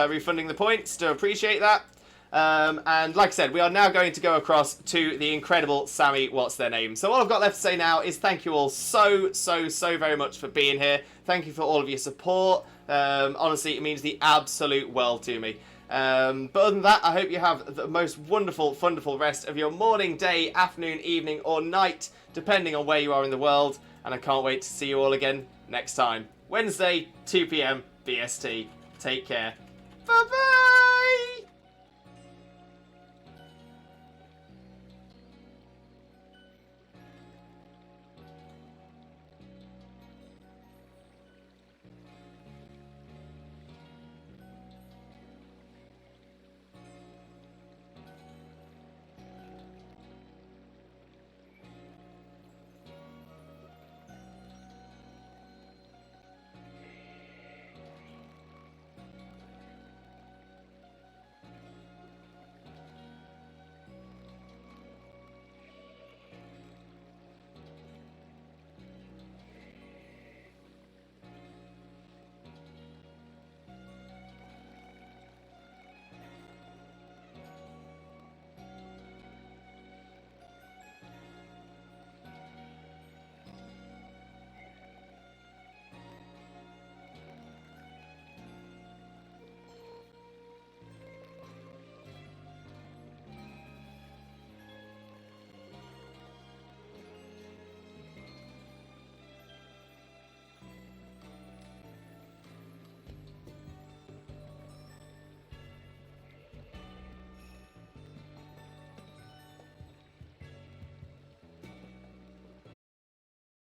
refunding the points. Do appreciate that. And like I said, we are now going to go across to the incredible Sammy. What's their name? So all I've got left to say now is thank you all so very much for being here. Thank you for all of your support. Honestly, it means the absolute world to me. But other than that, I hope you have the most wonderful rest of your morning, day, afternoon, evening, or night, depending on where you are in the world. And I can't wait to see you all again next time. Wednesday, 2 PM BST. Take care. Bye-bye!